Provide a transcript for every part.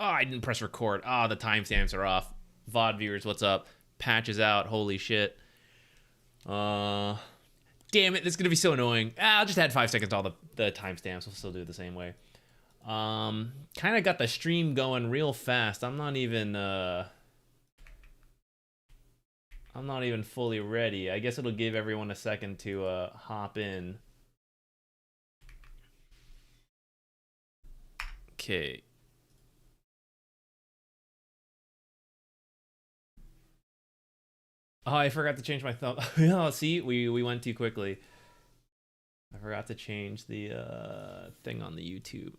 Oh, I didn't press record. Ah, the timestamps are off. VOD viewers, what's up? Patch is out. Holy shit. Damn it, this is gonna be so annoying. I'll just add 5 seconds to all the timestamps. We'll still do it the same way. Kind of got the stream going real fast. I'm not even fully ready. I guess it'll give everyone a second to hop in. Okay. Oh, I forgot to change my thumb. Oh, see, we went too quickly. I forgot to change the thing on the YouTube.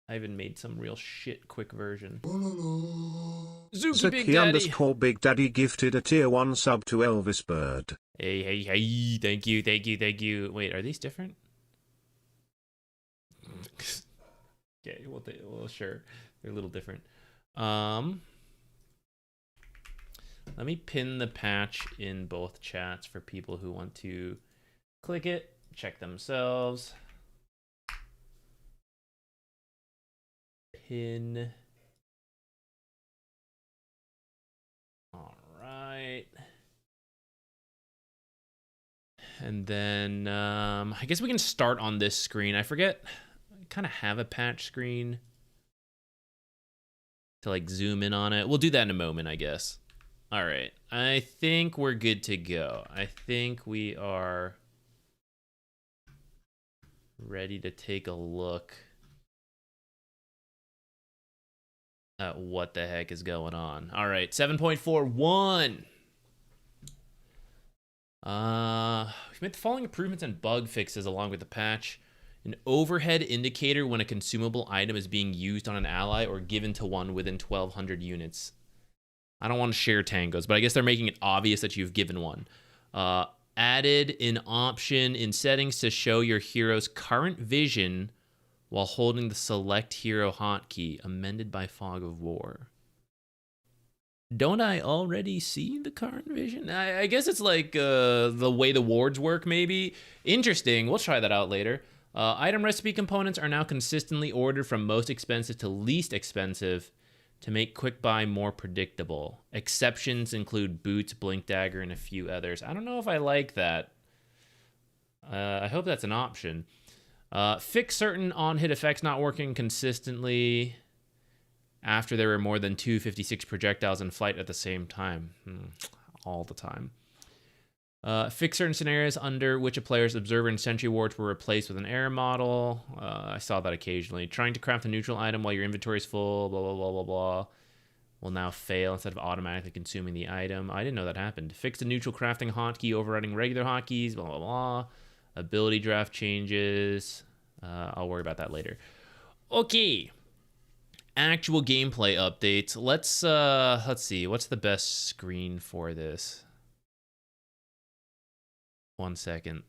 I even made some real shit quick version. Zuki Big Daddy Big Daddy gifted a tier 1 sub to Elvis Bird. Hey, thank you. Wait, are these different? Okay, well, sure. They're a little different. Let me pin the patch in both chats for people who want to click it, check themselves. Pin. All right. And then I guess we can start on this screen. I forget, I kind of have a patch screen to like zoom in on it. We'll do that in a moment, I guess. All right, I think we're good to go. I think we are ready to take a look at what the heck is going on. All right, 7.41. We've made the following improvements and bug fixes along with the patch. An overhead indicator when a consumable item is being used on an ally or given to one within 1,200 units. I don't want to share tangos, but I guess they're making it obvious that you've given one. Added an option in settings to show your hero's current vision while holding the select hero hotkey, amended by Fog of War. Don't I already see the current vision? I guess it's like the way the wards work, maybe. Interesting. We'll try that out later. Item recipe components are now consistently ordered from most expensive to least expensive to make quick buy more predictable. Exceptions include boots, blink dagger, and a few others. I don't know if I like that. I hope that's an option. Fix certain on-hit effects not working consistently after there were more than 256 projectiles in flight at the same time. All the time. Fix certain scenarios under which a player's observer and sentry wards were replaced with an error model. I saw that occasionally. Trying to craft a neutral item while your inventory is full, blah, blah, blah, blah, blah, will now fail instead of automatically consuming the item. I didn't know that happened. Fix the neutral crafting hotkey overriding regular hotkeys, blah, blah, blah. Ability draft changes. I'll worry about that later. Okay. Actual gameplay updates. Let's see. What's the best screen for this? 1 second.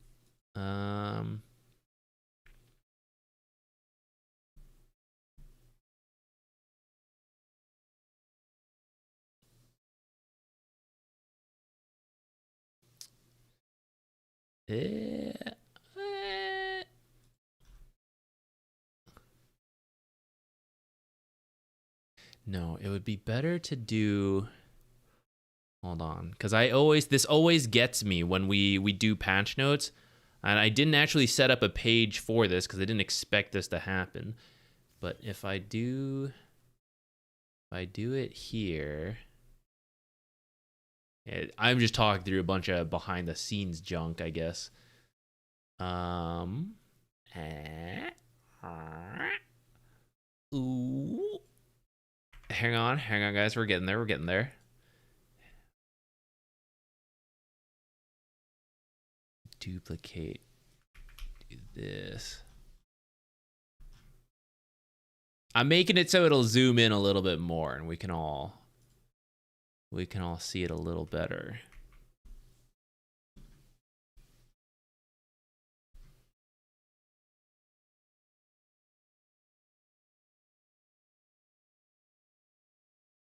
No, it would be better to do. Hold on, because this always gets me when we do patch notes, and I didn't actually set up a page for this because I didn't expect this to happen. But if I do it here, I'm just talking through a bunch of behind the scenes junk, I guess. Ooh. Hang on, guys. We're getting there. Duplicate. Do this. I'm making it so it'll zoom in a little bit more, and we can all see it a little better.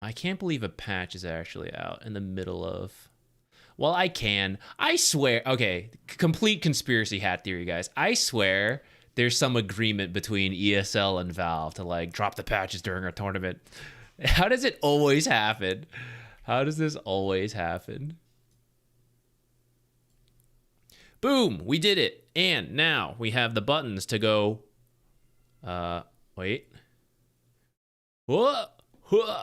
I can't believe a patch is actually out in the middle of... Well, I can. I swear... Okay, complete conspiracy hat theory, guys. I swear there's some agreement between ESL and Valve to, like, drop the patches during our tournament. How does it always happen? How does this always happen? Boom, we did it. And now we have the buttons to go, wait. Whoa, whoa.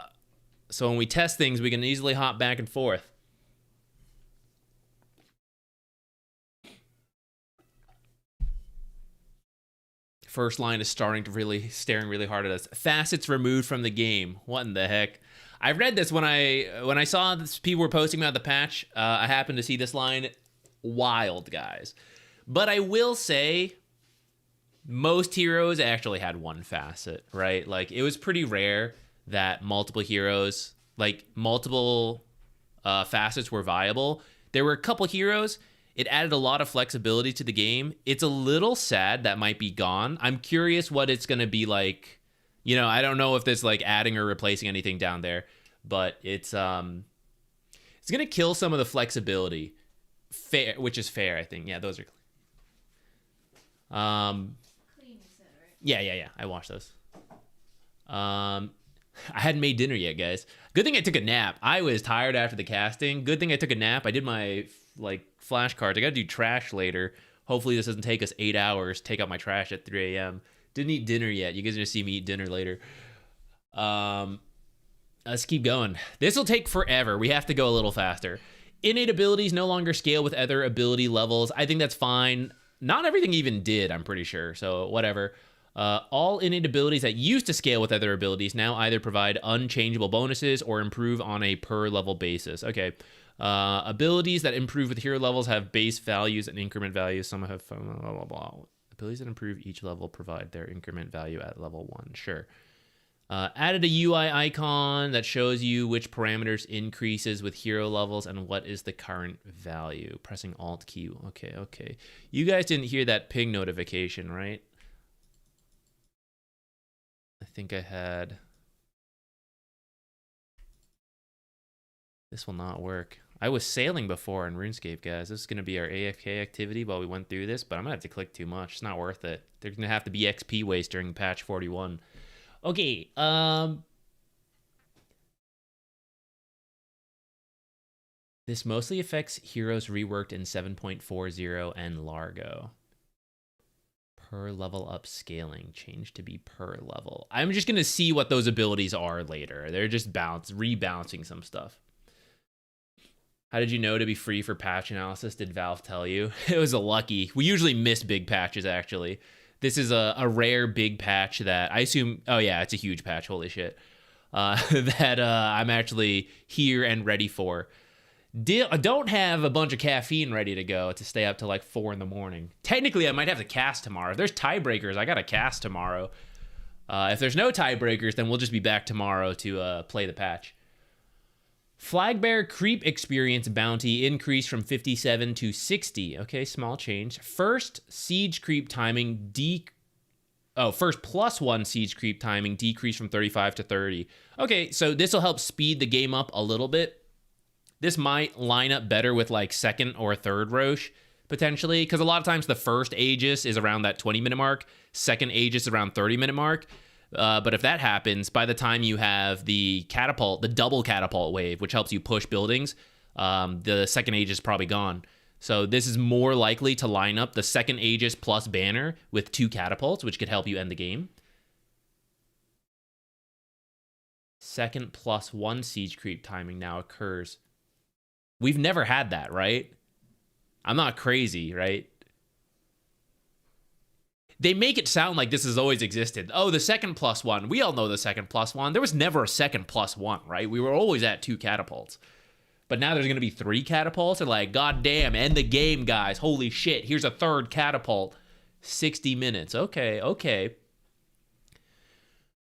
So when we test things, we can easily hop back and forth. First line is staring really hard at us. Facets removed from the game. What in the heck? I read this when I saw this, people were posting about the patch. I happened to see this line. Wild, guys. But I will say, most heroes actually had one facet, right? Like, it was pretty rare that multiple heroes, like multiple facets were viable. There were a couple heroes. It added a lot of flexibility to the game. It's a little sad that might be gone. I'm curious what it's going to be like. You know, I don't know if there's like adding or replacing anything down there, but it's going to kill some of the flexibility. Fair, which is fair, I think. Yeah, those are clean, you said, right? Yeah. I washed those. I hadn't made dinner yet, guys. Good thing I took a nap. I was tired after the casting. Good thing I took a nap. I did my flashcards. I gotta do trash later. Hopefully this doesn't take us 8 hours. Take out my trash at 3 a.m. Didn't eat dinner yet. You guys are gonna see me eat dinner later. Let's keep going. This will take forever. We have to go a little faster. Innate abilities no longer scale with other ability levels. I think that's fine. Not everything even did, I'm pretty sure. So whatever. All innate abilities that used to scale with other abilities now either provide unchangeable bonuses or improve on a per level basis. Okay. Abilities that improve with hero levels have base values and increment values. Some have blah, blah, blah. Abilities that improve each level provide their increment value at level 1. Sure. Added a UI icon that shows you which parameters increases with hero levels and what is the current value. Pressing Alt key. Okay. You guys didn't hear that ping notification, right? I think I had... This will not work. I was sailing before in RuneScape, guys. This is going to be our AFK activity while we went through this, but I'm going to have to click too much. It's not worth it. There's going to have to be XP waste during patch 41. Okay, this mostly affects heroes reworked in 7.40 and Largo. Per level up scaling, change to be per level. I'm just gonna see what those abilities are later. They're just rebalancing some stuff. How did you know to be free for patch analysis? Did Valve tell you? It was a lucky. We usually miss big patches, actually. This is a rare big patch that I assume... Oh, yeah, it's a huge patch. Holy shit. That I'm actually here and ready for. I don't have a bunch of caffeine ready to go to stay up till like 4 in the morning. Technically, I might have to cast tomorrow. If there's tiebreakers, I got to cast tomorrow. If there's no tiebreakers, then we'll just be back tomorrow to play the patch. Flagbearer creep experience bounty increased from 57 to 60. Okay, small change. First siege creep timing first +1 siege creep timing decreased from 35 to 30. Okay, so this will help speed the game up a little bit. This might line up better with like second or third Roche, potentially, because a lot of times the first Aegis is around that 20-minute mark, second Aegis around 30-minute mark. But if that happens, by the time you have the catapult, the double catapult wave, which helps you push buildings, the second Aegis is probably gone. So this is more likely to line up the second Aegis plus banner with 2 catapults, which could help you end the game. Second +1 siege creep timing now occurs. We've never had that, right? I'm not crazy, right? They make it sound like this has always existed. Oh, the second +1. We all know the second +1. There was never a second +1, right? We were always at 2 catapults. But now there's going to be 3 catapults. And like, god damn, end the game, guys. Holy shit, here's a third catapult. 60 minutes. Okay.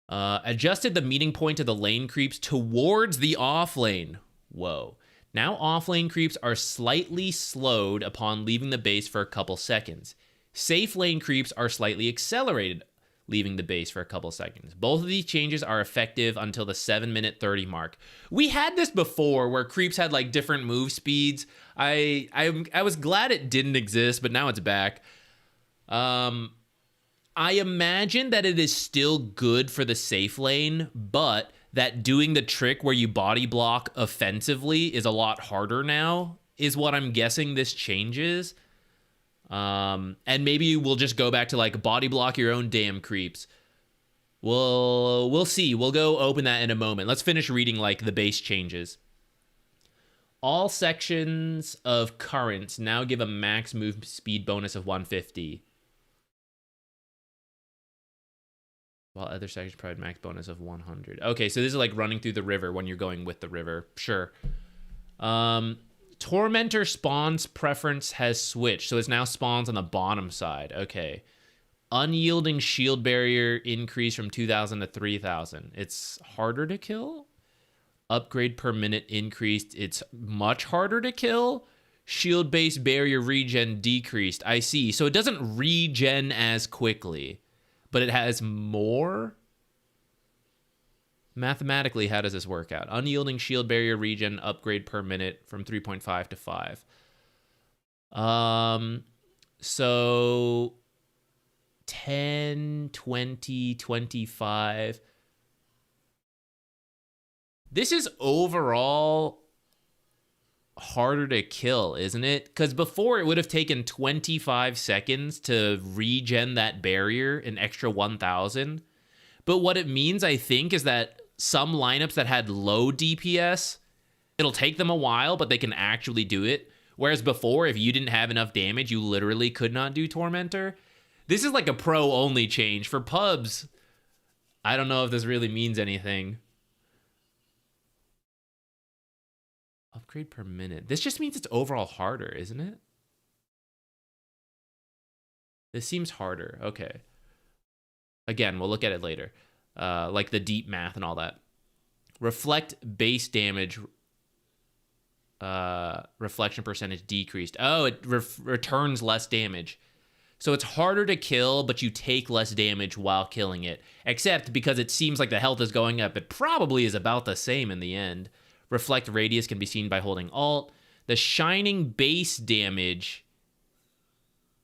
Adjusted the meeting point of the lane creeps towards the off lane. Whoa. Now off lane creeps are slightly slowed upon leaving the base for a couple seconds. Safe lane creeps are slightly accelerated, leaving the base for a couple seconds. Both of these changes are effective until the 7-minute 30 mark. We had this before where creeps had like different move speeds. I was glad it didn't exist, but now it's back. I imagine that it is still good for the safe lane, but that doing the trick where you body block offensively is a lot harder now, is what I'm guessing this changes. And maybe we'll just go back to like body block your own damn creeps. We'll see. We'll go open that in a moment. Let's finish reading like the base changes. All sections of currents now give a max move speed bonus of 150. While other sections provide max bonus of 100. Okay, so this is like running through the river when you're going with the river. Sure. Tormentor spawns preference has switched, so it now spawns on the bottom side. Okay. Unyielding shield barrier increased from 2,000 to 3,000. It's harder to kill. Upgrade per minute increased. It's much harder to kill. Shield-based barrier regen decreased. I see. So it doesn't regen as quickly, but it has more? Mathematically, how does this work out? Unyielding shield barrier regen upgrade per minute from 3.5 to 5. So 10, 20, 25. This is overall harder to kill, isn't it? Because before it would have taken 25 seconds to regen that barrier, an extra 1,000. But what it means, I think, is that some lineups that had low DPS, it'll take them a while, but they can actually do it. Whereas before, if you didn't have enough damage, you literally could not do Tormentor. This is like a pro-only change. For pubs, I don't know if this really means anything. Upgrade per minute. This just means it's overall harder, isn't it? This seems harder. Okay. Again, we'll look at it later. Like the deep math and all that. Reflect base damage. Reflection percentage decreased. Oh, it returns less damage. So it's harder to kill, but you take less damage while killing it. Except because it seems like the health is going up, it probably is about the same in the end. Reflect radius can be seen by holding Alt. The shining base damage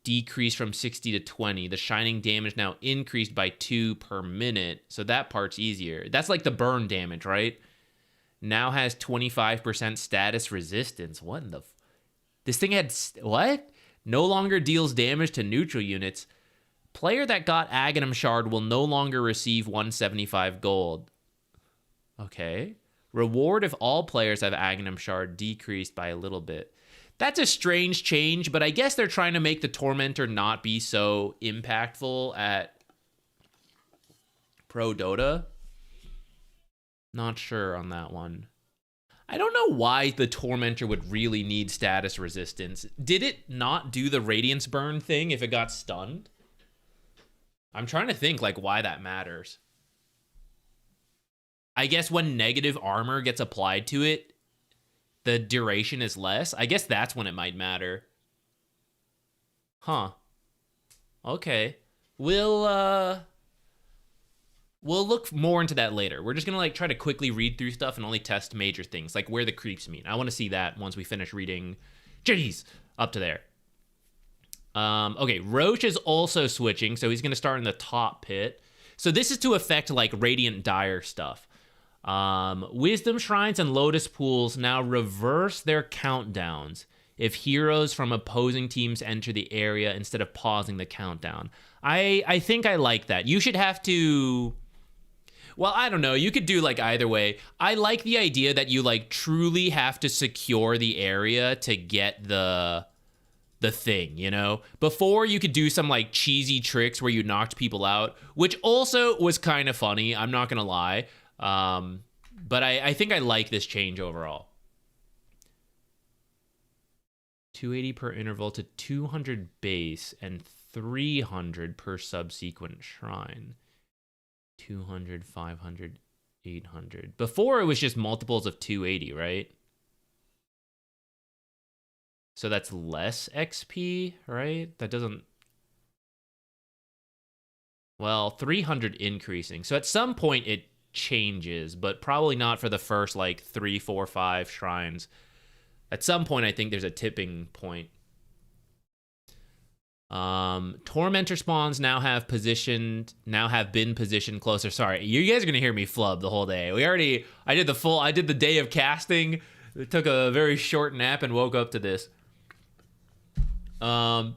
decreased from 60 to 20. The shining damage now increased by 2 per minute. So that part's easier. That's like the burn damage, right? Now has 25% status resistance. What in the... This thing had... What? No longer deals damage to neutral units. Player that got Aghanim Shard will no longer receive 175 gold. Okay. Reward if all players have Aghanim Shard decreased by a little bit. That's a strange change, but I guess they're trying to make the Tormentor not be so impactful at Pro Dota. Not sure on that one. I don't know why the Tormentor would really need status resistance. Did it not do the Radiance Burn thing if it got stunned? I'm trying to think like why that matters. I guess when negative armor gets applied to it, the duration is less. I guess that's when it might matter. Huh. Okay. We'll look more into that later. We're just gonna like try to quickly read through stuff and only test major things, like where the creeps meet. I want to see that once we finish reading. Jeez, up to there. Okay, Roche is also switching, so he's gonna start in the top pit. So this is to affect like Radiant Dire stuff. Wisdom Shrines and Lotus Pools now reverse their countdowns if heroes from opposing teams enter the area instead of pausing the countdown. I think I like that. You should have to... Well, I don't know. You could do like either way. I like the idea that you like truly have to secure the area to get the thing, you know? Before you could do some like cheesy tricks where you knocked people out, which also was kind of funny. I'm not going to lie. But I think I like this change overall. 280 per interval to 200 base and 300 per subsequent shrine. 200, 500, 800. Before it was just multiples of 280, right? So that's less XP, right? That doesn't... Well, 300 increasing. So at some point it changes, but probably not for the first like 3, 4, 5 shrines. At some point I think there's a tipping point. Tormentor spawns now have been positioned closer. Sorry, you guys are gonna hear me flub the whole day. I did the day of casting. It took a very short nap and woke up to this. Have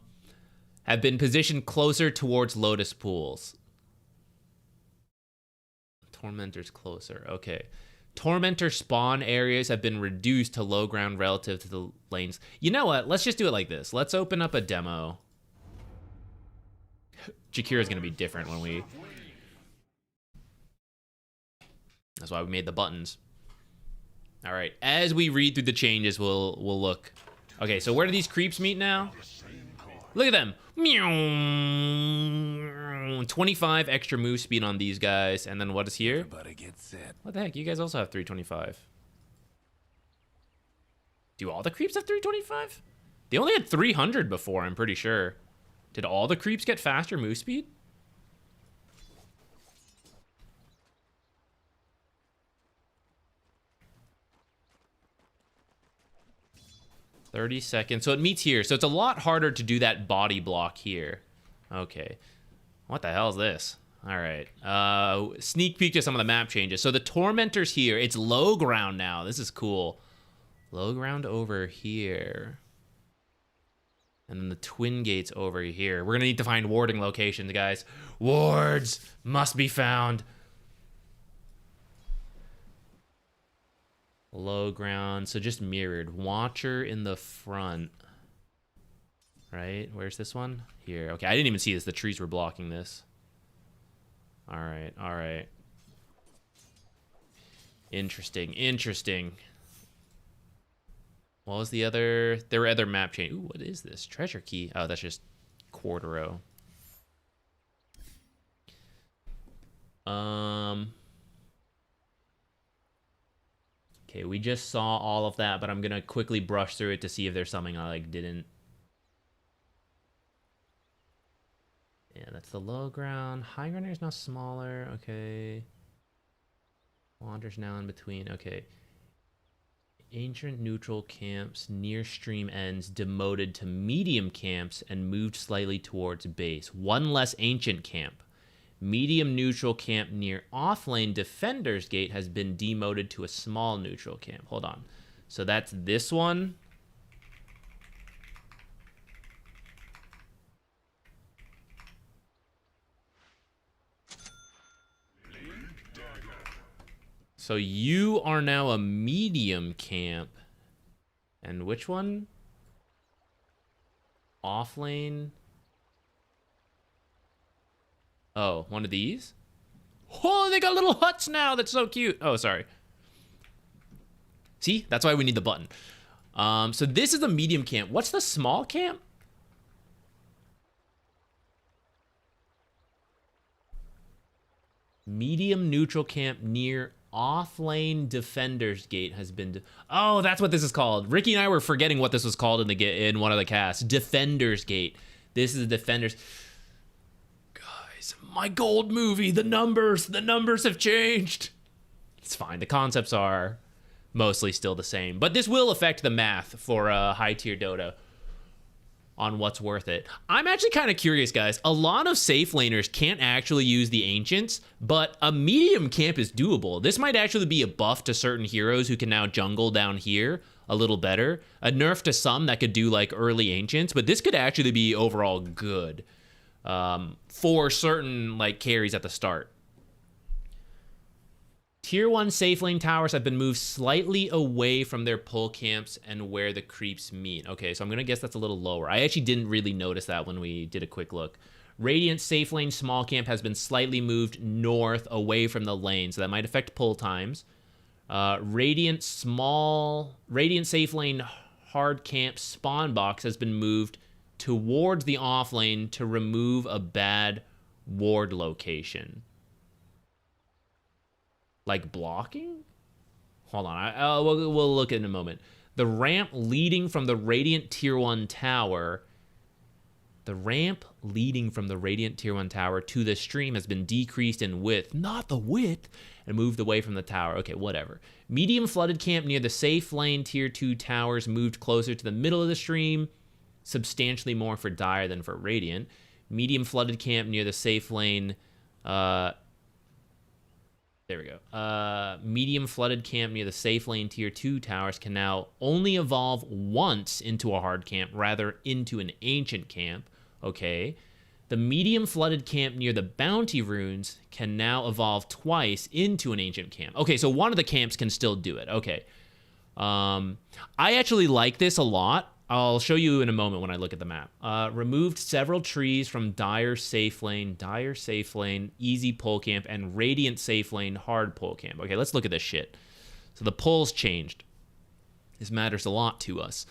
been positioned closer towards lotus pools. Tormentors closer. Okay. Tormentor spawn areas have been reduced to low ground relative to the lanes. You know what? Let's just do it like this. Let's open up a demo. Jakira's gonna be different when we... That's why we made the buttons. All right, as we read through the changes, we'll look. Okay, so where do these creeps meet now? Look at them. 25 extra move speed on these guys, and then what is here? What the heck? You guys also have 325. Do all the creeps have 325? They only had 300 before, I'm pretty sure. Did all the creeps get faster move speed? $30. So it meets here. So it's a lot harder to do that body block here. Okay. What the hell is this? All right. Sneak peek to some of the map changes. So the Tormentors here, it's low ground now. This is cool. Low ground over here. And then the twin gates over here. We're going to need to find warding locations, guys. Wards must be found. Low ground. So just mirrored. Watcher in the front. Right? Where's this one? Here. Okay, I didn't even see this. The trees were blocking this. All right. All right. Interesting. Interesting. What was the other? There were other map change. Ooh, what is this? Treasure key. Oh, that's just Quartero. Okay, we just saw all of that, but I'm gonna quickly brush through it to see if there's something I didn't. Yeah, that's the low ground. High ground is now smaller. Okay. Wanders now in between. Okay. Ancient neutral camps near stream ends demoted to medium camps and moved slightly towards base. One less ancient camp. Medium neutral camp near offlane defender's gate has been demoted to a small neutral camp. Hold on. So that's this one. So you are now a medium camp. And which one? Offlane. Oh, one of these? Oh, they got little huts now. That's so cute. Oh, sorry. See? That's why we need the button. So this is the medium camp. What's the small camp? Medium neutral camp near offlane defender's gate has been... Oh, that's what this is called. Ricky and I were forgetting what this was called in one of the casts. Defender's gate. This is defender's... Guys, my gold movie, the numbers have changed. It's fine. The concepts are mostly still the same, but this will affect the math for high tier Dota on what's worth it. I'm actually kind of curious, guys. A lot of safe laners can't actually use the Ancients, but a medium camp is doable. This might actually be a buff to certain heroes who can now jungle down here a little better. A nerf to some that could do like early Ancients, but this could actually be overall good for certain like carries at the start. Tier 1 safe lane towers have been moved slightly away from their pull camps and where the creeps meet. Okay, so I'm going to guess that's a little lower. I actually didn't really notice that when we did a quick look. Radiant safe lane small camp has been slightly moved north away from the lane, so that might affect pull times. Radiant safe lane hard camp spawn box has been moved towards the off lane to remove a bad ward location. Like blocking? Hold on, we'll look at it in a moment. The ramp leading from the Radiant Tier 1 tower... The ramp leading from the Radiant Tier 1 tower to the stream has been decreased in width, not the width, and moved away from the tower. Okay, whatever. Medium flooded camp near the safe lane Tier 2 towers moved closer to the middle of the stream. substantially more for Dire than for Radiant. Medium flooded camp near the safe lane. There we go. Medium flooded camp near the safe lane tier 2 towers can now only evolve once into a hard camp, rather into an ancient camp. Okay. The medium flooded camp near the bounty runes can now evolve twice into an ancient camp. Okay, so one of the camps can still do it. Okay. I actually like this a lot. I'll show you in a moment when I look at the map. Removed several trees from Dire safe lane, easy pull camp, and Radiant safe lane, hard pull camp. Okay, let's look at this shit. So the pulls changed. This matters a lot to us.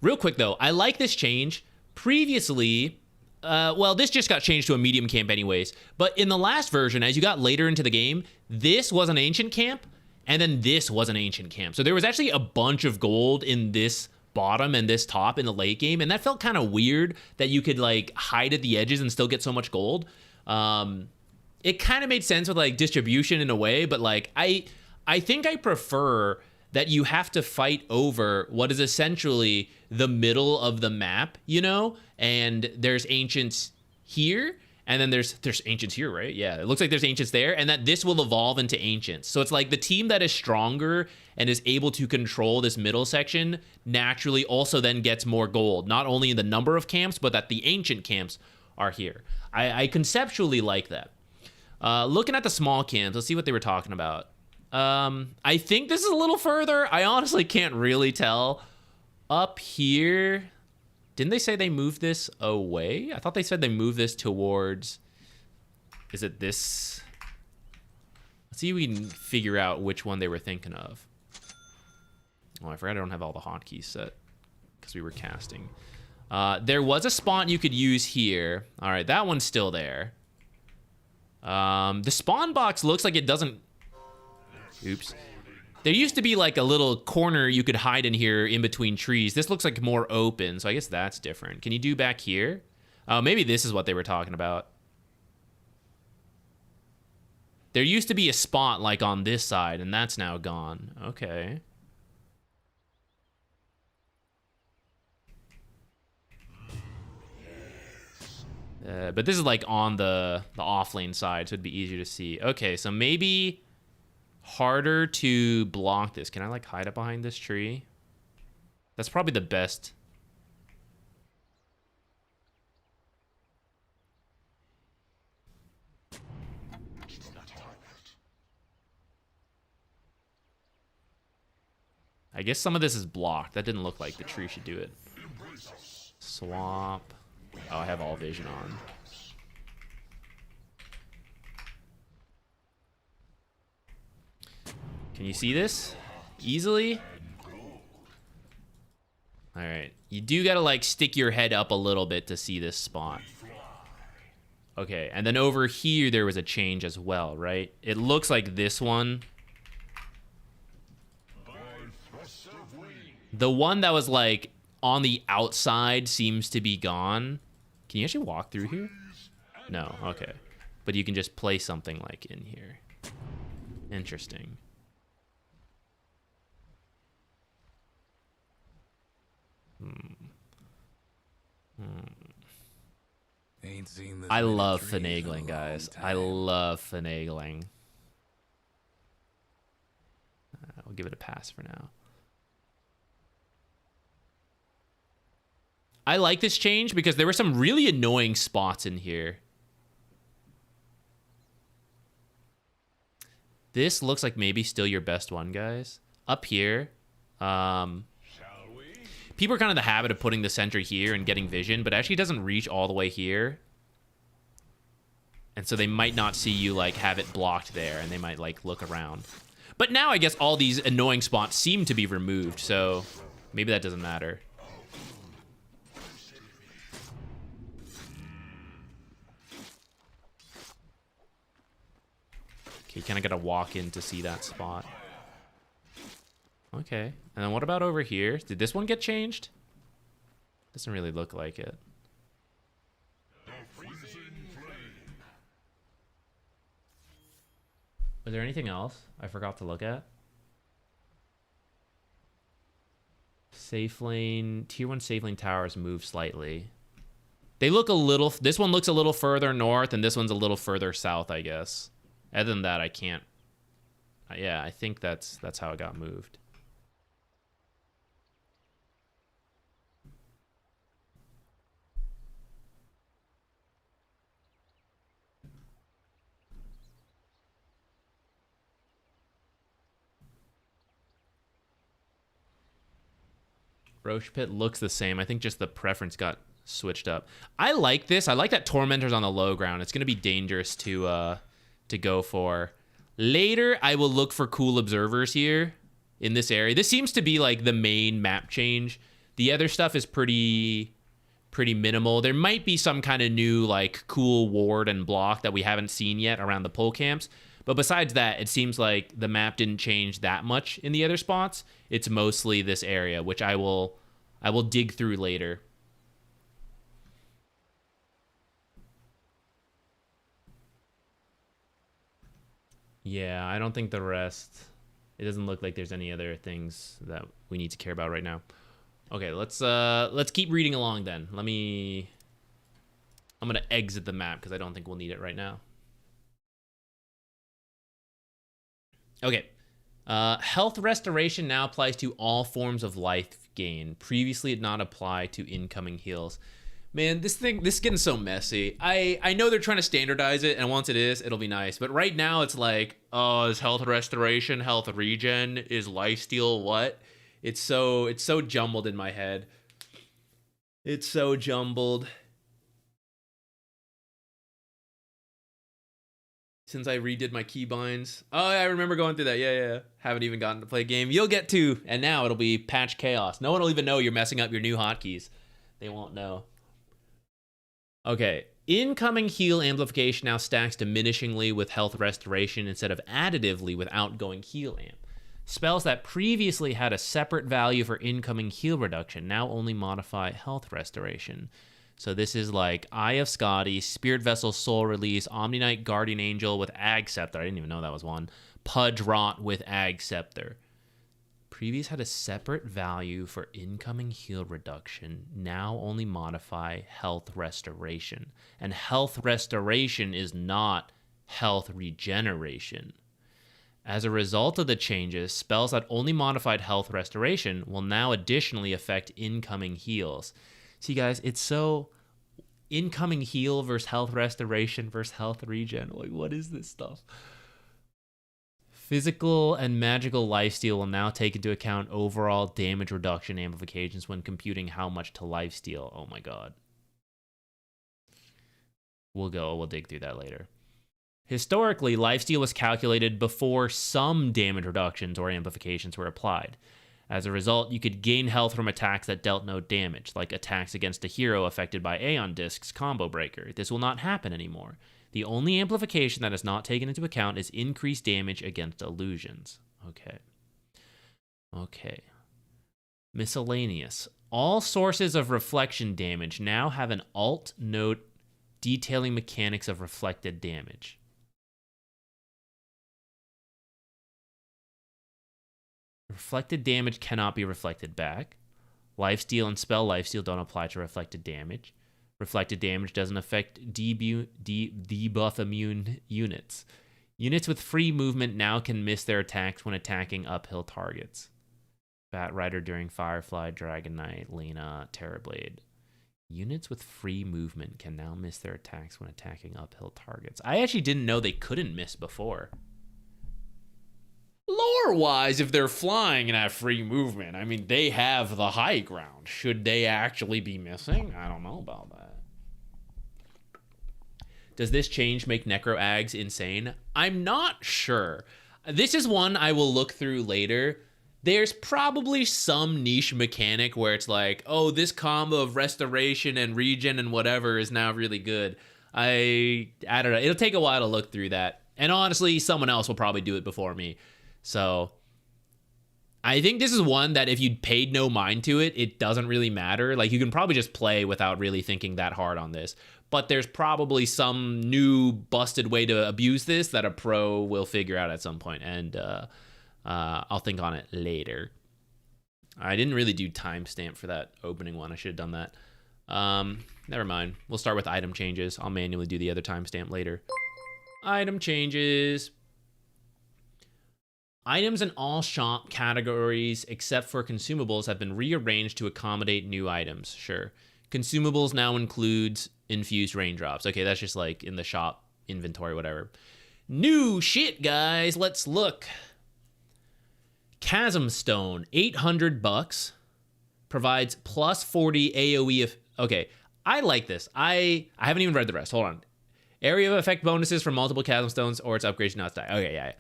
Real quick though, I like this change. Previously, well, this just got changed to a medium camp anyways. But in the last version, as you got later into the game, this was an ancient camp, and then this was an ancient camp. So there was actually a bunch of gold in this bottom and this top in the late game, and that felt kind of weird that you could like hide at the edges and still get so much gold. It kind of made sense with like distribution in a way, but like I think I prefer that you have to fight over what is essentially the middle of the map, you know, and there's ancients here, and then there's ancients here, right? Yeah, it looks like there's ancients there, and that this will evolve into ancients. So it's like the team that is stronger and is able to control this middle section naturally also then gets more gold, not only in the number of camps, but that the ancient camps are here. I conceptually like that. Looking at the small camps, let's see what they were talking about. I think this is a little further. I honestly can't really tell. Up here, didn't they say they moved this away? I thought they said they moved this towards, is it this? Let's see if we can figure out which one they were thinking of. Oh, I forgot I don't have all the hotkeys set because we were casting. There was a spot you could use here. All right, that one's still there. The spawn box looks like it doesn't... Oops. There used to be like a little corner you could hide in here in between trees. This looks like more open, so I guess that's different. Can you do back here? Oh, maybe this is what they were talking about. There used to be a spot like on this side, and that's now gone. Okay. But this is like on the off lane side, so it'd be easier to see. Okay, so maybe harder to block this. Can I like hide up behind this tree? That's probably the best. I guess some of this is blocked. That didn't look like the tree should do it. Swap. Oh, I have all vision on. Can you see this easily? All right. You do gotta like stick your head up a little bit to see this spot. Okay, and then over here there was a change as well, right? It looks like this one. The one that was like on the outside seems to be gone. Can you actually walk through here? No, okay. But you can just place something like in here. Interesting. I love finagling, guys. I love finagling. We'll give it a pass for now. I like this change because there were some really annoying spots in here. This looks like maybe still your best one, guys. Up here. People are kind of in the habit of putting the sentry here and getting vision, but actually doesn't reach all the way here. And so they might not see you like have it blocked there, and they might like look around. But now I guess all these annoying spots seem to be removed, so maybe that doesn't matter. Okay, you kind of got to walk in to see that spot. Okay, and then what about over here? Did this one get changed? Doesn't really look like it. Was there anything else I forgot to look at? Safe lane, tier 1 safe lane towers move slightly. They look a little, this one looks a little further north and this one's a little further south, I guess. Other than that, I can't. Yeah, I think that's how it got moved. Roche Pit looks the same. I think just the preference got switched up. I like this. I like that Tormentor's on the low ground. It's going to be dangerous to go for. Later, I will look for cool observers here in this area. This seems to be like the main map change. The other stuff is pretty minimal. There might be some kind of new like cool ward and block that we haven't seen yet around the pole camps. But besides that, it seems like the map didn't change that much in the other spots. It's mostly this area, which I will dig through later. Yeah, I don't think the rest... It doesn't look like there's any other things that we need to care about right now. Okay, let's keep reading along then. I'm gonna exit the map because I don't think we'll need it right now. Okay. Health restoration now applies to all forms of life gain. Previously, it did not apply to incoming heals. Man, this is getting so messy. I know they're trying to standardize it, and once it is, it'll be nice. But right now, it's like, oh, is health restoration, health regen, is lifesteal what? It's so jumbled in my head. It's so jumbled. Since I redid my keybinds. Oh, I remember going through that. Yeah. Haven't even gotten to play a game. You'll get to, and now it'll be patch chaos. No one will even know you're messing up your new hotkeys. They won't know. Okay. Incoming heal amplification now stacks diminishingly with health restoration instead of additively with outgoing heal amp. Spells that previously had a separate value for incoming heal reduction now only modify health restoration. So this is like Eye of Scotty, Spirit Vessel Soul Release, Omni-Knight Guardian Angel with Ag Scepter. I didn't even know that was one. Pudge Rot with Ag Scepter. Previous had a separate value for incoming heal reduction. Now only modify health restoration. And health restoration is not health regeneration. As a result of the changes, spells that only modified health restoration will now additionally affect incoming heals. See, guys, it's so incoming heal versus health restoration versus health regen. Like, what is this stuff? Physical and magical lifesteal will now take into account overall damage reduction amplifications when computing how much to lifesteal. Oh my god. We'll dig through that later. Historically, lifesteal was calculated before some damage reductions or amplifications were applied. As a result, you could gain health from attacks that dealt no damage, like attacks against a hero affected by Aeon Disc's Combo Breaker. This will not happen anymore. The only amplification that is not taken into account is increased damage against illusions. Okay. Miscellaneous. All sources of reflection damage now have an alt note detailing mechanics of reflected damage. Reflected damage cannot be reflected back. Lifesteal and spell lifesteal don't apply to reflected damage. Reflected damage doesn't affect debuff immune units. Units with free movement now can miss their attacks when attacking uphill targets. Bat Rider during Firefly, Dragon Knight, Lena, Terrorblade. Units with free movement can now miss their attacks when attacking uphill targets. I actually didn't know they couldn't miss before. Lore-wise, if they're flying and have free movement, I mean, they have the high ground. Should they actually be missing? I don't know about that. Does this change make Necro Ags insane? I'm not sure. This is one I will look through later. There's probably some niche mechanic where it's like, oh, this combo of restoration and regen and whatever is now really good. I don't know. It'll take a while to look through that. And honestly, someone else will probably do it before me. So I think this is one that if you paid no mind to it, it doesn't really matter. Like, you can probably just play without really thinking that hard on this. But there's probably some new busted way to abuse this that a pro will figure out at some point. And I'll think on it later. I didn't really do timestamp for that opening one. I should have done that. Never mind. We'll start with item changes. I'll manually do the other timestamp later. Item changes. Items in all shop categories except for consumables have been rearranged to accommodate new items. Sure. Consumables now includes infused raindrops. Okay, that's just like in the shop inventory, whatever. New shit, guys. Let's look. Chasm Stone, $800, provides plus 40 AoE. Okay, I like this. I haven't even read the rest. Hold on. Area of effect bonuses for multiple Chasm Stones or its upgrades not die. Okay, yeah.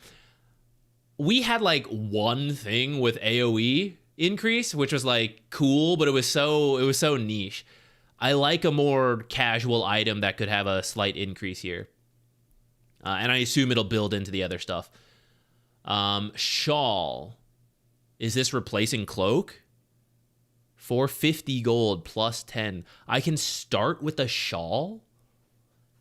We had like one thing with AoE increase, which was like cool, but it was so niche. I like a more casual item that could have a slight increase here. And I assume it'll build into the other stuff. Shawl. Is this replacing Cloak? 450 gold plus 10. I can start with a Shawl?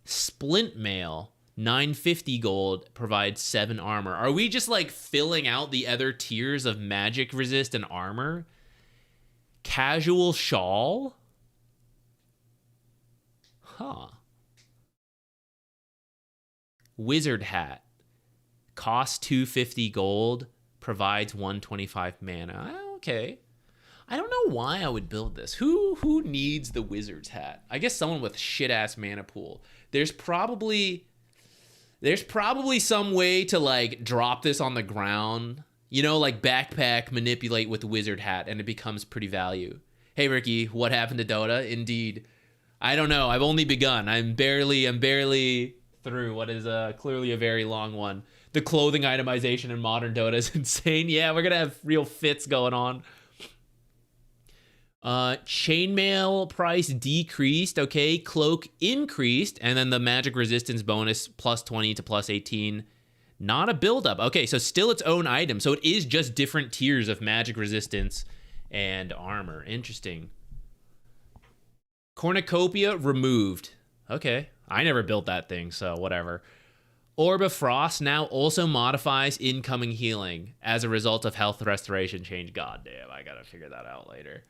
Splint Mail. 950 gold provides 7 armor. Are we just like filling out the other tiers of magic resist and armor? Casual Shawl? Huh. Wizard Hat. Costs 250 gold. Provides 125 mana. Okay. I don't know why I would build this. Who needs the Wizard's Hat? I guess someone with shit-ass mana pool. There's probably some way to like drop this on the ground. You know, like backpack, manipulate with the Wizard Hat, and it becomes pretty value. Hey, Ricky, what happened to Dota? Indeed. I don't know. I've only begun. I'm barely through what is clearly a very long one. The clothing itemization in modern Dota is insane. Yeah, we're going to have real fits going on. Chainmail price decreased. Okay, Cloak increased. And then the magic resistance bonus plus 20 to plus 18. Not a buildup. Okay, so still its own item. So it is just different tiers of magic resistance and armor. Interesting. Cornucopia removed. Okay, I never built that thing, so whatever. Orb of Frost now also modifies incoming healing as a result of health restoration change. God damn, I gotta figure that out later.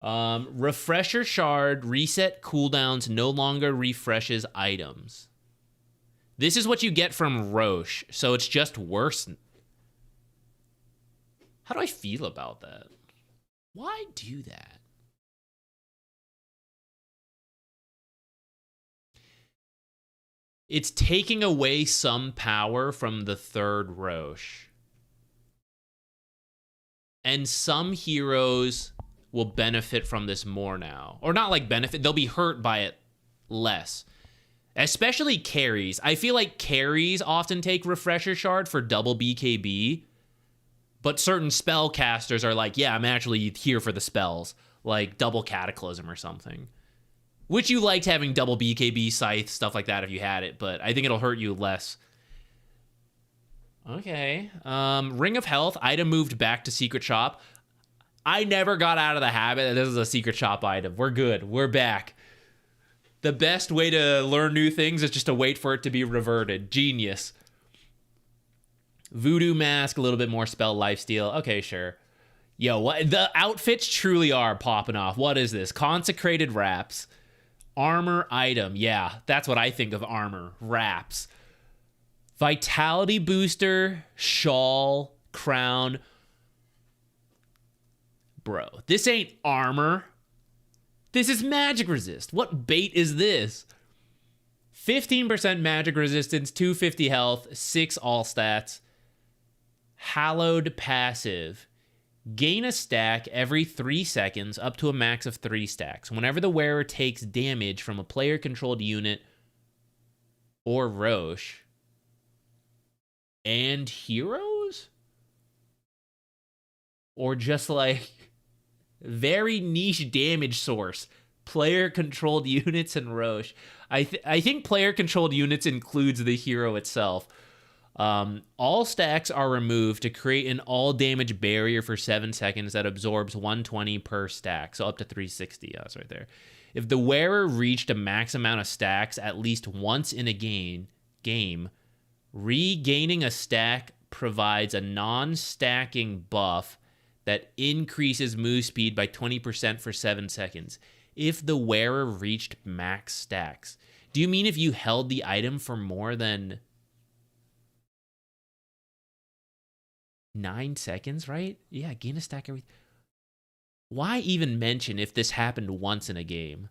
Refresher Shard reset cooldowns no longer refreshes items. This is what you get from Roche, so it's just worse. How do I feel about that? Why do that? It's taking away some power from the third Roche. And some heroes will benefit from this more now. Or not like benefit, they'll be hurt by it less. Especially carries. I feel like carries often take Refresher Shard for double BKB. But certain spellcasters are like, yeah, I'm actually here for the spells. Like double Cataclysm or something. Which you liked having double BKB, Scythe, stuff like that if you had it, but I think it'll hurt you less. Okay. Ring of Health, item moved back to Secret Shop. I never got out of the habit that this is a Secret Shop item. We're good. We're back. The best way to learn new things is just to wait for it to be reverted. Genius. Voodoo Mask, a little bit more spell lifesteal. Okay, sure. Yo, what the outfits truly are popping off. What is this? Consecrated Wraps. Armor item. Yeah, that's what I think of armor. Wraps. Vitality booster, shawl, crown. Bro, this ain't armor. This is magic resist. What bait is this? 15% magic resistance, 250 health, 6 all stats. Hallowed passive. Gain a stack every 3 seconds up to a max of 3 stacks. Whenever the wearer takes damage from a player-controlled unit or Roche and heroes? Or just like very niche damage source. Player-controlled units and Roche. I think player-controlled units includes the hero itself. All stacks are removed to create an all damage barrier for 7 seconds that absorbs 120 per stack, so up to 360. That's right there. If the wearer reached a max amount of stacks at least once in a game, regaining a stack provides a non-stacking buff that increases move speed by 20% for 7 seconds if the wearer reached max stacks. Do you mean if you held the item for more than 9 seconds, right? Yeah, gain a stack every... Why even mention if this happened once in a game?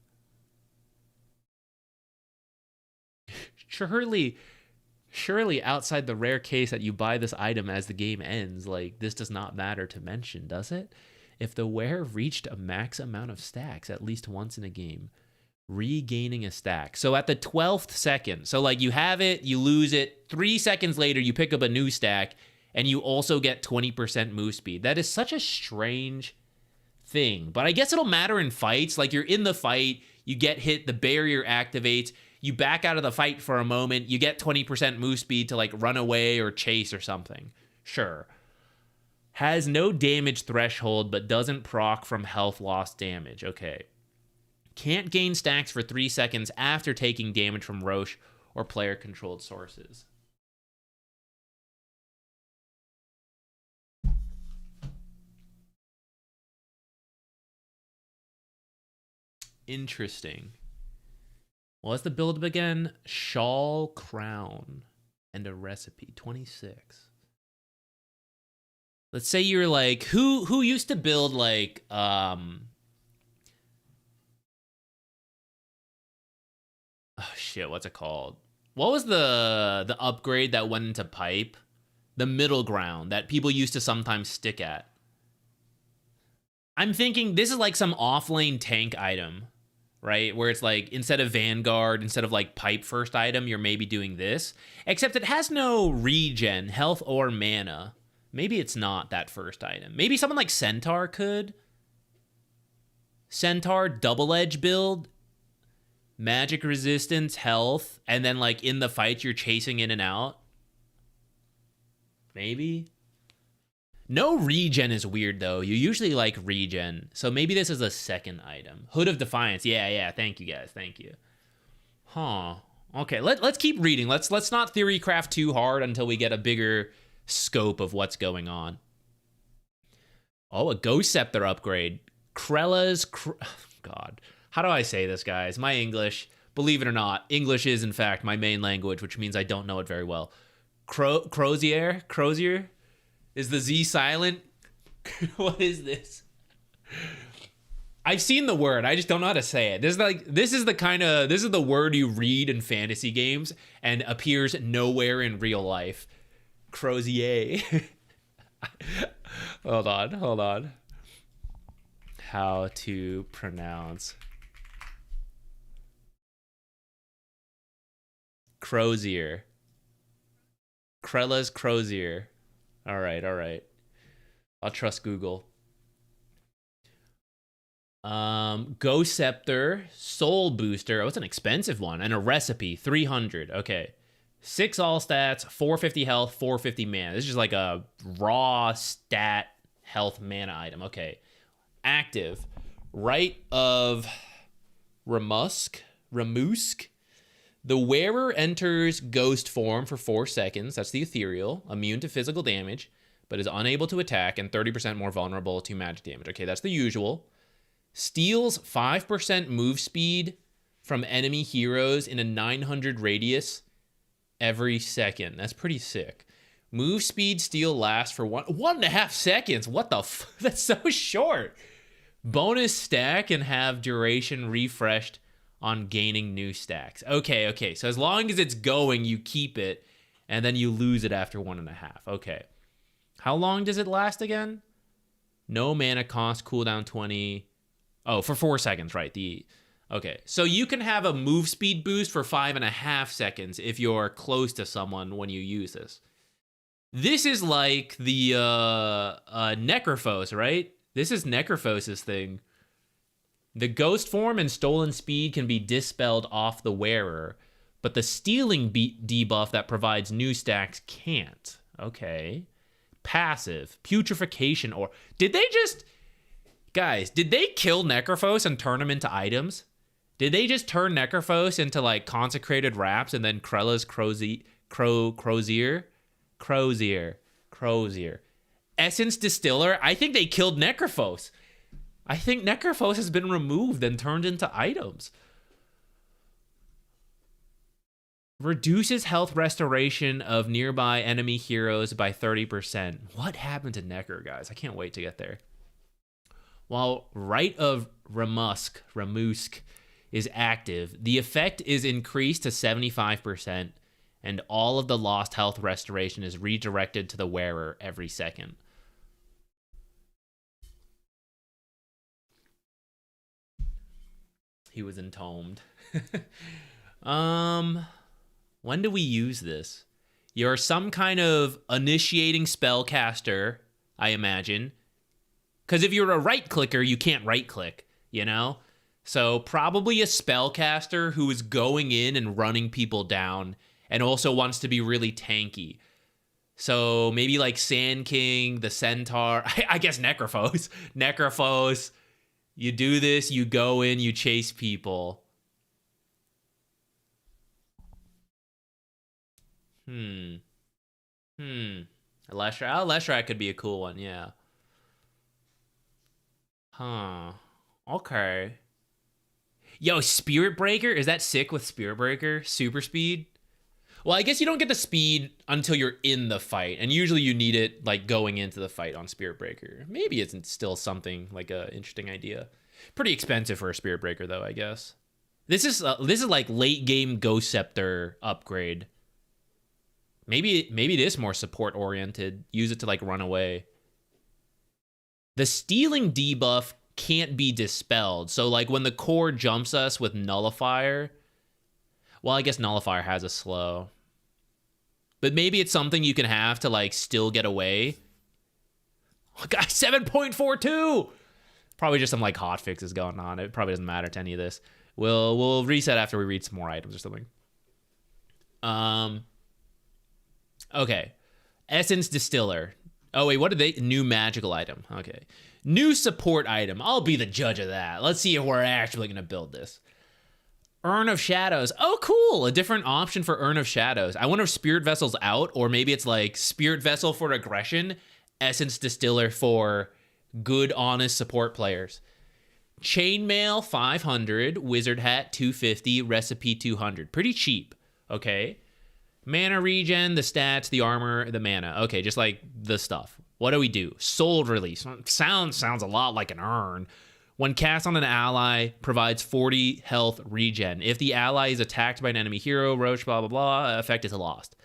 Surely outside the rare case that you buy this item as the game ends, like, this does not matter to mention, does it? If the wearer reached a max amount of stacks at least once in a game, regaining a stack. So at the 12th second, so like you have it, you lose it, 3 seconds later you pick up a new stack, and you also get 20% move speed. That is such a strange thing. But I guess it'll matter in fights. Like, you're in the fight, you get hit, the barrier activates, you back out of the fight for a moment, you get 20% move speed to like run away or chase or something. Sure. Has no damage threshold, but doesn't proc from health loss damage. Okay. Can't gain stacks for 3 seconds after taking damage from Roche or player-controlled sources. Interesting. Well, what's the build again? Shawl, crown, and a recipe. 26. Let's say you're like, who used to build like oh shit, what's it called? What was the upgrade that went into pipe? The middle ground that people used to sometimes stick at. I'm thinking this is like some off-lane tank item, right? Where it's like, instead of Vanguard, instead of like pipe first item, you're maybe doing this. Except it has no regen, health, or mana. Maybe it's not that first item. Maybe someone like Centaur could. Centaur double edge build. Magic resistance, health, and then like in the fight you're chasing in and out. Maybe. No regen is weird though. You usually like regen. So maybe this is a second item. Hood of Defiance. Yeah. Thank you guys. Thank you. Huh. Okay, let's keep reading. Let's not theory craft too hard until we get a bigger scope of what's going on. Oh, a Ghost Scepter upgrade. Krella's... God. How do I say this, guys? My English, believe it or not, English is, in fact, my main language, which means I don't know it very well. Crozier? Is the Z silent? What is this? I've seen the word. I just don't know how to say it. This is the word you read in fantasy games and appears nowhere in real life. Crozier. Hold on. How to pronounce Crozier. Krella's Crozier. All right. I'll trust Google. Ghost Scepter, Soul Booster. Oh, it's an expensive one. And a recipe, 300. Okay. 6 all stats, 450 health, 450 mana. This is just like a raw stat health mana item. Okay. Active. Rite of Ramusk. The wearer enters ghost form for 4 seconds. That's the ethereal. Immune to physical damage, but is unable to attack and 30% more vulnerable to magic damage. Okay, that's the usual. Steals 5% move speed from enemy heroes in a 900 radius every second. That's pretty sick. Move speed steal lasts for 1.5 seconds. What the that's so short. Bonus stack and have duration refreshed on gaining new stacks. Okay. So as long as it's going, you keep it, and then you lose it after 1.5. Okay. How long does it last again? No mana cost, cooldown 20. Oh, for 4 seconds, right? Okay. So you can have a move speed boost for 5.5 seconds if you're close to someone when you use this. This is like the Necrophos, right? This is Necrophos' thing. The ghost form and stolen speed can be dispelled off the wearer, but the stealing debuff that provides new stacks can't. Okay. Passive. Putrefaction or... Did they kill Necrophos and turn him into items? Did they just turn Necrophos into, like, consecrated wraps and then Krella's Crozier? Essence Distiller, I think they killed Necrophos. I think Necrophos has been removed and turned into items. Reduces health restoration of nearby enemy heroes by 30%. What happened to Necro, guys? I can't wait to get there. While Rite of Ramusk is active, the effect is increased to 75%, and all of the lost health restoration is redirected to the wearer every second. He was entombed. When do we use this? You're some kind of initiating spellcaster, I imagine. Because if you're a right clicker, you can't right click, you know? So probably a spellcaster who is going in and running people down and also wants to be really tanky. So maybe like Sand King, the Centaur, I guess Necrophos. Necrophos, you do this, you go in, you chase people. Leshrac could be a cool one, yeah. Huh. Okay. Yo, Spirit Breaker? Is that sick with Spirit Breaker? Super speed? Well, I guess you don't get the speed until you're in the fight, and usually you need it like going into the fight on Spirit Breaker. Maybe it's still something like a interesting idea. Pretty expensive for a Spirit Breaker, though, I guess. This is like late game Ghost Scepter upgrade. Maybe it is more support oriented. Use it to like run away. The stealing debuff can't be dispelled. So like when the core jumps us with Nullifier, well, I guess Nullifier has a slow. But maybe it's something you can have to like still get away. Oh, guys, 7.42! Probably just some like hot fixes going on. It probably doesn't matter to any of this. We'll reset after we read some more items or something. Okay. Essence Distiller. Oh, wait, what did they... New magical item. Okay. New support item. I'll be the judge of that. Let's see if we're actually going to build this. Urn of Shadows. Oh, cool. A different option for Urn of Shadows. I wonder if Spirit Vessel's out, or maybe it's like Spirit Vessel for aggression, Essence Distiller for good, honest support players. Chainmail 500, Wizard Hat 250, Recipe 200. Pretty cheap. Okay. Mana regen, the stats, the armor, the mana. Okay, just like the stuff. What do we do? Soul Release. Sounds a lot like an urn. When cast on an ally, provides 40 health regen. If the ally is attacked by an enemy hero, roach, blah, blah, blah, effect is lost.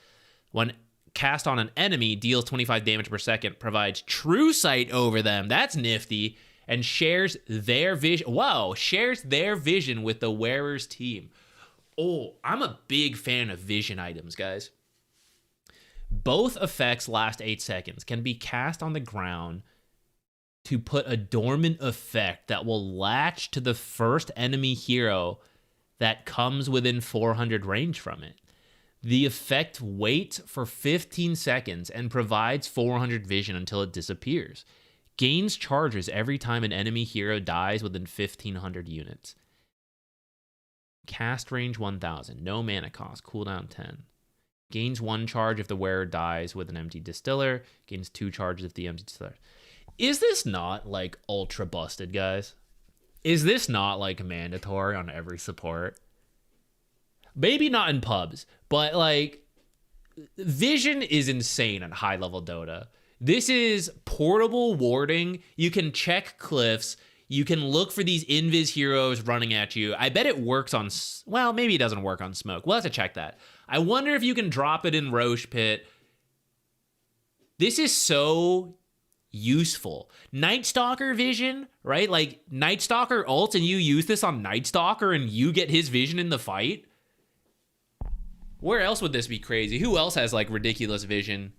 When cast on an enemy, deals 25 damage per second, provides True Sight over them. That's nifty. And shares their vision. Whoa, shares their vision with the wearer's team. Oh, I'm a big fan of vision items, guys. Both effects last 8 seconds. Can be cast on the ground to put a dormant effect that will latch to the first enemy hero that comes within 400 range from it. The effect waits for 15 seconds and provides 400 vision until it disappears. Gains charges every time an enemy hero dies within 1,500 units. Cast range 1000. No mana cost. Cooldown 10. Gains 1 charge if the wearer dies with an empty distiller. Gains 2 charges if the empty distiller. Is this not like ultra busted, guys? Is this not like mandatory on every support? Maybe not in pubs, but like vision is insane on high level Dota. This is portable warding. You can check cliffs. You can look for these invis heroes running at you. I bet it works on... Well, maybe it doesn't work on smoke. We'll have to check that. I wonder if you can drop it in Roche Pit. This is so useful. Night Stalker vision, right? Like, Night Stalker ults and you use this on Night Stalker and you get his vision in the fight. Where else would this be crazy? Who else has, like, ridiculous vision?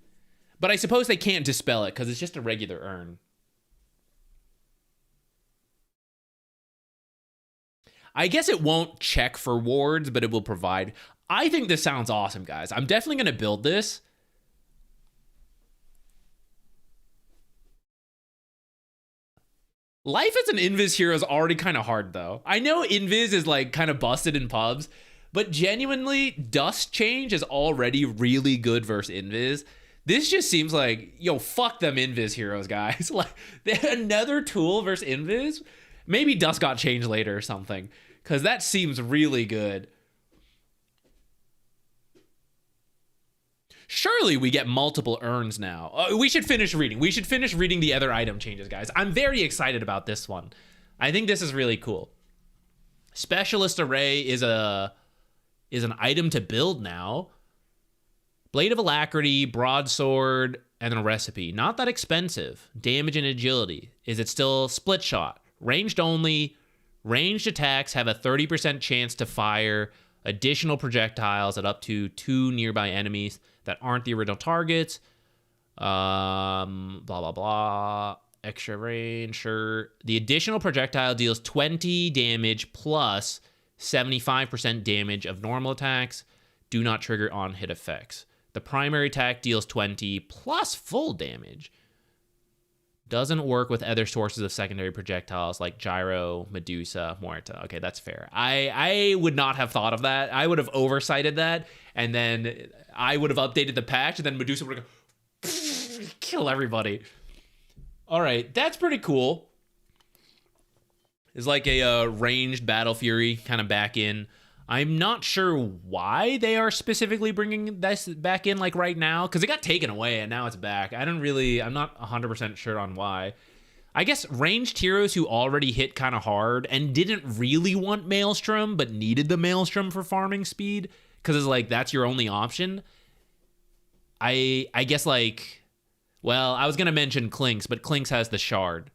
But I suppose they can't dispel it because it's just a regular urn. I guess it won't check for wards, but it will provide. I think this sounds awesome, guys. I'm definitely going to build this. Life as an Invis hero is already kind of hard, though. I know Invis is like kind of busted in pubs, but genuinely, Dust Change is already really good versus Invis. This just seems like, yo, fuck them Invis heroes, guys. Like, they had another tool versus Invis. Maybe Dust got changed later or something, because that seems really good. Surely we get multiple urns now. We should finish reading. We should finish reading the other item changes, guys. I'm very excited about this one. I think this is really cool. Specialist Array is an item to build now. Blade of Alacrity, Broadsword, and then a recipe. Not that expensive. Damage and agility. Is it still split shot? Ranged only. Ranged attacks have a 30% chance to fire additional projectiles at up to 2 nearby enemies that aren't the original targets. Blah, blah, blah. Extra range, sure. The additional projectile deals 20 damage plus 75% damage of normal attacks. Do not trigger on hit effects. The primary attack deals 20 plus full damage. Doesn't work with other sources of secondary projectiles like Gyro, Medusa, Muerta. Okay, that's fair. I would not have thought of that. I would have oversighted that, and then I would have updated the patch, and then Medusa would go kill everybody. All right, that's pretty cool. It's like a ranged Battle Fury kind of back in. I'm not sure why they are specifically bringing this back in like right now, because it got taken away and now it's back. I'm not 100% sure on why. I guess ranged heroes who already hit kind of hard and didn't really want Maelstrom but needed the Maelstrom for farming speed, because it's like that's your only option. I guess like, well, I was going to mention Clinks, but Clinks has the shard.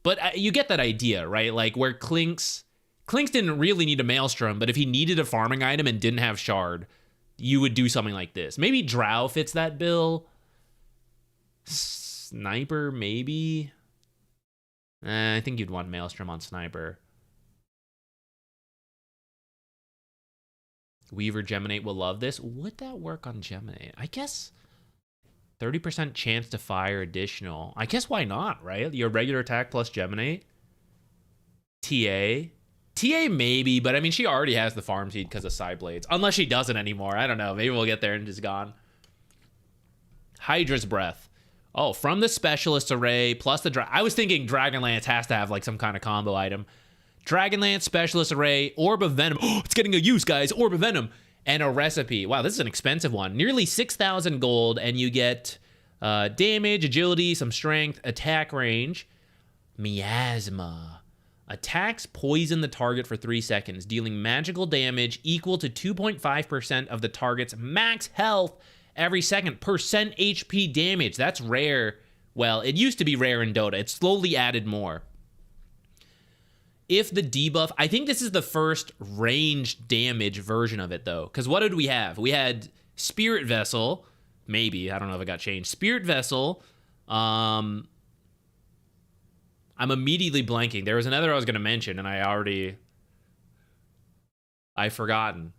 But you get that idea, right? Like where Clinks didn't really need a Maelstrom, but if he needed a farming item and didn't have shard, you would do something like this. Maybe Drow fits that bill. Sniper, maybe. I think you'd want Maelstrom on Sniper. Weaver Geminate will love this. Would that work on Geminate? I guess 30% chance to fire additional. I guess why not, right? Your regular attack plus Geminate. TA maybe, but I mean, she already has the farm seed because of side blades. Unless she doesn't anymore. I don't know. Maybe we'll get there and just gone. Hydra's Breath. Oh, from the Specialist Array plus the... I was thinking Dragonlance has to have like some kind of combo item. Dragonlance, Specialist Array, Orb of Venom. Oh, it's getting a use, guys. Orb of Venom. And a recipe. Wow, this is an expensive one. Nearly 6,000 gold, and you get damage, agility, some strength, attack range. Miasma. Attacks poison the target for 3 seconds, dealing magical damage equal to 2.5% of the target's max health every second. Percent HP damage. That's rare. Well, it used to be rare in Dota. It's slowly added more. If the debuff... I think this is the first ranged damage version of it, though. Because what did we have? We had Spirit Vessel. Maybe. I don't know if it got changed. Spirit Vessel. I'm immediately blanking. There was another I was going to mention, and I've forgotten.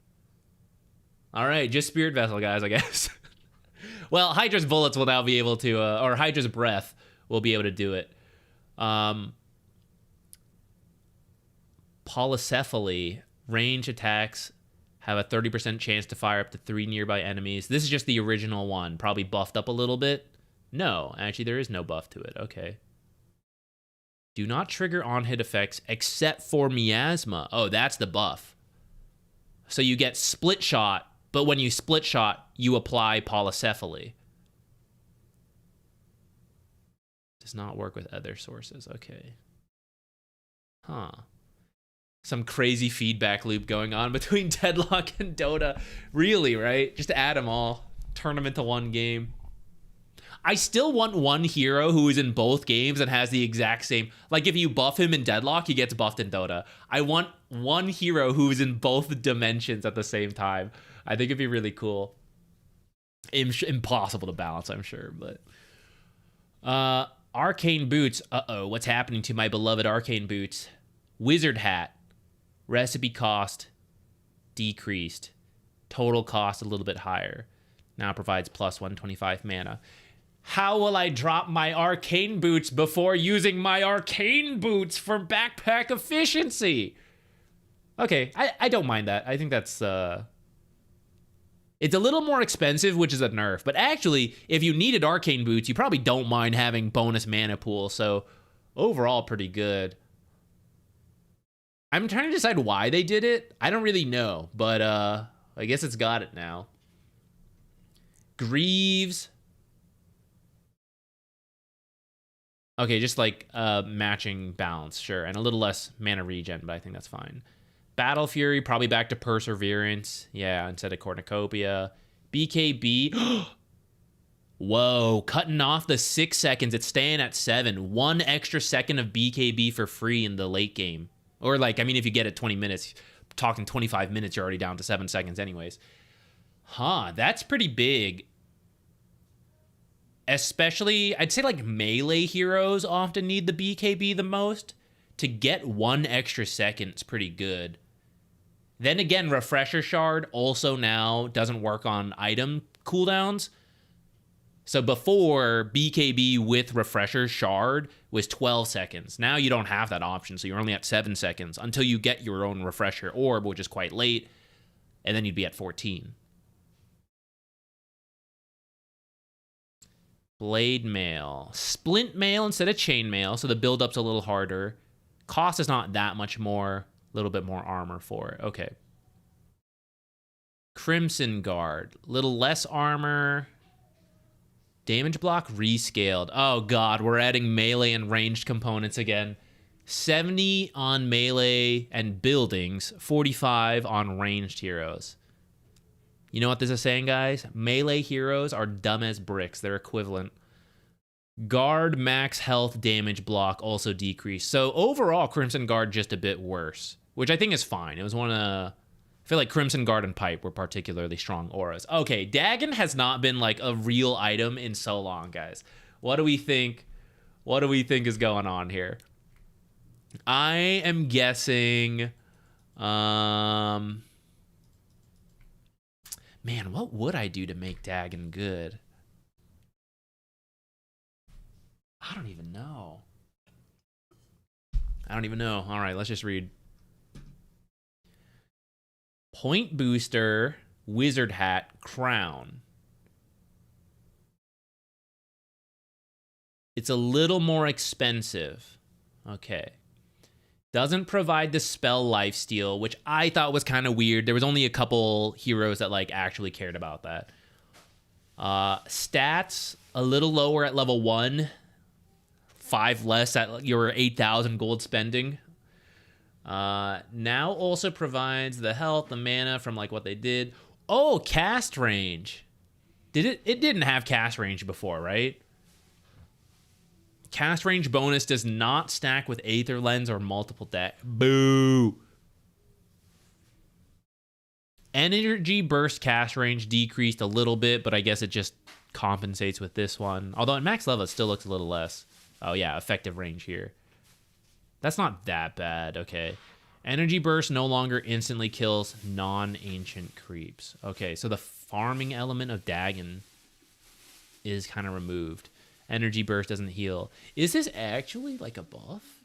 All right, just Spirit Vessel, guys, I guess. Well, Hydra's Bullets will now be able to, or Hydra's Breath will be able to do it. Polycephaly, range attacks have a 30% chance to fire up to 3 nearby enemies. This is just the original one, probably buffed up a little bit. No, actually, there is no buff to it. Okay. Do not trigger on-hit effects except for Miasma. Oh, that's the buff. So you get Split Shot, but when you Split Shot, you apply Polycephaly. Does not work with other sources. Okay. Huh. Some crazy feedback loop going on between Deadlock and Dota. Really, right? Just add them all. Turn them into one game. I still want one hero who is in both games and has the exact same... Like, if you buff him in Deadlock, he gets buffed in Dota. I want one hero who is in both dimensions at the same time. I think it'd be really cool. Impossible to balance, I'm sure, but... Arcane Boots. Uh-oh, what's happening to my beloved Arcane Boots? Wizard Hat. Recipe cost decreased. Total cost a little bit higher. Now provides plus 125 mana. How will I drop my Arcane Boots before using my Arcane Boots for backpack efficiency? Okay, I don't mind that. I think that's It's a little more expensive, which is a nerf. But actually, if you needed arcane boots, you probably don't mind having bonus mana pool. So overall, pretty good. I'm trying to decide why they did it. I don't really know, but I guess it's got it now. Greaves. Okay, just like matching balance, sure. And a little less mana regen, but I think that's fine. Battle Fury, probably back to Perseverance. Yeah, instead of Cornucopia. BKB. Whoa, cutting off the 6 seconds. It's staying at 7. 1 extra second of BKB for free in the late game. Or like, I mean, if you get it 20 minutes, talking 25 minutes, you're already down to 7 seconds anyways. Huh, that's pretty big. Especially, I'd say like melee heroes often need the BKB the most. To get 1 extra second is pretty good. Then again, Refresher Shard also now doesn't work on item cooldowns. So before, BKB with Refresher Shard was 12 seconds. Now you don't have that option, so you're only at 7 seconds until you get your own Refresher Orb, which is quite late, and then you'd be at 14. Blade Mail. Splint Mail instead of Chain Mail, so the build-up's a little harder. Cost is not that much more. A little bit more armor for it. Okay. Crimson Guard. Little less armor. Damage block rescaled. Oh god, we're adding melee and ranged components again. 70 on melee and buildings. 45 on ranged heroes. You know what this is saying, guys? Melee heroes are dumb as bricks. They're equivalent. Guard max health damage block also decreased. So overall, Crimson Guard just a bit worse, which I think is fine. It was one of... I feel like Crimson Guard and Pipe were particularly strong auras. Okay, Dagon has not been like a real item in so long, guys. What do we think? What do we think is going on here? I am guessing... Man, what would I do to make Dagon good? I don't even know. All right, let's just read. Point booster, wizard hat, crown. It's a little more expensive. Okay. Doesn't provide the spell lifesteal, which I thought was kind of weird. There was only a couple heroes that like actually cared about that. Stats, a little lower at level 1. 5 less at your 8,000 gold spending. Now also provides the health, the mana from like what they did. Oh, cast range. It didn't have cast range before, right? Cast range bonus does not stack with Aether Lens or multiple deck. Boo. Energy burst cast range decreased a little bit, but I guess it just compensates with this one. Although at max level, it still looks a little less. Oh yeah, effective range here. That's not that bad, okay. Energy burst no longer instantly kills non-ancient creeps. Okay, so the farming element of Dagon is kind of removed. Energy burst doesn't heal. Is this actually like a buff?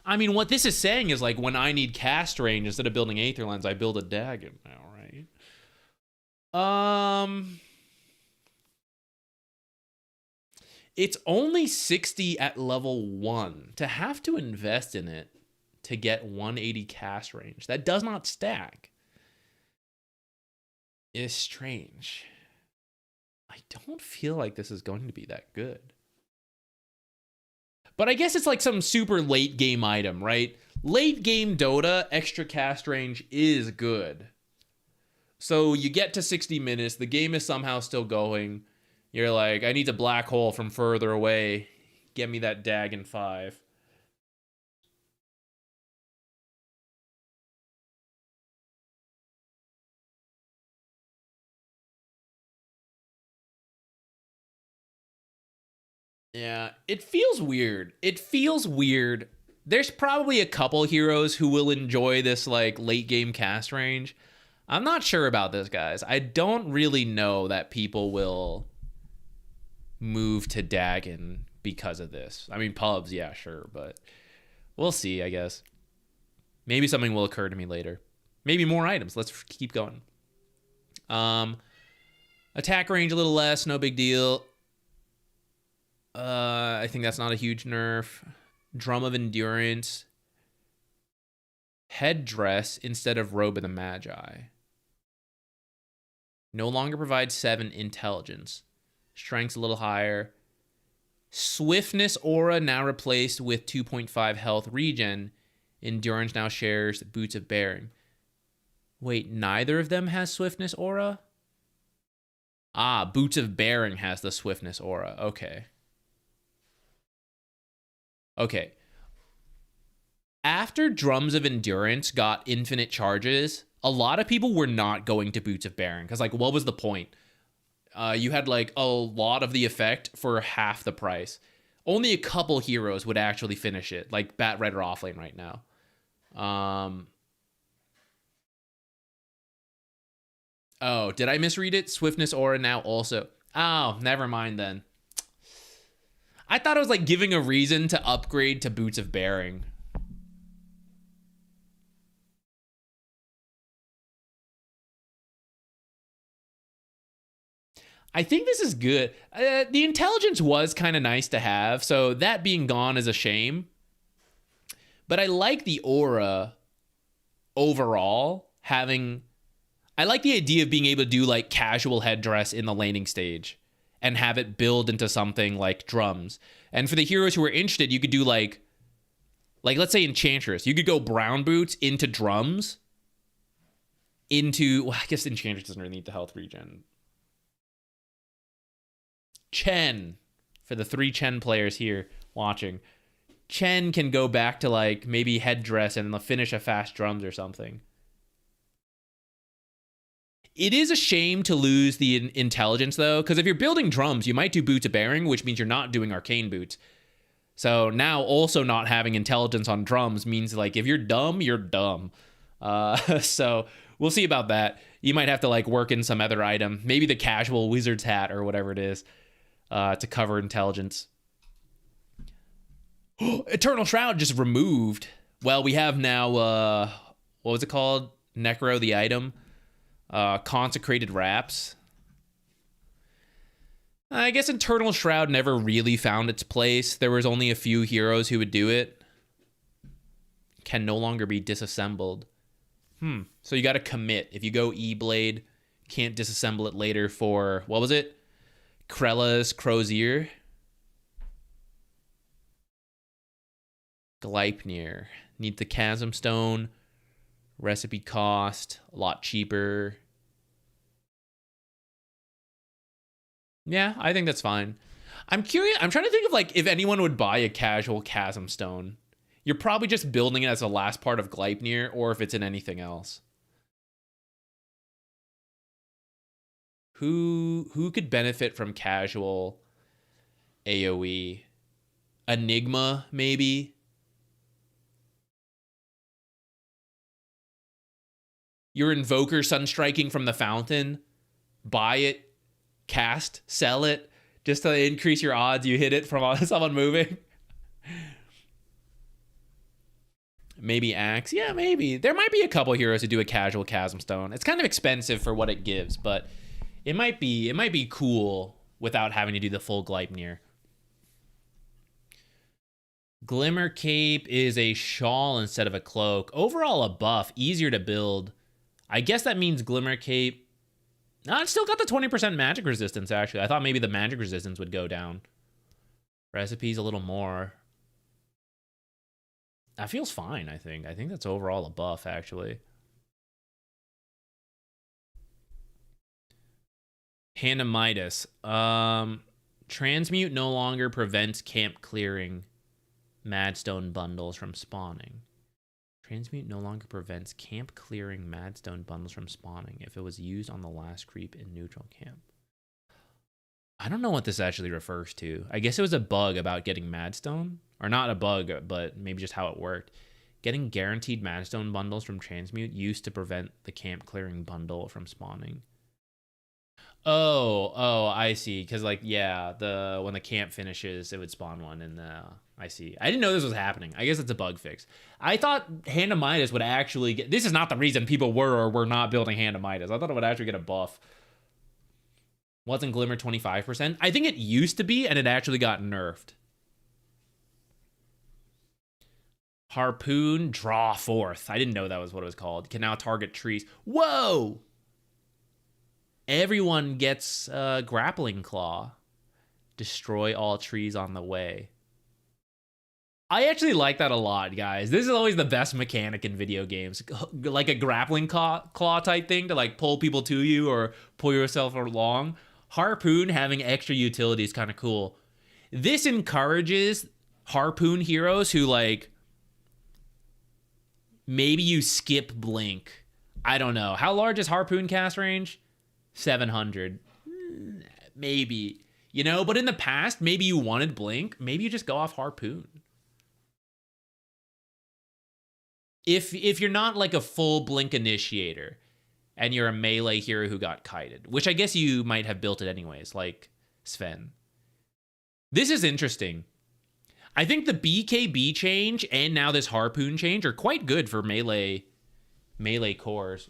I mean, what this is saying is like when I need cast range instead of building Aether Lens, I build a Dagon now, right? It's only 60 at level 1. To have to invest in it to get 180 cast range, that does not stack, is strange. I don't feel like this is going to be that good. But I guess it's like some super late game item, right? Late game Dota, extra cast range is good. So you get to 60 minutes, the game is somehow still going. You're like, I need a black hole from further away. Get me that Dagon 5. Yeah, it feels weird. There's probably a couple heroes who will enjoy this like late game cast range. I'm not sure about this, guys. I don't really know that people will move to Dagon because of this. I mean, pubs, yeah, sure, but we'll see, I guess. Maybe something will occur to me later. Maybe more items. Let's keep going. Attack range a little less, no big deal. I think that's not a huge nerf. Drum of Endurance. Headdress instead of Robe of the Magi. No longer provides 7 intelligence. Strength's a little higher. Swiftness aura now replaced with 2.5 health regen. Endurance now shares Boots of Bearing. Wait, neither of them has Swiftness aura? Ah, Boots of Bearing has the Swiftness aura. Okay. Okay. After Drums of Endurance got infinite charges, a lot of people were not going to Boots of Bearing. Because, like, what was the point? You had, like, a lot of the effect for half the price. Only a couple heroes would actually finish it. Like, Bat Red or Offlane right now. Oh, did I misread it? Swiftness aura now also. Oh, never mind then. I thought it was, like, giving a reason to upgrade to Boots of Bearing. I think this is good. The intelligence was kind of nice to have, so that being gone is a shame. But I like the aura overall. I like the idea of being able to do like casual headdress in the laning stage and have it build into something like drums. And for the heroes who are interested, you could do like let's say Enchantress. You could go brown boots into drums. Well, I guess Enchantress doesn't really need the health regen. Chen, for the 3 Chen players here watching, Chen can go back to like maybe headdress and they'll finish a fast drums or something. It is a shame to lose the intelligence though, because if you're building drums, you might do Boots of Bearing, which means you're not doing arcane boots. So now also not having intelligence on drums means like if you're dumb, you're dumb. So we'll see about that. You might have to like work in some other item, maybe the casual wizard's hat or whatever it is. To cover intelligence. Eternal Shroud just removed. Well, we have now, what was it called? Necro, the item. Consecrated Wraps. I guess Eternal Shroud never really found its place. There was only a few heroes who would do it. Can no longer be disassembled. So you got to commit. If you go E-Blade, can't disassemble it later for, what was it? Krella's Crozier. Gleipnir. Need the Chasm Stone. Recipe cost. A lot cheaper. Yeah, I think that's fine. I'm curious. I'm trying to think of like if anyone would buy a casual Chasm Stone. You're probably just building it as the last part of Gleipnir or if it's in anything else. Who could benefit from casual AoE? Enigma, maybe? Your Invoker Sunstriking from the Fountain. Buy it, cast, sell it, just to increase your odds you hit it from someone moving. Maybe Axe. Yeah, maybe. There might be a couple heroes who do a casual Chasm Stone. It's kind of expensive for what it gives, but it might be cool without having to do the full Gleipnir. Glimmer Cape is a shawl instead of a cloak. Overall a buff, easier to build. I guess that means Glimmer Cape. No, it's still got the 20% magic resistance, actually. I thought maybe the magic resistance would go down. Recipes a little more. That feels fine, I think. I think that's overall a buff, actually. Hand of Midas. Transmute no longer prevents camp clearing Madstone bundles from spawning. Transmute no longer prevents camp clearing Madstone bundles from spawning if it was used on the last creep in neutral camp. I don't know what this actually refers to. I guess it was a bug about getting Madstone. Or not a bug, but maybe just how it worked. Getting guaranteed Madstone bundles from Transmute used to prevent the camp clearing bundle from spawning. Oh, I see. Because, like, yeah, when the camp finishes, it would spawn one in the I see. I didn't know this was happening. I guess it's a bug fix. I thought Hand of Midas would actually get... This is not the reason people were or were not building Hand of Midas. I thought it would actually get a buff. Wasn't Glimmer 25%? I think it used to be, and it actually got nerfed. Harpoon, draw forth. I didn't know that was what it was called. Can now target trees. Whoa! Everyone gets Grappling Claw. Destroy all trees on the way. I actually like that a lot, guys. This is always the best mechanic in video games. Like a grappling claw type thing to like pull people to you or pull yourself along. Harpoon having extra utility is kind of cool. This encourages Harpoon heroes who like... Maybe you skip Blink. I don't know. How large is Harpoon cast range? 700. Maybe. You know, but in the past, maybe you wanted Blink. Maybe you just go off Harpoon. If you're not like a full Blink initiator and you're a melee hero who got kited, which I guess you might have built it anyways, like Sven. This is interesting. I think the BKB change and now this Harpoon change are quite good for melee cores.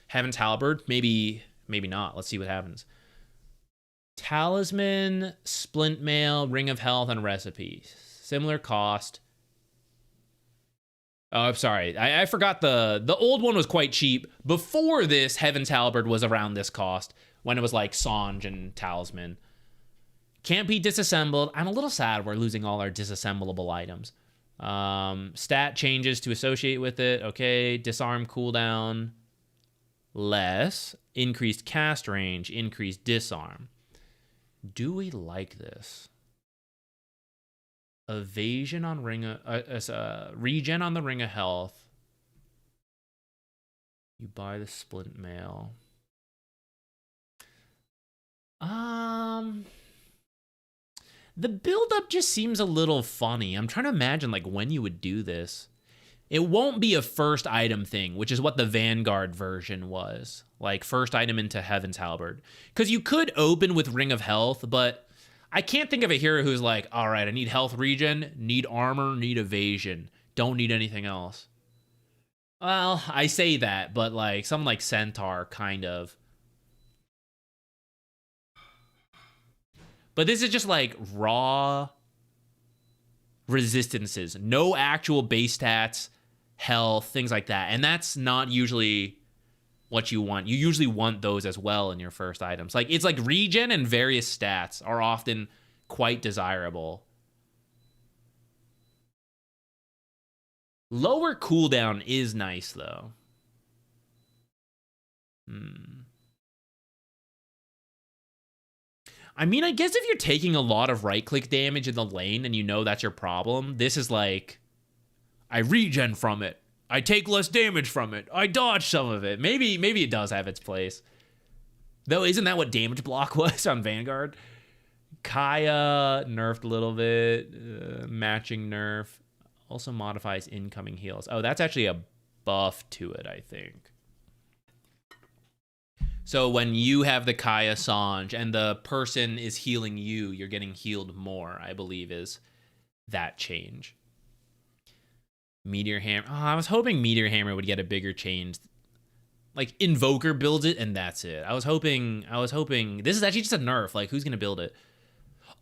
Heaven's Halberd, maybe not. Let's see what happens. Talisman, Splint Mail, Ring of Health, and Recipe. Similar cost. Oh, I'm sorry. I forgot the old one was quite cheap. Before this, Heaven's Halberd was around this cost when it was like Songe and Talisman. Can't be disassembled. I'm a little sad we're losing all our disassemblable items. Stat changes to associate with it. Okay, disarm cooldown. Less. Increased cast range. Increased disarm. Do we like this? Evasion on regen on the Ring of Health. You buy the Splint Mail. The build-up just seems a little funny. I'm trying to imagine like when you would do this. It won't be a first item thing, which is what the Vanguard version was. Like first item into Heaven's Halberd. Because you could open with Ring of Health, but I can't think of a hero who's like, all right, I need health regen, need armor, need evasion. Don't need anything else. Well, I say that, but like someone like Centaur, kind of. But this is just like raw resistances. No actual base stats, health, things like that. And that's not usually what you want. You usually want those as well in your first items. Like it's like regen and various stats are often quite desirable. Lower cooldown is nice though. I mean, I guess if you're taking a lot of right-click damage in the lane and you know that's your problem, this is like, I regen from it. I take less damage from it. I dodge some of it. Maybe it does have its place. Though, isn't that what damage block was on Vanguard? Kaya nerfed a little bit. Matching nerf. Also modifies incoming heals. Oh, that's actually a buff to it, I think. So when you have the Kaya Songe and the person is healing you, you're getting healed more, I believe is that change. Meteor Hammer. Oh, I was hoping Meteor Hammer would get a bigger change. Like Invoker builds it and that's it. I was hoping this is actually just a nerf. Like who's going to build it?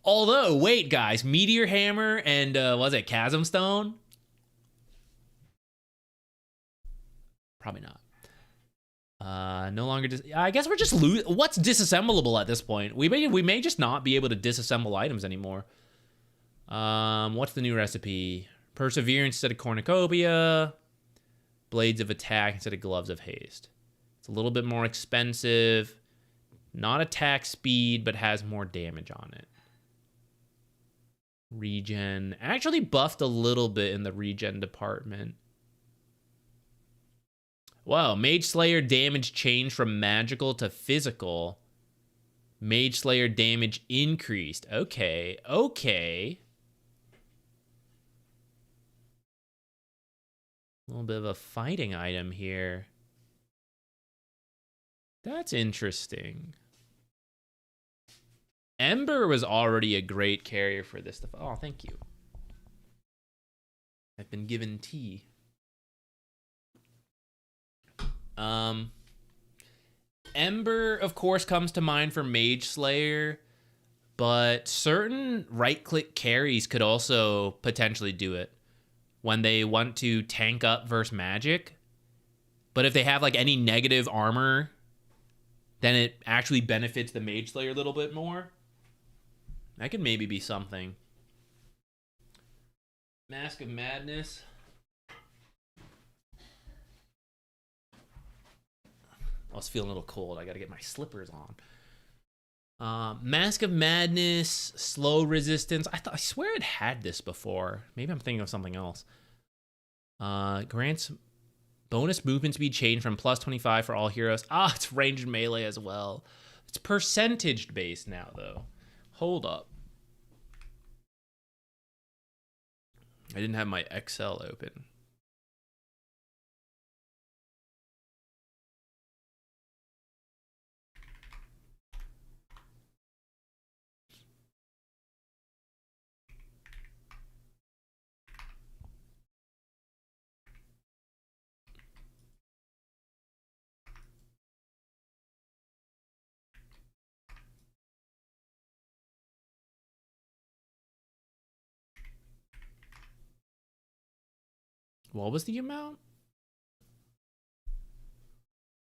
Although, wait guys, Meteor Hammer and was it Chasm Stone? Probably not. No longer I guess we're just what's disassemblable at this point? We may just not be able to disassemble items anymore. What's the new recipe? Perseverance instead of Cornucopia. Blades of Attack instead of Gloves of Haste. It's a little bit more expensive. Not attack speed, but has more damage on it. Regen. Actually buffed a little bit in the regen department. Wow, Mage Slayer damage changed from magical to physical. Mage Slayer damage increased. Okay. A little bit of a fighting item here. That's interesting. Ember was already a great carrier for this stuff. Oh, thank you. I've been given tea. Ember, of course, comes to mind for Mage Slayer, but certain right-click carries could also potentially do it when they want to tank up versus magic. But if they have like any negative armor, then it actually benefits the Mage Slayer a little bit more. That could maybe be something. Mask of Madness. I was feeling a little cold. I gotta get my slippers on. Mask of Madness, slow resistance. I swear it had this before. Maybe I'm thinking of something else. Grants bonus movement speed change from plus 25 for all heroes. It's ranged melee as well. It's percentage based now though. Hold up. I didn't have my Excel open. What was the amount?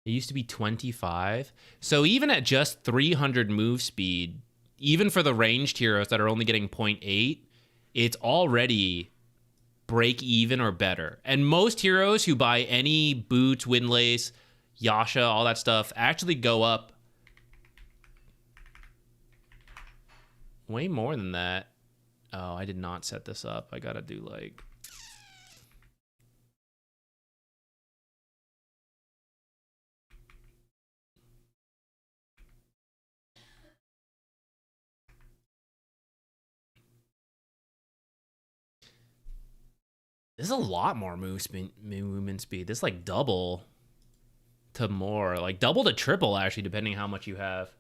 It used to be 25. So even at just 300 move speed, even for the ranged heroes that are only getting 0.8, it's already break even or better. And most heroes who buy any boots, windlace, Yasha, all that stuff, actually go up way more than that. Oh, I did not set this up. I gotta do like... This is a lot more movement speed. This is like double to more. Like double to triple, actually, depending how much you have.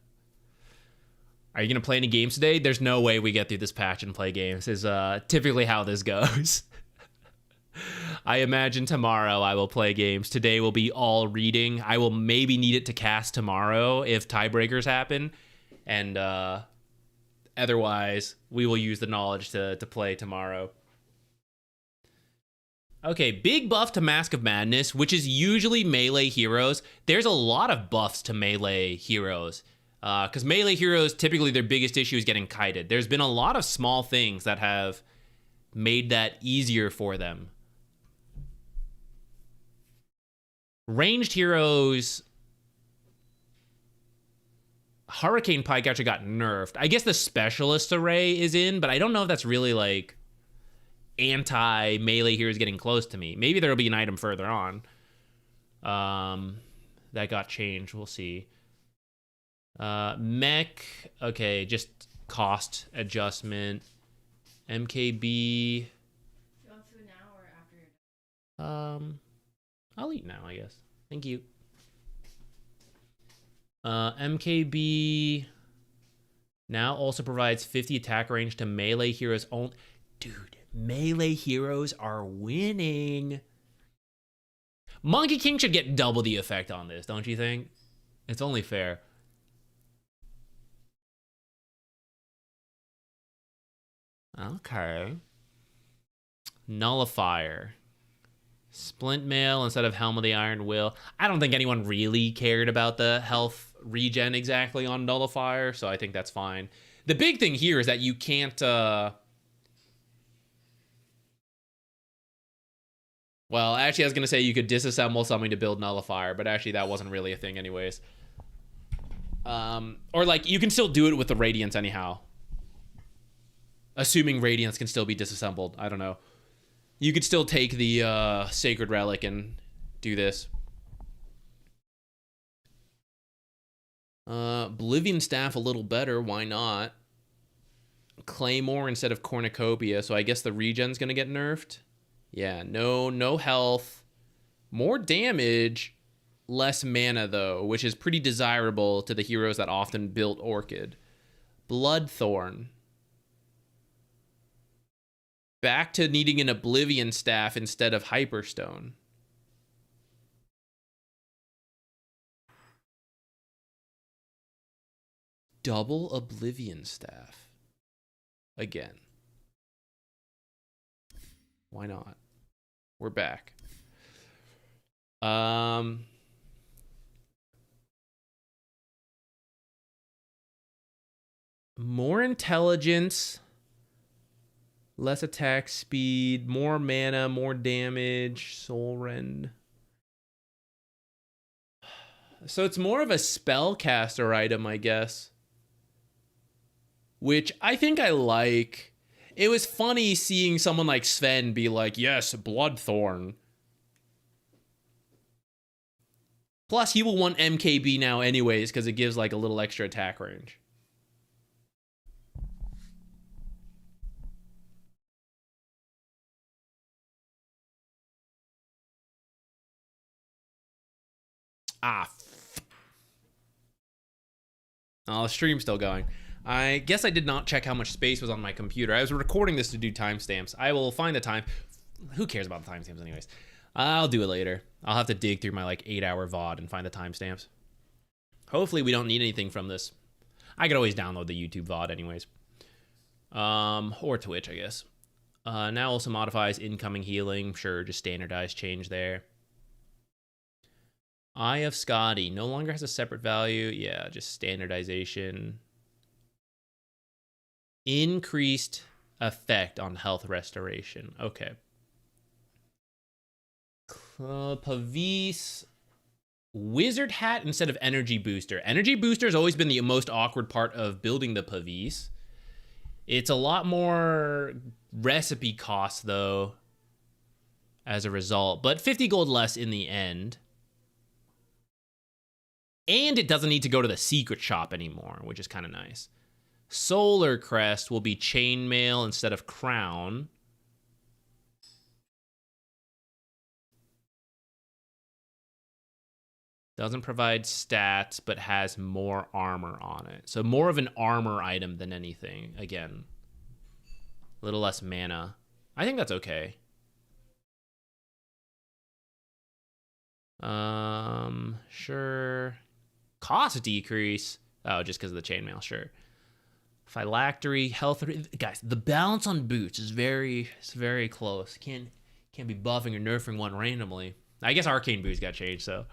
Are you going to play any games today? There's no way we get through this patch and play games. Is typically how this goes. I imagine tomorrow I will play games. Today will be all reading. I will maybe need it to cast tomorrow if tiebreakers happen. And otherwise, we will use the knowledge to play tomorrow. Okay, big buff to Mask of Madness, which is usually melee heroes. There's a lot of buffs to melee heroes. Because melee heroes, typically their biggest issue is getting kited. There's been a lot of small things that have made that easier for them. Ranged heroes... Hurricane Pike actually got nerfed. I guess the Specialist Array is in, but I don't know if that's really like... anti-melee heroes getting close to me. Maybe there'll be an item further on that got changed. We'll see. Mech, okay, just cost adjustment. MKB. You want food now or after you're done? I'll eat now, I guess. Thank you. MKB now also provides 50 attack range to melee heroes only. Dude, melee heroes are winning. Monkey King should get double the effect on this, don't you think? It's only fair. Okay. Nullifier. Splint Mail instead of Helm of the Iron Will. I don't think anyone really cared about the health regen exactly on Nullifier, so I think that's fine. The big thing here is that you can't... Well, actually, I was going to say you could disassemble something to build Nullifier, but actually that wasn't really a thing anyways. Or, like, you can still do it with the Radiance anyhow. Assuming Radiance can still be disassembled. I don't know. You could still take the Sacred Relic and do this. Oblivion Staff a little better. Why not? Claymore instead of Cornucopia, so I guess the regen's going to get nerfed. Yeah, no health. More damage, less mana, though, which is pretty desirable to the heroes that often built Orchid. Bloodthorn. Back to needing an Oblivion Staff instead of Hyperstone. Double Oblivion Staff. Again. Why not? We're back. More intelligence, less attack speed, more mana, more damage, soul rend. So it's more of a spellcaster item, I guess. Which I think I like. It was funny seeing someone like Sven be like, yes, Bloodthorn. Plus, he will want MKB now anyways, because it gives like a little extra attack range. Oh, the stream's still going. I guess I did not check how much space was on my computer. I was recording this to do timestamps. I will find the time. Who cares about the timestamps anyways? I'll do it later. I'll have to dig through my like 8-hour VOD and find the timestamps. Hopefully we don't need anything from this. I could always download the YouTube VOD anyways. Or Twitch, I guess. Now also modifies incoming healing. Sure, just standardized change there. Eye of Scotty no longer has a separate value. Yeah, just standardization. Increased effect on health restoration. Okay. Pavis. Wizard Hat instead of Energy Booster. Energy Booster has always been the most awkward part of building the Pavis. It's a lot more recipe cost, though, as a result. But 50 gold less in the end. And it doesn't need to go to the secret shop anymore, which is kind of nice. Solar Crest will be chainmail instead of crown. Doesn't provide stats, but has more armor on it. So more of an armor item than anything. Again, a little less mana. I think that's okay. Sure. Cost decrease. Oh, just because of the chainmail, sure. Phylactery, health. Guys, the balance on boots is very close. Can't be buffing or nerfing one randomly. I guess arcane boots got changed, so.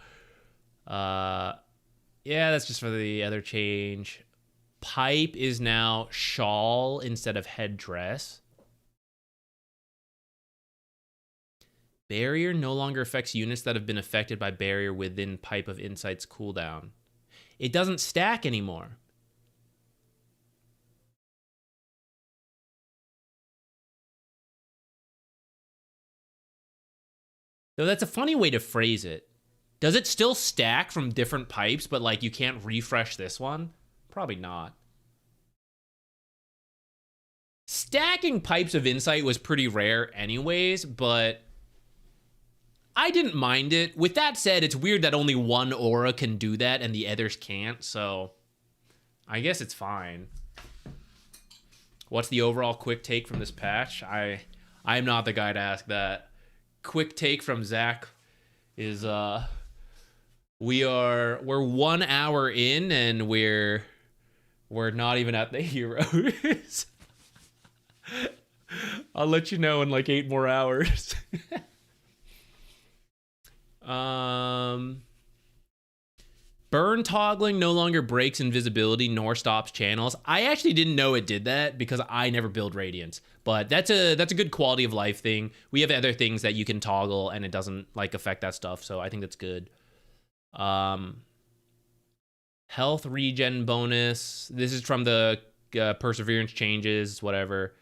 Yeah, that's just for the other change. Pipe is now shawl instead of headdress. Barrier no longer affects units that have been affected by barrier within Pipe of Insight's cooldown. It doesn't stack anymore. Though that's a funny way to phrase it. Does it still stack from different pipes, but like you can't refresh this one? Probably not. Stacking Pipes of Insight was pretty rare anyways, but I didn't mind it. With that said, it's weird that only one aura can do that and the others can't, so I guess it's fine. What's the overall quick take from this patch? I'm not the guy to ask that. Quick take from Zach is we're 1 hour in and we're not even at the heroes. I'll let you know in like 8 more hours. Burn toggling no longer breaks invisibility nor stops channels. I actually didn't know it did that because I never build Radiance, but that's a good quality of life thing. We have other things that you can toggle and it doesn't like affect that stuff, so I think that's good. Health regen bonus. This is from the perseverance changes, whatever.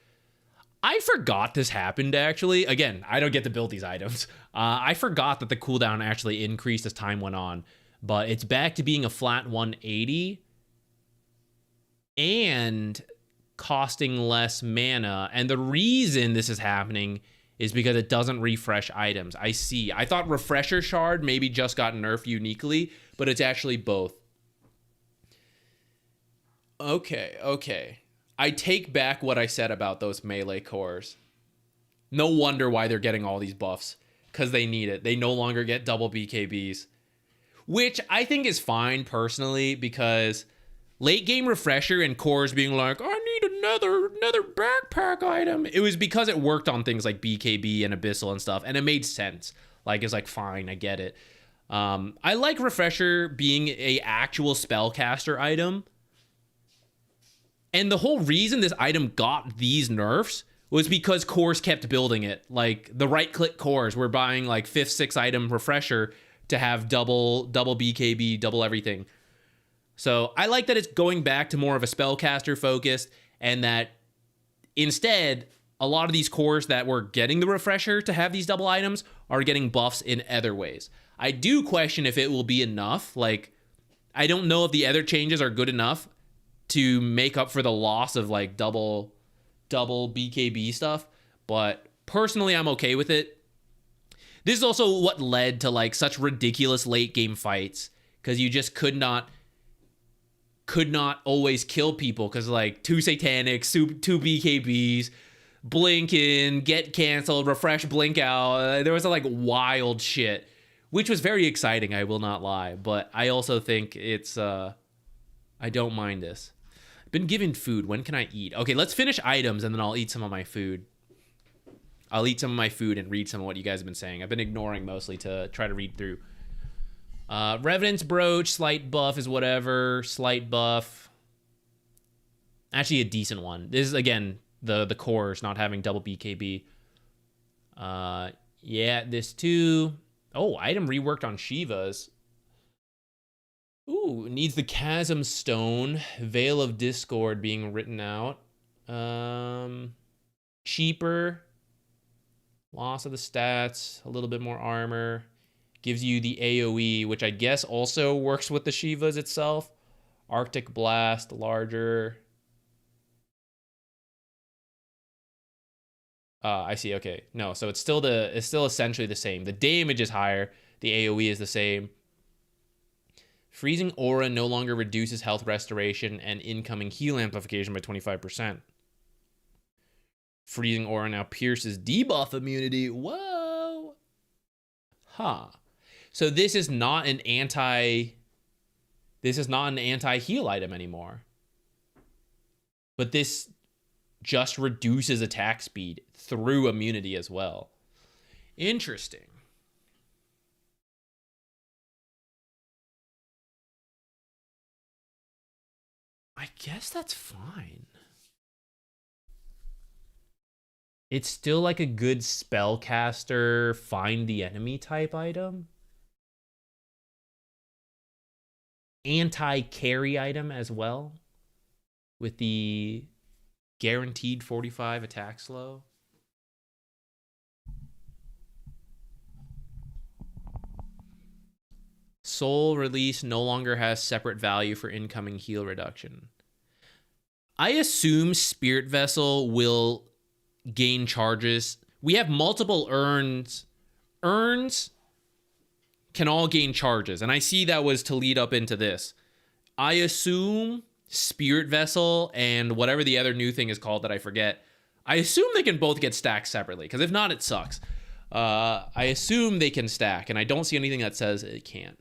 I forgot this happened, actually. Again, I don't get to build these items. I forgot that the cooldown actually increased as time went on. But it's back to being a flat 180. And costing less mana. And the reason this is happening is because it doesn't refresh items. I see. I thought Refresher Shard maybe just got nerfed uniquely, but it's actually both. Okay. I take back what I said about those melee cores. No wonder why they're getting all these buffs. Because they need it. They no longer get double BKBs. Which I think is fine, personally, because late game refresher and cores being like, I need another backpack item. It was because it worked on things like BKB and Abyssal and stuff, and it made sense. Like, it's like, fine, I get it. I like refresher being a actual spellcaster item. And the whole reason this item got these nerfs was because cores kept building it. Like, the right-click cores were buying, like, 5th, 6th item refresher to have double BKB, double everything. So I like that it's going back to more of a spellcaster focused, and that instead, a lot of these cores that were getting the refresher to have these double items are getting buffs in other ways. I do question if it will be enough. Like, I don't know if the other changes are good enough to make up for the loss of like double BKB stuff, but personally I'm okay with it. This is also what led to like such ridiculous late game fights, because you just could not always kill people, because like 2 Satanics, 2 BKBs, blink in, get canceled, refresh, blink out. There was like wild shit, which was very exciting, I will not lie, but I also think it's I don't mind this. Been given food. When can I eat? Okay, let's finish items and then I'll eat some of my food. I'll eat some of my food and read some of what you guys have been saying. I've been ignoring mostly to try to read through. Revenant's Brooch, slight buff is whatever. Slight buff. Actually a decent one. This is, again, the cores not having double BKB. Yeah, this too. Oh, item reworked on Shiva's. Ooh, needs the Chasm Stone. Veil of Discord being written out. Cheaper. Loss of the stats. A little bit more armor. Gives you the AoE, which I guess also works with the Shivas itself. Arctic Blast, larger. I see, okay. No, so it's still essentially the same. The damage is higher. The AoE is the same. Freezing Aura no longer reduces health restoration and incoming heal amplification by 25%. Freezing Aura now pierces debuff immunity. Whoa. Huh. So this is not an anti-heal item anymore. But this just reduces attack speed through immunity as well. Interesting. I guess that's fine. It's still like a good spellcaster, find the enemy type item. Anti-carry item as well, with the guaranteed 45 attack slow. Soul Release no longer has separate value for incoming heal reduction. I assume Spirit Vessel will gain charges. We have multiple urns. Urns can all gain charges, and I see that was to lead up into this. I assume Spirit Vessel and whatever the other new thing is called that I forget, I assume they can both get stacked separately, because if not, it sucks. I assume they can stack, and I don't see anything that says it can't.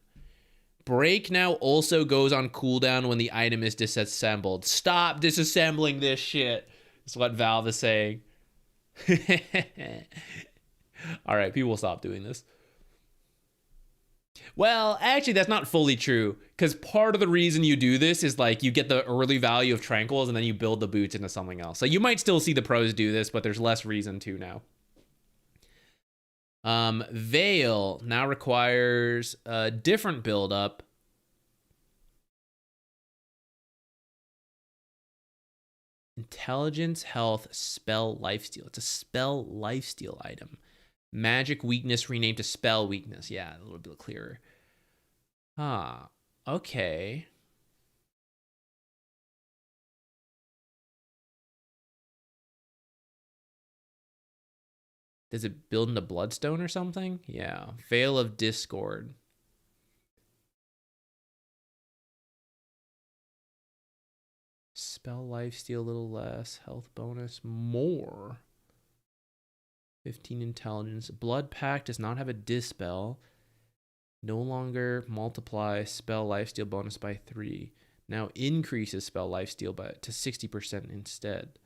Break now also goes on cooldown when the item is disassembled. Stop disassembling this shit. That's what Valve is saying. Alright, people will stop doing this. Well, actually, that's not fully true, because part of the reason you do this is like you get the early value of Tranquils and then you build the boots into something else. So you might still see the pros do this, but there's less reason to now. Veil now requires a different build-up. Intelligence, health, spell, lifesteal. It's a spell lifesteal item. Magic weakness renamed to spell weakness. Yeah, a little bit clearer. Ah, okay. Does it build into Bloodstone or something? Yeah. Veil of Discord. Spell lifesteal a little less. Health bonus more. 15 intelligence. Blood Pact does not have a dispel. No longer multiply spell lifesteal bonus by 3. Now increases spell lifesteal to 60% instead.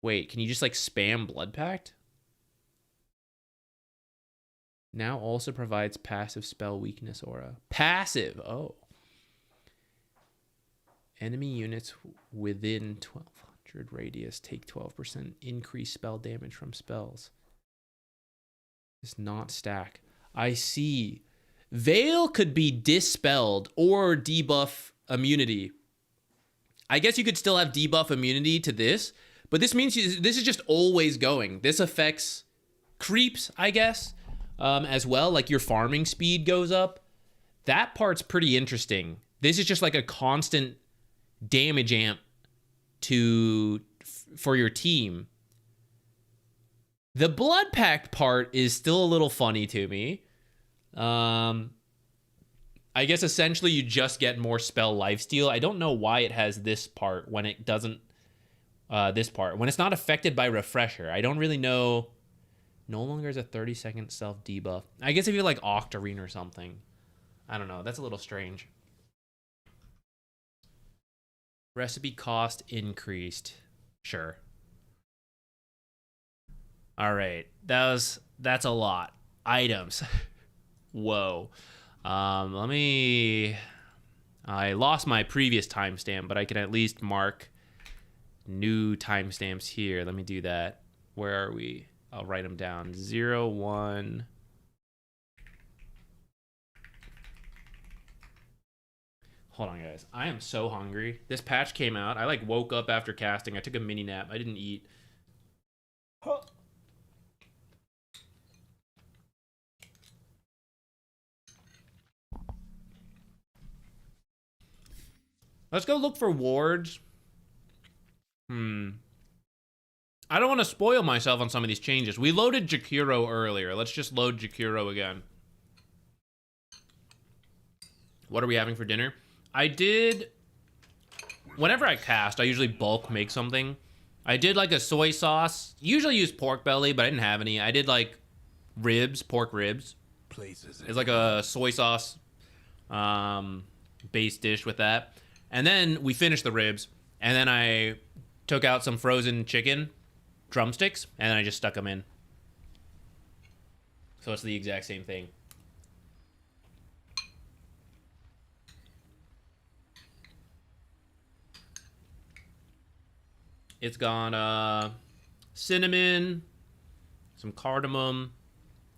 Wait, can you just like spam Blood Pact? Now also provides passive spell weakness aura. Passive! Oh. Enemy units within 1200 radius take 12% increased spell damage from spells. Does not stack. I see. Veil could be dispelled or debuff immunity. I guess you could still have debuff immunity to this, but this means this is just always going. This affects creeps, I guess, as well. Like your farming speed goes up. That part's pretty interesting. This is just like a constant damage amp for your team. The Blood Pact part is still a little funny to me. I guess essentially you just get more spell lifesteal. I don't know why it has this part when it doesn't. This part when it's not affected by refresher. I don't really know. No longer is a 30-second self debuff. I guess if you're like Octarine or something. I don't know. That's a little strange. Recipe cost increased. Sure. All right. That's a lot. Items. Whoa. Let me... I lost my previous timestamp, but I can at least mark new timestamps here. Let me do that. Where are we? I'll write them down. 0, 1... Hold on, guys. I am so hungry. This patch came out. I like woke up after casting. I took a mini nap. I didn't eat. Huh. Let's go look for wards. I don't want to spoil myself on some of these changes. We loaded Jakiro earlier. Let's just load Jakiro again. What are we having for dinner? I did... Whenever I cast, I usually bulk make something. I did like a soy sauce. Usually use pork belly, but I didn't have any. I did like ribs, pork ribs. It's like a soy sauce base dish with that. And then we finished the ribs. And then I took out some frozen chicken drumsticks. And then I just stuck them in. So it's the exact same thing. It's got cinnamon, some cardamom,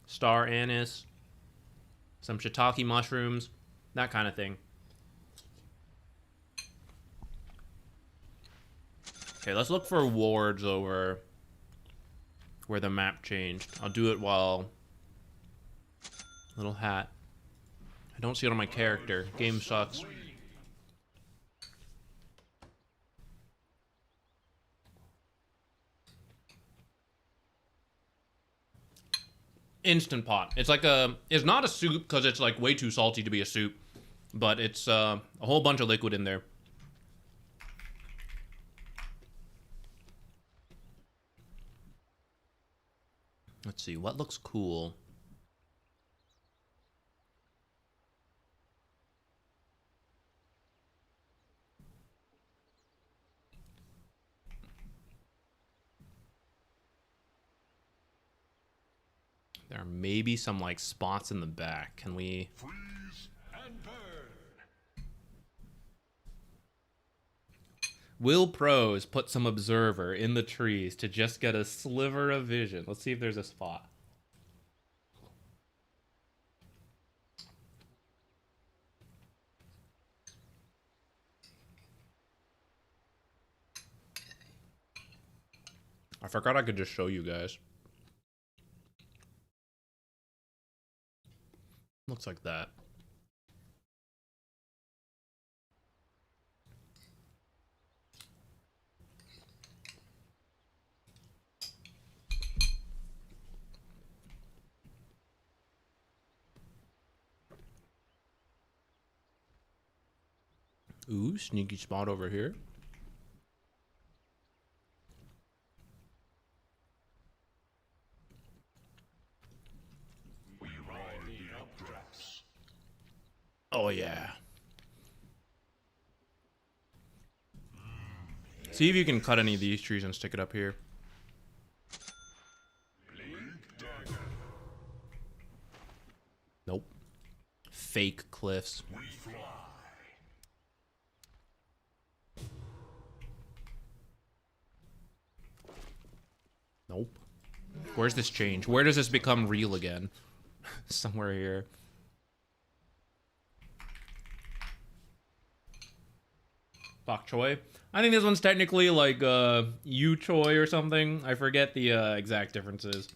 star anise, some shiitake mushrooms, that kind of thing. Okay, let's look for wards over where the map changed. I'll do it while... Little hat. I don't see it on my character. Game sucks. Instant Pot. It's like it's not a soup because it's like way too salty to be a soup, but it's a whole bunch of liquid in there. Let's see, what looks cool? There may be some like spots in the back. Can we... Freeze and burn. Will pros put some observer in the trees to just get a sliver of vision? Let's see if there's a spot. I forgot I could just show you guys. Looks like that. Ooh, sneaky spot over here. We ride the updrafts. Oh, yeah. See if you can cut any of these trees and stick it up here. Nope. Fake cliffs. We fly. Nope. Where's this change? Where does this become real again? Somewhere here. Bok choy. I think this one's technically like yu choy or something. I forget the exact differences.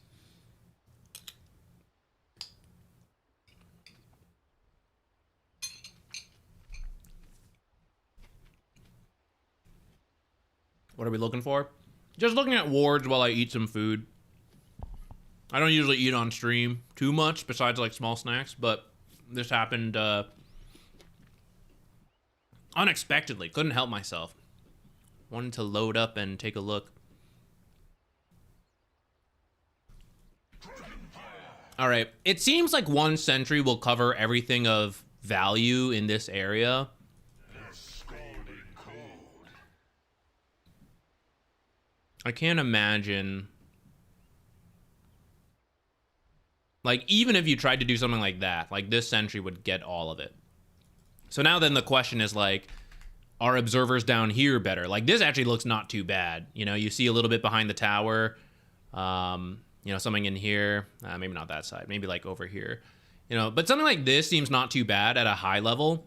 What are we looking for? Just looking at wards while I eat some food. I don't usually eat on stream too much besides like small snacks, but this happened unexpectedly. Couldn't help myself. Wanted to load up and take a look. All right. It seems like one sentry will cover everything of value in this area. I can't imagine. Like, even if you tried to do something like that, like this sentry would get all of it. So now then the question is like, are observers down here better? Like this actually looks not too bad. You know, you see a little bit behind the tower. You know, something in here. Maybe not that side. Maybe like over here. You know, but something like this seems not too bad at a high level.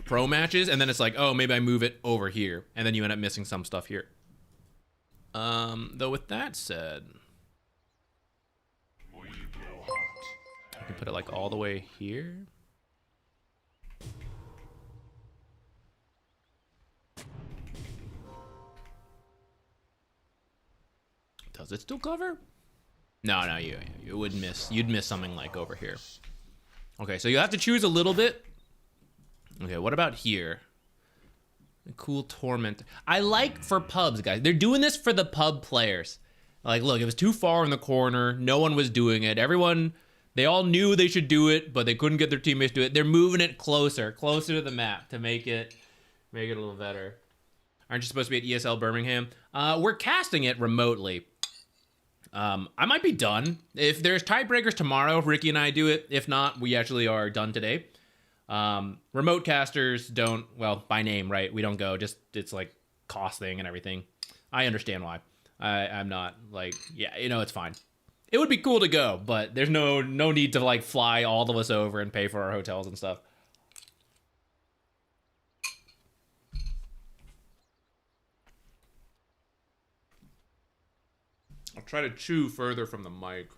Pro matches, and then it's like, oh, maybe I move it over here. And then you end up missing some stuff here. Though with that said, I can put it like all the way here. Does it still cover? No, you would miss. You'd miss something like over here. Okay, so you have to choose a little bit. Okay, what about here? A cool torment. I like for pubs, guys. They're doing this for the pub players. Like, look, it was too far in the corner. No one was doing it. Everyone, they all knew they should do it, but they couldn't get their teammates to do it. They're moving it closer to the map to make it a little better. Aren't you supposed to be at ESL Birmingham? We're casting it remotely. I might be done. If there's tiebreakers tomorrow, Ricky and I do it. If not, we actually are done today. Remote casters don't, well, by name, right? We don't go, just, it's like cost thing and everything. I understand why. I'm not like, yeah, you know, it's fine. It would be cool to go, but there's no need to like fly all of us over and pay for our hotels and stuff. I'll try to chew further from the mic.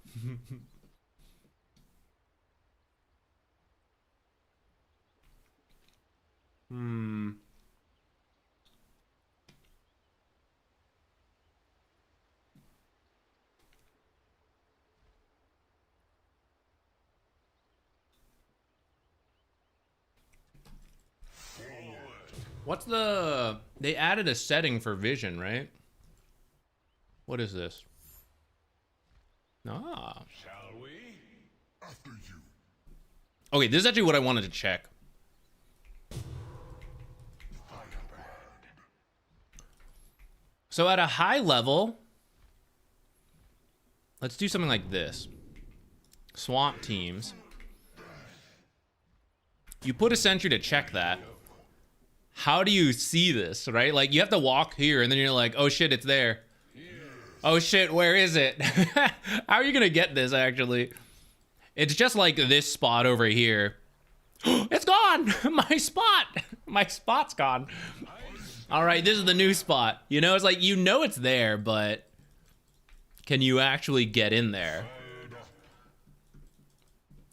What's the... They added a setting for vision, right? What is this? Ah. Shall we? After you. Okay, this is actually what I wanted to check. So at a high level, let's do something like this. Swamp teams. You put a sentry to check that. How do you see this, right? Like, you have to walk here, and then you're like, oh shit, it's there. Oh shit, where is it? How are you gonna get this, actually? It's just like this spot over here. It's gone! My spot! My spot's gone. All right, this is the new spot. You know, it's like, you know it's there, but can you actually get in there?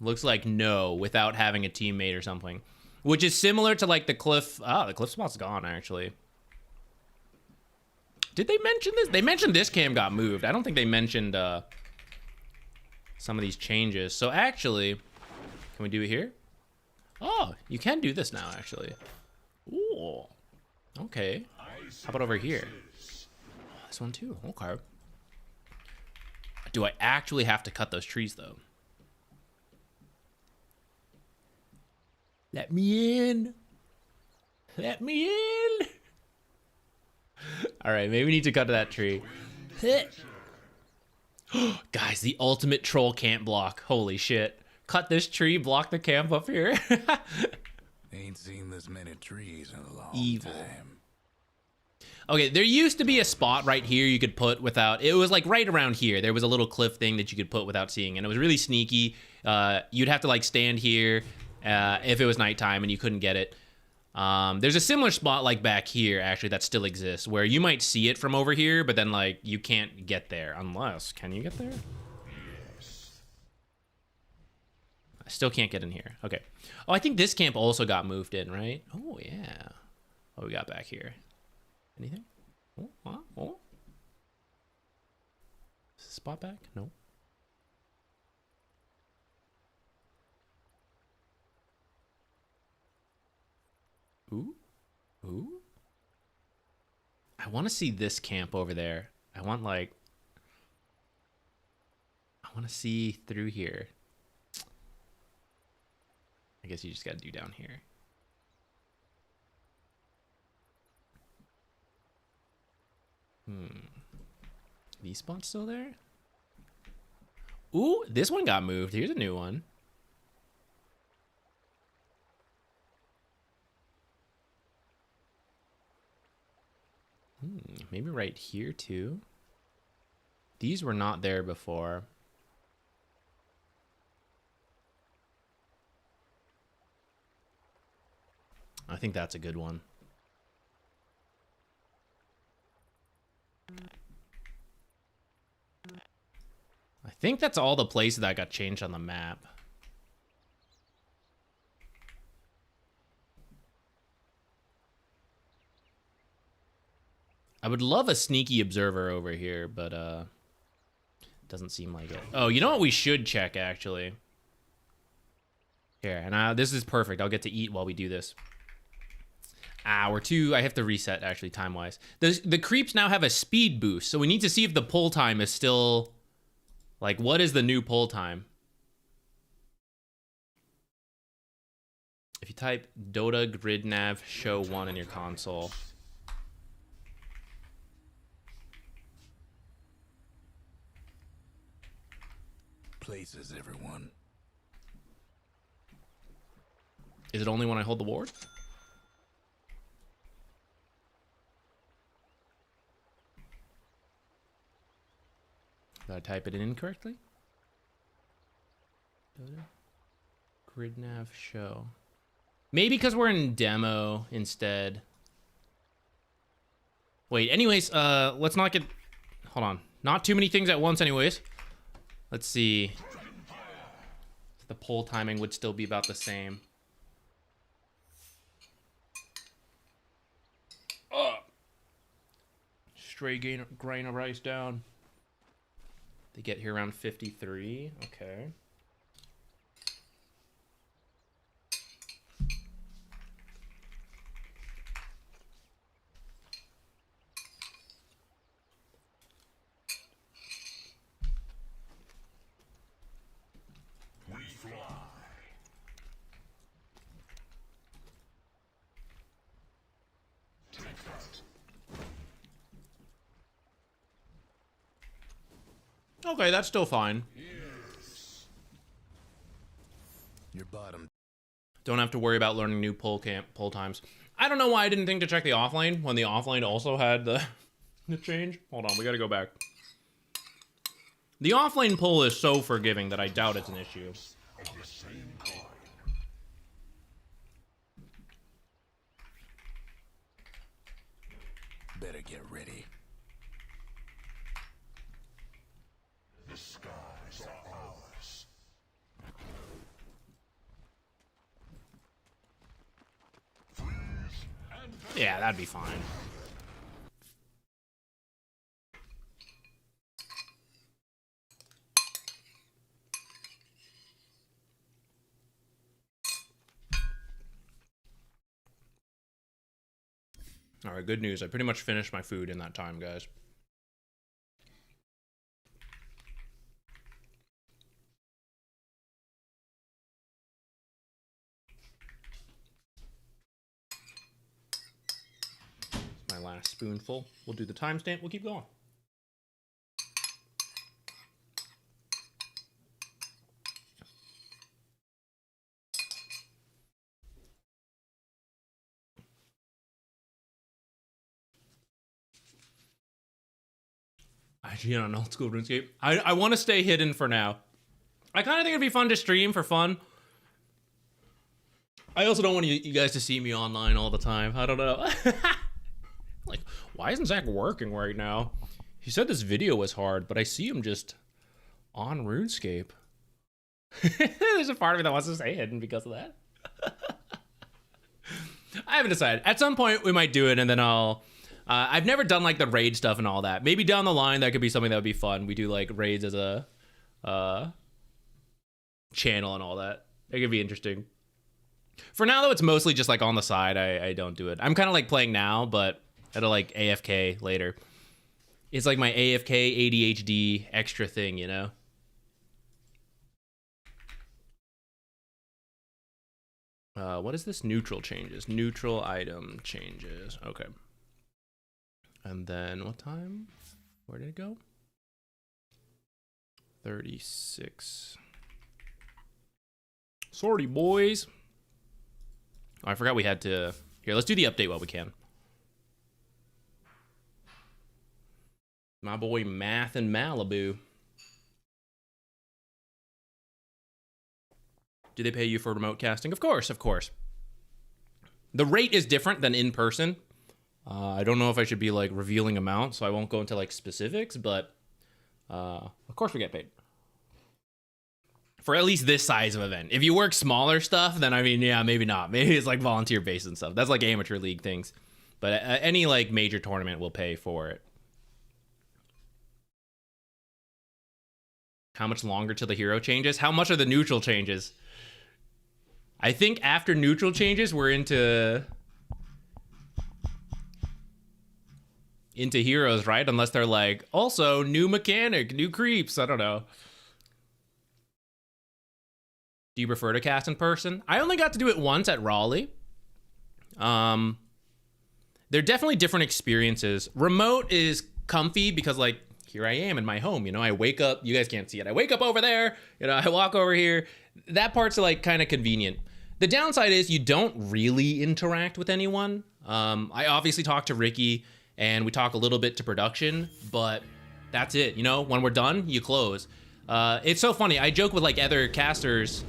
Looks like no, without having a teammate or something. Which is similar to like the cliff. Oh, the cliff spot's gone, actually. Did they mention this? They mentioned this cam got moved. I don't think they mentioned some of these changes. So actually, can we do it here? Oh, you can do this now, actually. Oh, okay. How about over here? This one too. Okay. Do I actually have to cut those trees though? Let me in. Let me in. All right, maybe we need to cut that tree. Guys, the ultimate troll camp block. Holy shit. Cut this tree, block the camp up here. Ain't seen this many trees in a long Evil. time. Okay, there used to be a spot right here you could put without, it was like right around here. There was a little cliff thing that you could put without seeing, and it was really sneaky. You'd have to like stand here if it was nighttime and you couldn't get it. There's a similar spot like back here actually that still exists where you might see it from over here, but then like you can't get there unless, can you get there? I still can't get in here. Okay. Oh, I think this camp also got moved in, right? Oh yeah. What we got back here? Anything? Oh, oh. Is this spot back? No. Ooh. Ooh. I want to see this camp over there. I want to see through here. I guess you just got to do down here. These spots still there? Ooh, this one got moved. Here's a new one. Maybe right here too. These were not there before. I think that's a good one. I think that's all the places that got changed on the map. I would love a sneaky observer over here, but doesn't seem like it. Oh, you know what we should check actually? Here, and this is perfect. I'll get to eat while we do this. I have to reset actually time-wise. The creeps now have a speed boost, so we need to see if the pull time is still, like, what is the new pull time? If you type Dota grid nav show 1 in your console. Places, everyone. Is it only when I hold the ward? Did I type it in incorrectly? Grid nav show. Maybe because we're in demo instead. Wait, anyways, let's not get... Hold on. Not too many things at once anyways. Let's see. The pull timing would still be about the same. Stray grain of rice down. They get here around 53. Okay. We fly. Take that. Okay, that's still fine. Yes. Your bottom. Don't have to worry about learning new pull times. I don't know why I didn't think to check the offlane when the offlane also had the change. Hold on, we gotta go back. The offlane pull is so forgiving that I doubt it's an issue. Of the same coin. Better get ready. The skies are ours. Freeze and Yeah, that'd be fine. All right, good news. I pretty much finished my food in that time, guys. My last spoonful. We'll do the timestamp. We'll keep going. IGN on old school RuneScape. I want to stay hidden for now. I kind of think it'd be fun to stream for fun. I also don't want you guys to see me online all the time. I don't know. Like, why isn't Zach working right now? He said this video was hard, but I see him just on RuneScape. There's a part of me that wants to stay hidden because of that. I haven't decided. At some point, we might do it, and then I'll... I've never done, like, the raid stuff and all that. Maybe down the line, that could be something that would be fun. We do, like, raids as a channel and all that. It could be interesting. For now, though, it's mostly just, like, on the side. I don't do it. I'm kind of, like, playing now, but it'll, like, AFK later. It's, like, my AFK ADHD extra thing, you know? What is this? Neutral changes. Neutral item changes. Okay. And then what time? Where did it go? 36. Sorry, boys. Oh, I forgot we had to... Here, let's do the update while we can. My boy Math in Malibu. Do they pay you for remote casting? Of course, of course. The rate is different than in person. I don't know if I should be like revealing amounts, so I won't go into like specifics, but of course we get paid. For at least this size of event. If you work smaller stuff, then I mean, yeah, maybe not. Maybe it's like volunteer based and stuff. That's like amateur league things. But any like major tournament will pay for it. How much longer till the hero changes? How much are the neutral changes? I think after neutral changes, we're into heroes, right? Unless they're like, also, new mechanic, new creeps. I don't know. Do you prefer to cast in person? I only got to do it once at Raleigh. They're definitely different experiences. Remote is comfy because, like, here I am in my home, you know, I wake up, you guys can't see it. I wake up over there, you know, I walk over here. That part's like kind of convenient. The downside is you don't really interact with anyone. I obviously talk to Ricky and we talk a little bit to production, but that's it. You know, when we're done, you close. It's so funny. I joke with like other casters.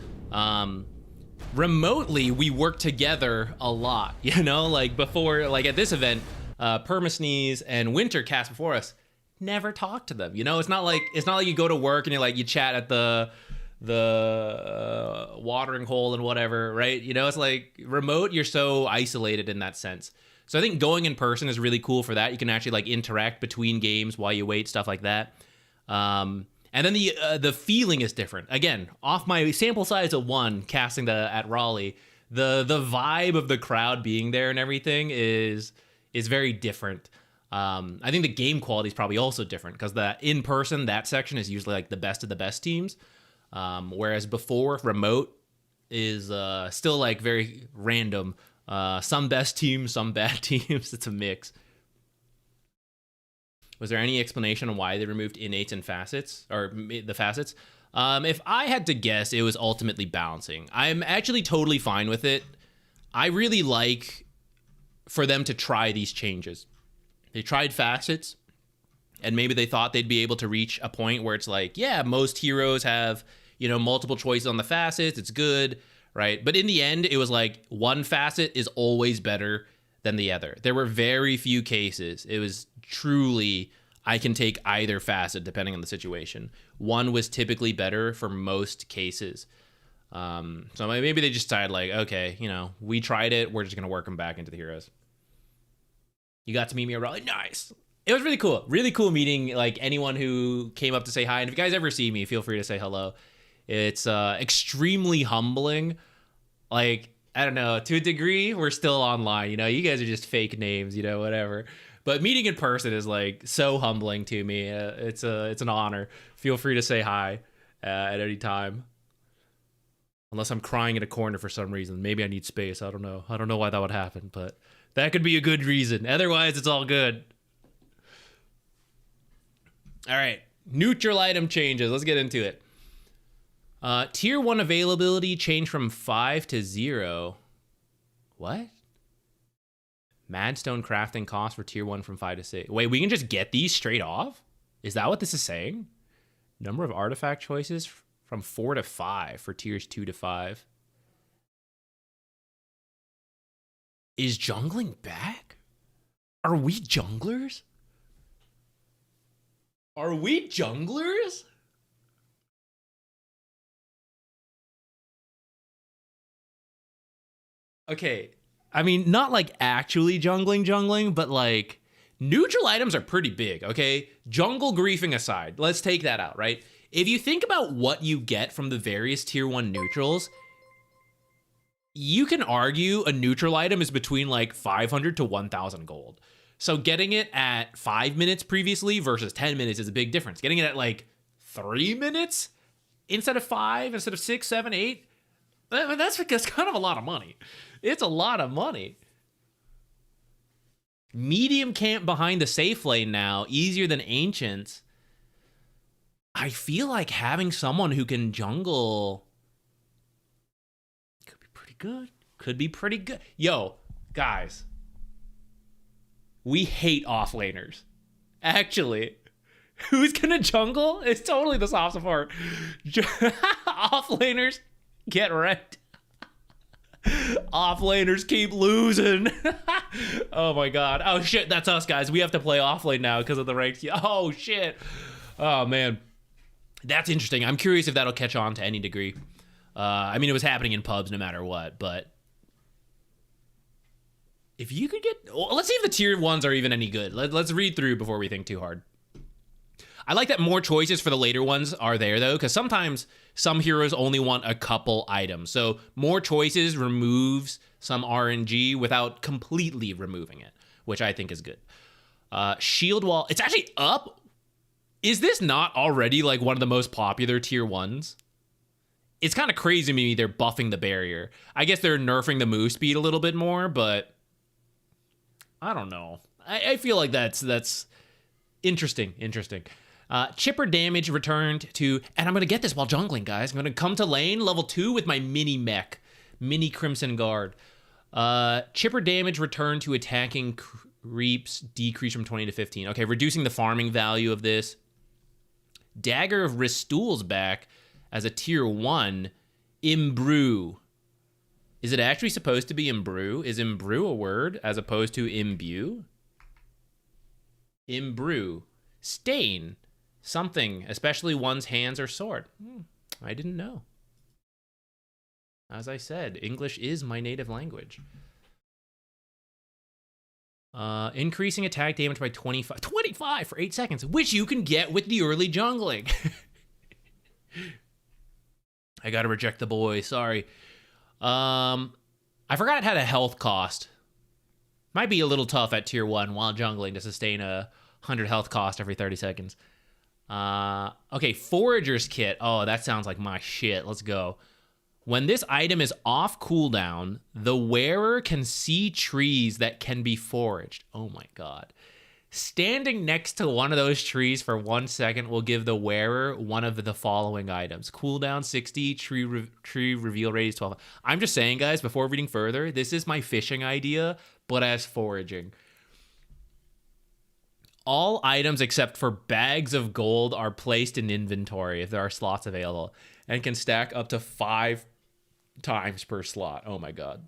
Remotely, we work together a lot, you know, like before, like at this event, Permasneeze and Winter cast before us. Never talk to them, you know. It's not like you go to work and you're like you chat at the watering hole and whatever, right? You know, it's like remote, you're so isolated in that sense. So I think going in person is really cool for that. You can actually like interact between games while you wait, stuff like that. And then the feeling is different. Again, off my sample size of 1 casting at Raleigh, the vibe of the crowd being there and everything is very different. I think the game quality is probably also different because the in person, that section is usually like the best of the best teams. Whereas before, remote is still like very random. Some best teams, some bad teams. It's a mix. Was there any explanation on why they removed innates and facets, or the facets? If I had to guess, it was ultimately balancing. I'm actually totally fine with it. I really like for them to try these changes. They tried facets, and maybe they thought they'd be able to reach a point where it's like, yeah, most heroes have, you know, multiple choices on the facets. It's good, right? But in the end, it was like one facet is always better than the other. There were very few cases. It was truly, I can take either facet depending on the situation. One was typically better for most cases. So maybe they just decided like, okay, you know, we tried it. We're just going to work them back into the heroes. You got to meet me at Raleigh. Nice. It was really cool. Really cool meeting like anyone who came up to say hi. And if you guys ever see me, feel free to say hello. It's extremely humbling. Like I don't know, to a degree, we're still online. You know, you guys are just fake names, you know, whatever. But meeting in person is like so humbling to me. It's an honor. Feel free to say hi at any time. Unless I'm crying in a corner for some reason. Maybe I need space. I don't know. I don't know why that would happen, but that could be a good reason. Otherwise, it's all good. All right. Neutral item changes. Let's get into it. Tier 1 availability changed from 5 to 0. What? Madstone crafting cost for tier 1 from 5 to 6. Wait, we can just get these straight off? Is that what this is saying? Number of artifact choices from 4 to 5 for tiers 2 to 5. Is jungling back? Are we junglers? Are we junglers? Okay. I mean, not like actually jungling, but like neutral items are pretty big, okay? Jungle griefing aside, let's take that out, right? If you think about what you get from the various tier 1 neutrals, you can argue a neutral item is between like 500 to 1,000 gold. So getting it at 5 minutes previously versus 10 minutes is a big difference. Getting it at like 3 minutes instead of 5, instead of 6, 7, 8, that's kind of a lot of money. It's a lot of money. Medium camp behind the safe lane now, easier than ancients. I feel like having someone who can jungle could be pretty good. Could be pretty good. Yo, guys. We hate offlaners. Actually. Who's gonna jungle? It's totally the soft support. Offlaners, get wrecked. Offlaners keep losing. Oh my god. Oh shit, that's us, guys. We have to play offlane now because of the ranks. Oh shit. Oh man. That's interesting. I'm curious if that'll catch on to any degree. I mean, it was happening in pubs no matter what, but if you could get... Well, let's see if the tier 1s are even any good. Let's read through before we think too hard. I like that more choices for the later ones are there, though, because sometimes some heroes only want a couple items. So more choices removes some RNG without completely removing it, which I think is good. Shield wall, it's actually up. Is this not already like one of the most popular tier 1s? It's kind of crazy to me they're buffing the barrier. I guess they're nerfing the move speed a little bit more, but I don't know. I feel like that's interesting. Chipper damage returned to, and I'm going to get this while jungling, guys. I'm going to come to lane, level 2 with my mini mech, mini Crimson Guard. Chipper damage returned to attacking creeps, decrease from 20 to 15. Okay, reducing the farming value of this. Dagger of Ristool's back as a tier 1. Imbrew. Is it actually supposed to be imbrew? Is imbrew a word as opposed to imbue? Imbrew. Stain. Something, especially one's hands or sword. I didn't know. As I said, English is my native language. Increasing attack damage by 25 for 8 seconds, which you can get with the early jungling. I gotta reject the boy, sorry. I forgot it had a health cost. Might be a little tough at tier 1 while jungling to sustain a 100 health cost every 30 seconds. Okay, Forager's Kit. Oh, that sounds like my shit. Let's go. When this item is off cooldown, the wearer can see trees that can be foraged. Oh my god. Standing next to one of those trees for 1 second will give the wearer one of the following items. Cooldown 60, tree reveal radius 12. I'm just saying, guys, before reading further, this is my fishing idea, but as foraging. All items except for bags of gold are placed in inventory if there are slots available and can stack up to 5 times per slot. Oh my god.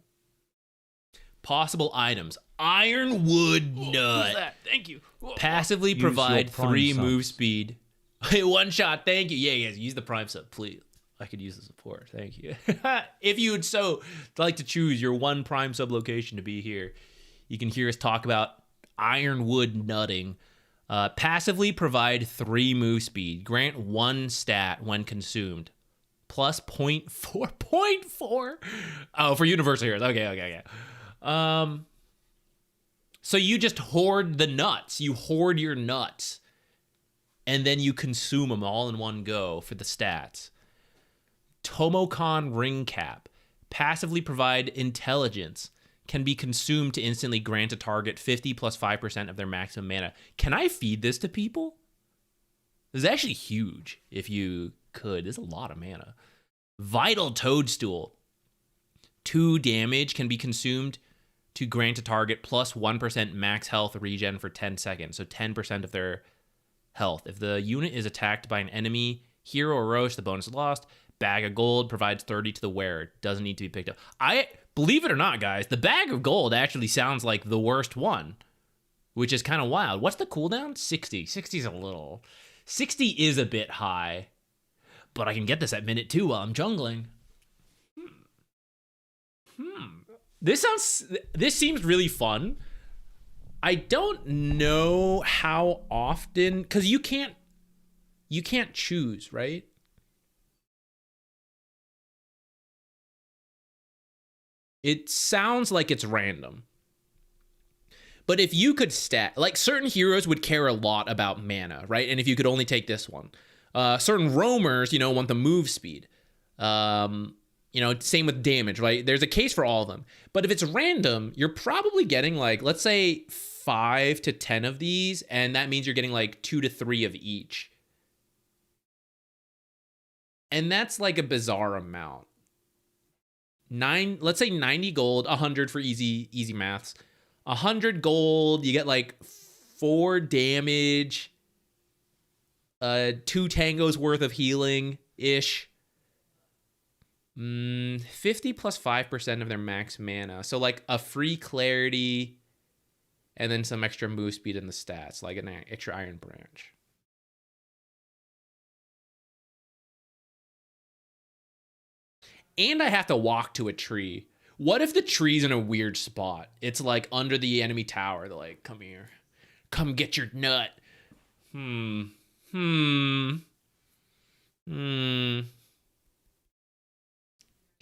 Possible items. Ironwood Nut. Who's that? Thank you. Passively Use provide your prime 3 subs. move speed. One shot. Thank you. Yeah, yes. Use the prime sub, please. I could use the support. Thank you. If you would so like to choose your one prime sub location to be here, you can hear us talk about Ironwood Nutting. Passively provide 3 move speed. Grant 1 stat when consumed. plus 0.4. Oh, for universal heroes. Okay. So you just hoard the nuts. You hoard your nuts. And then you consume them all in one go for the stats. Tomocon Ring Cap. Passively provide intelligence. Can be consumed to instantly grant a target 50 plus 5% of their maximum mana. Can I feed this to people? This is actually huge if you could. There's a lot of mana. Vital Toadstool. 2 damage can be consumed to grant a target plus 1% max health regen for 10 seconds. So 10% of their health. If the unit is attacked by an enemy, hero or roach, the bonus is lost. Bag of gold provides 30 to the wearer. Doesn't need to be picked up. Believe it or not, guys, the bag of gold actually sounds like the worst one, which is kind of wild. What's the cooldown? 60. 60 is a bit high, but I can get this at minute 2 while I'm jungling. This seems really fun. I don't know how often, because you can't choose, right? It sounds like it's random. But if you could like certain heroes would care a lot about mana, right? And if you could only take this one. Certain roamers, want the move speed. Same with damage, right? There's a case for all of them. But if it's random, you're probably getting like, let's say 5 to 10 of these, and that means you're getting like 2 to 3 of each. And that's like a bizarre amount. Let's say 90 gold, 100 for easy maths. 100 gold, you get like 4 damage, 2 tangos worth of healing ish. 50 plus 5% of their max mana. So like a free clarity and then some extra move speed in the stats, like an extra Iron Branch. And I have to walk to a tree. What if the tree's in a weird spot? It's like under the enemy tower. They're like, come here. Come get your nut. Can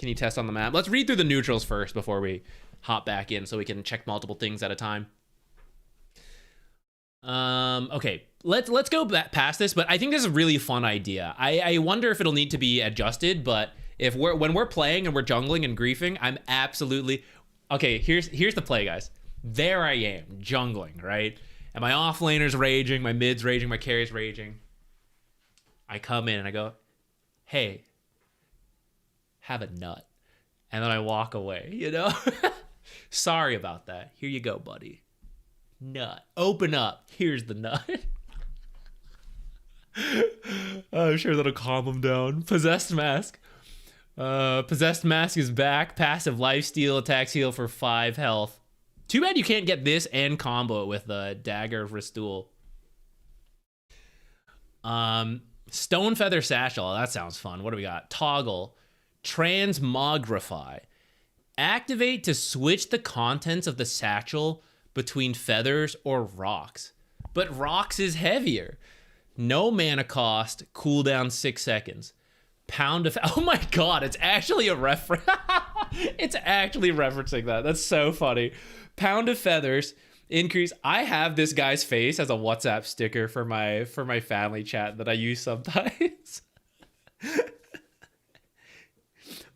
you test on the map? Let's read through the neutrals first before we hop back in so we can check multiple things at a time. Okay, let's go past this, but I think this is a really fun idea. I wonder if it'll need to be adjusted, but when we're playing and we're jungling and griefing, I'm absolutely okay. Here's the play, guys. There I am jungling, right? And my offlaner's raging, my mid's raging, my carry's raging. I come in and I go, hey, have a nut. And then I walk away, Sorry about that. Here you go, buddy. Nut. Open up. Here's the nut. I'm sure that'll calm him down. Possessed Mask. Possessed Mask is back. Passive lifesteal, attacks heal for 5 health. Too bad you can't get this and combo it with the Dagger of Ristool. Stone Feather Satchel. That sounds fun. What do we got? Toggle. Transmogrify. Activate to switch the contents of the satchel between feathers or rocks. But rocks is heavier. No mana cost. Cooldown 6 seconds. Pound of... Oh my god, it's actually a reference. It's actually referencing that. That's so funny. Pound of Feathers. Increase. I have this guy's face as a WhatsApp sticker for my family chat that I use sometimes.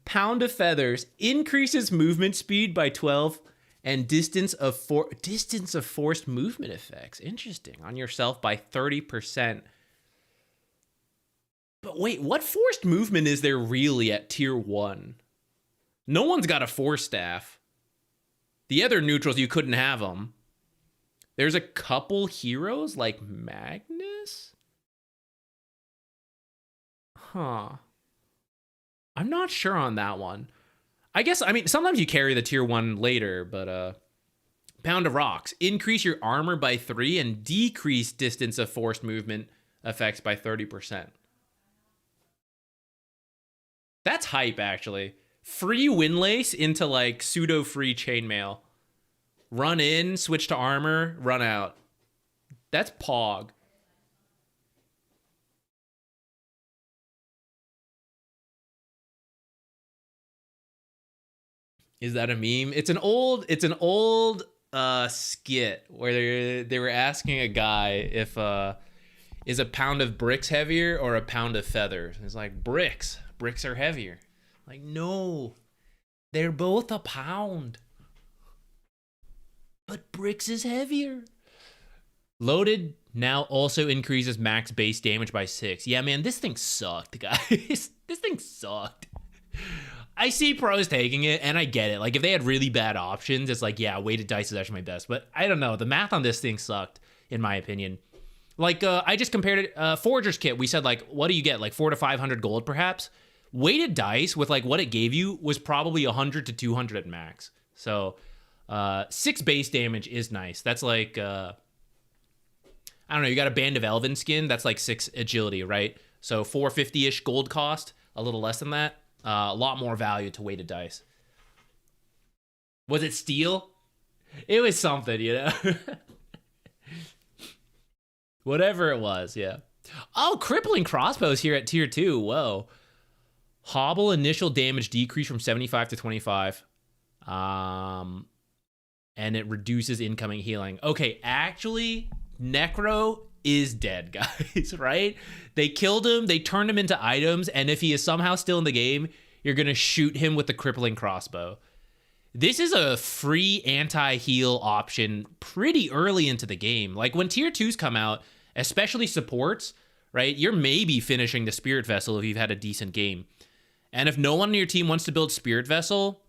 Pound of Feathers increases movement speed by 12 and distance of forced movement effects. Interesting. On yourself by 30%. But wait, what forced movement is there really at tier 1? No one's got a Force Staff. The other neutrals, you couldn't have them. There's a couple heroes like Magnus? Huh. I'm not sure on that one. I mean, sometimes you carry the tier 1 later, but Pound of Rocks. Increase your armor by 3 and decrease distance of forced movement effects by 30%. That's hype, actually. Free Windlace into, like, pseudo-free Chainmail. Run in, switch to armor, run out. That's Pog. Is that a meme? It's an old skit where they were asking a guy if is a pound of bricks heavier or a pound of feathers? It's like bricks. Bricks are heavier. Like, no. They're both a pound. But bricks is heavier. Loaded now also increases max base damage by 6. Yeah, man, this thing sucked, guys. This thing sucked. I see pros taking it, and I get it. Like, if they had really bad options, it's like, yeah, weighted dice is actually my best. But I don't know. The math on this thing sucked, in my opinion. Like, I just compared it. Forager's Kit, we said, like, what do you get? Like, 400 to 500 gold, perhaps? Weighted dice, with, like, what it gave you, was probably 100 to 200 at max. So, 6 base damage is nice. That's like, I don't know, you got a Band of Elven skin, that's like 6 agility, right? So 450-ish gold cost, a little less than that. A lot more value to weighted dice. Was it steel? It was something, you know? Whatever it was, yeah. Oh, crippling crossbows here at tier 2. Whoa. Hobble initial damage decrease from 75 to 25. And it reduces incoming healing. Okay, actually, Necro is dead, guys, right? They killed him, they turned him into items, and if he is somehow still in the game, you're gonna shoot him with the crippling crossbow. This is a free anti-heal option pretty early into the game. Like, when tier 2s come out, especially supports, right, you're maybe finishing the Spirit Vessel if you've had a decent game. And if no one on your team wants to build Spirit Vessel,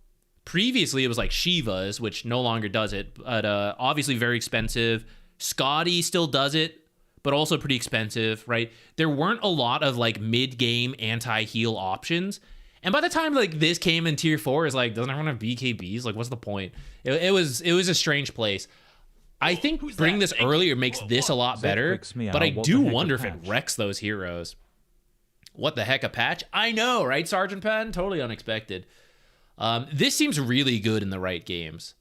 previously it was like Shiva's, which no longer does it, but obviously very expensive. Scotty still does it, but also pretty expensive, right? There weren't a lot of like mid-game anti-heal options. And by the time like this came in tier 4, it's like, doesn't everyone have BKBs? Like, what's the point? It was a strange place. I think bringing this earlier makes this a lot better, but I do wonder if it wrecks those heroes. What the heck, a patch? I know, right, Sergeant Penn? Totally unexpected. This seems really good in the right games.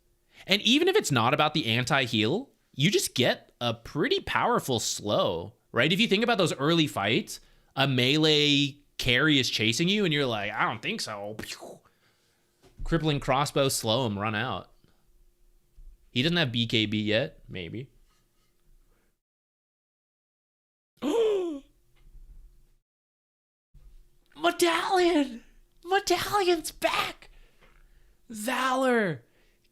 And even if it's not about the anti-heal, you just get a pretty powerful slow, right? If you think about those early fights, a melee carry is chasing you, and you're like, I don't think so. Crippling crossbow, slow him, run out. He doesn't have BKB yet, maybe. Medallion! Medallion's back! Valor!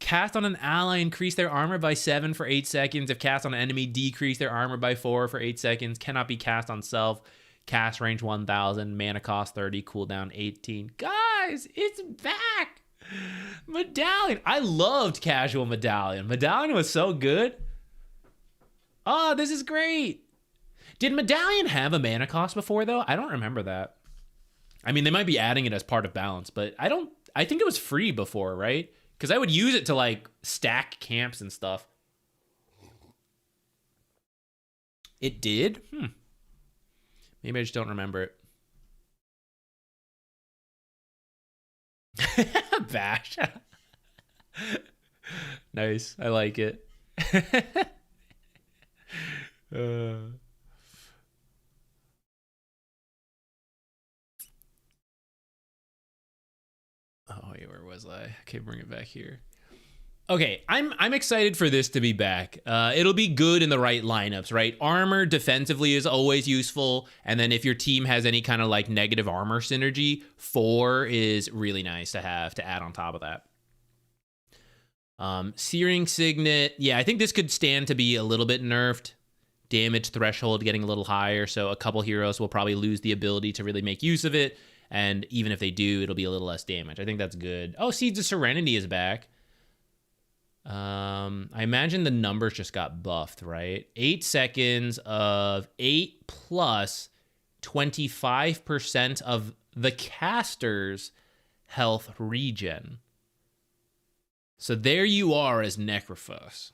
Cast on an ally, increase their armor by 7 for 8 seconds. If cast on an enemy, decrease their armor by 4 for 8 seconds. Cannot be cast on self. Cast range 1000. Mana cost 30. Cooldown 18. Guys, it's back! Medallion. I loved casual Medallion. Medallion was so good. Oh, this is great. Did Medallion have a mana cost before, though? I don't remember that. I mean, they might be adding it as part of balance, but I think it was free before, right? Because I would use it to, like, stack camps and stuff. It did? Maybe I just don't remember it. Bash. Nice. I like it. Oh, wait, where was I? Okay, bring it back here. Okay, I'm excited for this to be back. It'll be good in the right lineups, right? Armor defensively is always useful, and then if your team has any kind of like negative armor synergy, 4 is really nice to have to add on top of that. Searing Signet, yeah, I think this could stand to be a little bit nerfed. Damage threshold getting a little higher, so a couple heroes will probably lose the ability to really make use of it, and even if they do, it'll be a little less damage. I think that's good. Oh, Seeds of Serenity is back. I imagine the numbers just got buffed, right? 8 seconds of 8 plus 25% of the caster's health regen. So there you are as Necrophos.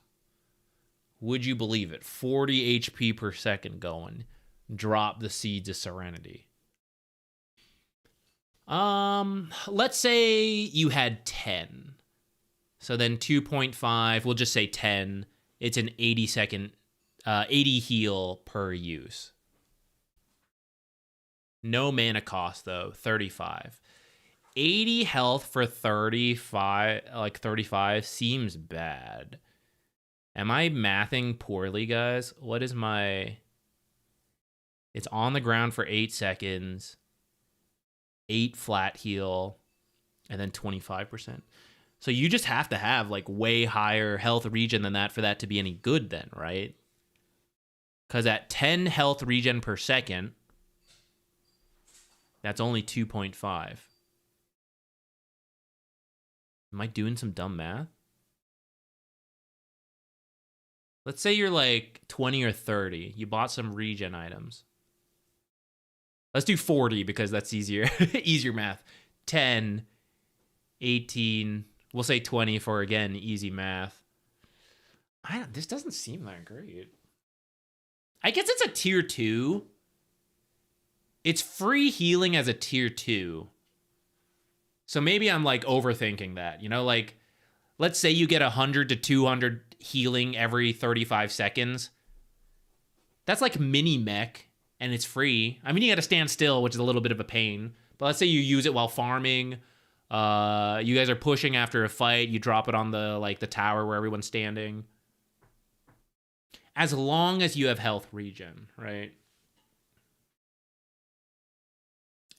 Would you believe it? 40 HP per second going. Drop the Seeds of Serenity. Let's say you had 10. So then 2.5, we'll just say 10. It's an 80 heal per use. No mana cost, though, 35. 80 health for 35, like 35 seems bad. Am I mathing poorly, guys? What is my... It's on the ground for 8 seconds, 8 flat heal, and then 25%. So you just have to have like way higher health regen than that for that to be any good then, right? Because at 10 health regen per second, that's only 2.5. Am I doing some dumb math? Let's say you're like 20 or 30. You bought some regen items. Let's do 40 because that's easier. Easier math. 10, 18. We'll say 20 for, again, easy math. This doesn't seem that great. I guess it's a tier 2. It's free healing as a tier 2. So maybe I'm like overthinking that. You know, like, let's say you get 100 to 200 healing every 35 seconds. That's like mini mech, and it's free. I mean, you got to stand still, which is a little bit of a pain. But let's say you use it while farming. You guys are pushing after a fight. You drop it on the tower where everyone's standing. As long as you have health regen, right?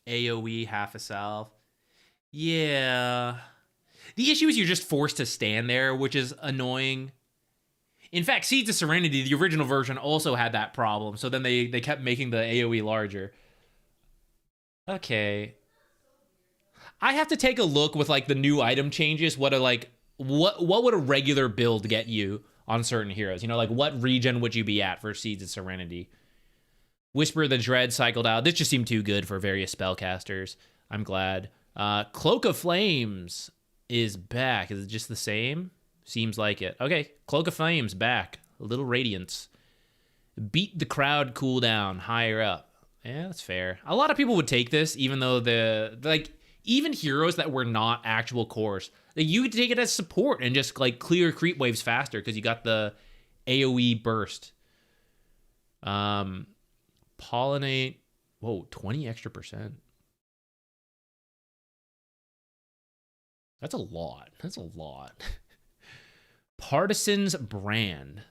AoE, half a salve. Yeah. The issue is you're just forced to stand there, which is annoying. In fact, Seeds of Serenity, the original version, also had that problem. So then they kept making the AoE larger. Okay. I have to take a look with like the new item changes. What would a regular build get you on certain heroes? You know, like what regen would you be at for Seeds of Serenity? Whisper of the Dread cycled out. This just seemed too good for various spellcasters. I'm glad. Cloak of Flames is back. Is it just the same? Seems like it. Okay, Cloak of Flames back. A little radiance. Beat the crowd cooldown higher up. Yeah, that's fair. A lot of people would take this, even though even heroes that were not actual cores, you could take it as support and just like clear creep waves faster because you got the AoE burst. Pollinate. Whoa, 20 extra %. That's a lot. That's a lot. Partisan's Brand.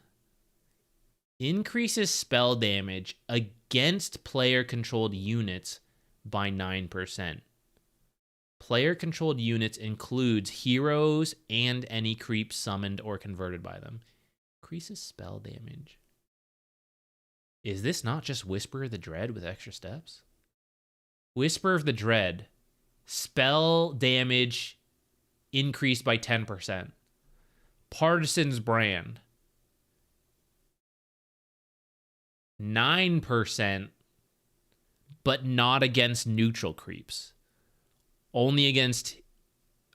Increases spell damage against player-controlled units by 9%. Player-controlled units includes heroes and any creeps summoned or converted by them. Increases spell damage. Is this not just Whisper of the Dread with extra steps? Whisper of the Dread. Spell damage increased by 10%. Partisan's Brand. 9%, but not against neutral creeps. Only against,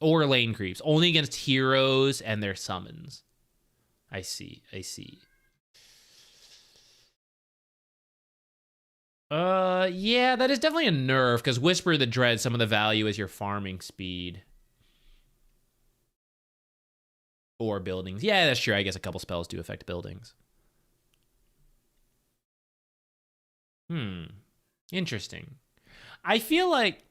or lane creeps. Only against heroes and their summons. I see. Yeah, that is definitely a nerf, because Whisper of the Dread, some of the value is your farming speed. Or buildings. Yeah, that's true. I guess a couple spells do affect buildings. Interesting. I feel like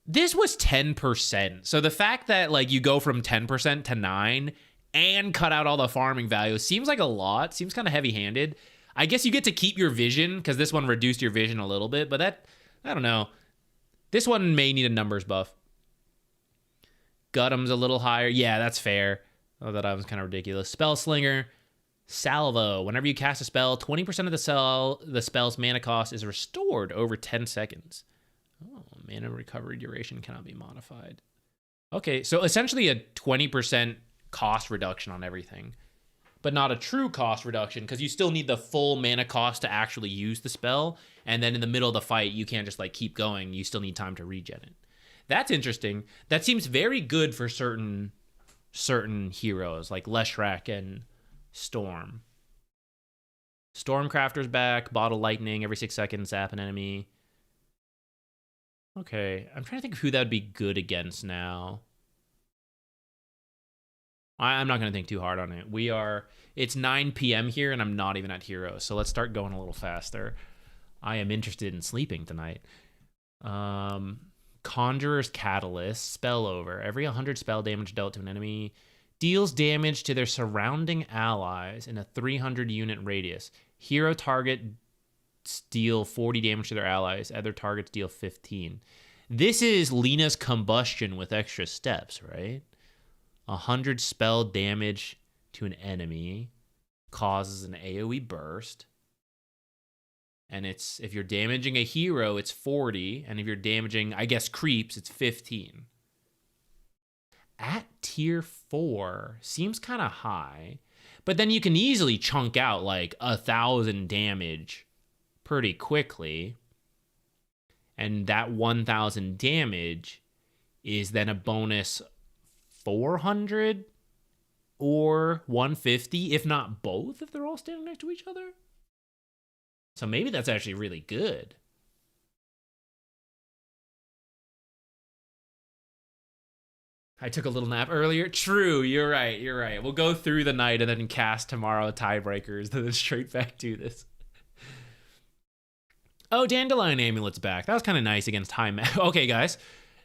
this was 10%. So the fact that like you go from 10% to 9 and cut out all the farming value seems like a lot. Seems kind of heavy-handed. I guess you get to keep your vision because this one reduced your vision a little bit, but that, I don't know. This one may need a numbers buff. Gutham's a little higher. Yeah, that's fair. Oh, that was kind of ridiculous. Spell Slinger. Salvo. Whenever you cast a spell, 20% of the spell's mana cost is restored over 10 seconds. Oh, mana recovery duration cannot be modified. Okay, so essentially a 20% cost reduction on everything. But not a true cost reduction, because you still need the full mana cost to actually use the spell. And then in the middle of the fight, you can't just like keep going. You still need time to regen it. That's interesting. That seems very good for certain heroes, like Leshrac and Storm. Stormcrafter's back. Bottle Lightning every 6 seconds. Zap an enemy. Okay, I'm trying to think of who that would be good against now. I'm not going to think too hard on it. It's 9 p.m. here, and I'm not even at Heroes, so let's start going a little faster. I am interested in sleeping tonight. Conjurer's Catalyst, spell over. Every 100 spell damage dealt to an enemy deals damage to their surrounding allies in a 300 unit radius. Hero targets deal 40 damage to their allies. Other targets deal 15. This is Lena's Combustion with extra steps, right? 100 spell damage to an enemy causes an AoE burst. And it's, if you're damaging a hero, it's 40. And if you're damaging, I guess, creeps, it's 15. At tier 4, seems kind of high. But then you can easily chunk out like 1,000 damage pretty quickly. And that 1,000 damage is then a bonus 400 or 150, if not both, if they're all standing next to each other. So maybe that's actually really good. I took a little nap earlier. True, you're right, you're right. We'll go through the night and then cast tomorrow tiebreakers, then straight back to this. Oh, Dandelion Amulet's back. That was kind of nice against high Okay, guys.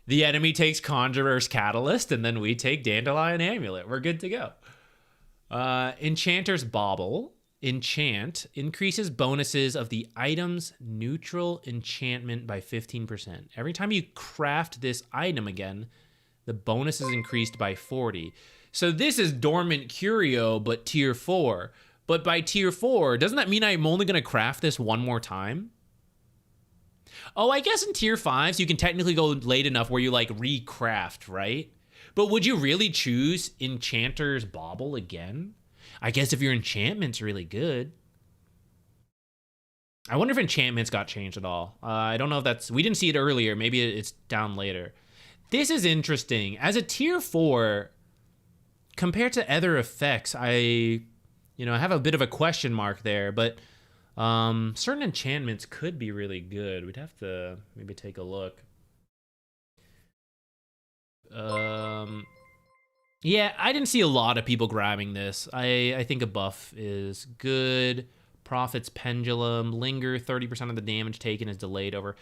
The enemy takes Conjurer's Catalyst, and then we take Dandelion Amulet. We're good to go. Enchanter's Bauble. Enchant increases bonuses of the item's neutral enchantment by 15%. Every time you craft this item again, the bonus is increased by 40. So this is Dormant Curio, but tier 4. But by tier 4, doesn't that mean I'm only going to craft this one more time? Oh, I guess in tier 5s, you can technically go late enough where you like recraft, right? But would you really choose Enchanter's Bauble again? I guess if your enchantment's really good. I wonder if enchantments got changed at all. I don't know if that's... We didn't see it earlier. Maybe it's down later. This is interesting. As a tier 4, compared to other effects, I have a bit of a question mark there. But certain enchantments could be really good. We'd have to maybe take a look. Yeah, I didn't see a lot of people grabbing this. I think a buff is good. Prophet's Pendulum, Linger, 30% of the damage taken is delayed over.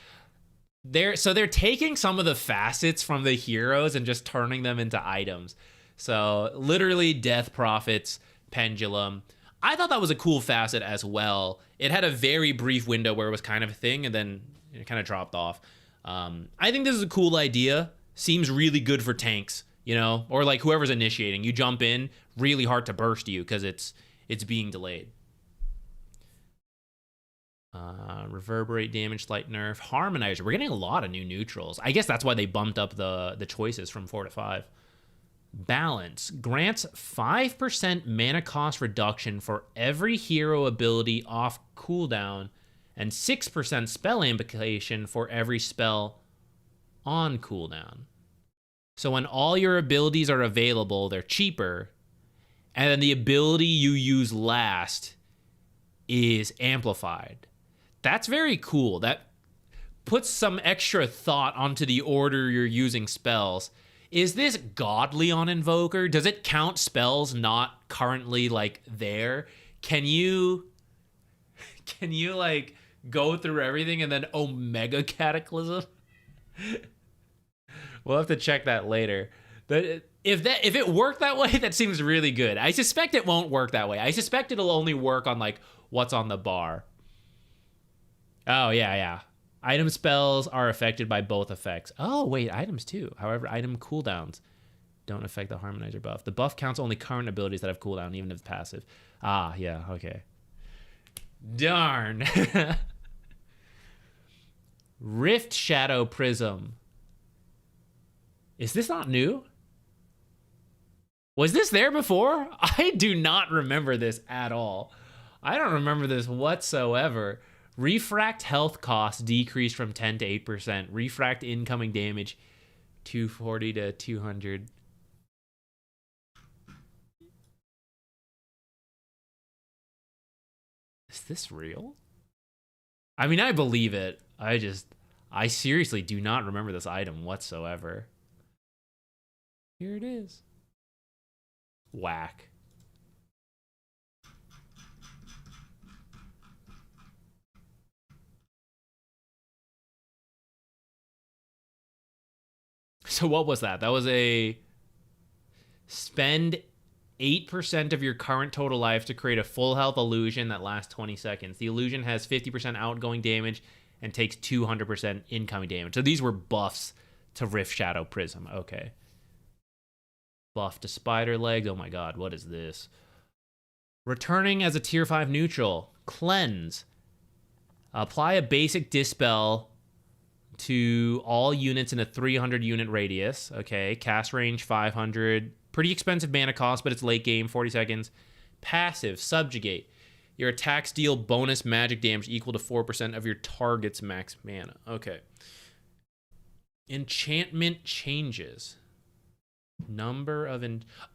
They're taking some of the facets from the heroes and just turning them into items. So literally Death Prophet's Pendulum. I thought that was a cool facet as well. It had a very brief window where it was kind of a thing and then it kind of dropped off. I think this is a cool idea. Seems really good for tanks, or like whoever's initiating. You jump in, really hard to burst you because it's being delayed. Reverberate damage, slight nerf, harmonizer. We're getting a lot of new neutrals. I guess that's why they bumped up the choices from 4 to 5. Balance grants 5% mana cost reduction for every hero ability off cooldown and 6% spell amplification for every spell on cooldown. So when all your abilities are available, they're cheaper, and then the ability you use last is amplified. That's very cool. That puts some extra thought onto the order you're using spells. Is this godly on Invoker? Does it count spells not currently like there? Can you like go through everything and then Omega Cataclysm? We'll have to check that later. But if it worked that way, that seems really good. I suspect it won't work that way. I suspect it'll only work on like what's on the bar. Oh, yeah. Item spells are affected by both effects. Oh, wait, items too. However, item cooldowns don't affect the Harmonizer buff. The buff counts only current abilities that have cooldown, even if it's passive. Ah, yeah, okay. Darn. Rift Shadow Prism. Is this not new? Was this there before? I do not remember this at all. I don't remember this whatsoever. Refract health cost decreased from 10 to 8%. Refract incoming damage 240 to 200. Is this real? I mean, I believe it. I seriously do not remember this item whatsoever. Here it is. Whack. So what was that? That was a spend 8% of your current total life to create a full health illusion that lasts 20 seconds. The illusion has 50% outgoing damage and takes 200% incoming damage. So these were buffs to Rift Shadow Prism. Okay. Buff to Spider Legs. Oh my god, what is this? Returning as a tier 5 neutral. Cleanse. Apply a basic Dispel to all units in a 300 unit radius. Okay, cast range 500. Pretty expensive mana cost, but it's late game, 40 seconds. Passive, Subjugate. Your attacks deal bonus magic damage equal to 4% of your target's max mana. Okay. Enchantment changes. Number of...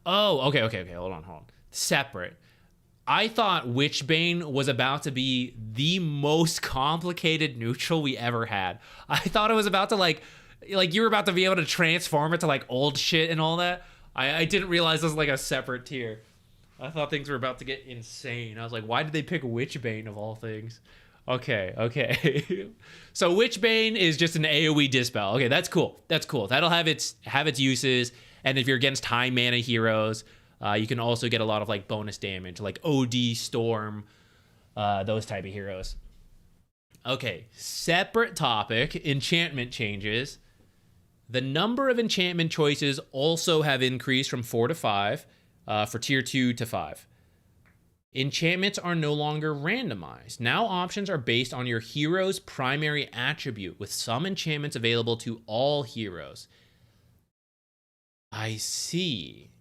okay. Hold on. Separate. I thought Witchbane was about to be the most complicated neutral we ever had. I thought it was about to, like you were about to be able to transform it to, like, old shit and all that. I didn't realize this was like a separate tier. I thought things were about to get insane. I was like, why did they pick Witchbane of all things? Okay. So Witchbane is just an AoE dispel. Okay, that's cool. That'll have its uses. And if you're against high mana heroes, you can also get a lot of like bonus damage, like OD, Storm, those type of heroes. Okay, separate topic, enchantment changes. The number of enchantment choices also have increased from 4 to 5 for tier 2 to 5. Enchantments are no longer randomized. Now options are based on your hero's primary attribute, with some enchantments available to all heroes. I see.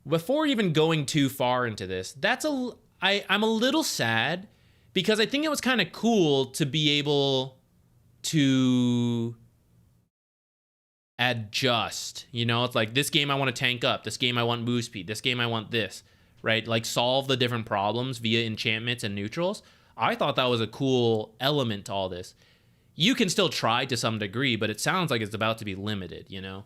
Before even going too far into this, I'm a little sad because I think it was kind of cool to be able to adjust. You know, it's like, this game I want to tank up, this game I want move speed, this game I want this, right? Like, solve the different problems via enchantments and neutrals. I thought that was a cool element to all this. You can still try to some degree, but it sounds like it's about to be limited, you know?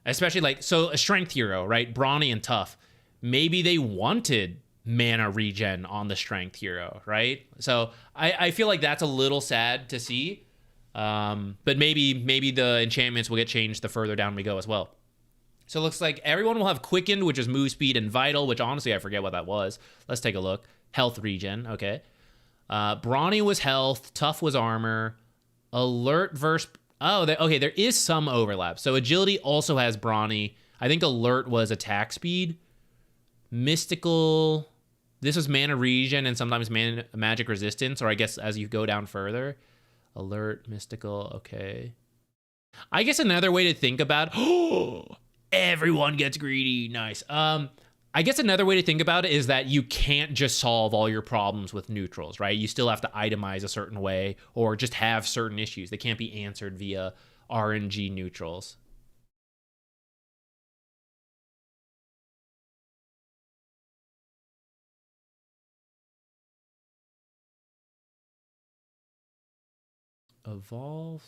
Especially like, so a strength hero, right? Brawny and tough. Maybe they wanted mana regen on the strength hero, right? So I feel like that's a little sad to see. But maybe the enchantments will get changed the further down we go as well. So it looks like everyone will have Quickened, which is move speed, and Vital, which honestly I forget what that was. Let's take a look. Health regen, okay. Brawny was health, Tough was armor. Alert versus... okay, there is some overlap. So Agility also has Brawny. I think Alert was attack speed. Mystical... This was mana regen and sometimes magic resistance, or I guess as you go down further. Alert, mystical, okay. I guess another way to think about... everyone gets greedy, nice. I guess another way to think about it is that you can't just solve all your problems with neutrals, right? You still have to itemize a certain way or just have certain issues. They can't be answered via RNG neutrals. Evolve.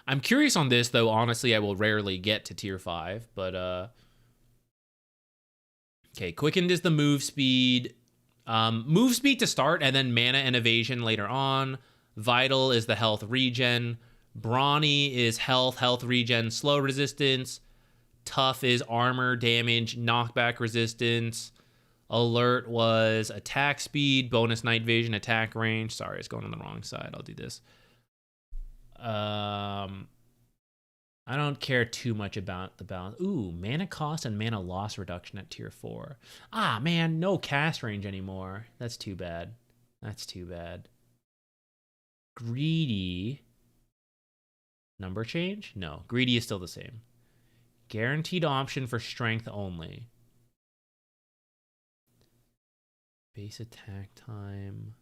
I'm curious on this, though. Honestly, I will rarely get to tier 5, but okay, Quickened is the move speed. Move speed to start, and then mana and evasion later on. Vital is the health regen. Brawny is health regen, slow resistance. Tough is armor, damage, knockback resistance. Alert was attack speed, bonus night vision, attack range. Sorry, it's going on the wrong side. I'll do this. I don't care too much about the balance. Ooh, mana cost and mana loss reduction at tier 4. Ah, man, no cast range anymore. That's too bad. That's too bad. Greedy. Number change? No, greedy is still the same. Guaranteed option for strength only. Base attack time.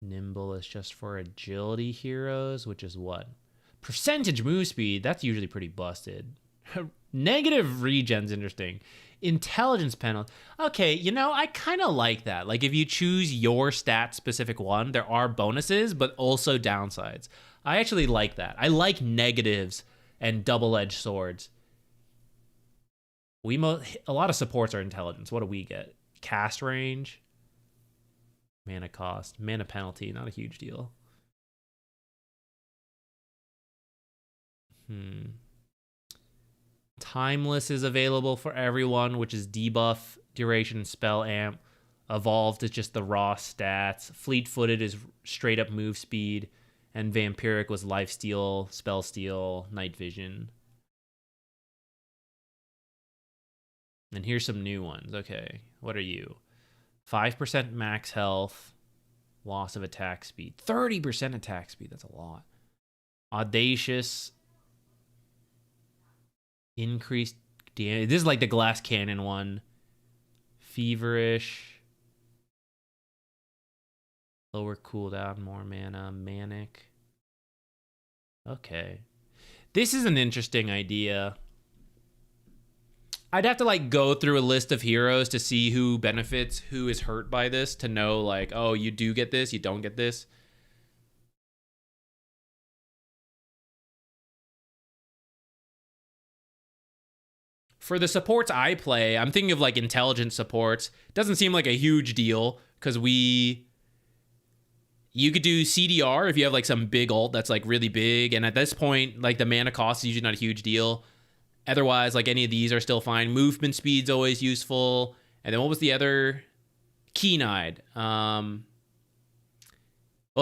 Nimble is just for agility heroes, which is what? Percentage move speed, that's usually pretty busted. Negative regen's interesting. Intelligence penalty. Okay, you know, I kind of like that. Like, if you choose your stat-specific one, there are bonuses, but also downsides. I actually like that. I like negatives and double-edged swords. A lot of supports are intelligence. What do we get? Cast range. Mana cost. Mana penalty, not a huge deal. Timeless is available for everyone, which is debuff, duration, spell amp. Evolved is just the raw stats. Fleet-footed is straight up move speed. And Vampiric was lifesteal, spell steal, night vision. And here's some new ones. Okay, what are you? 5% max health. Loss of attack speed. 30% attack speed, that's a lot. Audacious. Increased damage. This is like the glass cannon one. Feverish. Lower cooldown, more mana. Manic. Okay. This is an interesting idea. I'd have to like go through a list of heroes to see who benefits, who is hurt by this, to know like, oh, you do get this, you don't get this. For the supports I play, I'm thinking of like intelligent supports. Doesn't seem like a huge deal because you could do CDR if you have like some big ult that's like really big. And at this point, like the mana cost is usually not a huge deal. Otherwise, like any of these are still fine. Movement speed's always useful. And then what was the other? Keen-Eyed. Well,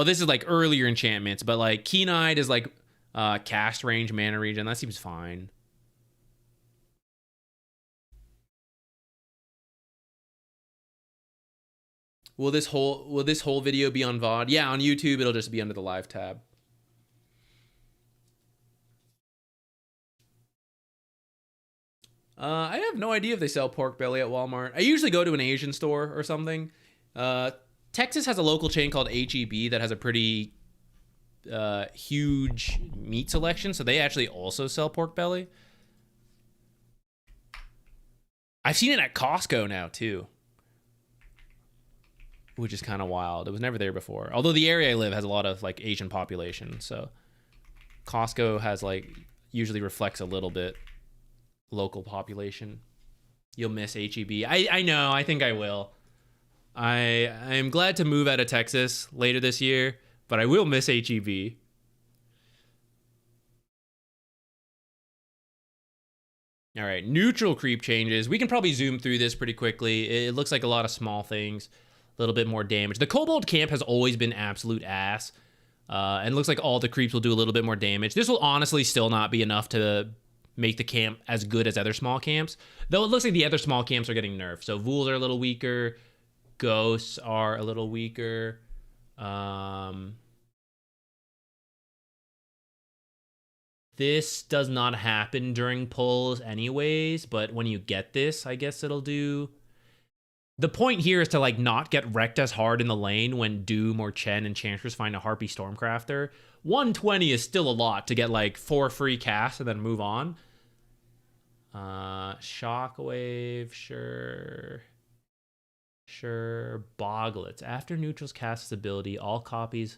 this is like earlier enchantments, but like Keen-Eyed is like cast range, mana regen. That seems fine. Will this whole video be on VOD? Yeah, on YouTube it'll just be under the live tab. I have no idea if they sell pork belly at Walmart. I usually go to an Asian store or something. Texas has a local chain called HEB that has a pretty huge meat selection, so they actually also sell pork belly. I've seen it at Costco now too, which is kind of wild. It was never there before. Although the area I live has a lot of like Asian population, so Costco has like usually reflects a little bit local population. You'll miss HEB. I know. I think I will. I'm glad to move out of Texas later this year, but I will miss HEB. All right, neutral creep changes. We can probably zoom through this pretty quickly. It looks like a lot of small things. A little bit more damage. The Kobold camp has always been absolute ass. And looks like all the creeps will do a little bit more damage. This will honestly still not be enough to make the camp as good as other small camps. Though it looks like the other small camps are getting nerfed. So Vools are a little weaker. Ghosts are a little weaker. This does not happen during pulls anyways, but when you get this, I guess it'll do. The point here is to like not get wrecked as hard in the lane when Doom or Chen and Enchantress find a Harpy Stormcrafter. 120 is still a lot to get like 4 free casts and then move on. Shockwave, sure. Sure. Boglets. After neutrals cast its ability, all copies.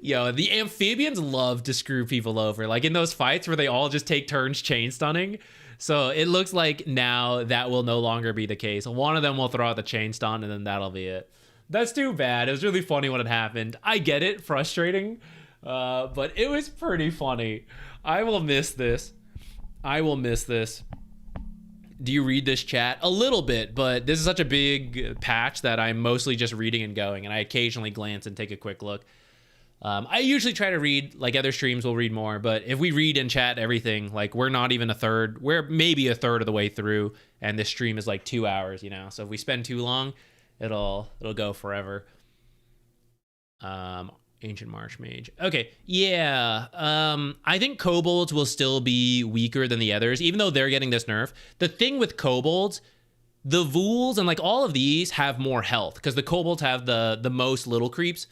Yo, the amphibians love to screw people over. Like in those fights where they all just take turns chain stunning. So it looks like now that will no longer be the case. One of them will throw out the chain stun and then that'll be it. That's too bad. It was really funny when it happened. I get it, frustrating, but it was pretty funny. I will miss this. I will miss this. Do you read this chat? A little bit, but this is such a big patch that I'm mostly just reading and going, and I occasionally glance and take a quick look. I usually try to read, like other streams will read more, but if we read and chat everything, like we're not even a third, we're maybe a third of the way through, and this stream is like 2 hours, you know? So if we spend too long, it'll go forever. Ancient Marsh Mage. Okay, yeah. I think Kobolds will still be weaker than the others, even though they're getting this nerf. The thing with Kobolds, the Vools and like all of these have more health, because the Kobolds have the most little creeps,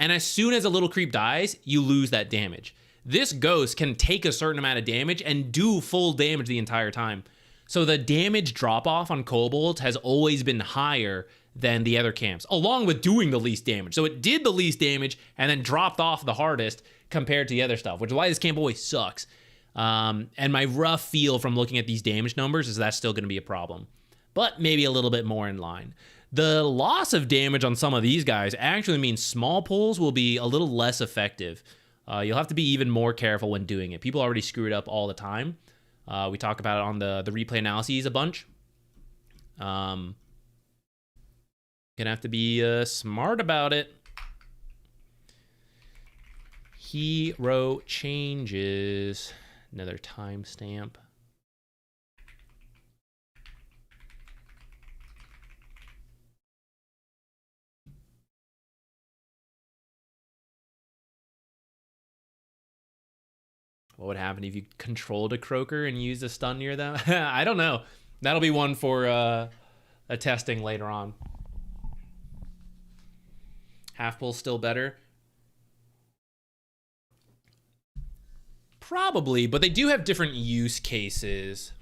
and as soon as a little creep dies, you lose that damage. This Ghost can take a certain amount of damage and do full damage the entire time. So the damage drop-off on Kobolds has always been higher than the other camps, along with doing the least damage. So it did the least damage and then dropped off the hardest compared to the other stuff, which is why this camp always sucks. And my rough feel from looking at these damage numbers is that's still going to be a problem. but maybe a little bit more in line. The loss of damage on some of these guys actually means small pulls will be a little less effective. You'll have to be even more careful when doing it. People already screw it up all the time. We talk about it on the replay analyses a bunch. Gonna have to be smart about it. Hero changes. Another timestamp. What would happen if you controlled a croaker and used a stun near them? I don't know. That'll be one for a testing later on. Half pull's still better. Probably, but they do have different use cases.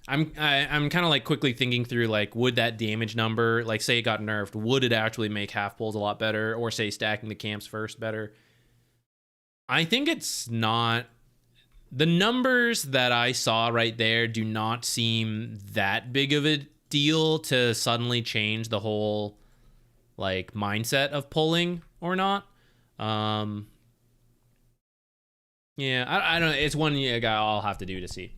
I'm kind of like quickly thinking through, like, would that damage number, like say it got nerfed, would it actually make half pulls a lot better, or say stacking the camps first better? I think it's not. The numbers that I saw right there do not seem that big of a deal to suddenly change the whole, like, mindset of pulling or not. Yeah, I don't know. It's one I'll have to do to see.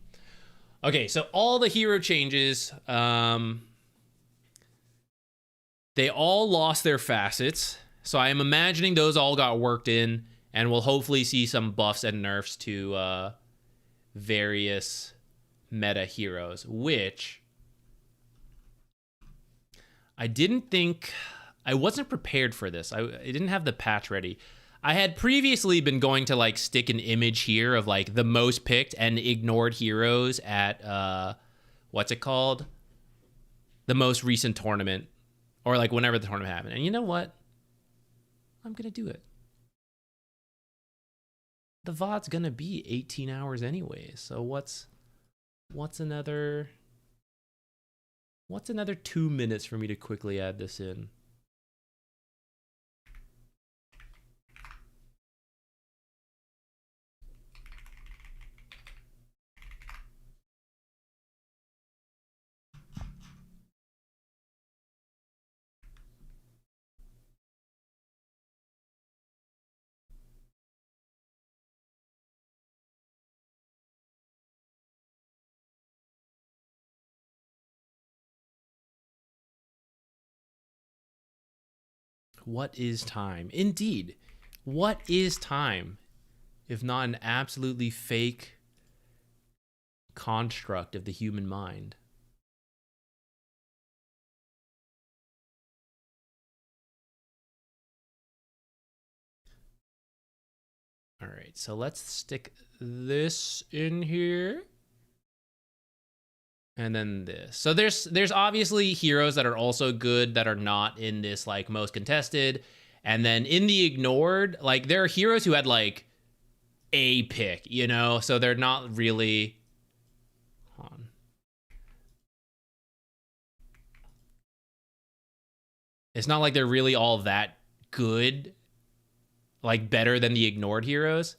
Okay, so all the hero changes, they all lost their facets. So I am imagining those all got worked in, and we'll hopefully see some buffs and nerfs to various meta heroes, which I didn't think... I wasn't prepared for this. I didn't have the patch ready. I had previously been going to, like, stick an image here of, like, the most picked and ignored heroes at, what's it called? The most recent tournament. Or, like, whenever the tournament happened. And you know what? I'm going to do it. The VOD's going to be 18 hours anyway. So what's another 2 minutes for me to quickly add this in? What is time? Indeed. What is time if not an absolutely fake construct of the human mind? All right, so let's stick this in here. And then this. So there's obviously heroes that are also good that are not in this, like, most contested. And then in the ignored, like, there are heroes who had, like, a pick, you know? So they're not really... Hold on. It's not like they're really all that good, like, better than the ignored heroes.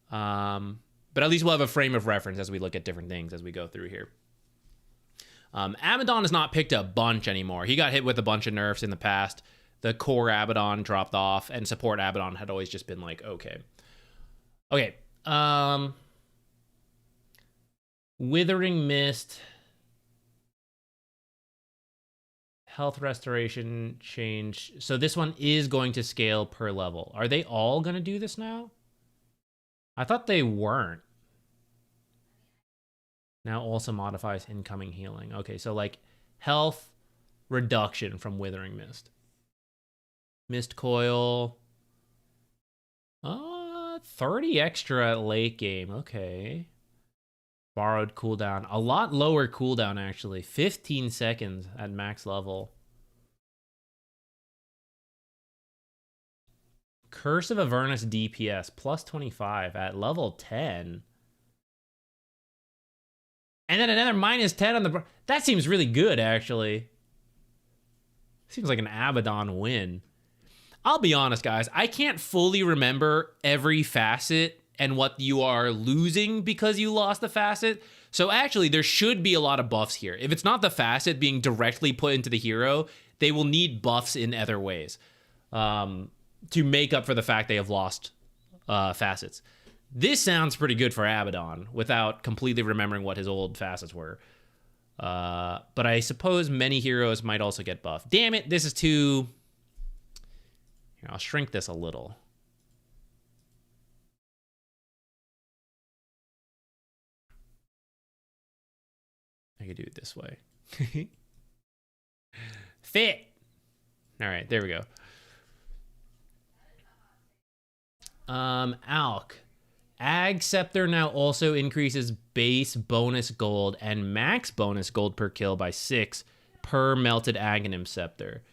But at least we'll have a frame of reference as we look at different things as we go through here. Abaddon is not picked a bunch anymore. He got hit with a bunch of nerfs in the past. The core Abaddon dropped off, and support Abaddon had always just been like, okay. Okay. Withering Mist. Health restoration change. So this one is going to scale per level. Are they all going to do this now? I thought they weren't. Now also modifies incoming healing. Okay, so, like, health reduction from Withering Mist. Mist Coil. 30 extra at late game. Okay. Borrowed cooldown. A lot lower cooldown, actually. 15 seconds at max level. Curse of Avernus DPS. Plus 25 at level 10. And then another minus 10 on the... That seems really good, actually. Seems like an Abaddon win. I'll be honest, guys. I can't fully remember every facet and what you are losing because you lost the facet. So actually, there should be a lot of buffs here. If it's not the facet being directly put into the hero, they will need buffs in other ways to make up for the fact they have lost facets. This sounds pretty good for Abaddon without completely remembering what his old facets were. But I suppose many heroes might also get buffed. Damn it, this is too... Here, I'll shrink this a little. I could do it this way. Fit! All right, there we go. Alk. Ag Scepter now also increases base bonus gold and max bonus gold per kill by 6 per melted Aghanim Scepter.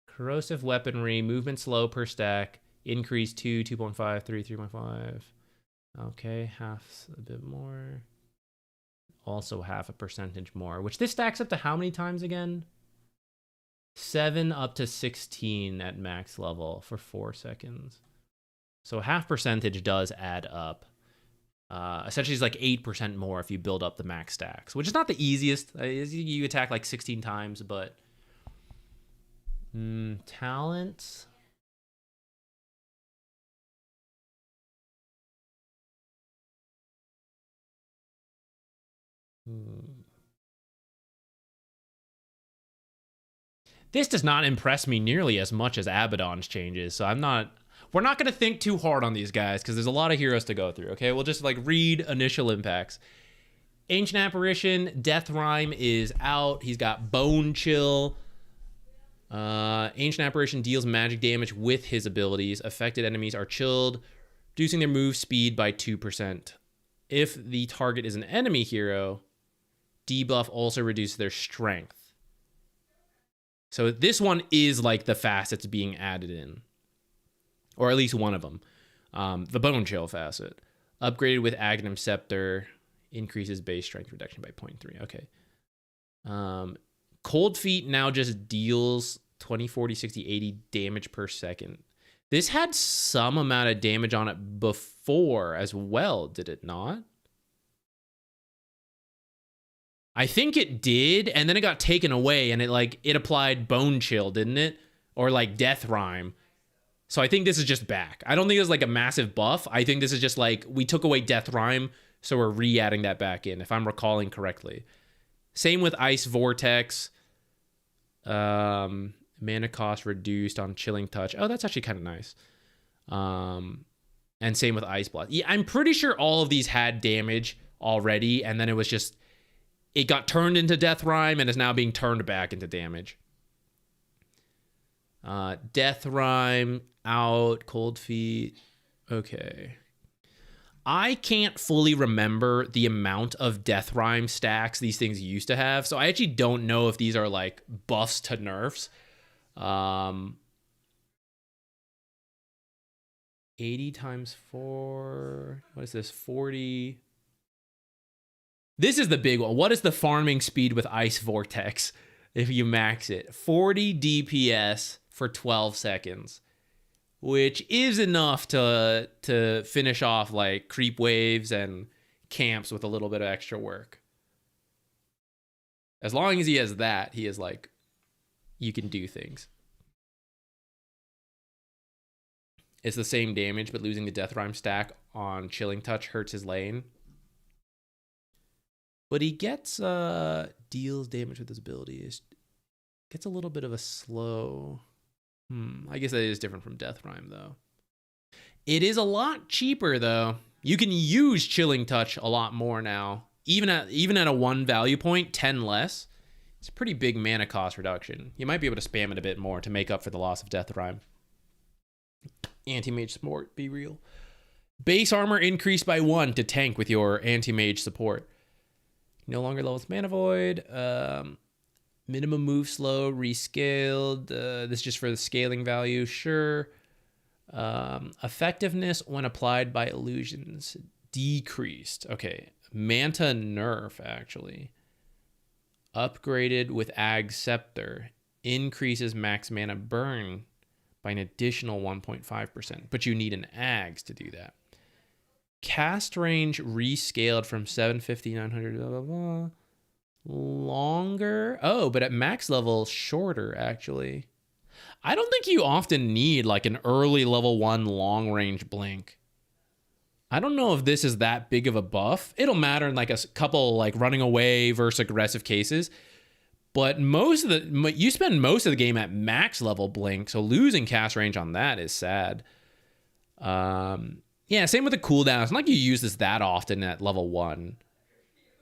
Corrosive weaponry, movement slow per stack, increase 2, 2.5, 3, 3.5. Okay, half a bit more. Also half a percentage more, which this stacks up to how many times again? 7 up to 16 at max level for 4 seconds. So half percentage does add up. Essentially, it's like 8% more if you build up the max stacks, which is not the easiest. You attack like 16 times, but... talent... This does not impress me nearly as much as Abaddon's changes, so we're not going to think too hard on these guys because there's a lot of heroes to go through, okay? We'll just like read initial impacts. Ancient Apparition, Death Rhyme is out. He's got Bone Chill. Ancient Apparition deals magic damage with his abilities. Affected enemies are chilled, reducing their move speed by 2%. If the target is an enemy hero, debuff also reduces their strength. So this one is like the facets being added in. Or at least one of them. The Bone Chill facet. Upgraded with Aghanim Scepter. Increases base strength reduction by 0.3. Okay. Cold Feet now just deals 20, 40, 60, 80 damage per second. This had some amount of damage on it before as well, did it not? I think it did, and then it got taken away, and it applied Bone Chill, didn't it? Or like Death Rhyme. So I think this is just back. I don't think it was like a massive buff. I think this is just like, we took away Death Rhyme, so we're re-adding that back in, if I'm recalling correctly. Same with Ice Vortex. Mana cost reduced on Chilling Touch. Oh, that's actually kind of nice. And same with Ice Blast. Yeah, I'm pretty sure all of these had damage already, and then it was just... It got turned into Death Rhyme and is now being turned back into damage. Death Rhyme, out. Cold Feet. Okay. I can't fully remember the amount of Death Rhyme stacks these things used to have, so I actually don't know if these are like buffs to nerfs. 80 times 4. What is this? 40... This is the big one. What is the farming speed with Ice Vortex if you max it? 40 DPS for 12 seconds, which is enough to finish off like creep waves and camps with a little bit of extra work. As long as he has that, he is like, you can do things. It's the same damage, but losing the Death Rhyme stack on Chilling Touch hurts his lane. But he gets, deals damage with his abilities. Gets a little bit of a slow... I guess that is different from Death Rhyme, though. It is a lot cheaper, though. You can use Chilling Touch a lot more now. Even at a 1 value point, 10 less. It's a pretty big mana cost reduction. You might be able to spam it a bit more to make up for the loss of Death Rhyme. Anti-mage support, be real. Base armor increased by 1 to tank with your anti-mage support. No longer levels Mana Void. Minimum move slow, rescaled. This is just for the scaling value, sure. Effectiveness when applied by illusions, decreased. Okay, Manta nerf, actually. Upgraded with Ag Scepter. Increases max mana burn by an additional 1.5%, but you need an Ags to do that. Cast range rescaled from 750, 900, blah, blah, blah. Longer. Oh, but at max level, shorter, actually. I don't think you often need like an early level 1 long range blink. I don't know if this is that big of a buff. It'll matter in like a couple like running away versus aggressive cases. But you spend most of the game at max level blink, so losing cast range on that is sad. Yeah, same with the cooldown. It's not like you use this that often at level 1.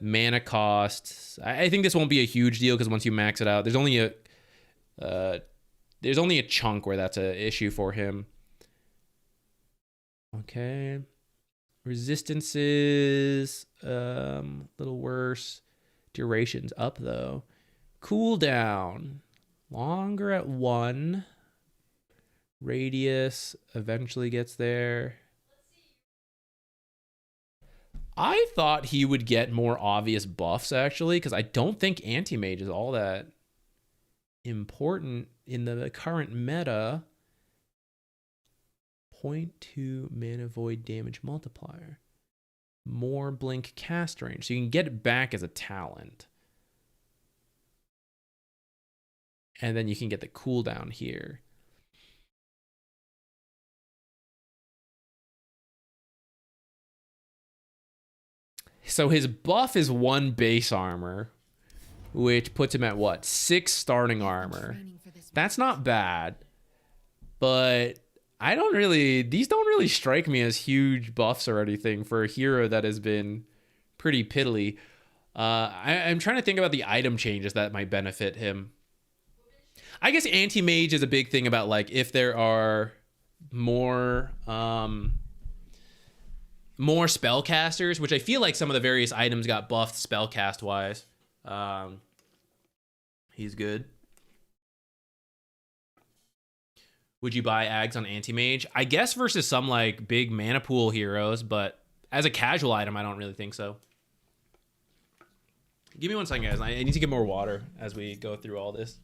Mana costs. I think this won't be a huge deal because once you max it out, there's only a chunk where that's an issue for him. Okay. Resistances, a little worse. Duration's up though. Cooldown, longer at 1. Radius eventually gets there. I thought he would get more obvious buffs actually, because I don't think anti-mage is all that important in the current meta. 0.2 mana void damage multiplier. More blink cast range, so you can get it back as a talent. And then you can get the cooldown here. So his buff is 1 base armor, which puts him at what? 6 starting armor. That's not bad, but these don't really strike me as huge buffs or anything for a hero that has been pretty piddly. I'm trying to think about the item changes that might benefit him. I guess anti-mage is a big thing about like if there are more spellcasters, which I feel like some of the various items got buffed spellcast wise. He's good. Would you buy Ags on anti-mage? I guess versus some like big mana pool heroes, but as a casual item, I don't really think so. Give me 1 second, guys. I need to get more water as we go through all this.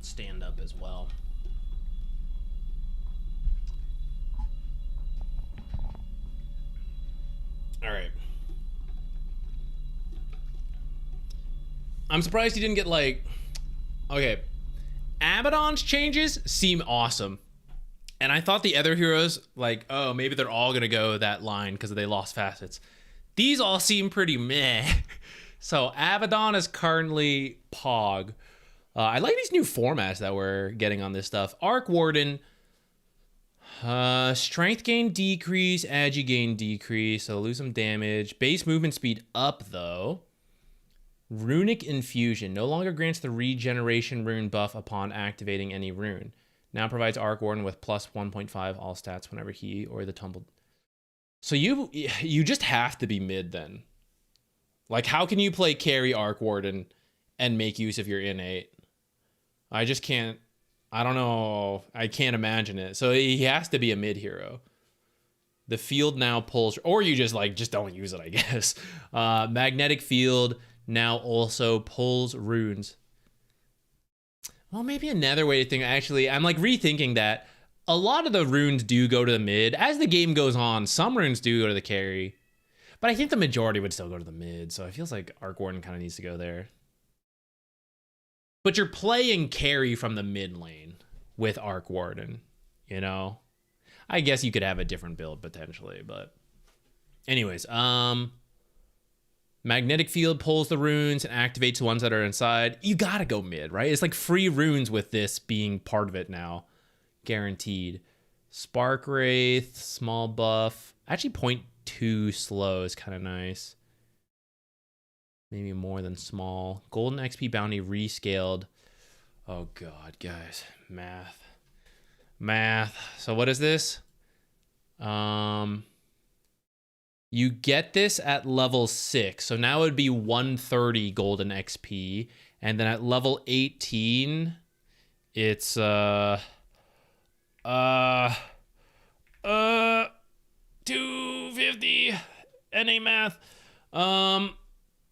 Stand up as well. All right. I'm surprised he didn't get like, okay, Abaddon's changes seem awesome. And I thought the other heroes, like, oh, maybe they're all gonna go that line because they lost facets. These all seem pretty meh. So Abaddon is currently Pog. I like these new formats that we're getting on this stuff. Arc Warden, Strength gain decrease, agi gain decrease, so lose some damage. Base movement speed up though. Runic infusion no longer grants the regeneration rune buff upon activating any rune. Now provides Arc Warden with plus 1.5 all stats whenever he or the tumbled. So you just have to be mid then. Like, how can you play carry Arc Warden and make use of your innate? I just can't. I don't know. I can't imagine it. So he has to be a mid hero. The field now pulls, or you just don't use it, I guess. Magnetic field now also pulls runes. Well, maybe another way to think. Actually, I'm like rethinking that. A lot of the runes do go to the mid. As the game goes on, some runes do go to the carry. But I think the majority would still go to the mid. So it feels like Arc Warden kind of needs to go there. But you're playing carry from the mid lane with Arc Warden, you know? I guess you could have a different build potentially, but anyways, magnetic field pulls the runes and activates the ones that are inside. You gotta go mid, right? It's like free runes with this being part of it now. Guaranteed. Spark Wraith, small buff. Actually, 0.2 slow is kind of nice. Maybe more than small. Golden XP bounty rescaled. Oh god, guys. Math. So what is this? You get this at level 6. So now it would be 130 golden XP. And then at level 18, it's 250 NA math.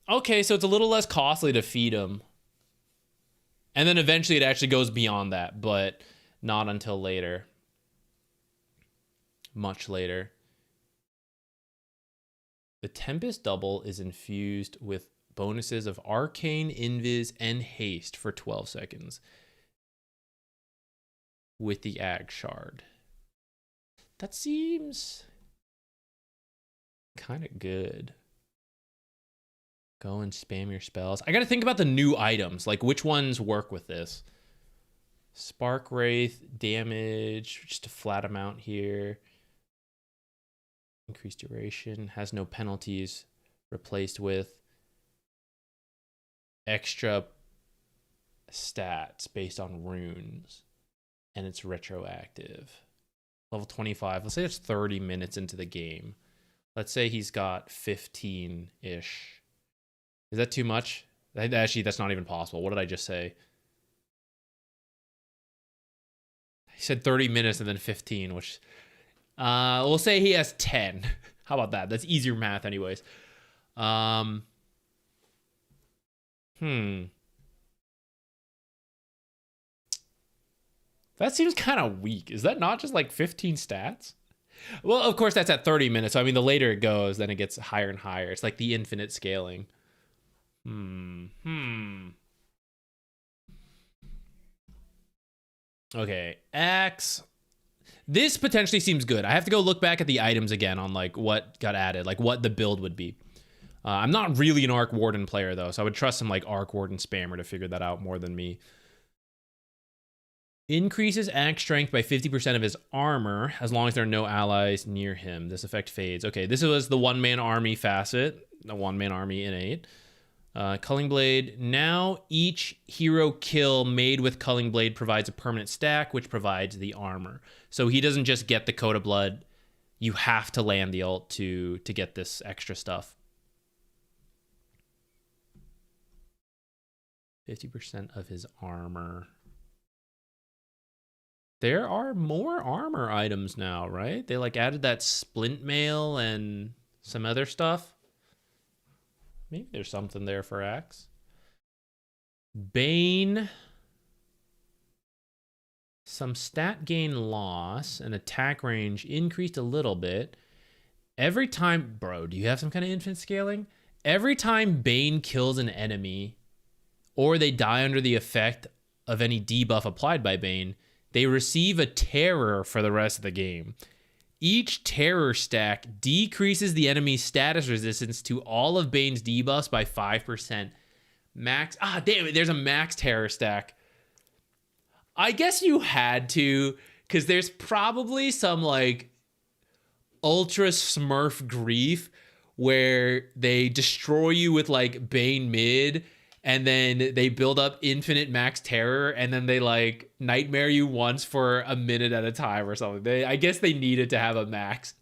Okay, so it's a little less costly to feed him. And then eventually it actually goes beyond that, but not until later. Much later. The Tempest double is infused with bonuses of Arcane, Invis, and Haste for 12 seconds. With the Ag Shard. That seems kind of good. Go and spam your spells. I got to think about the new items. Like, which ones work with this? Spark Wraith, damage, just a flat amount here. Increased duration, has no penalties. Replaced with extra stats based on runes. And it's retroactive. Level 25. Let's say it's 30 minutes into the game. Let's say he's got 15-ish. Is that too much? Actually, that's not even possible. What did I just say? He said 30 minutes and then 15, which... we'll say he has 10. How about that? That's easier math anyways. That seems kind of weak. Is that not just like 15 stats? Well, of course, that's at 30 minutes. So, I mean, the later it goes, then it gets higher and higher. It's like the infinite scaling. Okay, X. This potentially seems good. I have to go look back at the items again on like what got added, like what the build would be. I'm not really an Arc Warden player though, so I would trust some like Arc Warden spammer to figure that out more than me. Increases axe strength by 50% of his armor as long as there are no allies near him. This effect fades. Okay, this was the one-man army facet, the one-man army innate. Culling Blade. Now each hero kill made with Culling Blade provides a permanent stack, which provides the armor. So he doesn't just get the Coat of Blood. You have to land the ult to get this extra stuff. 50% of his armor. There are more armor items now, right? They like added that splint mail and some other stuff. Maybe there's something there for Axe. Bane. Some stat gain loss and attack range increased a little bit. Every time... Bro, do you have some kind of infinite scaling? Every time Bane kills an enemy or they die under the effect of any debuff applied by Bane, they receive a terror for the rest of the game. Each terror stack decreases the enemy's status resistance to all of Bane's debuffs by 5%. Max... Ah, damn it, there's a max terror stack. I guess you had to because there's probably some like ultra smurf grief where they destroy you with like Bane mid, and then they build up infinite max terror, and then they like nightmare you once for a minute at a time or something. I guess they needed to have a max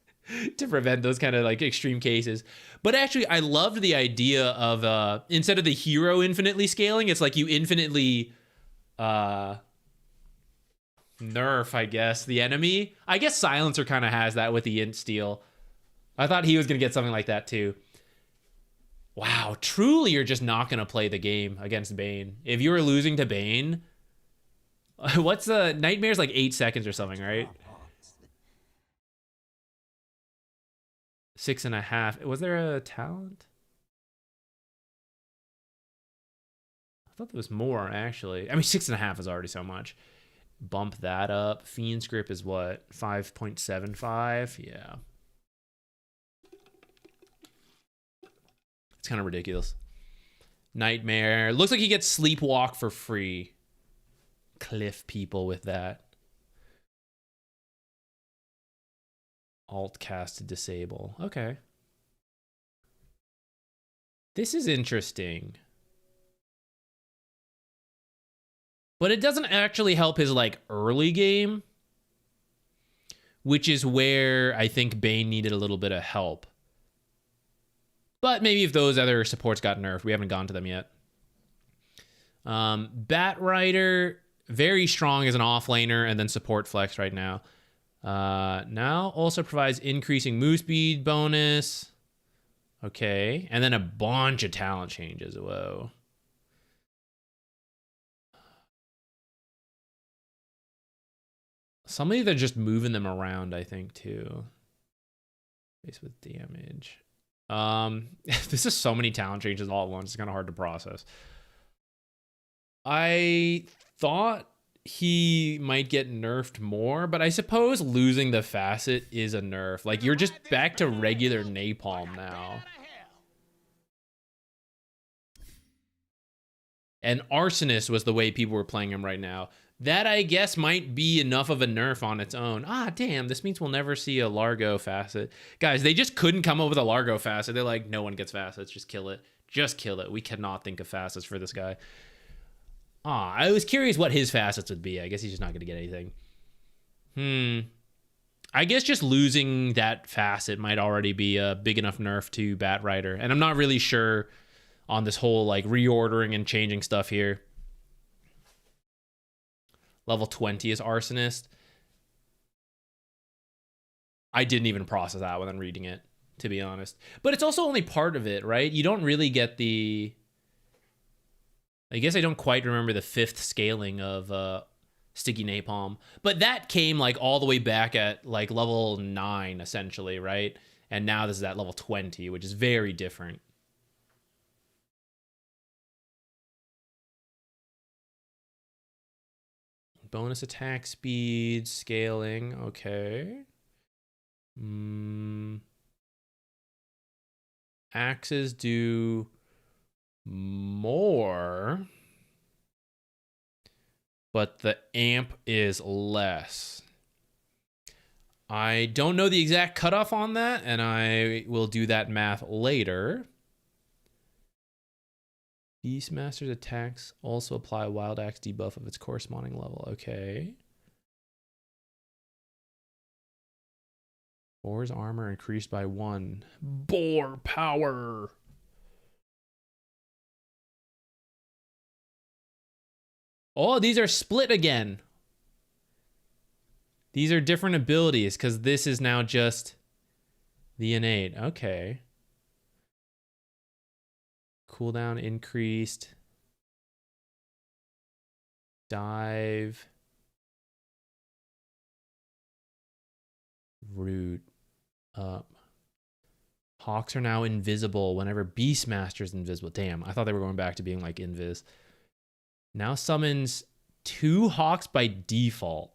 to prevent those kind of like extreme cases. But actually, I loved the idea of instead of the hero infinitely scaling, it's like you infinitely nerf, I guess, the enemy. I guess Silencer kind of has that with the int steal. I thought he was going to get something like that too. Wow, truly you're just not going to play the game against Bane. If you were losing to Bane, what's the Nightmare's like 8 seconds or something, right? 6.5. Was there a talent? I thought there was more, actually. I mean, 6.5 is already so much. Bump that up. Fiend's Grip is what? 5.75? Yeah. It's kind of ridiculous. Nightmare. Looks like he gets Sleepwalk for free. Cliff people with that. Alt cast to disable. Okay. This is interesting. But it doesn't actually help his like early game, which is where I think Bane needed a little bit of help. But maybe if those other supports got nerfed, we haven't gone to them yet. Batrider, very strong as an offlaner and then support flex right now. Now also provides increasing move speed bonus. Okay. And then a bunch of talent changes. Whoa. Some of these are just moving them around, I think, too. Face with damage. This is so many talent changes all at once. It's kind of hard to process. I thought he might get nerfed more, but I suppose losing the facet is a nerf. Like, you're just back to regular napalm now. And Arsonist was the way people were playing him right now. That, I guess, might be enough of a nerf on its own. Ah, damn, this means we'll never see a Largo facet. Guys, they just couldn't come up with a Largo facet. They're like, no one gets facets, just kill it. Just kill it. We cannot think of facets for this guy. Ah, I was curious what his facets would be. I guess he's just not going to get anything. I guess just losing that facet might already be a big enough nerf to Batrider. And I'm not really sure on this whole like reordering and changing stuff here. Level 20 is Arsonist. I didn't even process that when I'm reading it, to be honest. But it's also only part of it, right? You don't really get the... I guess I don't quite remember the 5th scaling of Sticky Napalm. But that came like all the way back at like level 9, essentially, right? And now this is at level 20, which is very different. Bonus attack speed, scaling, okay. Axes do more, but the amp is less. I don't know the exact cutoff on that, and I will do that math later. Beastmaster's attacks also apply a Wild Axe debuff of its corresponding level. Okay. Boar's armor increased by 1. Boar power. Oh, these are split again. These are different abilities because this is now just the innate. Okay. Cooldown increased. Dive. Root up. Hawks are now invisible whenever Beastmaster's invisible. Damn, I thought they were going back to being like invis. Now summons 2 Hawks by default.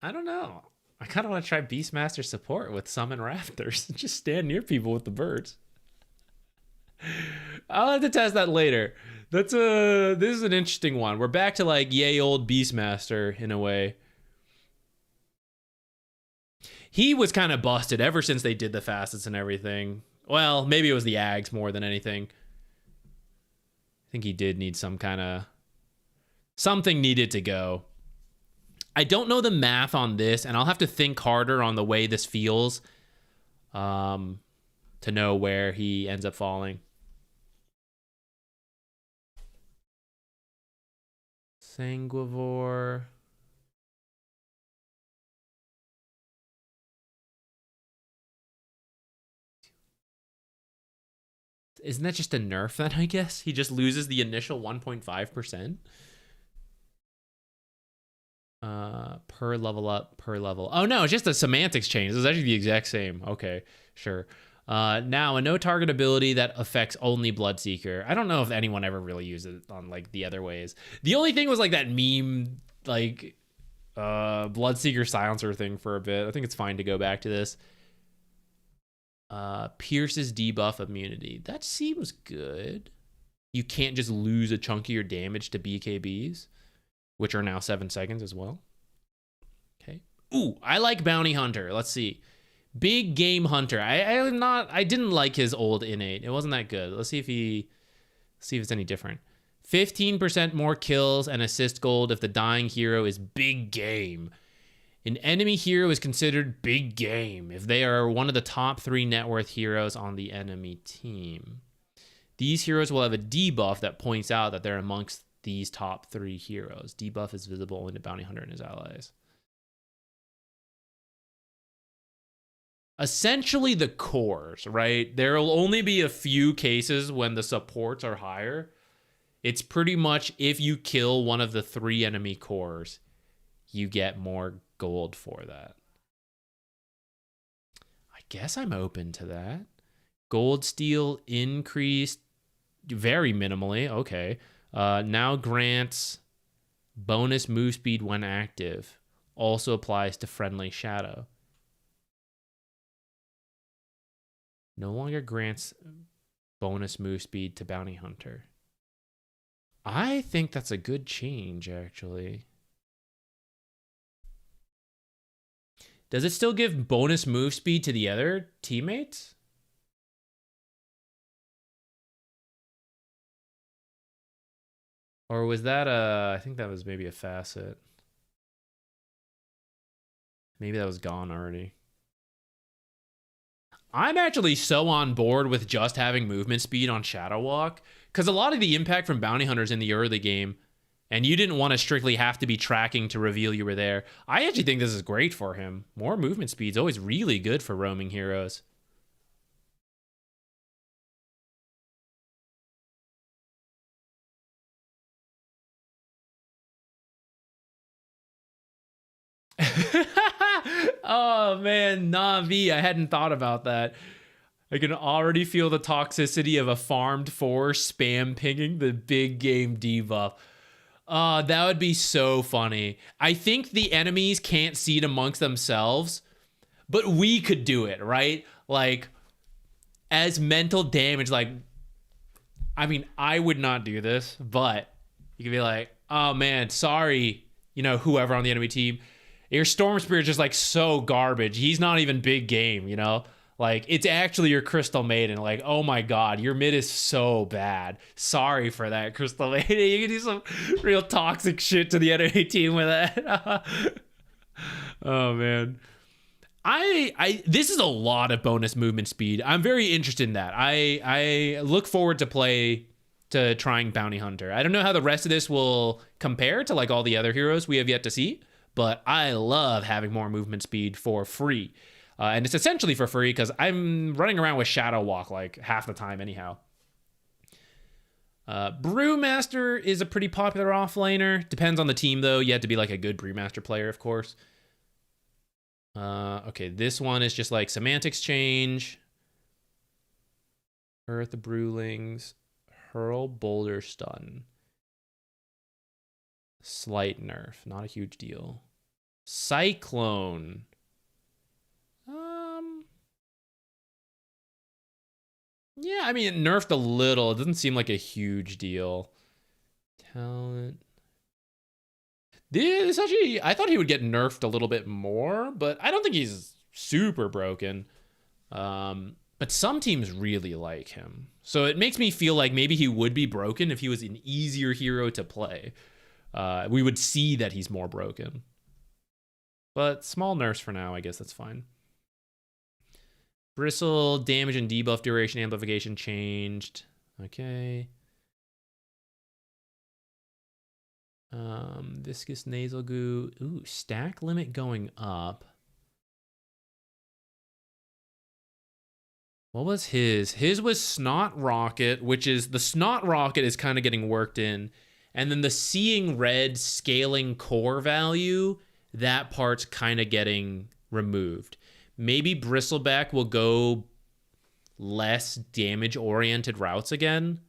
I don't know. I kind of want to try Beastmaster support with summon raptors. Just stand near people with the birds. I'll have to test that later. This is an interesting one. We're back to like yay old Beastmaster in a way. He was kind of busted ever since they did the facets and everything. Well, maybe it was the Ags more than anything. I think he did need some kind of... something needed to go. I don't know the math on this, and I'll have to think harder on the way this feels to know where he ends up falling. Sanguivore. Isn't that just a nerf then, I guess? He just loses the initial 1.5%? Per level up, per level. Oh no, it's just a semantics change. It's actually the exact same. Okay, sure. Now a no target ability that affects only Bloodseeker. I don't know if anyone ever really used it on like the other ways. The only thing was like that meme, like Bloodseeker silencer thing for a bit. I think it's fine to go back to this. Pierce's debuff immunity. That seems good. You can't just lose a chunk of your damage to BKBs, which are now 7 seconds as well. Okay. Ooh, I like Bounty Hunter. Let's see. Big Game Hunter. I didn't like his old innate. It wasn't that good. Let's see if it's any different. 15% more kills and assist gold if the dying hero is big game. An enemy hero is considered big game if they are one of the top 3 net worth heroes on the enemy team. These heroes will have a debuff that points out that they're amongst these top 3 heroes. Debuff is visible only to Bounty Hunter and his allies. Essentially the cores, right? There will only be a few cases when the supports are higher. It's pretty much if you kill one of the 3 enemy cores, you get more gold for that. I guess I'm open to that. Gold steal increased very minimally. Okay. Now grants bonus move speed when active. Also applies to friendly shadow. No longer grants bonus move speed to Bounty Hunter. I think that's a good change, actually. Does it still give bonus move speed to the other teammates? Or was that I think that was maybe a facet. Maybe that was gone already. I'm actually so on board with just having movement speed on Shadow Walk, because a lot of the impact from Bounty Hunters in the early game, and you didn't want to strictly have to be tracking to reveal you were there. I actually think this is great for him. More movement speed is always really good for roaming heroes. Oh man, Navi, I hadn't thought about that. I can already feel the toxicity of a farmed 4 spam pinging the big game debuff. That would be so funny. I think the enemies can't see it amongst themselves, but we could do it, right? Like, as mental damage, like, I mean, I would not do this, but you could be like, oh man, sorry, you know, whoever on the enemy team. Your Storm Spirit is just like so garbage. He's not even big game, you know? Like, it's actually your Crystal Maiden. Like, oh my god, your mid is so bad. Sorry for that, Crystal Maiden. You can do some real toxic shit to the enemy team with that. Oh man. This is a lot of bonus movement speed. I'm very interested in that. I look forward to trying Bounty Hunter. I don't know how the rest of this will compare to like all the other heroes we have yet to see, but I love having more movement speed for free. And it's essentially for free because I'm running around with Shadow Walk like half the time anyhow. Brewmaster is a pretty popular offlaner. Depends on the team though. You have to be like a good Brewmaster player, of course. Okay, this one is just like semantics change. Earth the Brewlings. Hurl, Boulder, Stun. Slight nerf, not a huge deal. Cyclone. Yeah, I mean, it nerfed a little. It doesn't seem like a huge deal. Talent. This actually, I thought he would get nerfed a little bit more, but I don't think he's super broken. But some teams really like him. So it makes me feel like maybe he would be broken if he was an easier hero to play. We would see that he's more broken. But small nerfs for now, I guess that's fine. Bristle, damage and debuff duration amplification changed. Okay. Viscous nasal goo. Ooh, stack limit going up. What was his? His was Snot Rocket, which is the Snot Rocket is kind of getting worked in. And then the Seeing Red scaling core value, that part's kind of getting removed. Maybe Bristleback will go less damage oriented routes again.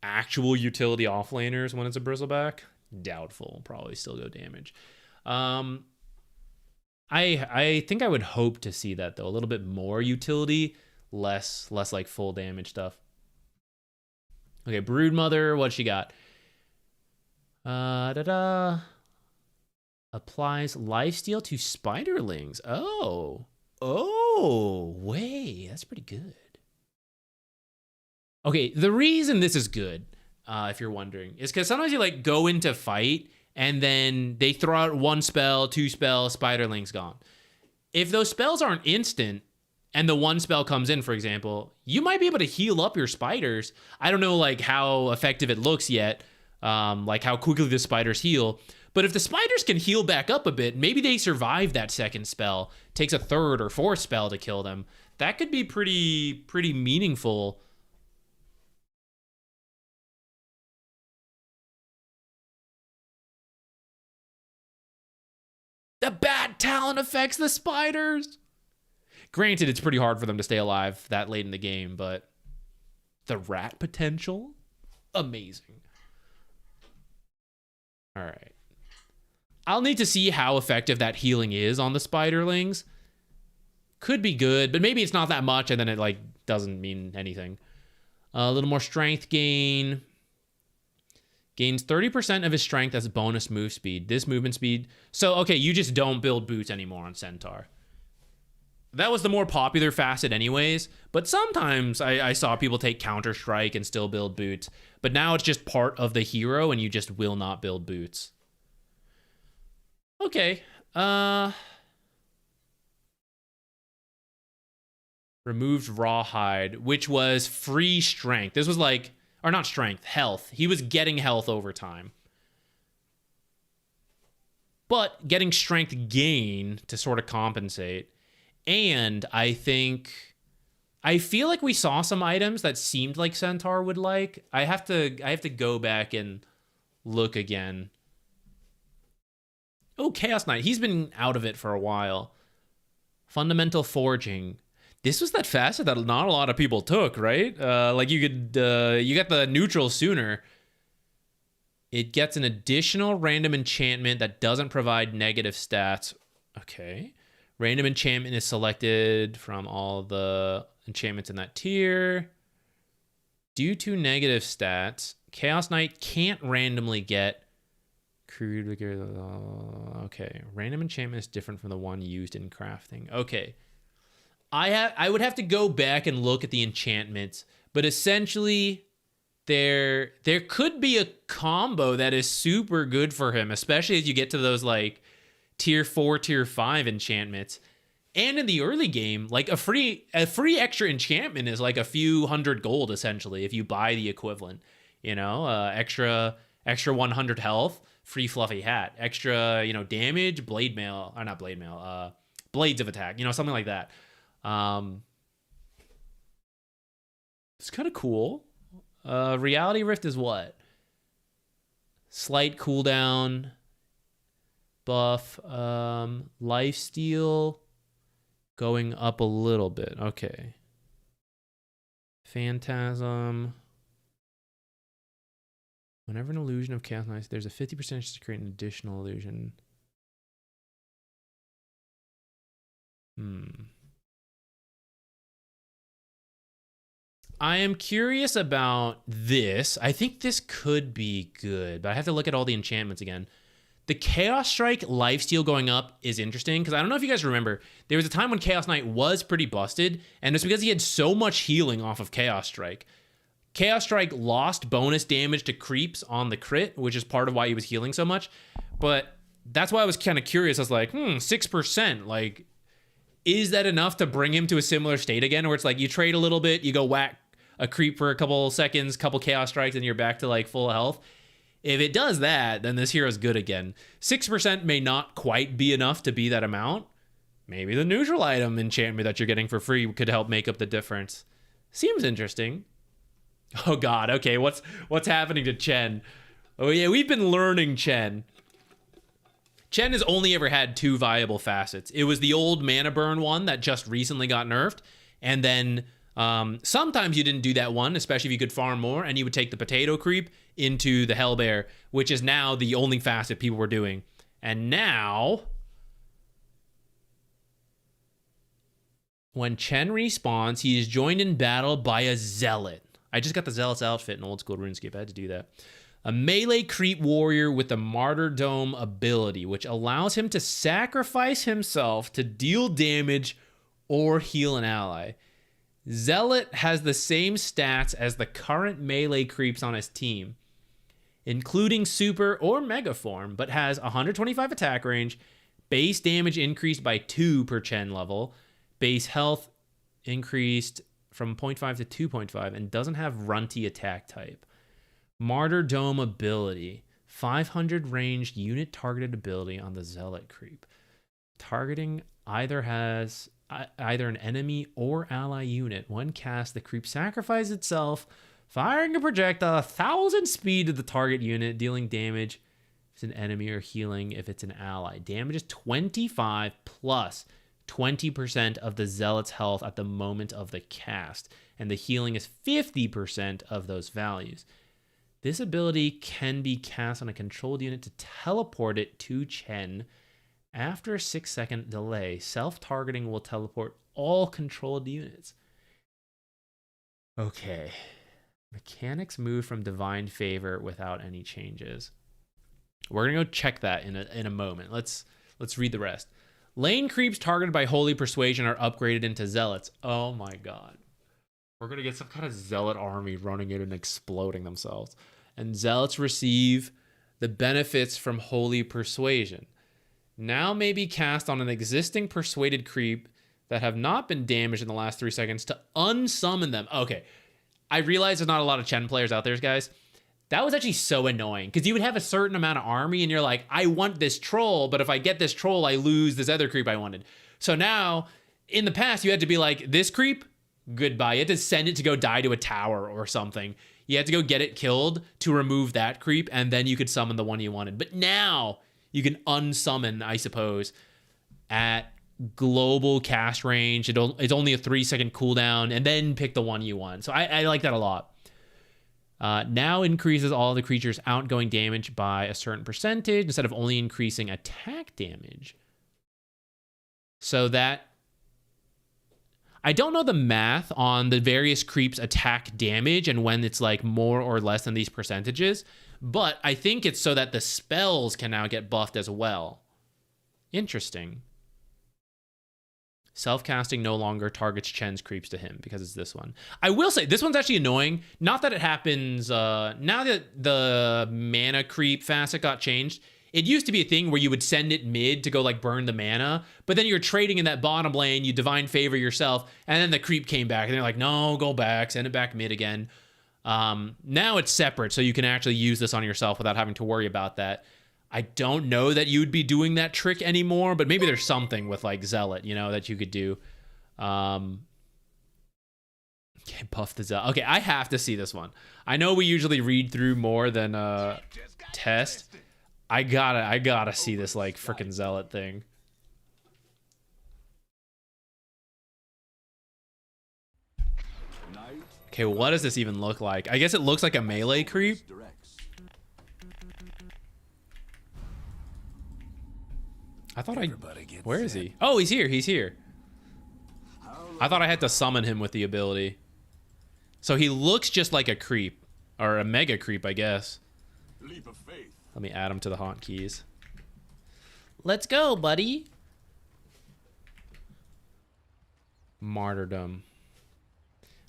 Actual utility offlaners when it's a Bristleback. Doubtful. Probably still go damage. I think I would hope to see that though. A little bit more utility, less like full damage stuff. Okay, Broodmother, what she got? Applies lifesteal to spiderlings. Oh, wait, that's pretty good. Okay, the reason this is good, if you're wondering, is because sometimes you like go into fight and then they throw out one spell, two spells, spiderling's gone. If those spells aren't instant and the one spell comes in, for example, you might be able to heal up your spiders. I don't know like how effective it looks yet, like how quickly the spiders heal. But if the spiders can heal back up a bit, maybe they survive that second spell. Takes a third or fourth spell to kill them. That could be pretty meaningful. The bad talent affects the spiders. Granted, it's pretty hard for them to stay alive that late in the game, but the rat potential, amazing. All right. I'll need to see how effective that healing is on the spiderlings. Could be good, but maybe it's not that much, and then it like doesn't mean anything. A little more strength gain. Gains 30% of his strength as bonus move speed. This movement speed. So, okay, you just don't build boots anymore on Centaur. That was the more popular facet anyways, but sometimes I saw people take Counter-Strike and still build boots. But now it's just part of the hero and you just will not build boots. Okay. Removed Rawhide, which was free strength. This was like, or not strength, health. He was getting health over time. But getting strength gain to sort of compensate. And I feel like we saw some items that seemed like Centaur would like. I have to go back and look again. Oh, Chaos Knight. He's been out of it for a while. Fundamental Forging. This was that facet that not a lot of people took, right? Like you got the neutral sooner. It gets an additional random enchantment that doesn't provide negative stats. Okay. Random enchantment is selected from all the enchantments in that tier. Due to negative stats, Chaos Knight can't randomly get crude. Okay. Random enchantment is different from the one used in crafting. Okay. I would have to go back and look at the enchantments, but essentially there could be a combo that is super good for him, especially as you get to those like tier 4, tier 5 enchantments. And in the early game, like a free extra enchantment is like a few hundred gold essentially if you buy the equivalent, you know, extra 100 health, free fluffy hat, extra, you know, damage, blade mail, or not blade mail, blades of attack, you know, something like that. It's kind of cool. Reality Rift is what? Slight cooldown buff, lifesteal going up a little bit. Okay. Phantasm. Whenever an illusion of Chaos Knight, there's a 50% chance to create an additional illusion. I am curious about this. I think this could be good, but I have to look at all the enchantments again. The Chaos Strike lifesteal going up is interesting because I don't know if you guys remember, there was a time when Chaos Knight was pretty busted, and it's because he had so much healing off of Chaos Strike. Chaos Strike lost bonus damage to creeps on the crit, which is part of why he was healing so much. But that's why I was kind of curious. I was like, 6%. Like, is that enough to bring him to a similar state again? Where it's like you trade a little bit, you go whack a creep for a couple seconds, couple Chaos Strikes, and you're back to like full health. If it does that, then this hero's good again. 6% may not quite be enough to be that amount. Maybe the neutral item enchantment that you're getting for free could help make up the difference. Seems interesting. Oh god, okay, what's happening to Chen? Oh yeah, we've been learning Chen. Chen has only ever had 2 viable facets. It was the old mana burn one that just recently got nerfed, and then sometimes you didn't do that one, especially if you could farm more, and you would take the potato creep into the Hellbear, which is now the only facet people were doing. And now, when Chen respawns, he is joined in battle by a Zealot. I just got the Zealot's outfit in old school RuneScape. I had to do that. A melee creep warrior with the Martyrdom ability, which allows him to sacrifice himself to deal damage or heal an ally. Zealot has the same stats as the current melee creeps on his team, including super or mega form, but has 125 attack range, base damage increased by 2 per Chen level, base health increased from 0.5 to 2.5, and doesn't have runty attack type. Martyrdom ability, 500 ranged unit targeted ability on the Zealot creep. Targeting either an enemy or ally unit. When cast, the creep sacrifices itself, firing a projectile 1,000 speed to the target unit, dealing damage if it's an enemy or healing if it's an ally. Damage is 25 plus 20% of the Zealot's health at the moment of the cast, and the healing is 50% of those values. This ability can be cast on a controlled unit to teleport it to Chen. After a 6-second delay, self-targeting will teleport all controlled units. Okay. Mechanics move from Divine Favor without any changes. We're going to go check that in a moment. Let's read the rest. Lane creeps targeted by Holy Persuasion are upgraded into Zealots. Oh my god. We're going to get some kind of Zealot army running in and exploding themselves. And Zealots receive the benefits from Holy Persuasion. Now may be cast on an existing persuaded creep that have not been damaged in the last 3 seconds to unsummon them. Okay, I realize there's not a lot of Chen players out there, guys. That was actually so annoying because you would have a certain amount of army and you're like, I want this troll, but if I get this troll, I lose this other creep I wanted. So now, in the past, you had to be like, this creep, goodbye. You had to send it to go die to a tower or something. You had to go get it killed to remove that creep, and then you could summon the one you wanted. But now you can unsummon, I suppose, at global cast range. It's only a 3-second cooldown, and then pick the one you want. So I like that a lot. Now increases all the creatures' outgoing damage by a certain percentage instead of only increasing attack damage. So that... I don't know the math on the various creeps' attack damage and when it's like more or less than these percentages, but I think it's so that the spells can now get buffed as well. Interesting. Self-casting no longer targets Chen's creeps to him because it's this one. I will say, this one's actually annoying. Not that it happens, now that the mana creep facet got changed, it used to be a thing where you would send it mid to go like burn the mana, but then you're trading in that bottom lane, you divine favor yourself, and then the creep came back, and they're like, no, go back, send it back mid again. Now it's separate, so you can actually use this on yourself without having to worry about that. I don't know that you'd be doing that trick anymore, but maybe there's something with like Zealot, you know, that you could do. Okay, buff the Zealot. Okay, I have to see this one. I know we usually read through more than test. I gotta see this like freaking Zealot thing. Okay, what does this even look like? I guess it looks like a melee creep. I thought where is he? Oh, he's here. He's here. I thought I had to summon him with the ability. So he looks just like a creep. Or a mega creep, I guess. Leap of faith. Let me add him to the hotkeys. Let's go, buddy. Martyrdom.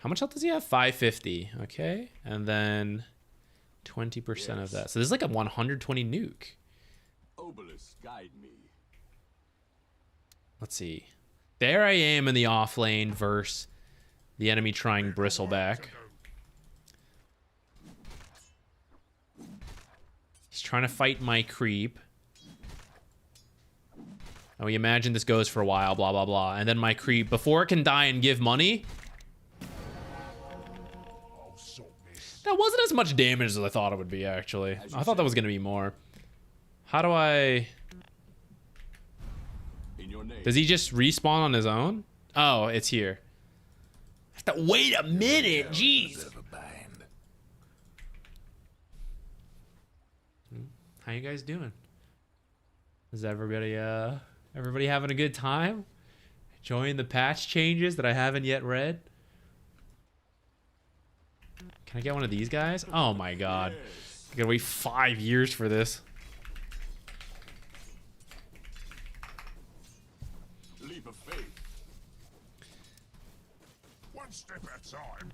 How much health does he have? 550. Okay. And then 20% of that. So this is like a 120 nuke. Obelisk, guide me. Let's see. There I am in the off lane versus the enemy trying bristleback. He's trying to fight my creep. And we imagine this goes for a while, blah, blah, blah. And then my creep, before it can die and give money... That wasn't as much damage as I thought it would be, actually. I thought that was going to be more. How do I... Does he just respawn on his own? Oh, it's here. I have to wait a minute, jeez. How you guys doing? Is everybody having a good time? Enjoying the patch changes that I haven't yet read? Can I get one of these guys? Oh my god. I gotta wait 5 years for this. Leap of faith. One step at a time.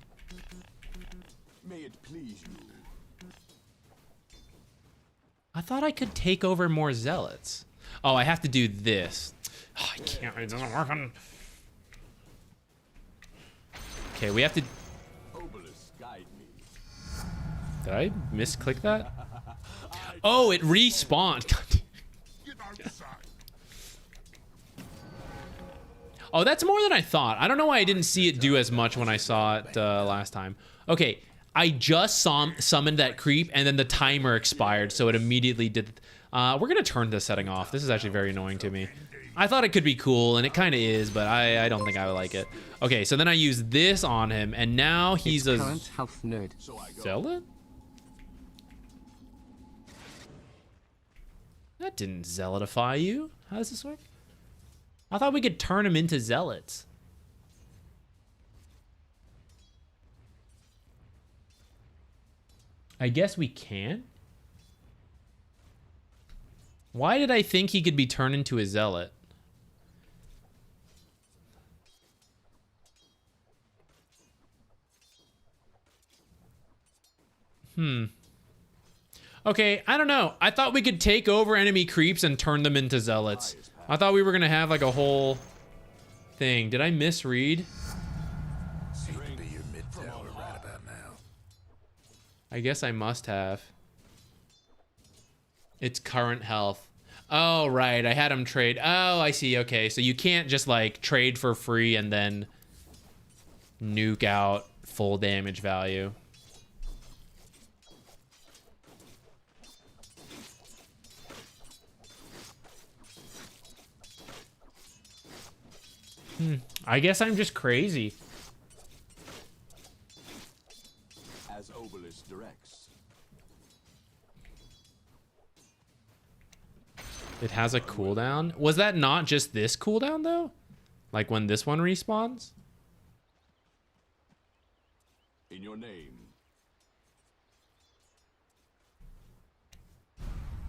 May it please you. I thought I could take over more zealots. Oh, I have to do this. Oh, I can't. It doesn't work on... Okay, we have to... Obelisk, guide me. Did I misclick that? Oh, it respawned. Get outside. Oh, that's more than I thought. I don't know why I didn't see it do as much when I saw it last time. Okay, I just summoned that creep, and then the timer expired, so it immediately did... we're going to turn this setting off. This is actually very annoying to me. I thought it could be cool, and it kind of is, but I don't think I would like it. Okay, so then I use this on him, and now he's a... Current health nerd. Zealot? That didn't zealotify you. How does this work? I thought we could turn him into zealots. I guess we can. Why did I think he could be turned into a zealot? Okay, I don't know. I thought we could take over enemy creeps and turn them into zealots. I thought we were gonna have like a whole thing. Did I misread? Seems to be your mid-tower right about now. I guess I must have. It's current health. Oh, right. I had him trade. Oh, I see. Okay, so you can't just like trade for free and then nuke out full damage value. I guess I'm just crazy. As Obelisk directs. It has a cooldown. Was that not just this cooldown though? Like when this one respawns? In your name.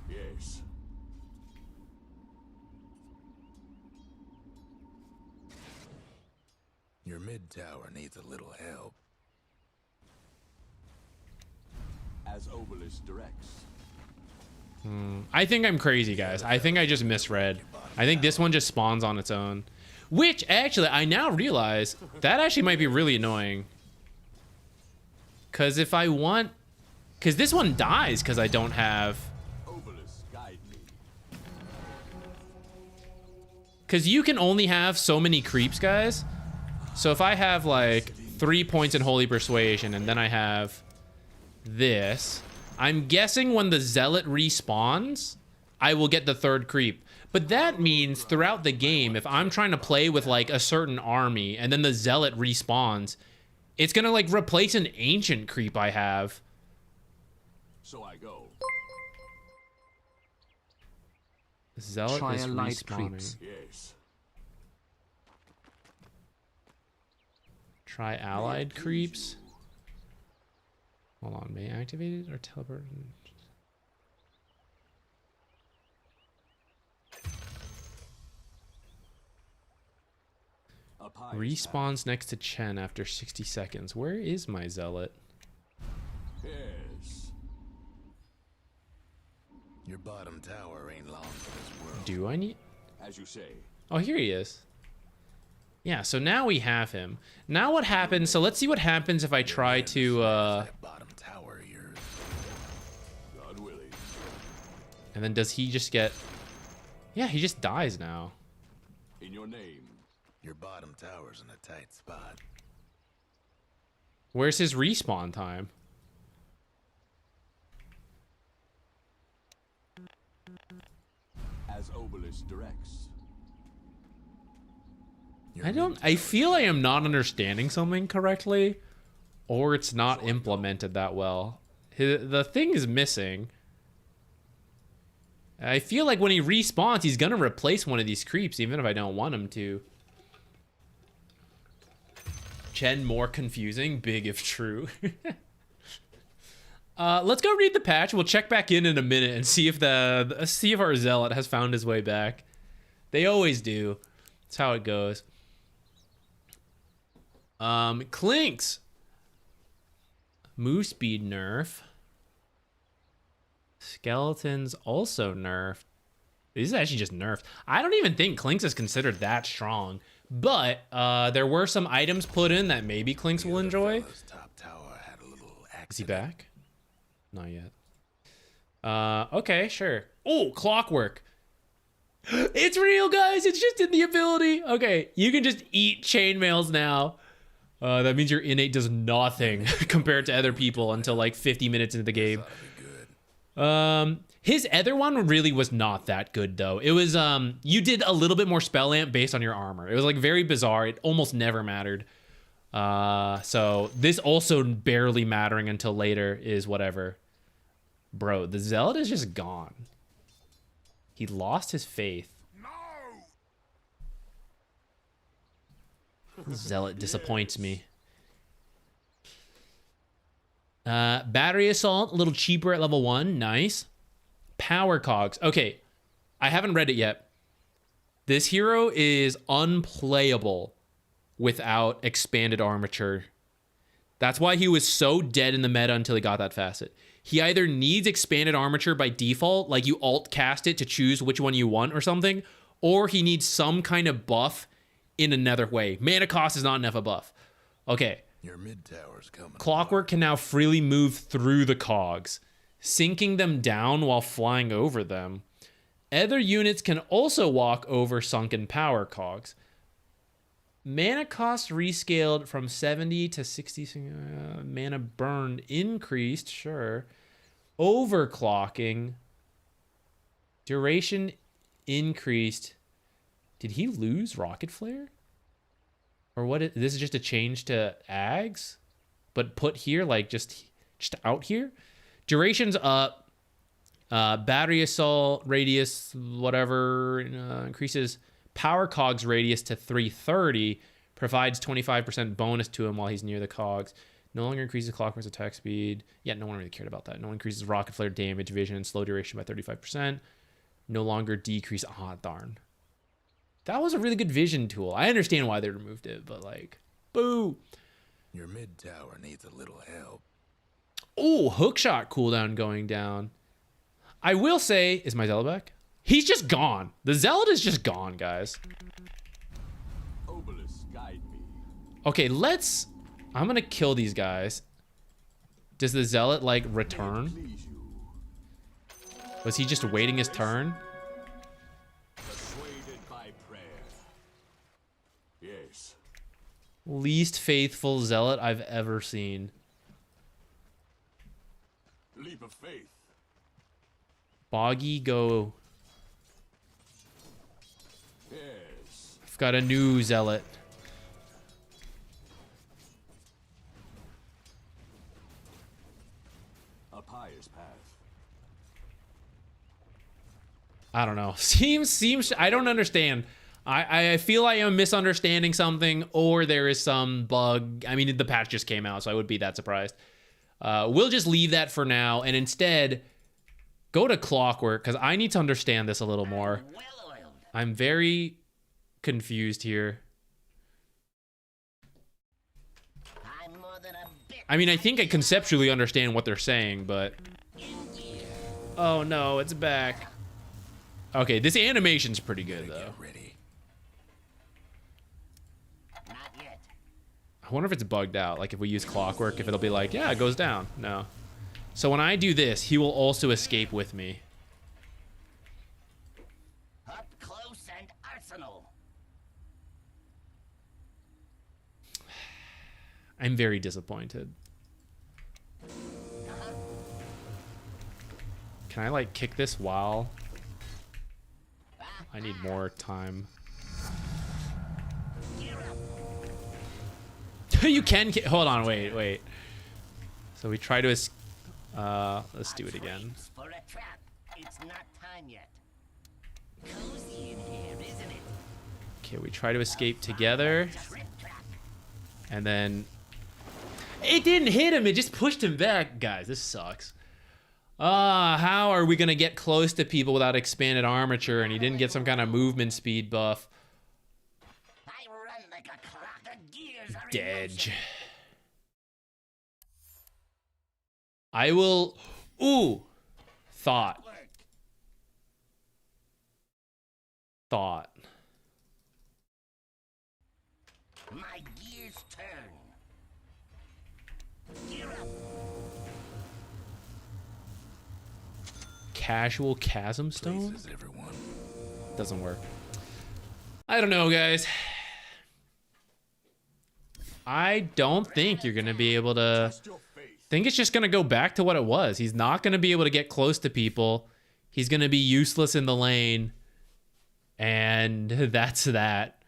Yes. Your mid-tower needs a little help. As Obelisk directs. I think I'm crazy, guys. I think I just misread. I think this one just spawns on its own. Which, actually, I now realize that actually might be really annoying. Because if I want... Because this one dies because I don't have... Obelisk, guide me. Because you can only have so many creeps, guys. So if I have, like, 3 points in Holy Persuasion, and then I have this... I'm guessing when the Zealot respawns, I will get the third creep. But that means throughout the game, if I'm trying to play with like a certain army and then the Zealot respawns, it's gonna like replace an ancient creep I have. So I go. Zealot Try is allied respawning. creeps. Yes. Try allied creeps. Hold on, may activate it or teleport? Respawns next to Chen after 60 seconds. Where is my zealot? Yes. Your bottom tower ain't long for this world. Do I need? As you say. Oh, here he is. Yeah, so now we have him. Now what happens? So let's see what happens if I try to That bottom tower of yours. God willing. and then does he just get? Yeah, he just dies now. In your name. Your bottom tower's in a tight spot. Where's his respawn time? As Obelisk directs. I feel I am not understanding something correctly, or it's not implemented that well. The thing is missing. I feel like when he respawns, he's gonna replace one of these creeps, even if I don't want him to. Chen more confusing, big if true. Let's go read the patch. We'll check back in a minute and see if see if our zealot has found his way back. They always do. That's how it goes. Clinks. Move speed nerf. Skeletons also nerfed. This is actually just nerfed. I don't even think Clinks is considered that strong. But there were some items put in that maybe Clinks will enjoy. Top tower had a little accident. Is he back? Not yet. Okay, sure. Oh, clockwork. It's real, guys. It's just in the ability. Okay, you can just eat chainmails now. That means your innate does nothing compared to other people until like 50 minutes into the game. His other one really was not that good though. It was you did a little bit more spell amp based on your armor. It was like very bizarre. It almost never mattered. So this also barely mattering until later is whatever. Bro, the zealot is just gone. He lost his faith. Zealot disappoints me. Battery assault, a little cheaper at level 1. Nice. Power cogs. Okay, I haven't read it yet. This hero is unplayable without expanded armature. That's why he was so dead in the meta until he got that facet. He either needs expanded armature by default, like you alt cast it to choose which one you want or something, or he needs some kind of buff in another way. Mana cost is not enough a buff. Okay. Your mid tower's coming. Clockwork can now freely move through the cogs, sinking them down while flying over them. Other units can also walk over sunken power cogs. Mana cost rescaled from 70 to 60. Mana burn increased, sure. Overclocking. Duration increased. Did he lose Rocket Flare? Or what? This is just a change to Ags? But put here, like just out here? Duration's up. Battery assault radius, whatever, increases power cogs radius to 330, provides 25% bonus to him while he's near the cogs. No longer increases Clockwork's attack speed. Yeah, no one really cared about that. No one increases rocket flare damage, vision, and slow duration by 35%. No longer decrease. Ah, darn. That was a really good vision tool. I understand why they removed it, but like, boo. Your mid tower needs a little help. Oh, hookshot cooldown going down. I will say, is my zealot back? He's just gone. The zealot is just gone, guys. Obelisk, guide me. Okay, I'm gonna kill these guys. Does the zealot like return? Please you. Was he just waiting his turn? Persuaded by prayer. Yes. Least faithful zealot I've ever seen. Leap of faith. Boggy go. Yes. I've got a new zealot. A pious path. I don't know. Seems. I don't understand. I feel I am misunderstanding something, or there is some bug. I mean, the patch just came out, so I would be that surprised. We'll just leave that for now and instead go to clockwork because I need to understand this a little more. I'm very confused here. I mean, I think I conceptually understand what they're saying, but... Oh no, it's back. Okay, this animation's pretty good, though. I wonder if it's bugged out. Like, if we use clockwork, if it'll be like, yeah, it goes down. No. So when I do this, he will also escape with me. Up close and arsenal. I'm very disappointed. Can I, like, kick this while... I need more time. You can... Hold on, wait. So we try to... let's do it again. For a trap. It's not time yet. Cozy in here, isn't it? Okay, we try to escape together. And then... It didn't hit him, it just pushed him back. Guys, this sucks. How are we gonna get close to people without expanded armature and he didn't get some kind of movement speed buff? I run like a clock. The gears are Dead. I will... Ooh! Thought. My gears turn. Gear up. Casual chasm stone? Doesn't work. I don't know, guys. I don't think you're gonna be able to... I think it's just gonna go back to what it was. He's not gonna be able to get close to people. He's gonna be useless in the lane. And that's that.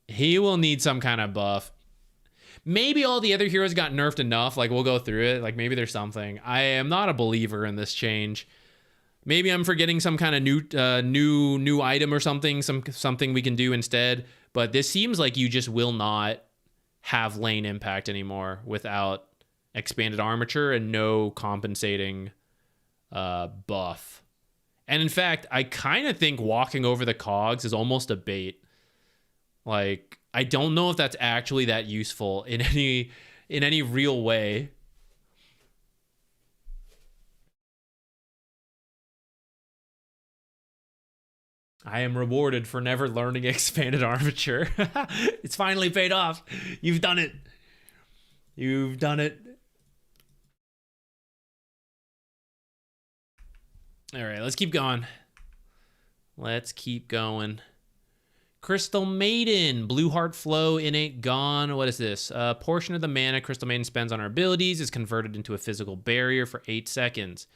He will need some kind of buff. Maybe all the other heroes got nerfed enough. Like, we'll go through it. Like, maybe there's something. I am not a believer in this change. Maybe I'm forgetting some kind of new item or something. Something we can do instead. But this seems like you just will not have lane impact anymore without expanded armature and no compensating buff. And in fact, I kind of think walking over the cogs is almost a bait. Like, I don't know if that's actually that useful in any real way. I am rewarded for never learning expanded armature. It's finally paid off. You've done it. You've done it. All right, let's keep going. Let's keep going. Crystal Maiden, Blue Heart Flow, Innate Gone. What is this? A portion of the mana Crystal Maiden spends on her abilities is converted into a physical barrier for 8 seconds.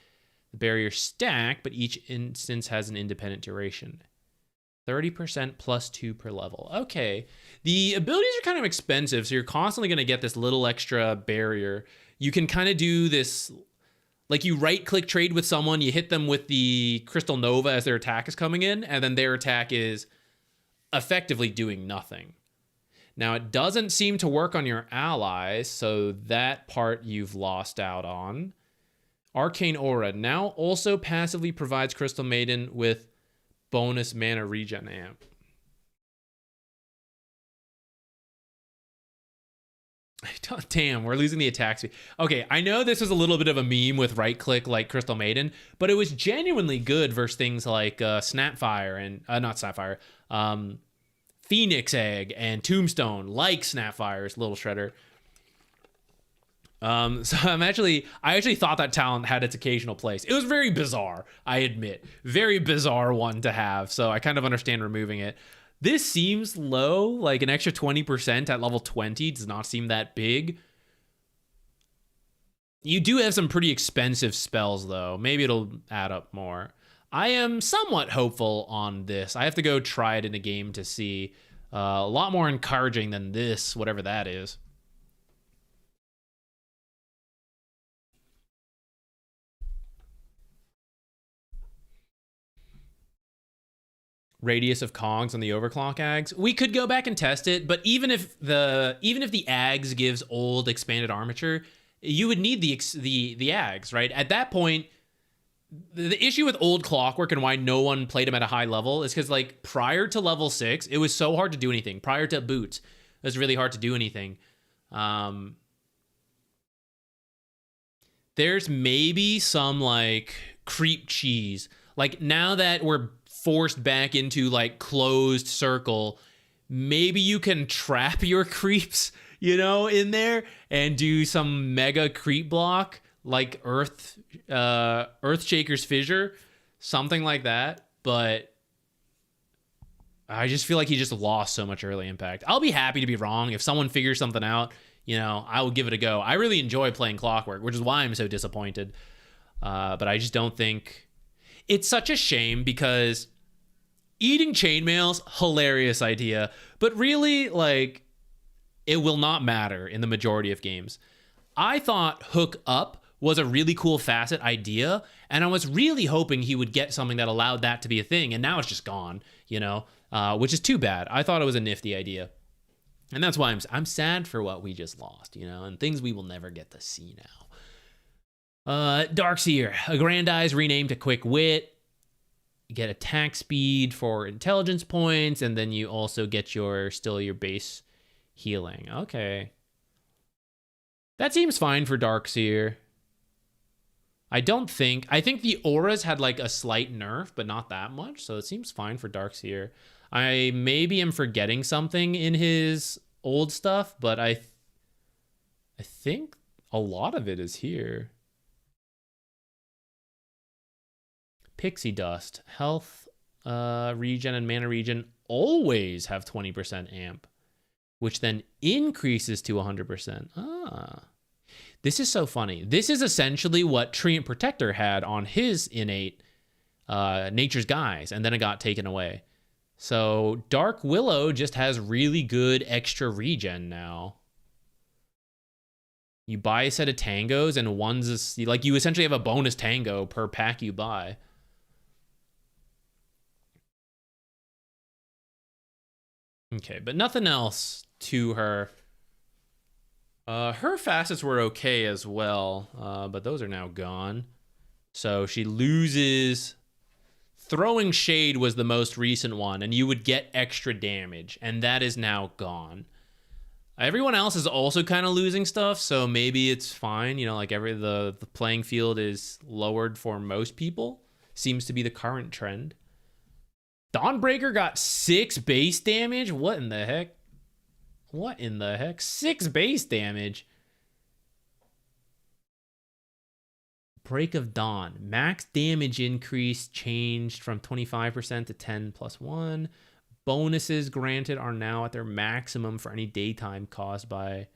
The barriers stack, but each instance has an independent duration. 30% plus 2 per level. Okay. The abilities are kind of expensive, so you're constantly going to get this little extra barrier. You can kind of do this, like you right-click trade with someone, you hit them with the Crystal Nova as their attack is coming in, and then their attack is effectively doing nothing. Now, it doesn't seem to work on your allies, so that part you've lost out on. Arcane Aura now also passively provides Crystal Maiden with bonus mana regen amp. Damn, we're losing the attack speed. Okay, I know this was a little bit of a meme with right-click like Crystal Maiden, but it was genuinely good versus things like Snapfire and... not Snapfire. Phoenix Egg and Tombstone, like Snapfire's Little Shredder. So I actually thought that talent had its occasional place. It was very bizarre, I admit. Very bizarre one to have, so I kind of understand removing it. This seems low, like an extra 20% at level 20 does not seem that big. You do have some pretty expensive spells, though. Maybe it'll add up more. I am somewhat hopeful on this. I have to go try it in a game to see. A lot more encouraging than this, whatever that is. Radius of cogs on the overclock ags. We could go back and test it, but even if the ags gives old expanded armature, you would need the Ags, right? At that point, the issue with old Clockwork and why no one played him at a high level is because, like, prior to level 6, it was so hard to do anything. Prior to boots, it was really hard to do anything. There's maybe some, like, creep cheese. Like, now that we're forced back into, like, closed circle, maybe you can trap your creeps, you know, in there and do some mega creep block, like Earthshaker's Fissure, something like that. But I just feel like he just lost so much early impact. I'll be happy to be wrong. If someone figures something out, you know, I will give it a go. I really enjoy playing Clockwork, which is why I'm so disappointed. But I just don't think... It's such a shame because eating chainmail's hilarious idea, but really, like, it will not matter in the majority of games. I thought hook up was a really cool facet idea, and I was really hoping he would get something that allowed that to be a thing, and now it's just gone, you know, which is too bad. I thought it was a nifty idea, and that's why I'm sad for what we just lost, you know, and things we will never get to see now. Darkseer, Aggrandize renamed to Quick Wit. You get attack speed for intelligence points, and then you also get your base healing. Okay. That seems fine for Darkseer. I think the auras had like a slight nerf, but not that much, so it seems fine for Darkseer. I maybe am forgetting something in his old stuff, but I think a lot of it is here. Pixie Dust, health, regen, and mana regen always have 20% amp, which then increases to 100%. Ah, this is so funny. This is essentially what Treant Protector had on his innate Nature's Guise, and then it got taken away. So Dark Willow just has really good extra regen now. You buy a set of tangos, and one's like you essentially have a bonus tango per pack you buy. Okay, but nothing else to her. Her facets were okay as well, but those are now gone. So she loses... Throwing Shade was the most recent one, and you would get extra damage, and that is now gone. Everyone else is also kind of losing stuff, so maybe it's fine. You know, like the playing field is lowered for most people. Seems to be the current trend. Dawnbreaker got 6 base damage? What in the heck? What in the heck? 6 base damage? Break of Dawn. Max damage increase changed from 25% to 10 plus 1. Bonuses granted are now at their maximum for any daytime caused by...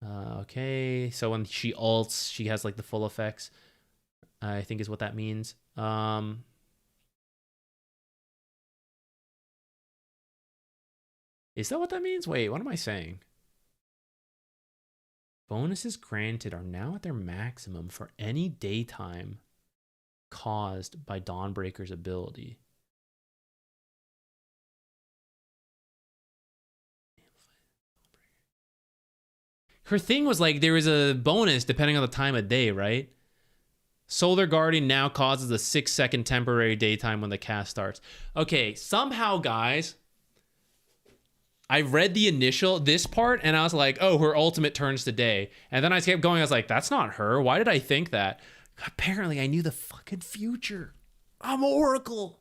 okay, so when she ults, she has like the full effects, I think is what that means. Is that what that means? Wait, what am I saying? Bonuses granted are now at their maximum for any daytime caused by Dawnbreaker's ability. Her thing was like there was a bonus depending on the time of day, right? Solar Guardian now causes a 6-second temporary daytime when the cast starts. Okay, somehow, guys... I read this part, and I was like, oh, her ultimate turns to day. And then I kept going, I was like, that's not her. Why did I think that? Apparently, I knew the fucking future. I'm Oracle.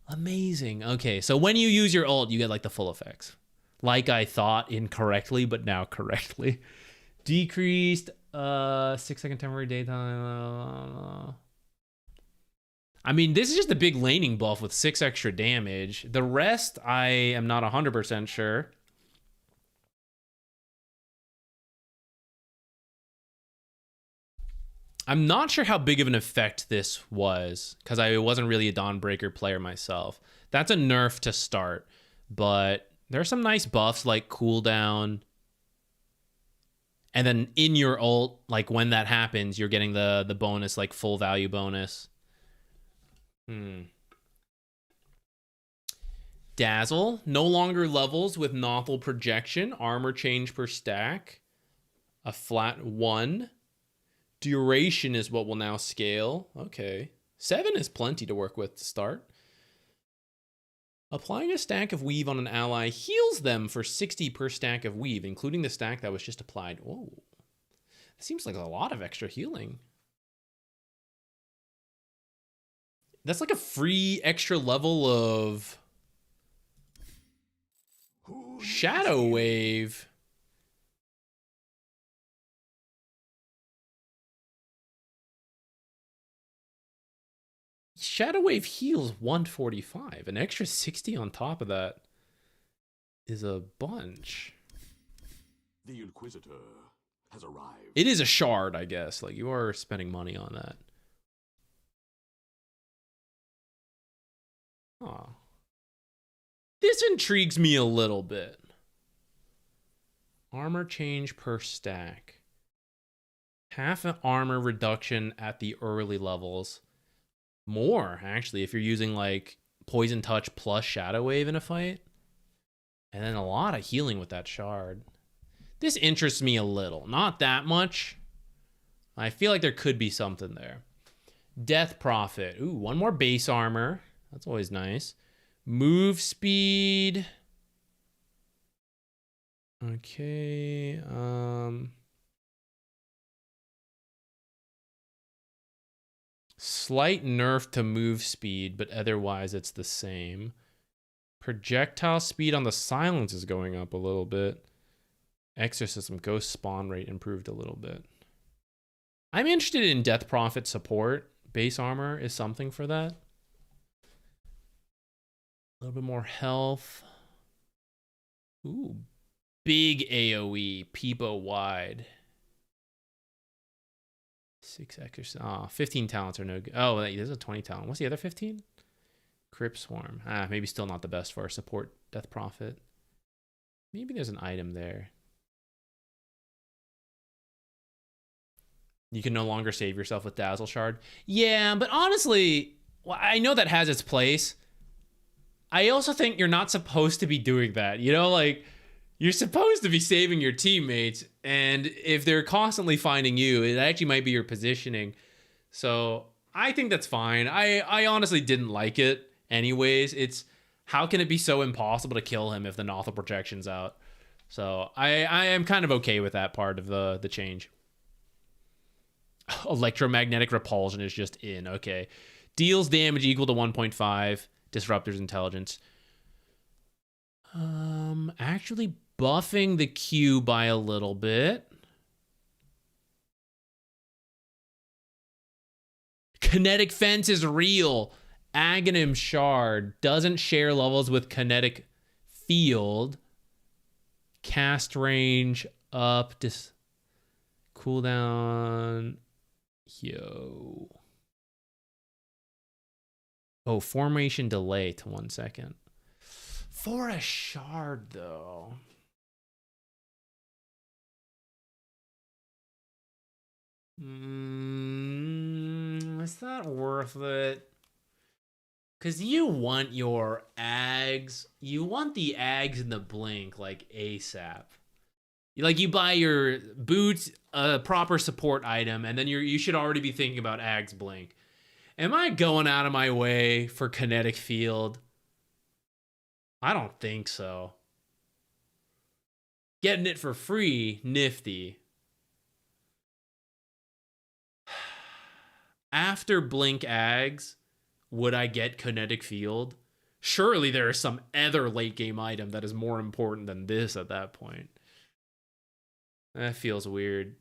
Amazing. Okay, so when you use your ult, you get, like, the full effects. Like I thought incorrectly, but now correctly. Decreased 6-second temporary daytime. I mean, this is just a big laning buff with 6 extra damage. The rest, I am not 100% sure. I'm not sure how big of an effect this was, because I wasn't really a Dawnbreaker player myself. That's a nerf to start, but there are some nice buffs like cooldown. And then in your ult, like when that happens, you're getting the bonus, like full value bonus. Dazzle, no longer levels with Nothel projection, armor change per stack. A flat 1. Duration is what will now scale. Okay. 7 is plenty to work with to start. Applying a stack of weave on an ally heals them for 60 per stack of weave, including the stack that was just applied. Oh, that seems like a lot of extra healing. That's like a free extra level of Shadow Wave. Shadow Wave heals 145. An extra 60 on top of that is a bunch. The Inquisitor has arrived. It is a shard, I guess. Like, you are spending money on that. Huh. This intrigues me a little bit. Armor change per stack. Half an armor reduction at the early levels. More, actually, if you're using like Poison Touch plus Shadow Wave in a fight. And then a lot of healing with that shard. This interests me a little. Not that much. I feel like there could be something there. Death Prophet. Ooh, one more base armor. That's always nice. Move speed. Okay. Slight nerf to move speed, but otherwise it's the same. Projectile speed on the silence is going up a little bit. Exorcism ghost spawn rate improved a little bit. I'm interested in Death Prophet support. Base armor is something for that. A little bit more health. Ooh, big AoE, Peepo wide. 6 exercise. 15 talents are no good. Oh, there's a 20 talent. What's the other 15? Crypt Swarm. Maybe still not the best for our support Death Prophet. Maybe there's an item there. You can no longer save yourself with Dazzle Shard. Yeah, but honestly, well, I know that has its place. I also think you're not supposed to be doing that. You know, like, you're supposed to be saving your teammates, and if they're constantly finding you, it actually might be your positioning. So I think that's fine. I honestly didn't like it anyways. It's, how can it be so impossible to kill him if the Nothal projection's out? So I am kind of okay with that part of the change. Electromagnetic repulsion is just in. Okay. Deals damage equal to 1.5. Disruptor's intelligence. Actually buffing the Q by a little bit. Kinetic Fence is real. Aghanim Shard doesn't share levels with Kinetic Field. Cast range up. Cooldown. Yo. Oh, formation delay to 1 second. For a shard, though. Is that worth it? Because you want your Ags. You want the Ags in the blink, like, ASAP. Like, you buy your boots, a proper support item, and then you should already be thinking about Ags blink. Am I going out of my way for Kinetic Field? I don't think so. Getting it for free, nifty. After Blink Ags, would I get Kinetic Field? Surely there is some other late game item that is more important than this at that point. That feels weird.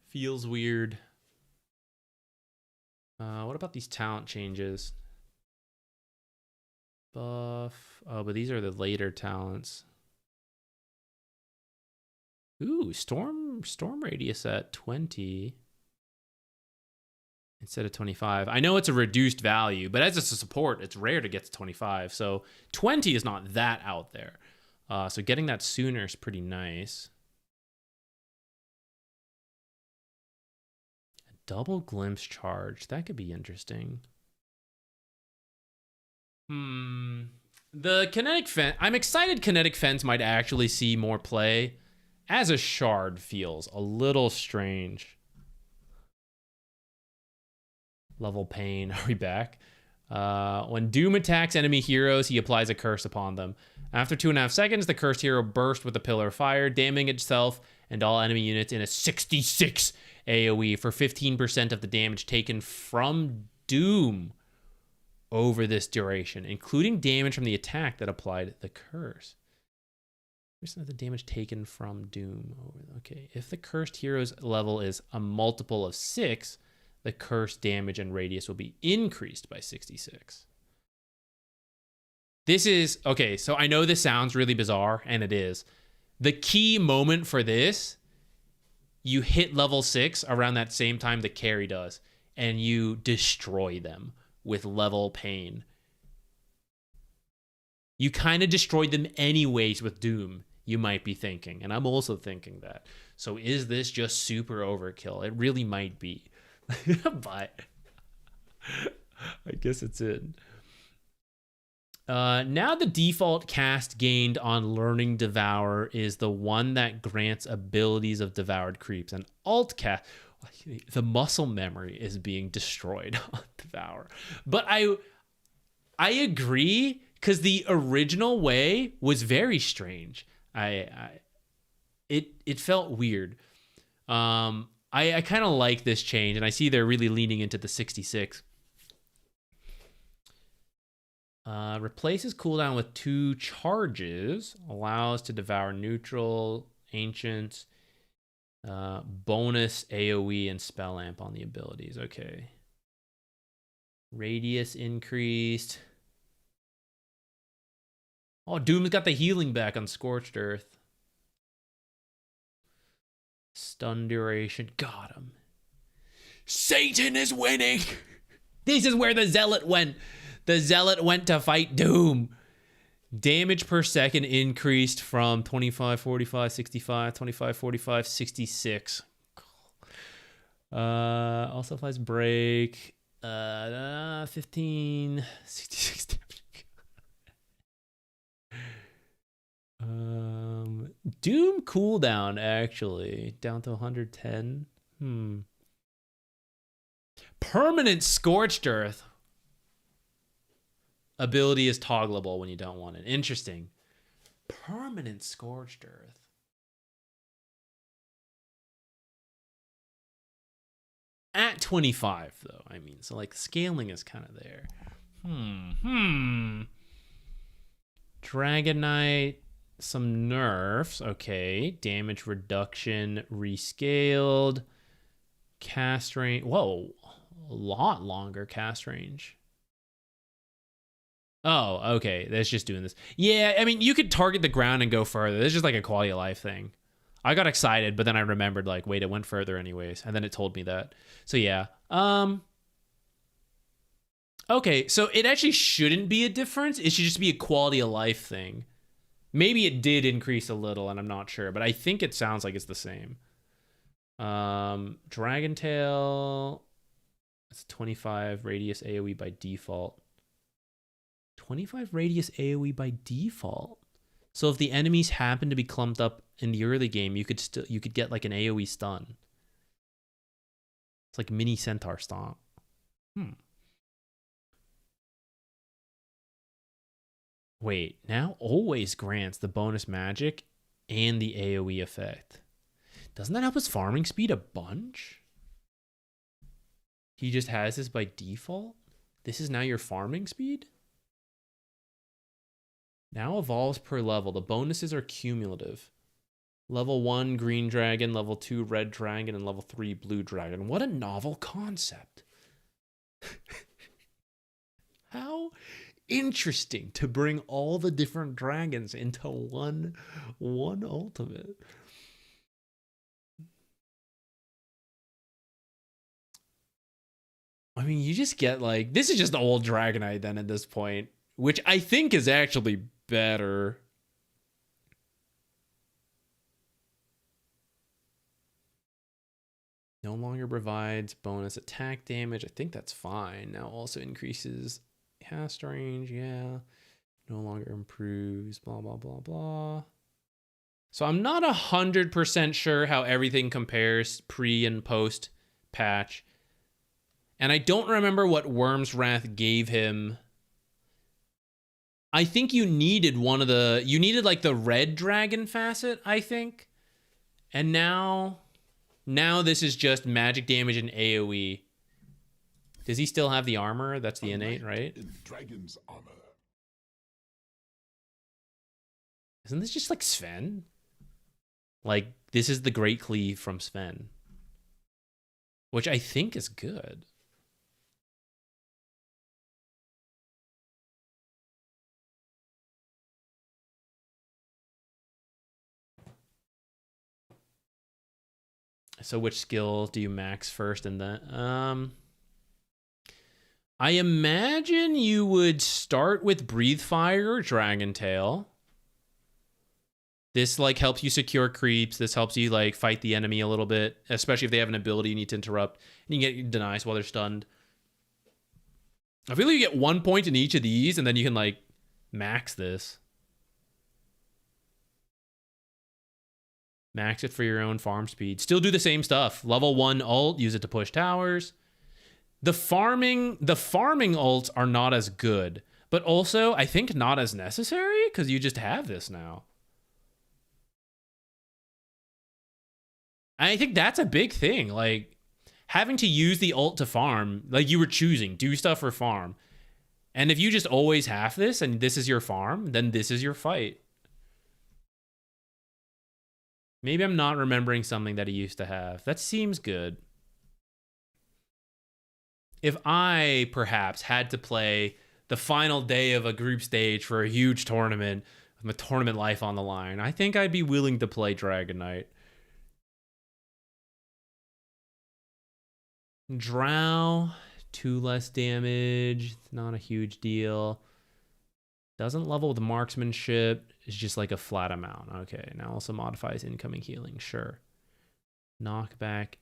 Feels weird. What about these talent changes? Buff. Oh, but these are the later talents. Ooh, storm radius at 20 instead of 25. I know it's a reduced value, but as it's a support, it's rare to get to 25. So 20 is not that out there. So getting that sooner is pretty nice. Double glimpse charge. That could be interesting. The kinetic fence, I'm excited kinetic fence might actually see more play. As a shard feels a little strange. Level pain, are we back? When Doom attacks enemy heroes, he applies a curse upon them. After 2.5 seconds, the cursed hero bursts with a pillar of fire, damaging itself and all enemy units in a 66 AoE for 15% of the damage taken from Doom over this duration, including damage from the attack that applied the curse. Percent of the damage taken from Doom. Okay, if the cursed hero's level is a multiple of 6, the cursed damage and radius will be increased by 66. This is, okay, so I know this sounds really bizarre, and it is. The key moment for this, you hit level 6 around that same time the carry does, and you destroy them with level pain. You kind of destroyed them anyways with Doom, you might be thinking, and I'm also thinking that. So is this just super overkill? It really might be. But I guess it's in. Now the default cast gained on Learning Devour is the one that grants abilities of devoured creeps. And alt cast, the muscle memory is being destroyed on Devour. But I agree, because the original way was very strange. It felt weird. I kind of like this change, and I see they're really leaning into the 66. Replaces cooldown with 2 charges. Allows to devour neutral, ancient, bonus AoE, and spell amp on the abilities. Okay. Radius increased. Oh, Doom's got the healing back on Scorched Earth. Stun duration. Got him. Satan is winning. This is where the Zealot went. The Zealot went to fight Doom. Damage per second increased from 25, 45, 65, 25, 45, 66. Also applies break. 15, 66 damage. Doom cooldown actually down to 110. Permanent Scorched Earth. Ability is toggleable when you don't want it. Interesting. Permanent Scorched Earth. At 25 though, I mean, so like scaling is kind of there. Dragon Knight, some nerfs. Okay, damage reduction rescaled. Cast range. Whoa, a lot longer cast range. Oh, okay. That's just doing this. Yeah, I mean, you could target the ground and go further. It's just like a quality of life thing. I got excited, but then I remembered, like, wait, it went further anyways. And then it told me that. So, yeah. Okay, so it actually shouldn't be a difference. It should just be a quality of life thing. Maybe it did increase a little, and I'm not sure. But I think it sounds like it's the same. Dragon Tail. It's 25 radius AoE by default. 25 radius AoE by default. So if the enemies happen to be clumped up in the early game, you could get like an AoE stun. It's like mini centaur stomp. Wait, now always grants the bonus magic and the AoE effect. Doesn't that help his farming speed a bunch? He just has this by default? This is now your farming speed? Now evolves per level. The bonuses are cumulative. Level 1, green dragon. Level 2, red dragon. And level 3, blue dragon. What a novel concept. How interesting to bring all the different dragons into one ultimate. I mean, you just get like... This is just the old Dragonite then at this point. Which I think is actually better. No longer provides bonus attack damage. I think that's fine. Now also increases cast range. Yeah. No longer improves, blah, blah, blah, blah. So I'm not 100% sure how everything compares pre and post patch. And I don't remember what Worm's Wrath gave him. I think you needed you needed like the red dragon facet, I think. And now this is just magic damage and AoE. Does he still have the armor? That's the innate, right? In dragon's armor. Isn't this just like Sven? Like, this is the Great Cleave from Sven. Which I think is good. So which skill do you max first and then? I imagine you would start with Breathe Fire or Dragon Tail. This like helps you secure creeps. This helps you like fight the enemy a little bit, especially if they have an ability you need to interrupt. And you can get denies while they're stunned. I feel like you get 1 point in each of these, and then you can like max this. Max it for your own farm speed. Still do the same stuff. Level 1 ult, use it to push towers. The farming ults are not as good, but also I think not as necessary because you just have this now. I think that's a big thing. Like having to use the ult to farm, like you were choosing, do stuff or farm. And if you just always have this and this is your farm, then this is your fight. Maybe I'm not remembering something that he used to have. That seems good. If I, perhaps, had to play the final day of a group stage for a huge tournament, with my tournament life on the line, I think I'd be willing to play Dragon Knight. Drow, 2 less damage. Not a huge deal. Doesn't level with marksmanship. It's just like a flat amount. Okay, now also modifies incoming healing. Sure. Knockback.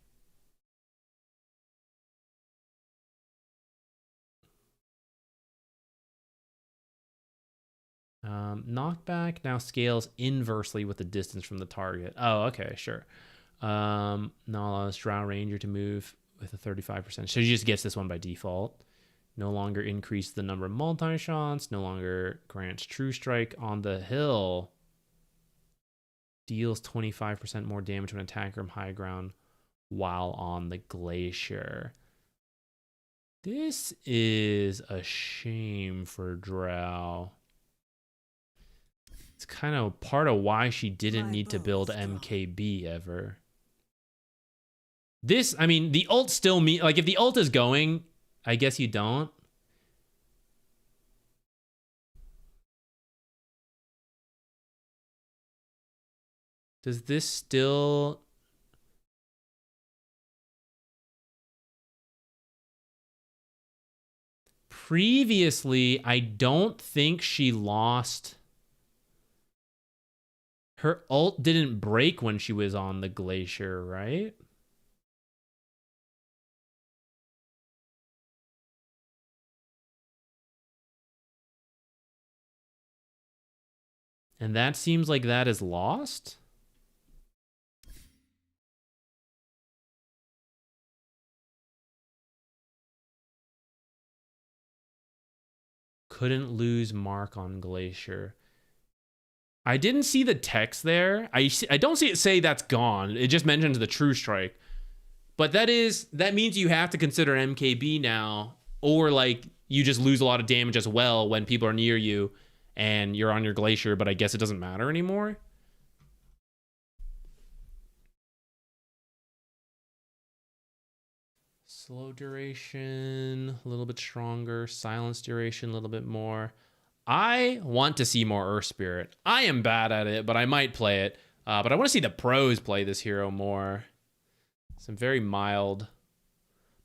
Knockback now scales inversely with the distance from the target. Oh, okay, sure. Now allows Drow Ranger to move with a 35%. So she just gets this one by default. No longer increase the number of multi-shots. No longer grants True Strike on the hill. Deals 25% more damage when attacker from high ground while on the glacier. This is a shame for Drow. It's kind of part of why she didn't need to build MKB ever. This, I mean, the ult still like if the ult is going, I guess you don't. Does this still... Previously, I don't think she lost... Her ult didn't break when she was on the glacier, right? And that seems like that is lost? Couldn't lose mark on glacier. I didn't see the text there. I don't see it say that's gone. It just mentions the True Strike. But that means you have to consider MKB now, or like you just lose a lot of damage as well when people are near you and you're on your glacier, but I guess it doesn't matter anymore. Slow duration, a little bit stronger. Silence duration, a little bit more. I want to see more Earth Spirit. I am bad at it, but I might play it. But I want to see the pros play this hero more. Some very mild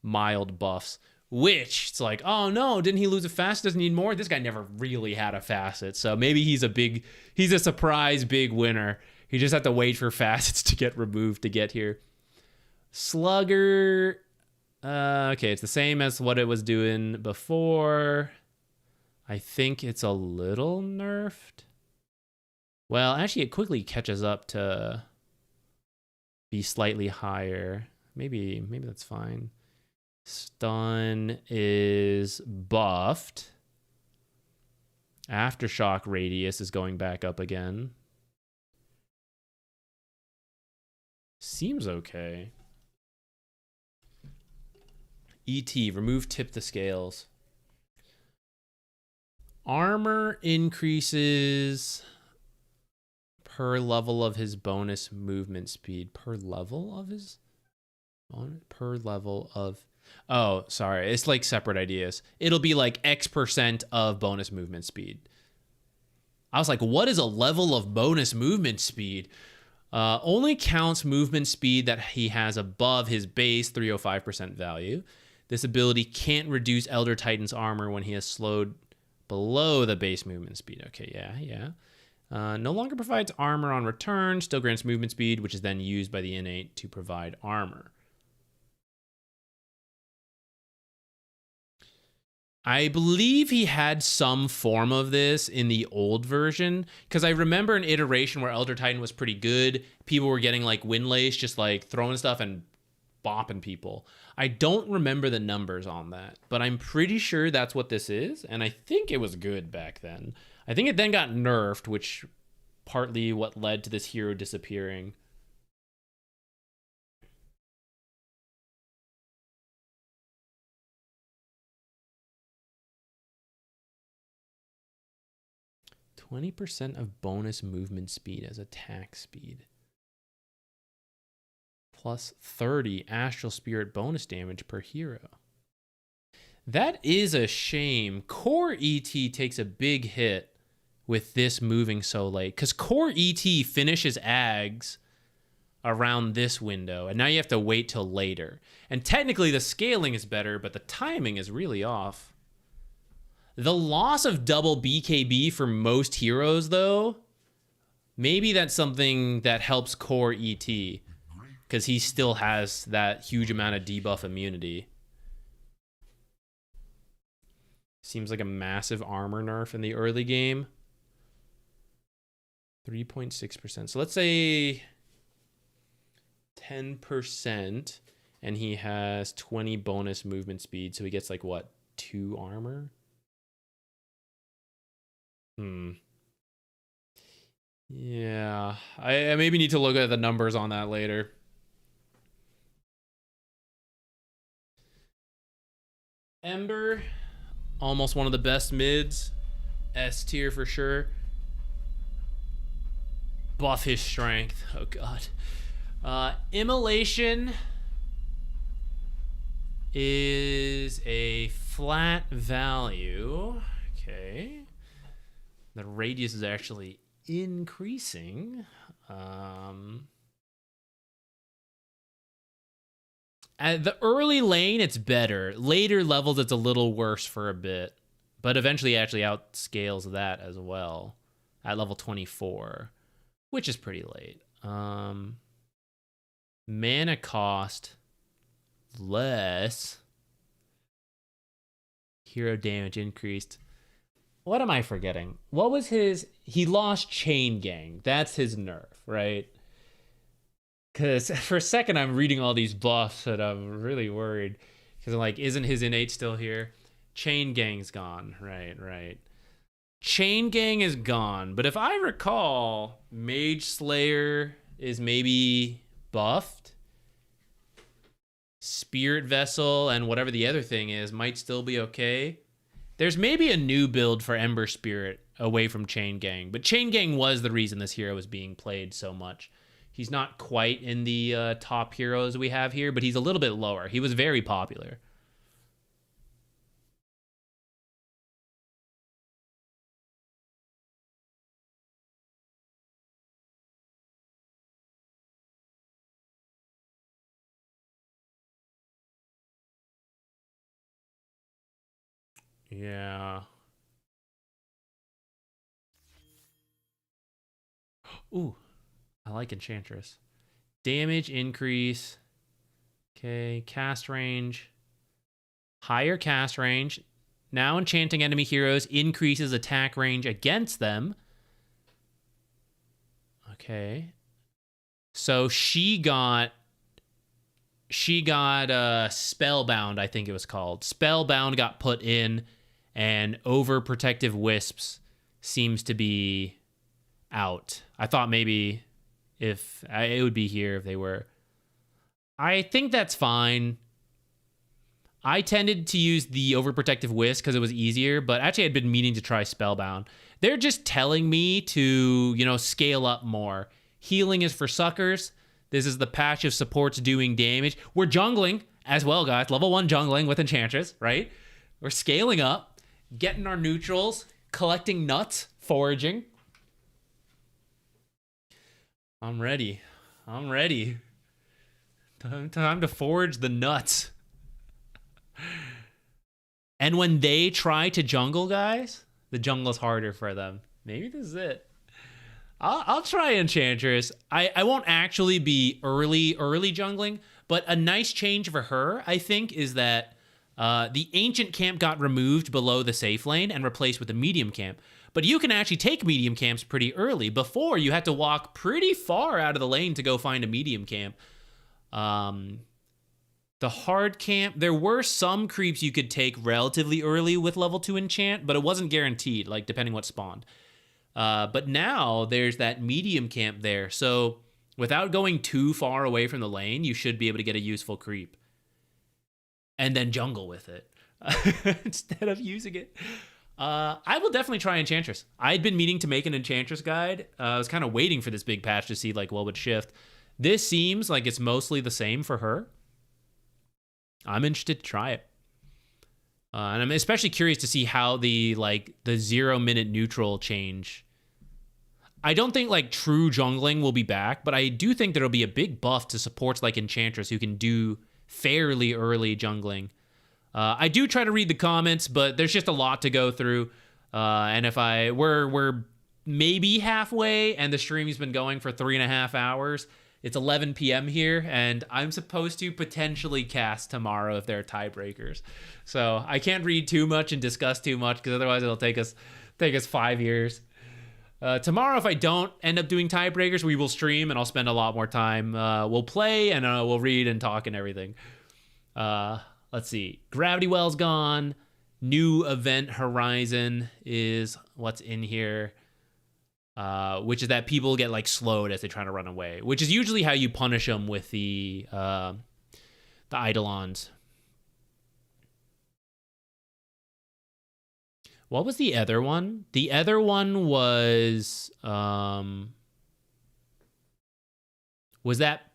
buffs. Which, it's like, oh no, didn't he lose a facet? Doesn't need more? This guy never really had a facet. So maybe he's a surprise big winner. He just had to wait for facets to get removed to get here. Slugger. Okay, it's the same as what it was doing before. I think it's a little nerfed. Well, actually, it quickly catches up to be slightly higher. Maybe that's fine. Stun is buffed. Aftershock radius is going back up again. Seems okay. ET, remove tip the scales. Armor increases per level of his bonus movement speed. Per level of his bonus? Per level of... Oh, sorry. It's like separate ideas. It'll be like X% of bonus movement speed. I was like, what is a level of bonus movement speed? Only counts movement speed that he has above his base 305% value. This ability can't reduce Elder Titan's armor when he has slowed below the base movement speed. Okay, yeah. No longer provides armor on return, still grants movement speed, which is then used by the innate to provide armor. I believe he had some form of this in the old version, because I remember an iteration where Elder Titan was pretty good. People were getting like Windlace, just like throwing stuff and bopping people. I don't remember the numbers on that, but I'm pretty sure that's what this is, and I think it was good back then. I think it then got nerfed, which partly what led to this hero disappearing. %20 of bonus movement speed as attack speed. Plus 30 astral spirit bonus damage per hero. That is a shame. Core ET takes a big hit with this moving so late, because Core ET finishes AGs around this window, and now you have to wait till later. And technically the scaling is better, but the timing is really off. The loss of double BKB for most heroes, though, maybe that's something that helps Core ET, because he still has that huge amount of debuff immunity. Seems like a massive armor nerf in the early game. 3.6%. So let's say 10%, and he has 20 bonus movement speed, so he gets like, what, 2 armor? Yeah, I maybe need to look at the numbers on that later. Ember, almost one of the best mids. S tier for sure. Buff his strength. Oh god. Immolation is a flat value. Okay. The radius is actually increasing. At the early lane, it's better. Later levels, it's a little worse for a bit. But eventually actually outscales that as well. At level 24. Which is pretty late. Mana cost less. Hero damage increased. What am I forgetting? What was his... He lost Chain Gang. That's his nerf, right? Because for a second, I'm reading all these buffs and I'm really worried. Because I'm like, isn't his innate still here? Chain Gang's gone. Right. Chain Gang is gone. But if I recall, Mage Slayer is maybe buffed. Spirit Vessel and whatever the other thing is might still be okay. There's maybe a new build for Ember Spirit away from Chain Gang. But Chain Gang was the reason this hero was being played so much. He's not quite in the top heroes we have here, but he's a little bit lower. He was very popular. Yeah. Ooh, I like Enchantress. Damage increase. Okay, cast range. Higher cast range. Now enchanting enemy heroes increases attack range against them. Okay. So she got Spellbound, I think it was called. Spellbound got put in, and Overprotective Wisps seems to be out. I thought maybe it would be here if they were. I think that's fine. I tended to use the Overprotective Wisp because it was easier, but actually I'd been meaning to try Spellbound. They're just telling me to, scale up more. Healing is for suckers. This is the patch of supports doing damage. We're jungling as well, guys. Level 1 jungling with Enchantress, right? We're scaling up, getting our neutrals, collecting nuts, foraging. I'm ready. Time to forage the nuts. And when they try to jungle, guys, the jungle's harder for them. Maybe this is it. I'll try Enchantress. I won't actually be early jungling, but a nice change for her, I think, is that the ancient camp got removed below the safe lane and replaced with a medium camp. But you can actually take medium camps pretty early. Before, you had to walk pretty far out of the lane to go find a medium camp. The hard camp, there were some creeps you could take relatively early with level 2 enchant, but it wasn't guaranteed, like depending what spawned. But now there's that medium camp there. So without going too far away from the lane, you should be able to get a useful creep. And then jungle with it instead of using it. I will definitely try Enchantress. I'd been meaning to make an Enchantress guide. I was kind of waiting for this big patch to see what would shift. This seems like it's mostly the same for her. I'm interested to try it. And I'm especially curious to see how the 0-minute neutral change. I don't think true jungling will be back, but I do think there'll be a big buff to supports like Enchantress who can do fairly early jungling. I do try to read the comments, but there's just a lot to go through. And if we're maybe halfway, and the stream's been going for 3.5 hours. It's 11 p.m. here, and I'm supposed to potentially cast tomorrow if there are tiebreakers. So I can't read too much and discuss too much, because otherwise it'll take us 5 years. Tomorrow, if I don't end up doing tiebreakers, we will stream, and I'll spend a lot more time. We'll play, and we'll read and talk and everything. Let's see. Gravity Well's gone. New event horizon is what's in here. Which is that people get slowed as they try to run away, which is usually how you punish them with the Eidolons. What was the other one? The other one was that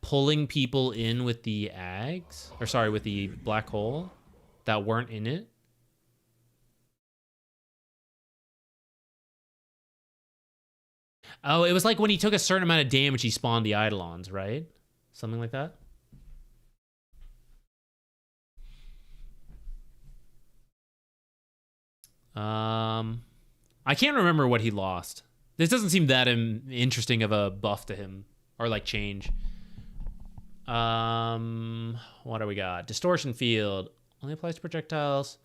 pulling people in with the Ags? Or sorry, with the black hole that weren't in it? Oh, it was when he took a certain amount of damage, he spawned the Eidolons, right? Something like that? I can't remember what he lost. This doesn't seem that interesting of a buff to him. Or, change. What do we got? Distortion Field. Only applies to projectiles.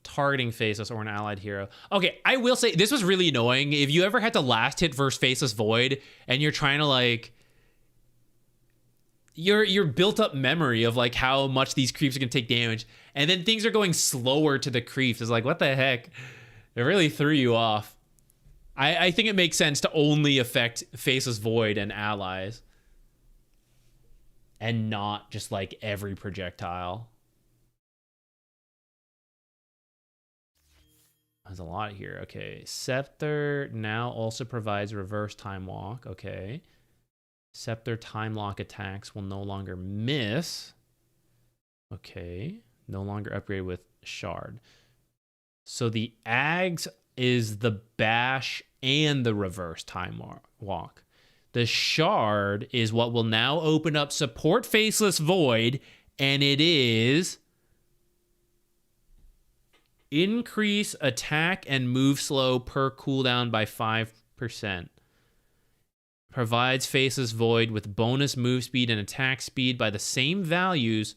Targeting Faceless or an allied hero. Okay, I will say this was really annoying. If you ever had to last hit versus Faceless Void and you're trying to your built up memory of how much these creeps are gonna take damage, and then things are going slower to the creeps. It's what the heck? It really threw you off. I think it makes sense to only affect Faceless Void and allies, and not just every projectile. There's a lot here. Okay. Scepter now also provides reverse time walk. Okay. Scepter time lock attacks will no longer miss. Okay. No longer upgrade with shard. So the Ags is the bash and the reverse time walk. The shard is what will now open up support Faceless Void, and it is increase attack and move slow per cooldown by 5%. Provides Faceless Void with bonus move speed and attack speed by the same values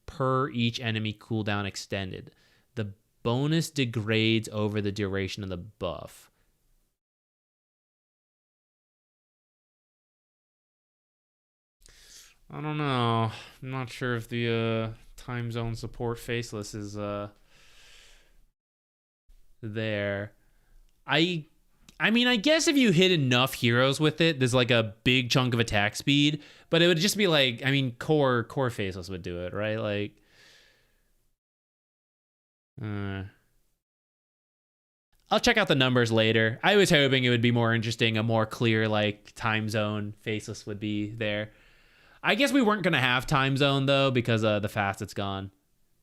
per each enemy cooldown extended. The Bonus degrades over the duration of the buff. I don't know. I'm not sure if the time zone support faceless is there. I mean, I guess if you hit enough heroes with it, there's like a big chunk of attack speed, but it would just be like, I mean, core faceless would do it, right? Like I'll check out the numbers later. I was hoping it would be more interesting, a more clear like time zone faceless would be there. I guess we weren't going to have time zone though because the facet's gone.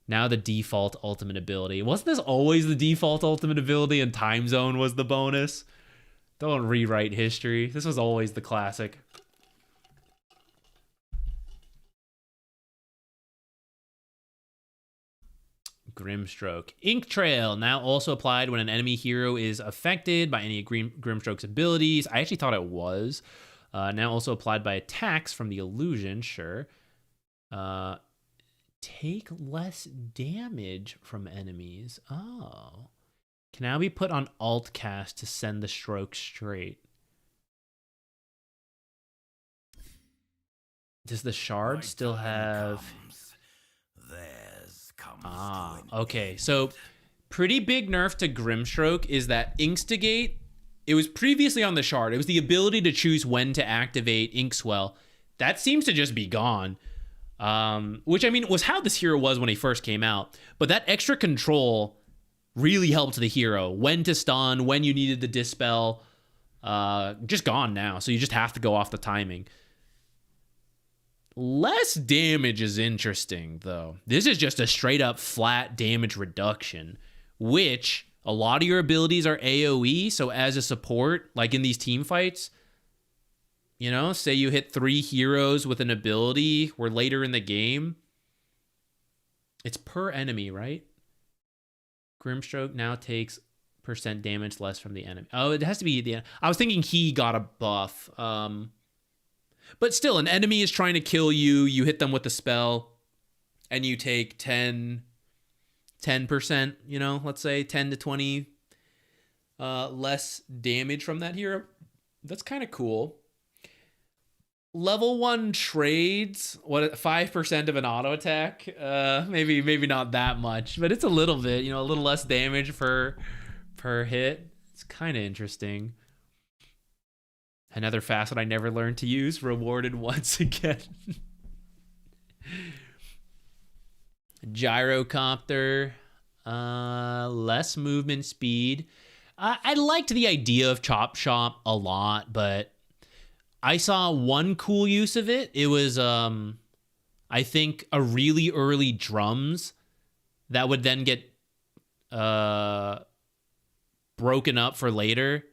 Now the default ultimate ability. Wasn't this always the default ultimate ability and time zone was the bonus? Don't rewrite history. This was always the classic. Grimstroke. Ink Trail, now also applied when an enemy hero is affected by any of Grimstroke's abilities. I actually thought it was. Now also applied by attacks from the illusion, sure. Take less damage from enemies. Oh. Can now be put on alt cast to send the stroke straight. Does the shard still have... Okay. So pretty big nerf to Grimstroke is that Inkstigate, it was previously on the shard. It was the ability to choose when to activate Inkswell. That seems to just be gone. Which, I mean, was how this hero was when he first came out. But that extra control really helped the hero. When to stun, when you needed the dispel. Just gone now. So you just have to go off the timing. Less damage is interesting, though. This is just a straight up flat damage reduction, which a lot of your abilities are AoE. So as a support, like in these team fights, you know, say you hit 3 heroes with an ability where later in the game, it's per enemy, right? Grimstroke now takes % damage less from the enemy. Oh, it has to be the... I was thinking he got a buff. But still, an enemy is trying to kill you. You hit them with a spell, and you take 10%, you know, let's say 10 to 20 less damage from that hero. That's kind of cool. Level 1 trades, what, 5% of an auto attack? Maybe not that much, but it's a little bit, you know, a little less damage per hit. It's kind of interesting. Another facet I never learned to use, rewarded once again. Gyrocopter, less movement speed. I liked the idea of Chop Shop a lot, but I saw one cool use of it. It was, I think, a really early drums that would then get broken up for later.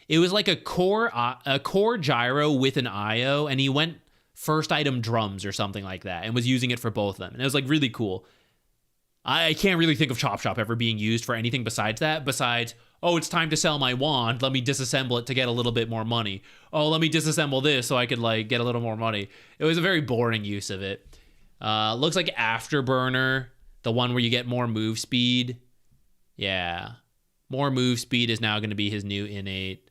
It was like a core gyro with an IO, and he went first item drums or something like that, and was using it for both of them. And it was like really cool. I can't really think of Chop Shop ever being used for anything besides that. Besides, oh, it's time to sell my wand. Let me disassemble it to get a little bit more money. Oh, let me disassemble this so I could like get a little more money. It was a very boring use of it. Looks like Afterburner, the one where you get more move speed. Yeah, more move speed is now going to be his new innate.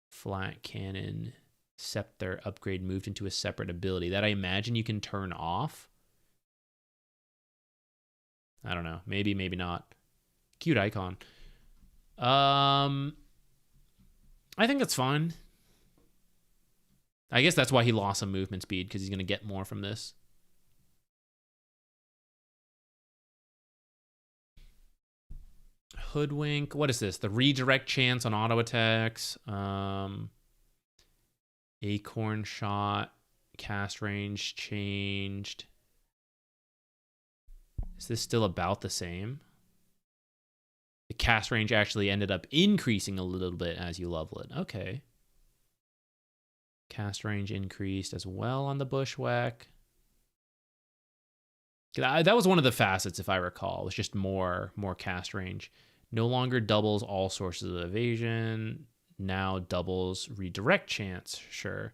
Flat Cannon Scepter upgrade moved into a separate ability that I imagine you can turn off. I don't know. Maybe not. Cute icon. I think that's fine. I guess that's why he lost some movement speed, because he's going to get more from this. Hoodwink. What is this? The redirect chance on auto attacks. Acorn shot. Cast range changed. Is this still about the same? The cast range actually ended up increasing a little bit as you level it. Okay. Cast range increased as well on the Bushwhack. That was one of the facets, if I recall. It was just more cast range. No longer doubles all sources of evasion. Now doubles redirect chance. Sure.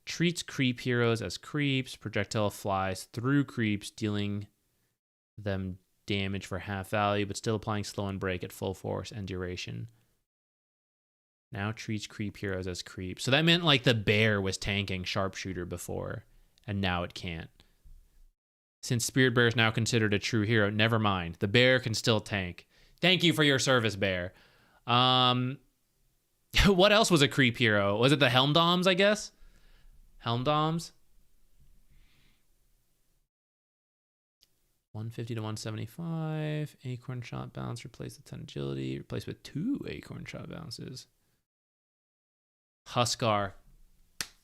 Treats creep heroes as creeps. Projectile flies through creeps, dealing them damage for half value, but still applying slow and break at full force and duration. Now treats creep heroes as creep. So that meant like the bear was tanking sharpshooter before, and now it can't. Since Spirit Bear is now considered a true hero, never mind. The bear can still tank. Thank you for your service, bear. What else was a creep hero? Was it the Helmdoms, I guess? Helmdoms? 150 to 175. Acorn shot bounce. Replace the 10 agility. Replace with 2 acorn shot bounces. Huskar.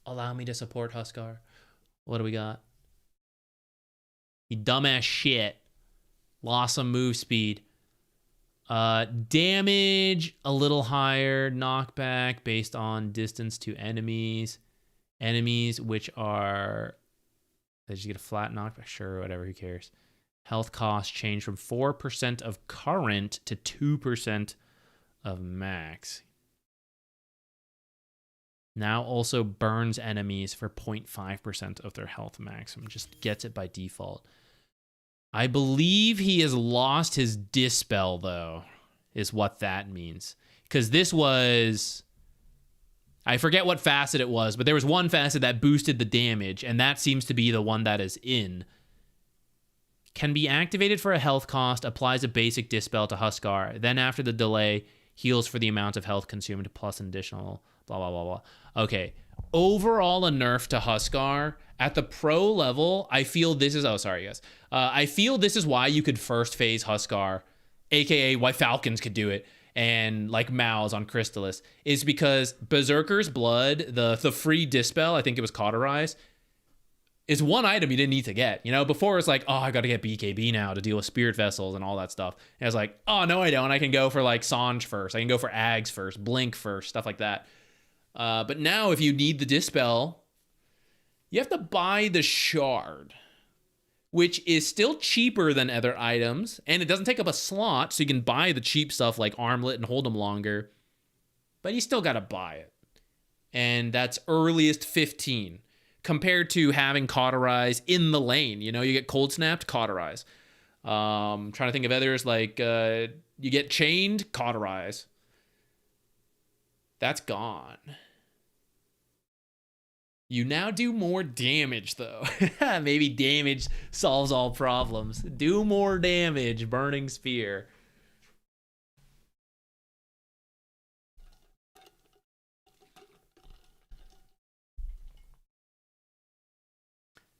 Allow me to support Huskar. What do we got? You dumbass shit. Lost some move speed. Damage a little higher. Knockback based on distance to enemies. Enemies which are... Did you get a flat knockback? Sure, whatever, who cares. Health cost change from 4% of current to 2% of max. Now also burns enemies for 0.5% of their health maximum. Just gets it by default. I believe he has lost his Dispel, though, is what that means. Because this was... I forget what facet it was, but there was one facet that boosted the damage, and that seems to be the one that is in. Can be activated for a health cost, applies a basic Dispel to Huskar, then after the delay, heals for the amount of health consumed, plus an additional blah, blah, blah, blah. Okay, overall a nerf to Huskar. At the pro level, I feel this is... Oh, sorry, guys. I feel this is why you could first phase Huskar, aka why Falcons could do it, and like Mao's on Crystallis, is because Berserker's Blood, the free Dispel, I think it was Cauterize, is one item you didn't need to get. You know, before it's like, oh, I got to get BKB now to deal with Spirit Vessels and all that stuff. And it's like, oh, no, I don't. I can go for like Sange first. I can go for Ags first, Blink first, stuff like that. But now if you need the Dispel, you have to buy the Shard, which is still cheaper than other items, and it doesn't take up a slot, so you can buy the cheap stuff like Armlet and hold them longer, but you still got to buy it. And that's earliest 15, compared to having Cauterize in the lane. You know, you get Cold Snapped, Cauterize. Trying to think of others, like you get Chained, Cauterize. That's gone. You now do more damage, though. Maybe damage solves all problems. Do more damage, Burning Spear.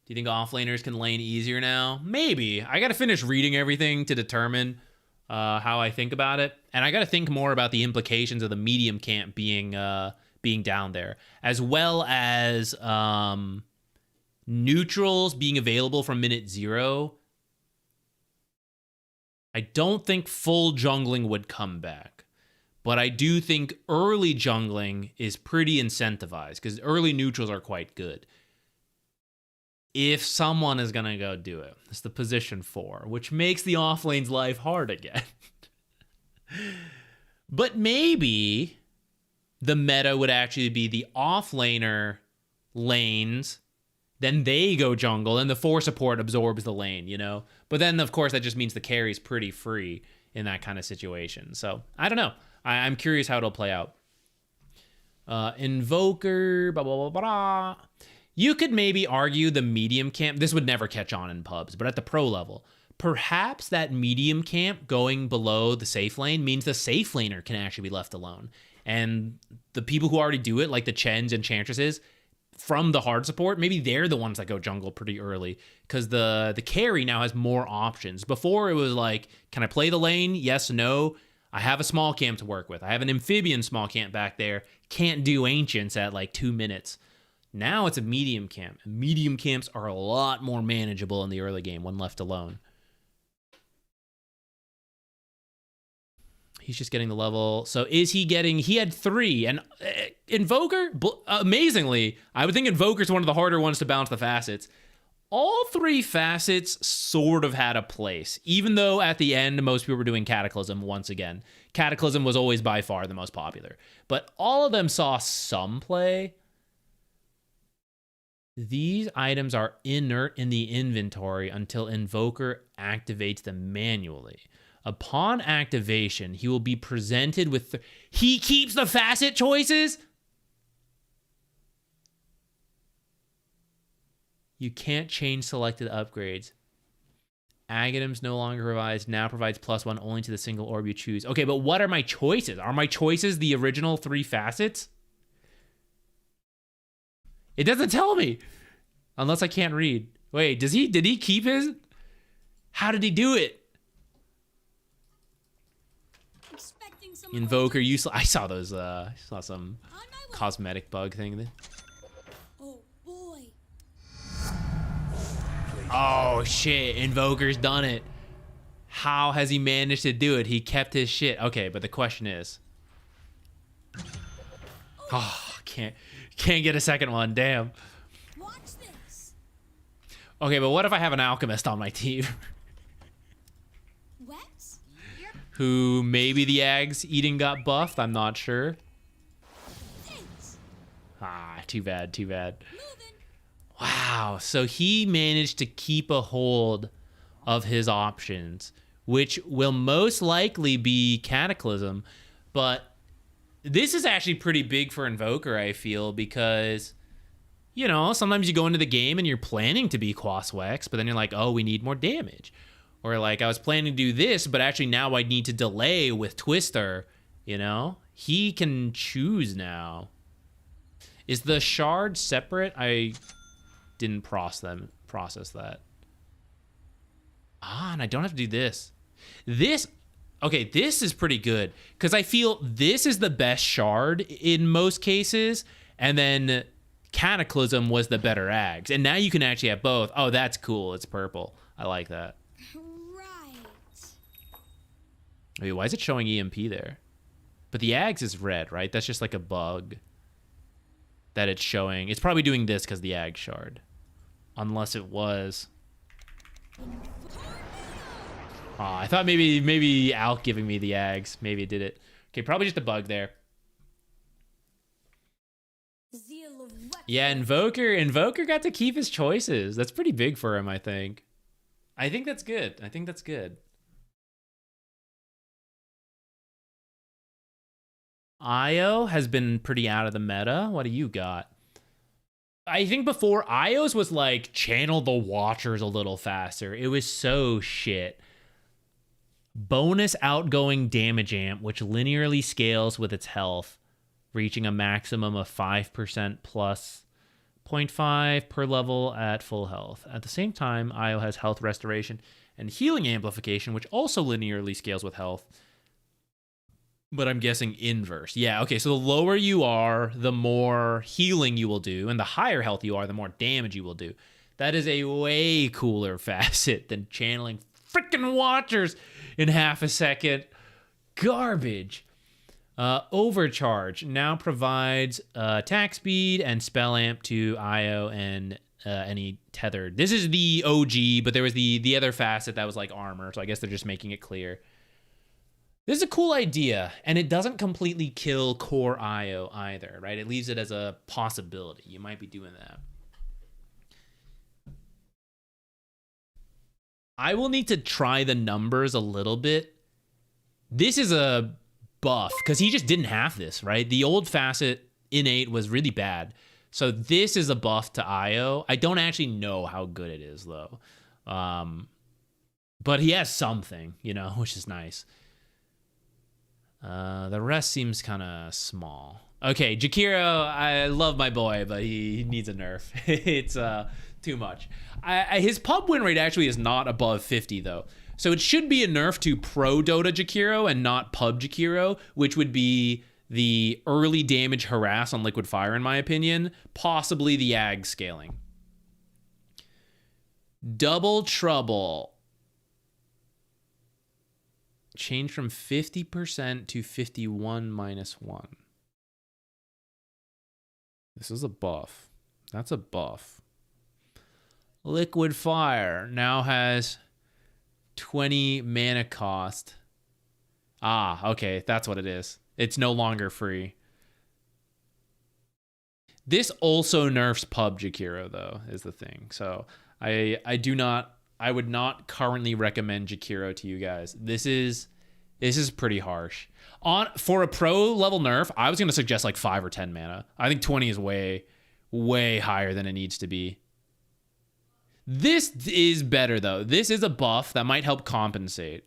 Do you think offlaners can lane easier now? Maybe. I got to finish reading everything to determine how I think about it. And I got to think more about the implications of the medium camp being down there, as well as neutrals being available from minute 0. I don't think full jungling would come back, but I do think early jungling is pretty incentivized because early neutrals are quite good. If someone is going to go do it, it's the position 4, which makes the offlane's life hard again. But maybe the meta would actually be the offlaner lanes, then they go jungle, and the 4 support absorbs the lane, you know? But then, of course, that just means the carry's pretty free in that kind of situation. So, I don't know. I'm curious how it'll play out. Invoker, blah, blah, blah, blah. You could maybe argue the medium camp. This would never catch on in pubs, but at the pro level, perhaps that medium camp going below the safe lane means the safe laner can actually be left alone. And the people who already do it, like the Chens and Chantresses, from the hard support, maybe they're the ones that go jungle pretty early because the carry now has more options. Before it was like, can I play the lane? Yes, no. I have a small camp to work with. I have an amphibian small camp back there. Can't do ancients at like 2 minutes. Now it's a medium camp. Medium camps are a lot more manageable in the early game when left alone. He's just getting the level. So is he getting... He had 3. And Invoker, amazingly, I would think Invoker's one of the harder ones to balance the facets. All 3 facets sort of had a place, even though at the end, most people were doing Cataclysm once again. Cataclysm was always by far the most popular. But all of them saw some play. These items are inert in the inventory until Invoker activates them manually. Upon activation, he will be presented with... He keeps the facet choices? You can't change selected upgrades. Aghanim's no longer provides, now provides +1 only to the single orb you choose. Okay, but what are my choices? Are my choices the original 3 facets? It doesn't tell me. Unless I can't read. Wait, did he keep his? How did he do it? Invoker useless. I saw those, I saw some cosmetic bug thing. Oh boy. Oh shit, Invoker's done it. How has he managed to do it? He kept his shit. Okay, but the question is... Oh, can't get a second one, damn. Watch this. Okay, but what if I have an alchemist on my team? What? Who maybe the Ags eating got buffed? I'm not sure. Thanks. Ah, too bad, too bad. Moving. Wow, so he managed to keep a hold of his options, which will most likely be Cataclysm, but this is actually pretty big for Invoker, I feel, because, you know, sometimes you go into the game and you're planning to be Quaswex, but then you're like, oh, we need more damage. Or like, I was planning to do this, but actually now I need to delay with Twister, you know? He can choose now. Is the shard separate? I didn't process that. Ah, and I don't have to do this. Okay, this is pretty good, because I feel this is the best shard in most cases, and then Cataclysm was the better Ags. And now you can actually have both. Oh, that's cool. It's purple. I like that. Right. Wait, why is it showing EMP there? But the Ags is red, right? That's just like a bug that it's showing. It's probably doing this because the Ag shard. Unless it was... Oh, I thought maybe Alk giving me the Ags. Maybe it did it. Okay, probably just a bug there. Yeah, Invoker got to keep his choices. That's pretty big for him, I think. I think that's good. Io has been pretty out of the meta. What do you got? I think before, Io's was like, channel the Watchers a little faster. It was so shit. Bonus outgoing damage amp, which linearly scales with its health, reaching a maximum of 5% plus 0.5 per level at full health. At the same time, Io has health restoration and healing amplification, which also linearly scales with health. But I'm guessing inverse. Yeah, okay, so the lower you are, the more healing you will do, and the higher health you are, the more damage you will do. That is a way cooler facet than channeling freaking Watchers in half a second. Garbage. Overcharge now provides attack speed and spell amp to Io and any tethered. This is the OG, but there was the other facet that was like armor, so I guess they're just making it clear. This is a cool idea, and it doesn't completely kill core Io either, right? It leaves it as a possibility. You might be doing that. I will need to try the numbers a little bit. This is a buff, because he just didn't have this, right? The old facet innate was really bad. So this is a buff to Io. I don't actually know how good it is, though. But he has something, you know, which is nice. The rest seems kind of small. Okay, Jakiro, I love my boy, but he needs a nerf. It's too much. His pub win rate actually is not above 50, though. So it should be a nerf to pro Dota Jakiro and not pub Jakiro, which would be the early damage harass on Liquid Fire, in my opinion. Possibly the Ag scaling. Double Trouble. Change from 50% to 51 minus 1. This is a buff. That's a buff. Liquid Fire now has 20 mana cost. Ah, okay, that's what it is. It's no longer free. This also nerfs pub Jakiro, though, is the thing. So I would not currently recommend Jakiro to you guys. This is pretty harsh. For a pro level nerf, I was gonna suggest like 5 or 10 mana. I think 20 is way higher than it needs to be. This is better though. This is a buff that might help compensate.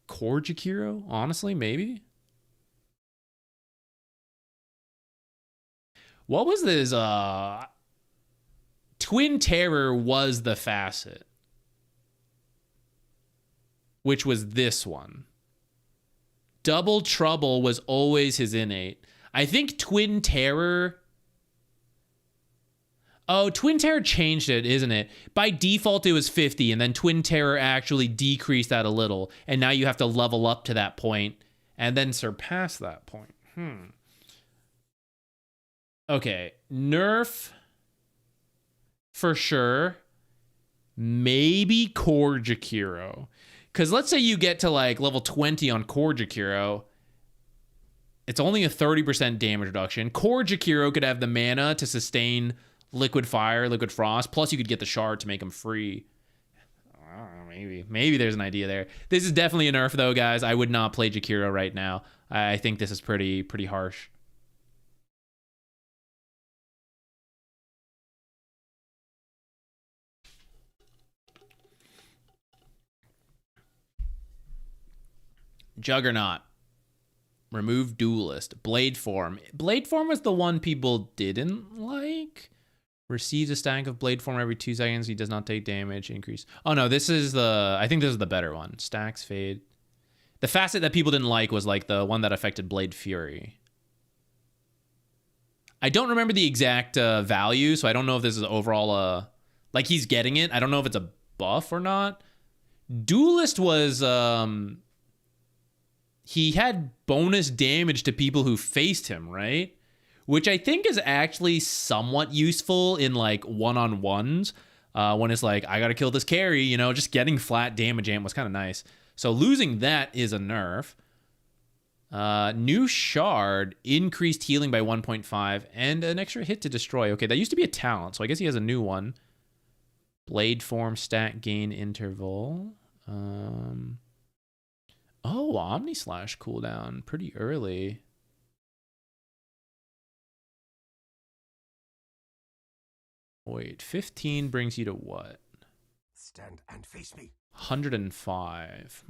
Core Jakiro, honestly, maybe. What was this? Twin Terror was the facet, which was this one. Double Trouble was always his innate. I think Twin Terror... Oh, Twin Terror changed it, isn't it? By default, it was 50, and then Twin Terror actually decreased that a little, and now you have to level up to that point and then surpass that point. Okay, nerf for sure. Maybe Core Jakiro. Because let's say you get to like level 20 on Core Jakiro. It's only a 30% damage reduction. Core Jakiro could have the mana to sustain Liquid Fire, Liquid Frost. Plus you could get the shard to make him free. I don't know, maybe there's an idea there. This is definitely a nerf though, guys. I would not play Jakiro right now. I think this is pretty harsh. Juggernaut. Remove Duelist. Blade Form. Blade Form was the one people didn't like. Receives a stack of Blade Form every 2 seconds. He does not take damage. Increase. Oh no, this is the... I think this is the better one. Stacks Fade. The facet that people didn't like was like the one that affected Blade Fury. I don't remember the exact value, so I don't know if this is overall like he's getting it. I don't know if it's a buff or not. Duelist was... he had bonus damage to people who faced him, right? Which I think is actually somewhat useful in like one-on-ones. When it's like, I gotta kill this carry, you know, just getting flat damage amp was kind of nice. So losing that is a nerf. New Shard, increased healing by 1.5 and an extra hit to destroy. Okay, that used to be a talent, so I guess he has a new one. Blade Form, stat gain interval. Oh, Omni Slash cooldown pretty early. Wait, 15 brings you to what? Stand and face me. 105.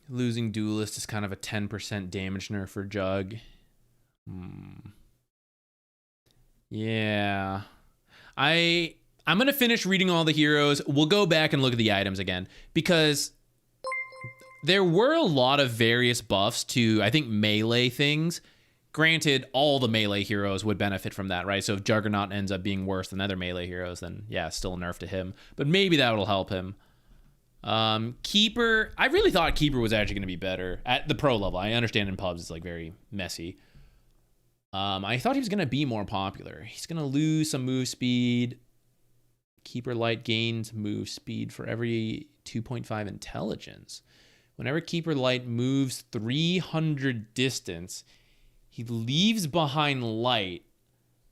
Losing Duelist is kind of a 10% damage nerf for Jug. Yeah. I'm going to finish reading all the heroes. We'll go back and look at the items again, because there were a lot of various buffs to, I think, melee things. Granted, all the melee heroes would benefit from that, right? So if Juggernaut ends up being worse than other melee heroes, then yeah, still a nerf to him. But maybe that will help him. Keeper, I really thought Keeper was actually going to be better at the pro level. I understand in pubs it's like very messy. I thought he was going to be more popular. He's going to lose some move speed. Keeper Light gains move speed for every 2.5 intelligence. Whenever Keeper Light moves 300 distance, he leaves behind light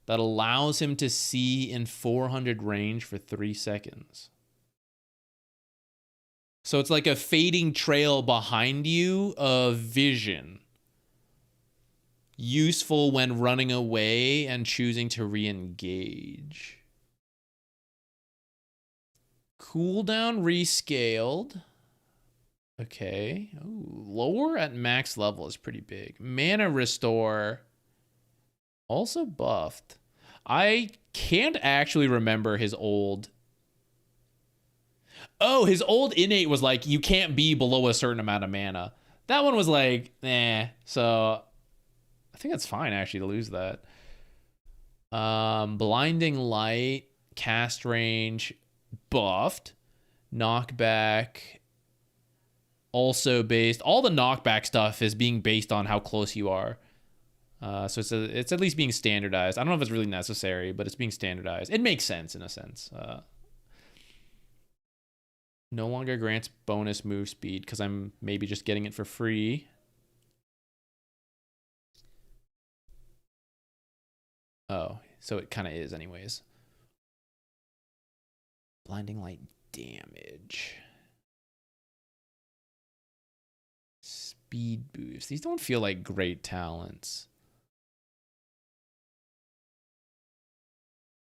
that allows him to see in 400 range for 3 seconds. So it's like a fading trail behind you of vision. Useful when running away and choosing to re-engage. Cooldown rescaled. Okay. Ooh, lower at max level is pretty big. Mana restore. Also buffed. I can't actually remember his old... Oh, his old innate was like, you can't be below a certain amount of mana. That one was like, eh. So, I think that's fine, actually, to lose that. Blinding Light, cast range, buffed. Knockback, also based. All the knockback stuff is being based on how close you are. So it's at least being standardized. I don't know if it's really necessary, but it's being standardized. It makes sense in a sense. No longer grants bonus move speed because I'm maybe just getting it for free. Oh, so it kind of is anyways. Blinding light damage. Speed boost. These don't feel like great talents.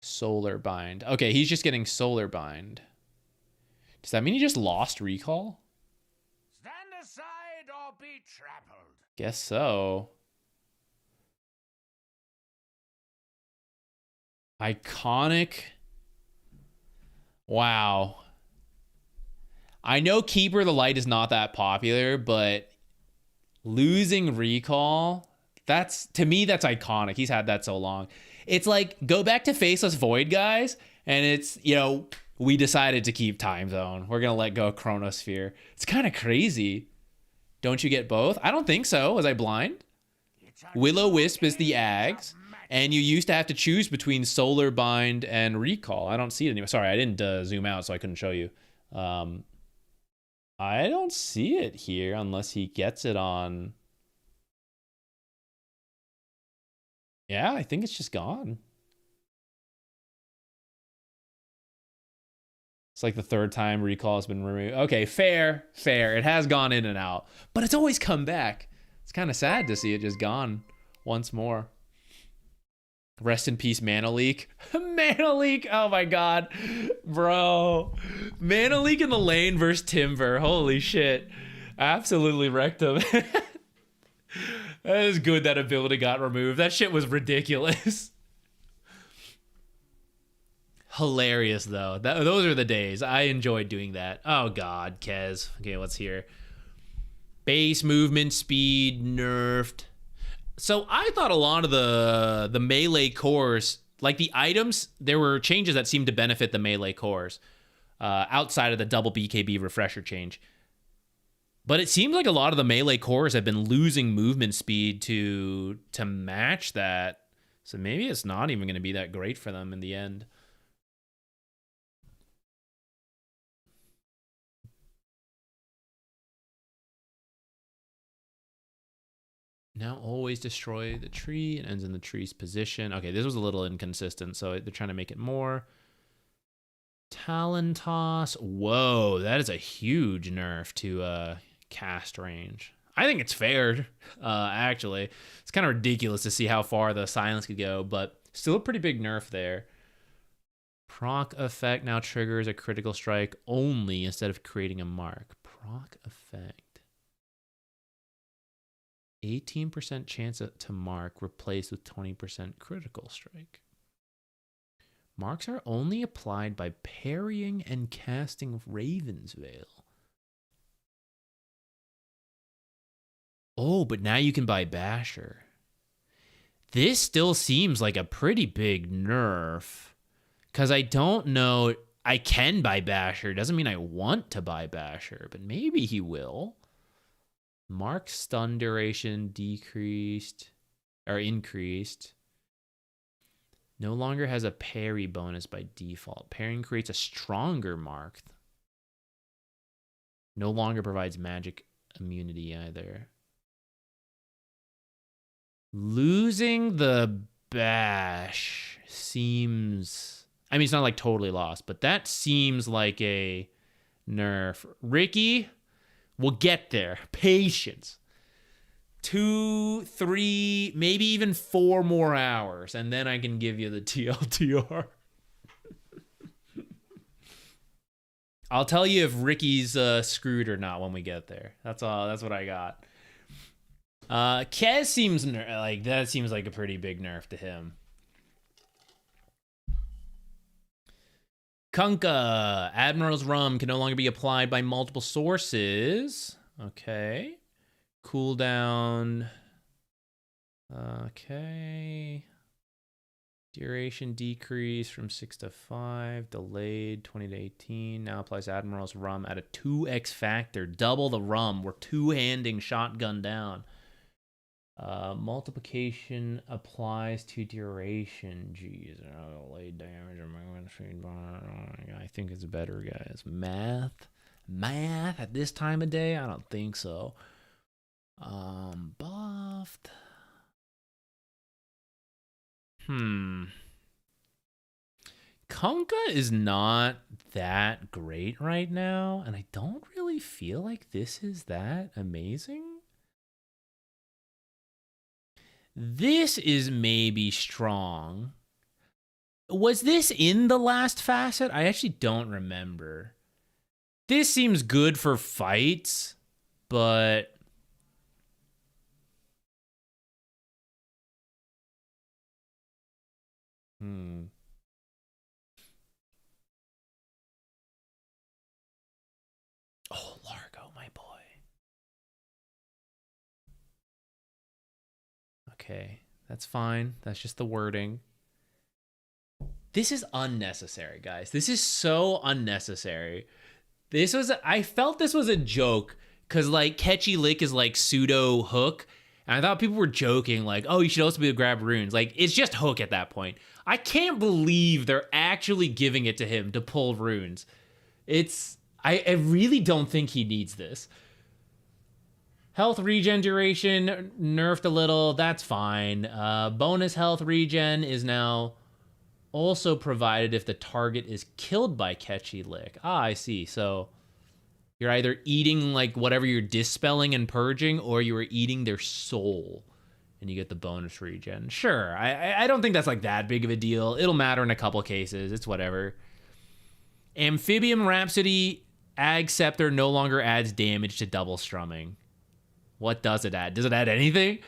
Solar bind. Okay, he's just getting solar bind. Does that mean he just lost recall? Stand aside or be trampled. Guess so. Iconic. Wow. I know Keeper of the Light is not that popular, but losing recall, to me that's iconic. He's had that so long. It's like, go back to Faceless Void, guys, and it's, we decided to keep Time Zone. We're going to let go of Chronosphere. It's kind of crazy. Don't you get both? I don't think so. Was I blind? Will-O-Wisp is the Ags, and you used to have to choose between Solar Bind and Recall. I don't see it anymore. Sorry, I didn't zoom out, so I couldn't show you. I don't see it here unless he gets it on. Yeah, I think it's just gone. It's like the third time recall has been removed. Okay, fair. It has gone in and out, but it's always come back. It's kind of sad to see it just gone once more. Rest in peace, Mana Leak. Mana Leak, oh my god. Bro. Mana Leak in the lane versus Timber. Holy shit. Absolutely wrecked him. That is good that ability got removed. That shit was ridiculous. Hilarious, though. Those are the days. I enjoyed doing that. Oh, God, Kez. Okay, what's here? Base movement speed nerfed. So I thought a lot of the melee cores, like the items, there were changes that seemed to benefit the melee cores outside of the double BKB refresher change. But it seems like a lot of the melee cores have been losing movement speed to match that. So maybe it's not even going to be that great for them in the end. Now always destroy the tree. It ends in the tree's position. Okay, this was a little inconsistent, so they're trying to make it more. Talon Toss. Whoa, that is a huge nerf to cast range. I think it's fair, actually. It's kind of ridiculous to see how far the silence could go, but still a pretty big nerf there. Proc effect now triggers a critical strike only instead of creating a mark. Proc effect. 18% chance to mark replaced with 20% critical strike. Marks are only applied by parrying and casting Raven's Veil. Oh, but now you can buy Basher. This still seems like a pretty big nerf. Because I don't know. I can buy Basher. Doesn't mean I want to buy Basher, but maybe he will. Mark stun duration decreased or increased. No longer has a parry bonus by default. Parrying creates a stronger mark. No longer provides magic immunity either. Losing the bash seems... I mean, it's not like totally lost, but that seems like a nerf. Ricky, we'll get there. Patience. 2, 3, maybe even 4 more hours, and then I can give you the TLDR. I'll tell you if Ricky's screwed or not when we get there. That's all. That's what I got. Kez seems like that seems like a pretty big nerf to him. Kunkka, Admiral's Rum can no longer be applied by multiple sources. Okay. Cooldown. Okay. Duration decrease from 6 to 5. Delayed 20 to 18. Now applies Admiral's Rum at a 2x factor. Double the rum. We're two-handing shotgun down. Multiplication applies to duration. Jeez, lay damage. I think it's better, guys. Math at this time of day? I don't think so. Buffed. Kunkka is not that great right now, and I don't really feel like this is that amazing. This is maybe strong. Was this in the last facet? I actually don't remember. This seems good for fights, but... Oh, Largo, my boy. Okay, that's fine. That's just the wording. This is unnecessary, guys. This is so unnecessary. I felt this was a joke because like Catchy Lick is like pseudo Hook. And I thought people were joking like, oh, you should also be able to grab runes. Like, it's just Hook at that point. I can't believe they're actually giving it to him to pull runes. I really don't think he needs this. Health regen duration nerfed a little. That's fine. Bonus health regen is now also provided if the target is killed by Catchy Lick. Ah, I see. So you're either eating like whatever you're dispelling and purging, or you are eating their soul, and you get the bonus regen. Sure, I don't think that's like that big of a deal. It'll matter in a couple cases. It's whatever. Amphibian Rhapsody Ag Scepter no longer adds damage to double strumming. What does it add? Does it add anything?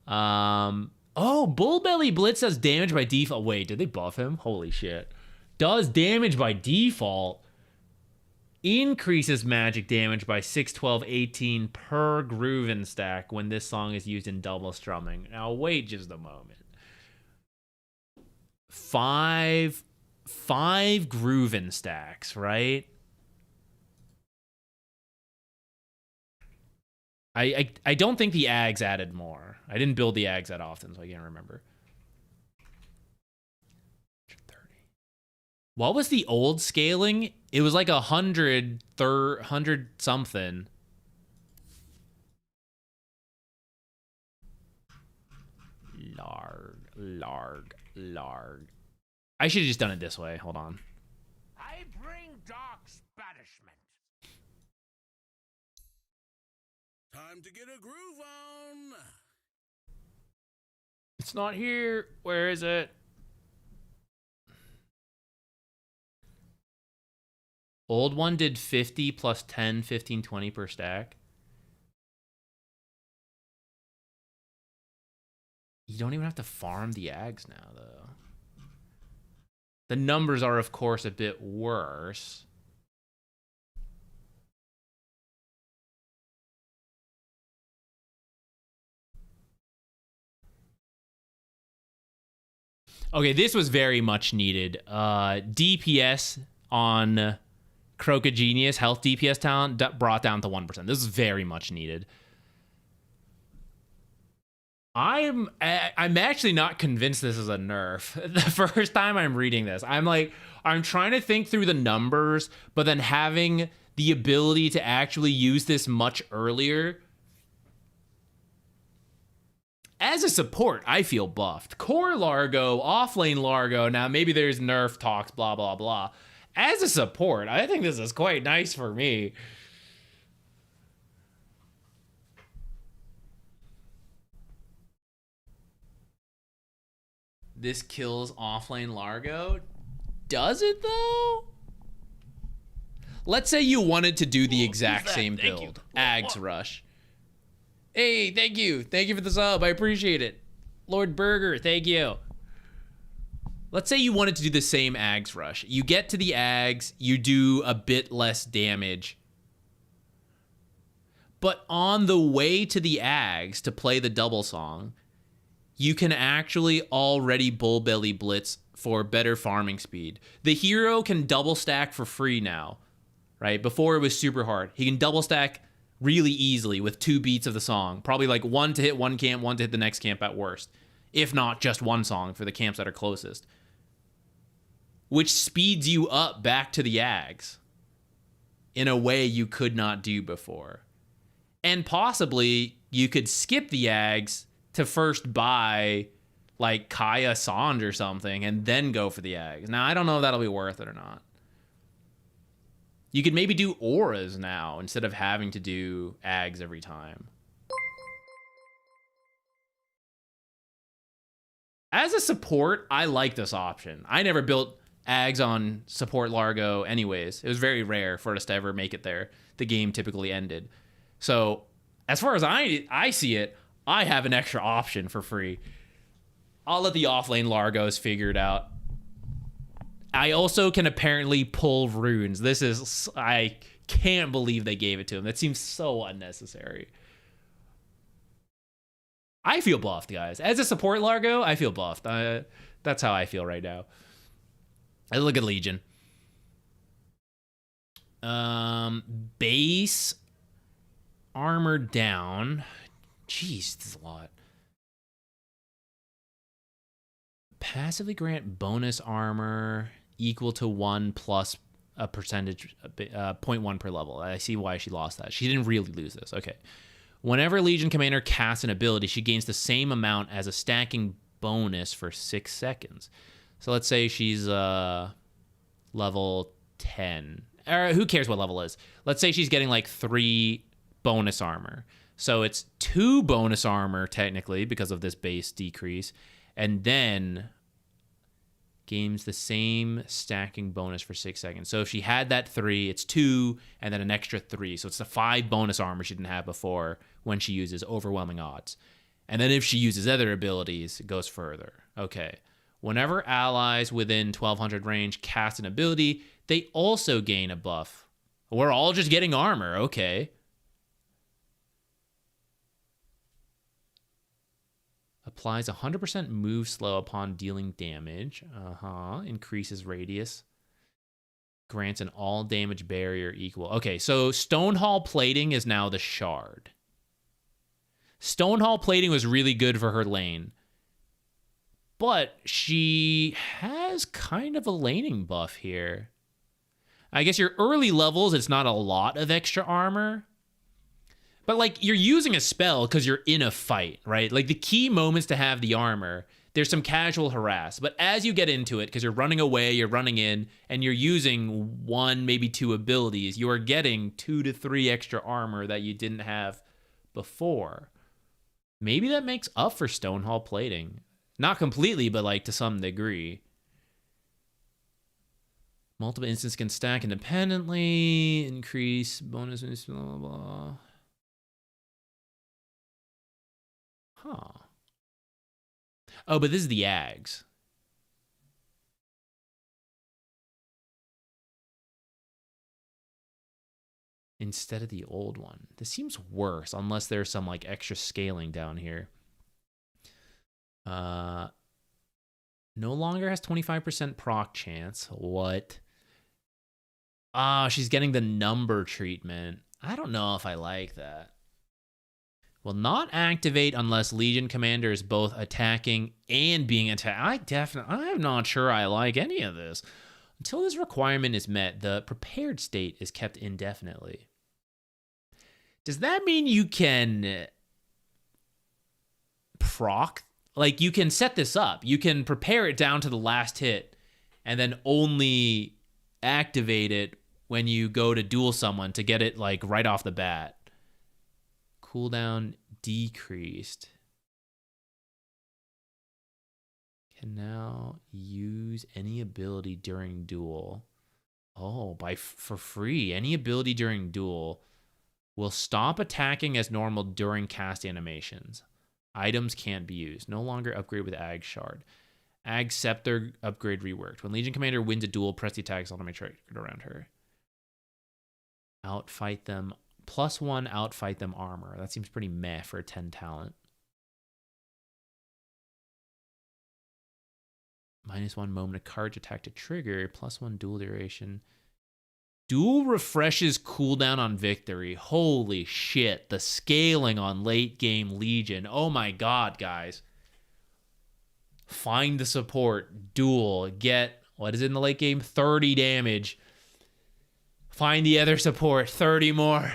Oh, Bullbelly Blitz does damage by default. Wait, did they buff him? Holy shit. Does damage by default. Increases magic damage by 6, 12, 18 per Grooven stack when this song is used in double strumming. Now, wait just a moment. Five Grooven stacks, right? I don't think the Ags added more. I didn't build the Ags that often, so I can't remember. 130. What was the old scaling? It was like 100 something. Larg. I should have just done it this way. Hold on. I bring dark banishment. Time to get a groove on. It's not here. Where is it? Old one did 50 plus 10, 15, 20 per stack. You don't even have to farm the Ags now, though. The numbers are, of course, a bit worse. Okay, this was very much needed. DPS on Crocogenius, health DPS talent, brought down to 1%. This is very much needed. I'm actually not convinced this is a nerf. The first time I'm reading this, I'm trying to think through the numbers, but then having the ability to actually use this much earlier. As a support, I feel buffed. Core Largo, offlane Largo, now maybe there's nerf talks, blah, blah, blah. As a support, I think this is quite nice for me. This kills offlane Largo? Does it, though? Let's say you wanted to do the exact same build. Ags Rush. Hey, thank you. Thank you for the sub. I appreciate it. Lord Burger, thank you. Let's say you wanted to do the same Ags Rush. You get to the Ags, you do a bit less damage. But on the way to the Ags to play the double song, you can actually already Bullbelly Blitz for better farming speed. The hero can double stack for free now, right? Before it was super hard. He can double stack really easily with 2 beats of the song. Probably like one to hit one camp, one to hit the next camp at worst. If not just one song for the camps that are closest. Which speeds you up back to the Ags in a way you could not do before. And possibly you could skip the Ags to first buy like Kaya Sand or something and then go for the Ags. Now, I don't know if that'll be worth it or not. You could maybe do auras now instead of having to do Ags every time. As a support, I like this option. I never built Ags on support Largo anyways. It was very rare for us to ever make it there. The game typically ended. So as far as I see it, I have an extra option for free. I'll let the offlane Largos figure it out. I also can apparently pull runes. I can't believe they gave it to him. That seems so unnecessary. I feel buffed, guys. As a support Largo, I feel buffed. That's how I feel right now. I look at Legion. Base armor down. Jeez, this is a lot. Passively grant bonus armor equal to 1 plus a percentage, 0.1 per level. I see why she lost that. She didn't really lose this. Okay. Whenever Legion Commander casts an ability, she gains the same amount as a stacking bonus for 6 seconds. So let's say she's level 10. Or who cares what level it is? Let's say she's getting like 3 bonus armor. So it's 2 bonus armor technically because of this base decrease. And then gains the same stacking bonus for 6 seconds. So if she had that 3, it's 2, and then an extra 3. So it's the 5 bonus armor she didn't have before when she uses overwhelming odds. And then if she uses other abilities, it goes further. Okay. Whenever allies within 1200 range cast an ability, they also gain a buff. We're all just getting armor. Okay. Applies 100% move slow upon dealing damage. Increases radius. Grants an all damage barrier equal. Okay, so Stonehall plating is now the shard. Stonehall plating was really good for her lane. But she has kind of a laning buff here. I guess your early levels, it's not a lot of extra armor. But, like, you're using a spell because you're in a fight, right? Like, the key moments to have the armor, there's some casual harass. But as you get into it, because you're running away, you're running in, and you're using 1, maybe 2 abilities, you are getting 2 to 3 extra armor that you didn't have before. Maybe that makes up for Stonehall plating. Not completely, but, like, to some degree. Multiple instances can stack independently. Increase bonus, blah, blah, blah. Huh. Oh, but this is the Ags. Instead of the old one. This seems worse, unless there's some, like, extra scaling down here. No longer has 25% proc chance. What? She's getting the number treatment. I don't know if I like that. Will not activate unless Legion Commander is both attacking and being attacked. I'm not sure I like any of this. Until this requirement is met, the prepared state is kept indefinitely. Does that mean you can proc? Like, you can set this up. You can prepare it down to the last hit and then only activate it when you go to duel someone to get it, like, right off the bat. Cooldown decreased. Can now use any ability during duel. Oh, for free. Any ability during duel will stop attacking as normal during cast animations. Items can't be used. No longer upgrade with Ag Shard. Ag Scepter upgrade reworked. When Legion Commander wins a duel, press the attack automatic trigger around her. Outfight them. +1 outfight them armor. That seems pretty meh for a 10 talent. -1 moment of courage attack to trigger. +1 dual duration. Duel refreshes cooldown on victory. Holy shit. The scaling on late game Legion. Oh my god, guys. Find the support. Duel. Get, what is it in the late game? 30 damage. Find the other support. 30 more.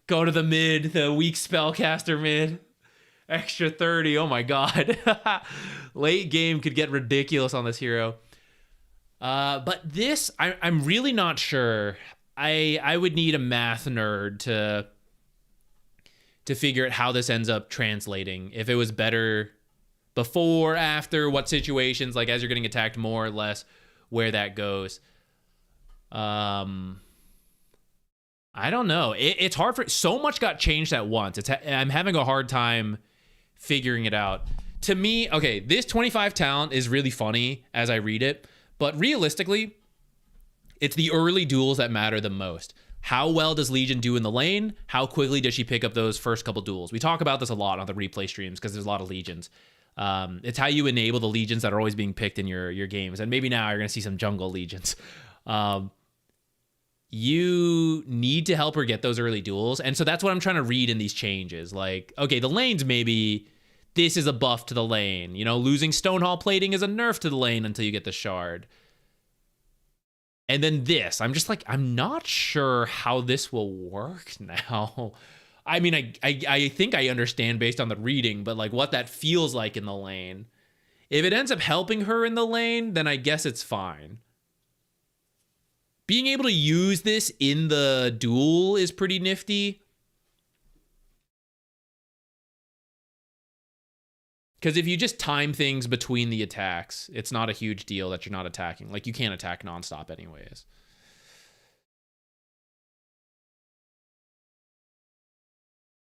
Go to the mid. The weak spellcaster mid. Extra 30. Oh my god. Late game could get ridiculous on this hero. But this, I'm really not sure. I would need a math nerd to figure out how this ends up translating. If it was better before, after, what situations, like as you're getting attacked more or less, where that goes. I don't know. It's hard for, so much got changed at once. I'm having a hard time figuring it out. To me, okay, this 25 talent is really funny as I read it, but realistically, it's the early duels that matter the most. How well does Legion do in the lane? How quickly does she pick up those first couple duels? We talk about this a lot on the replay streams because there's a lot of Legions. It's how you enable the Legions that are always being picked in your games. And maybe now you're going to see some jungle Legions. You need to help her get those early duels. And so that's what I'm trying to read in these changes. Like, okay, the lanes, maybe this is a buff to the lane. You know, losing Stonehall plating is a nerf to the lane until you get the shard. And then this, I'm just like, I'm not sure how this will work now. I mean, I think I understand based on the reading, but like what that feels like in the lane. If it ends up helping her in the lane, then I guess it's fine. Being able to use this in the duel is pretty nifty. Because if you just time things between the attacks, it's not a huge deal that you're not attacking. Like, you can't attack nonstop anyways.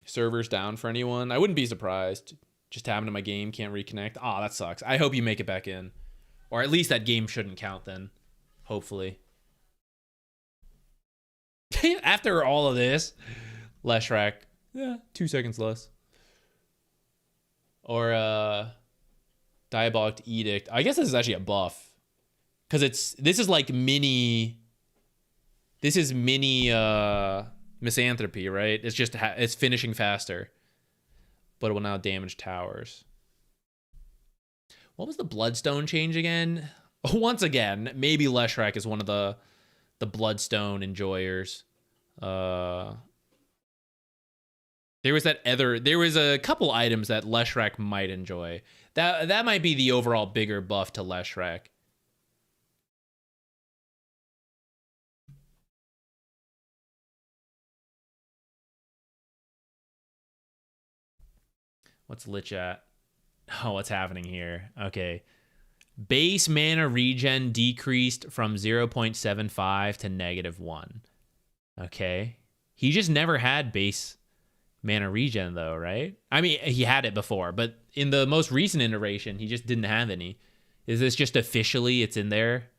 Servers down for anyone? I wouldn't be surprised. Just happened to my game, can't reconnect. Aw, that sucks. I hope you make it back in. Or at least that game shouldn't count then. Hopefully. After all of this, Leshrac. Yeah, 2 seconds less. Or Diabolic Edict. I guess this is actually a buff. Because this is like mini... This is mini Misanthropy, right? It's just it's finishing faster. But it will now damage towers. What was the Bloodstone change again? Once again, maybe Leshrac is one of the Bloodstone enjoyers. There was a couple items that Leshrac might enjoy. That might be the overall bigger buff to Leshrac. What's Lich at? Oh, what's happening here? Okay. Base mana regen decreased from 0.75 to -1. Okay. He just never had base mana regen though, right? I mean, he had it before, but in the most recent iteration, he just didn't have any. Is this just officially it's in there?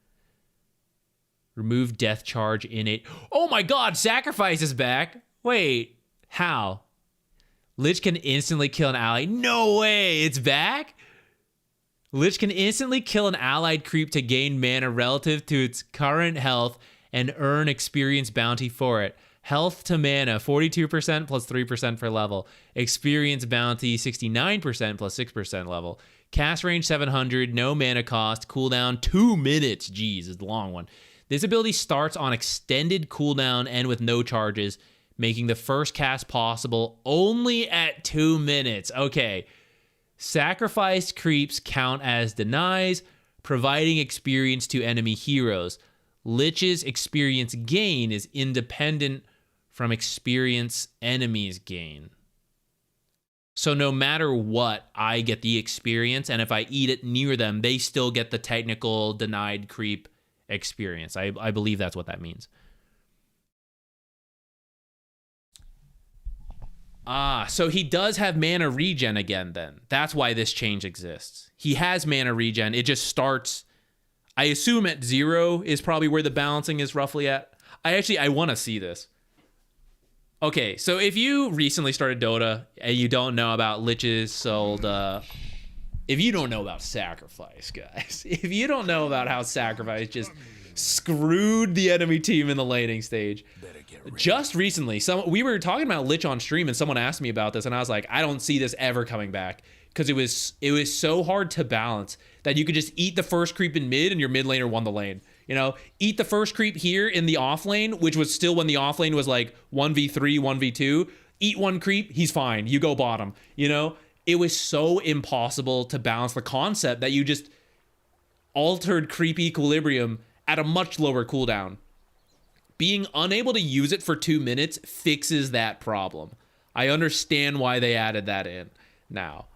Remove death charge innate. Oh my god, sacrifice is back. Wait, how? Lich can instantly kill an ally. No way, it's back? Lich can instantly kill an allied creep to gain mana relative to its current health and earn experience bounty for it. Health to mana, 42% plus 3% per level. Experience bounty, 69% plus 6% level. Cast range, 700. No mana cost. Cooldown, 2 minutes. Jeez, it's a long one. This ability starts on extended cooldown and with no charges, making the first cast possible only at 2 minutes. Okay. Sacrificed creeps count as denies, providing experience to enemy heroes. Lich's experience gain is independent from experience enemies gain. So no matter what, I get the experience, and if I eat it near them, they still get the technical denied creep experience. I believe that's what that means. Ah, so he does have mana regen again then. That's why this change exists. He has mana regen. It just starts, I assume at 0 is probably where the balancing is roughly at. I want to see this. Okay, so if you recently started Dota and you don't know about Lich's sold if you don't know about sacrifice, guys, if you don't know about how sacrifice just screwed the enemy team in the laning stage, just recently, we were talking about Lich on stream, and someone asked me about this, and I was like, I don't see this ever coming back, because it was so hard to balance that you could just eat the first creep in mid, and your mid laner won the lane. You know, eat the first creep here in the off lane, which was still when the off lane was like 1v3, 1v2. Eat one creep, he's fine. You go bottom. You know, it was so impossible to balance the concept that you just altered creep equilibrium at a much lower cooldown. Being unable to use it for 2 minutes fixes that problem. I understand why they added that in now.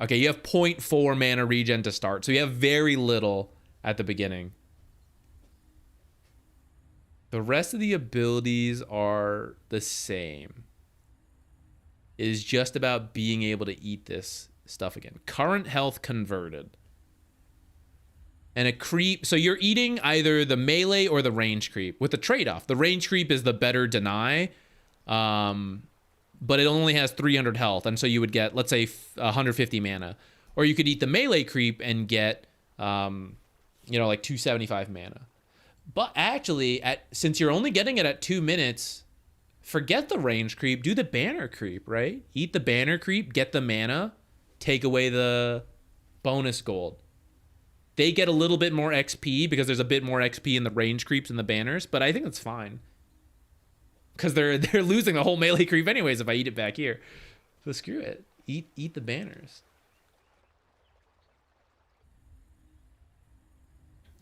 Okay, you have 0.4 mana regen to start, so you have very little at the beginning. The rest of the abilities are the same. It is just about being able to eat this stuff again. Current health converted. And a creep. So you're eating either the melee or the range creep with the trade-off. The range creep is the better deny. But it only has 300 health. And so you would get, let's say, 150 mana. Or you could eat the melee creep and get, like 275 mana. But actually, since you're only getting it at 2 minutes, forget the range creep. Do the banner creep, right? Eat the banner creep, get the mana, take away the bonus gold. They get a little bit more XP because there's a bit more XP in the range creeps and the banners, but I think that's fine. Because they're losing the whole melee creep anyways if I eat it back here. So screw it. Eat the banners.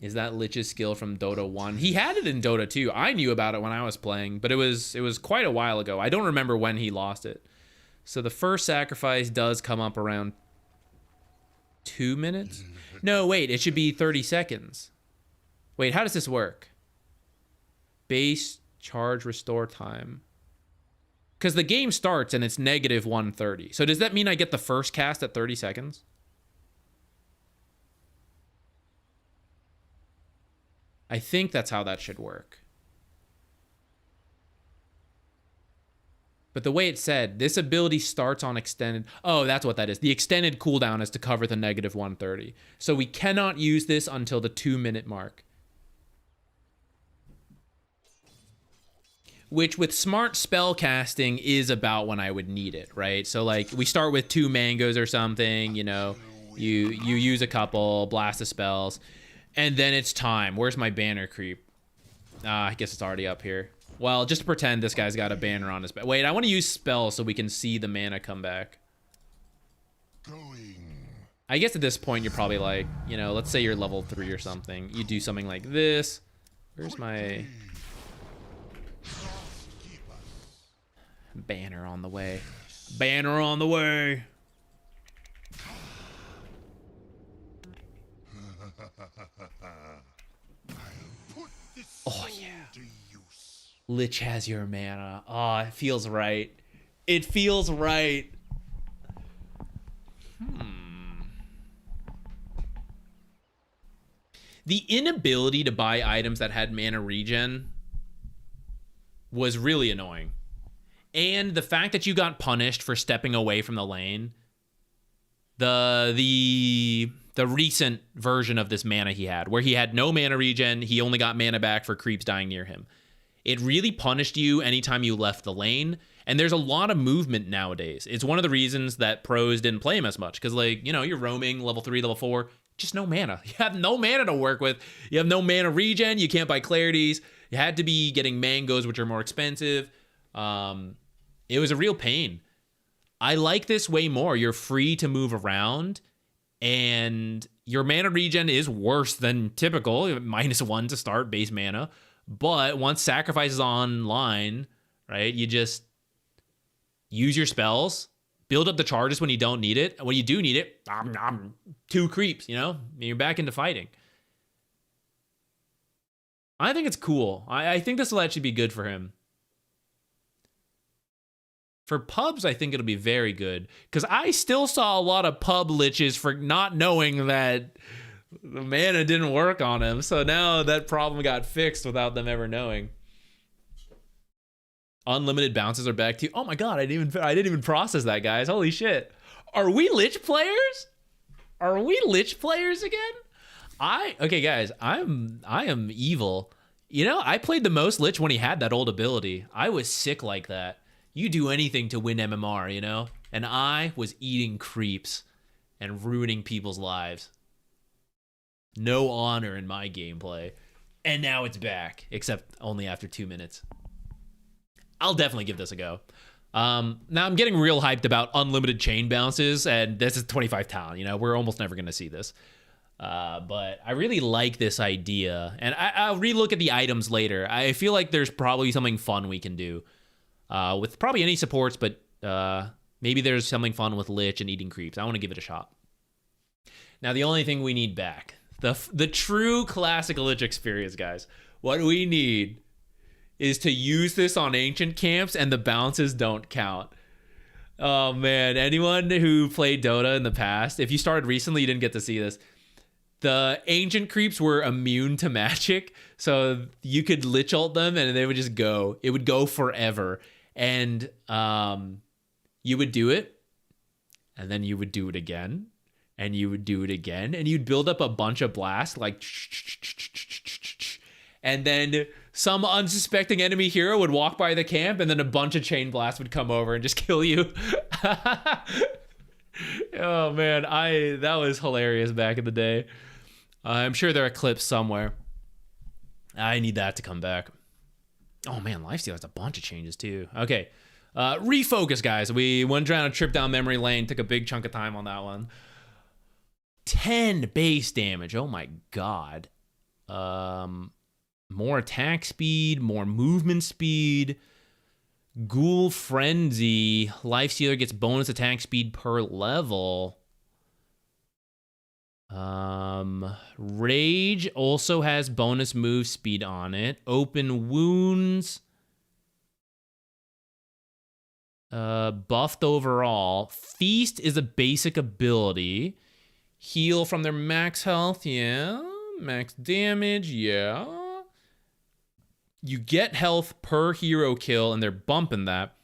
Is that Lich's skill from Dota 1? He had it in Dota 2. I knew about it when I was playing, but it was quite a while ago. I don't remember when he lost it. So the first sacrifice does come up around 2 minutes? No, wait, it should be 30 seconds. Wait, how does this work? Base charge restore time. Because the game starts and it's negative 130. So does that mean I get the first cast at 30 seconds? I think that's how that should work. But the way it said, this ability starts on extended... Oh, that's what that is. The extended cooldown is to cover the negative 130. So we cannot use this until the 2 minute mark. Which with smart spell casting is about when I would need it, right? So like we start with 2 mangoes or something, you know, you use a couple, blast the spells, and then it's time. Where's my banner creep? I guess it's already up here. Well, just to pretend this guy's got a banner on his back. Wait, I want to use spells so we can see the mana come back. I guess at this point you're probably like, you know, let's say you're level 3 or something. You do something like this. Where's my banner on the way? Banner on the way. Oh yeah. Lich has your mana. Oh, it feels right. It feels right. The inability to buy items that had mana regen was really annoying. And the fact that you got punished for stepping away from the lane. The recent version of this mana he had, where he had no mana regen, he only got mana back for creeps dying near him. It really punished you anytime you left the lane, and there's a lot of movement nowadays. It's one of the reasons that pros didn't play him as much, because, like, you know, you're roaming level 3, level 4, just no mana. You have no mana to work with. You have no mana regen, you can't buy clarities. You had to be getting mangoes, which are more expensive. It was a real pain. I like this way more. You're free to move around, and your mana regen is worse than typical, -1 to start base mana. But once sacrifice is online, right, you just use your spells, build up the charges when you don't need it. And when you do need it, 2 creeps, you know, and you're back into fighting. I think it's cool. I think this will actually be good for him. For pubs, I think it'll be very good, because I still saw a lot of pub liches for not knowing that the mana didn't work on him. So now that problem got fixed without them ever knowing. Unlimited bounces are back to you. Oh my god, I didn't even process that, guys. Holy shit. Are we lich players? Are we Lich players again? Okay, guys, I am evil. You know, I played the most Lich when he had that old ability. I was sick like that. You do anything to win MMR, you know? And I was eating creeps and ruining people's lives. No honor in my gameplay. And now it's back, except only after 2 minutes. I'll definitely give this a go. Now I'm getting real hyped about unlimited chain bounces, and this is 25 talent. You know, we're almost never going to see this. But I really like this idea, and I'll relook at the items later. I feel like there's probably something fun we can do with probably any supports, but maybe there's something fun with Lich and eating creeps. I want to give it a shot. Now, the only thing we need back, the true classic Lich experience, guys. What we need is to use this on ancient camps, and the bounces don't count. Oh, man. Anyone who played Dota in the past, if you started recently, you didn't get to see this. The ancient creeps were immune to magic, so you could Lich ult them, and they would just go. It would go forever. And you would do it, and then you would do it again, and you would do it again, and you'd build up a bunch of blasts, like... And then some unsuspecting enemy hero would walk by the camp, and then a bunch of chain blasts would come over and just kill you. Oh, man. That was hilarious back in the day. I'm sure there are clips somewhere. I need that to come back. Oh, man. Lifesteal has a bunch of changes, too. Okay. Refocus, guys. We went down a trip down memory lane. Took a big chunk of time on that one. 10 base damage. Oh, my God. More attack speed, more movement speed. Ghoul Frenzy. Lifestealer gets bonus attack speed per level. Rage also has bonus move speed on it. Open Wounds. Buffed overall. Feast is a basic ability. Heal from their max health, yeah. Max damage, yeah. You get health per hero kill, and they're bumping that.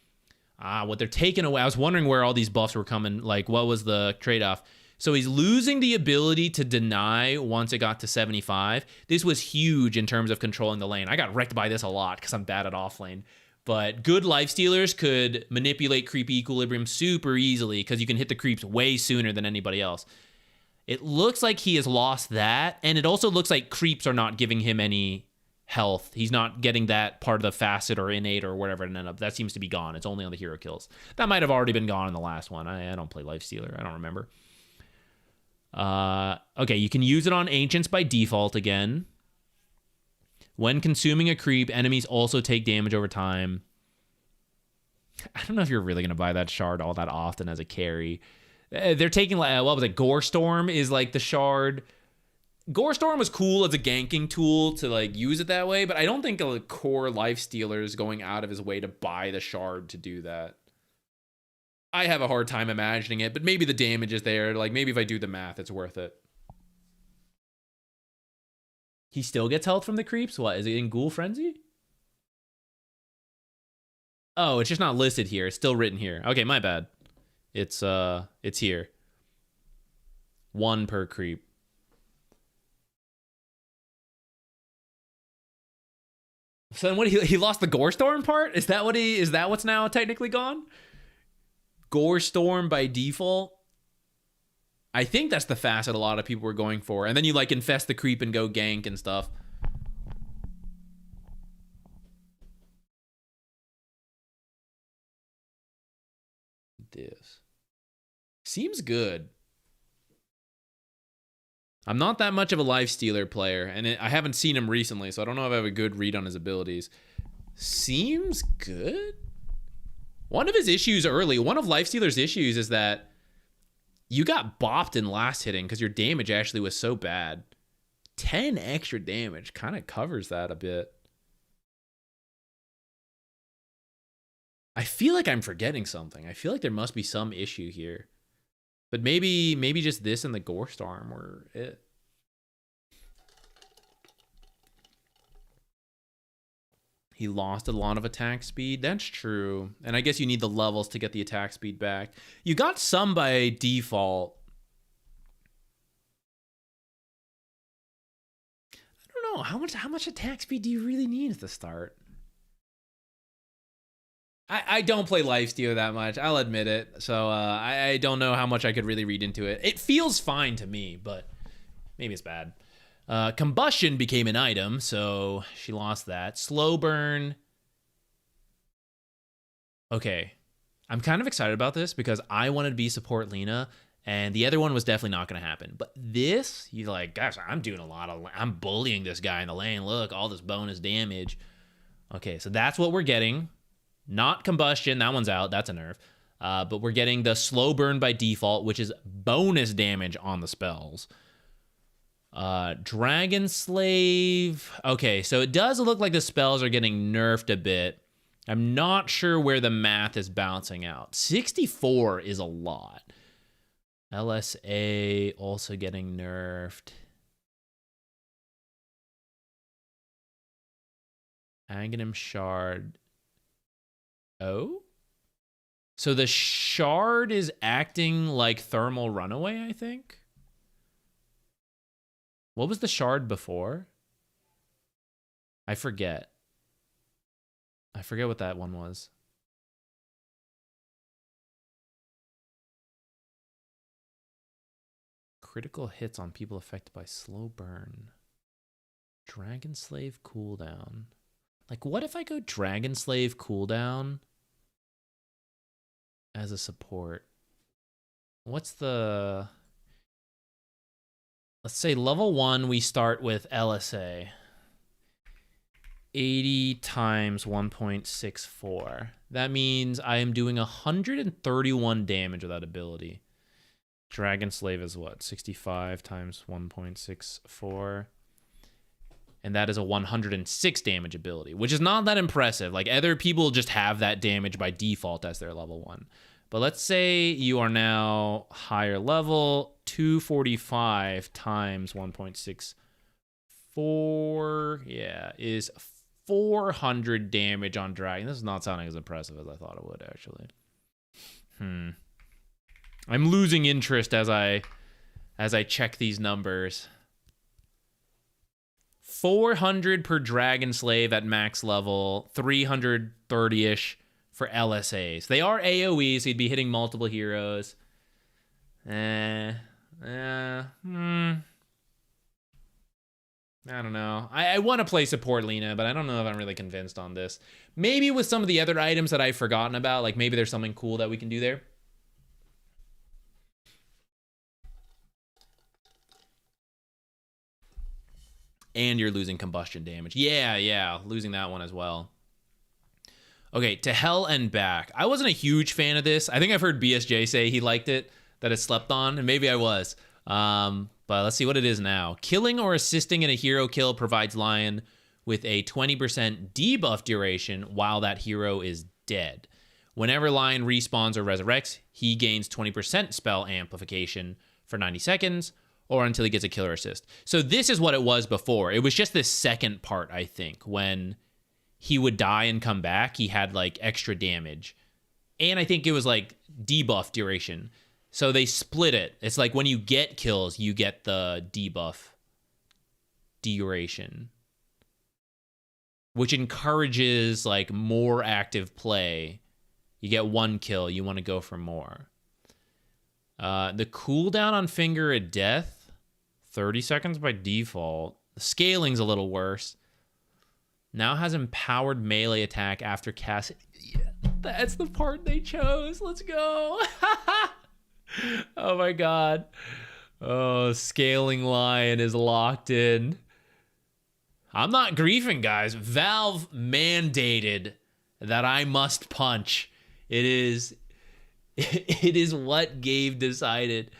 What they're taking away, I was wondering where all these buffs were coming, like what was the trade-off? So he's losing the ability to deny once it got to 75. This was huge in terms of controlling the lane. I got wrecked by this a lot because I'm bad at offlane. But good lifestealers could manipulate creep equilibrium super easily because you can hit the creeps way sooner than anybody else. It looks like he has lost that, and it also looks like creeps are not giving him any health. He's not getting that part of the facet or innate or whatever it ended up. That seems to be gone. It's only on the hero kills. That might have already been gone in the last one. I don't play Lifestealer. I don't remember. Okay, you can use it on Ancients by default again. When consuming a creep, enemies also take damage over time. I don't know if you're really going to buy that shard all that often as a carry. They're taking, what was it? Gore Storm is like the shard. Gore Storm was cool as a ganking tool to like use it that way, but I don't think a core Lifestealer is going out of his way to buy the shard to do that. I have a hard time imagining it, but maybe the damage is there. Like maybe if I do the math, it's worth it. He still gets health from the creeps? What, is it in Ghoul Frenzy? Oh, it's just not listed here. It's still written here. Okay, my bad. It's here. 1 per creep. So then what, he lost the Gore Storm part? Is that what's now technically gone? Gore Storm by default? I think that's the facet a lot of people were going for. And then you like infest the creep and go gank and stuff. This seems good. I'm not that much of a Lifestealer player, and I haven't seen him recently, so I don't know if I have a good read on his abilities. Seems good. One of his issues early, one of Lifestealer's issues is that you got bopped in last hitting because your damage actually was so bad. 10 extra damage kind of covers that a bit. I feel like I'm forgetting something. I feel like there must be some issue here. But maybe just this and the Gore Storm were it. He lost a lot of attack speed. That's true. And I guess you need the levels to get the attack speed back. You got some by default. know. How much attack speed do you really need at the start? I don't play Lifesteal that much. I'll admit it. So I don't know how much I could really read into it. It feels fine to me, but maybe it's bad. Combustion became an item, so she lost that. Slow burn. Okay. I'm kind of excited about this because I wanted to be support Lena, and the other one was definitely not going to happen. But this, you're like, gosh, I'm bullying this guy in the lane. Look, all this bonus damage. Okay, so that's what we're getting. Not combustion, that one's out, that's a nerf. But we're getting the slow burn by default, which is bonus damage on the spells. Dragon Slave. Okay, so it does look like the spells are getting nerfed a bit. I'm not sure where the math is balancing out. 64 is a lot. LSA also getting nerfed. Aghanim Shard. Oh? So the shard is acting like thermal runaway, I think? What was the shard before? I forget. I forget what that one was. Critical hits on people affected by slow burn. Dragon Slave cooldown. Like, what if I go Dragon Slave cooldown as a support? What's the... Let's say level 1, we start with LSA. 80 times 1.64. That means I am doing 131 damage with that ability. Dragon Slave is what? 65 times 1.64. And that is a 106 damage ability, which is not that impressive. Like, other people just have that damage by default as their level 1. But let's say you are now higher level, 245 times 1.64, yeah, is 400 damage on Dragon. This is not sounding as impressive as I thought it would, actually. I'm losing interest as I check these numbers. 400 per Dragon Slave at max level, 330-ish for LSAs. They are AoE, so you'd be hitting multiple heroes. I don't know. I want to play support Lena, but I don't know if I'm really convinced on this. Maybe with some of the other items that I've forgotten about, like maybe there's something cool that we can do there. And you're losing combustion damage. Yeah, losing that one as well. Okay, to hell and back. I wasn't a huge fan of this. I think I've heard BSJ say he liked it, that it slept on, and maybe I was. But let's see what it is now. Killing or assisting in a hero kill provides Lion with a 20% debuff duration while that hero is dead. Whenever Lion respawns or resurrects, he gains 20% spell amplification for 90 seconds, or until he gets a killer assist. So this is what it was before. It was just this second part, I think, when he would die and come back, he had like extra damage. And I think it was like debuff duration. So they split it. It's like when you get kills, you get the debuff duration, which encourages like more active play. You get one kill, you want to go for more. The cooldown on Finger of Death, 30 seconds by default. The scaling's a little worse. Now has empowered melee attack after cast. Yeah, that's the part they chose. Let's go. Oh my god. Oh, Scaling Lion is locked in. I'm not griefing, guys. Valve mandated that I must punch. It is what Gabe decided.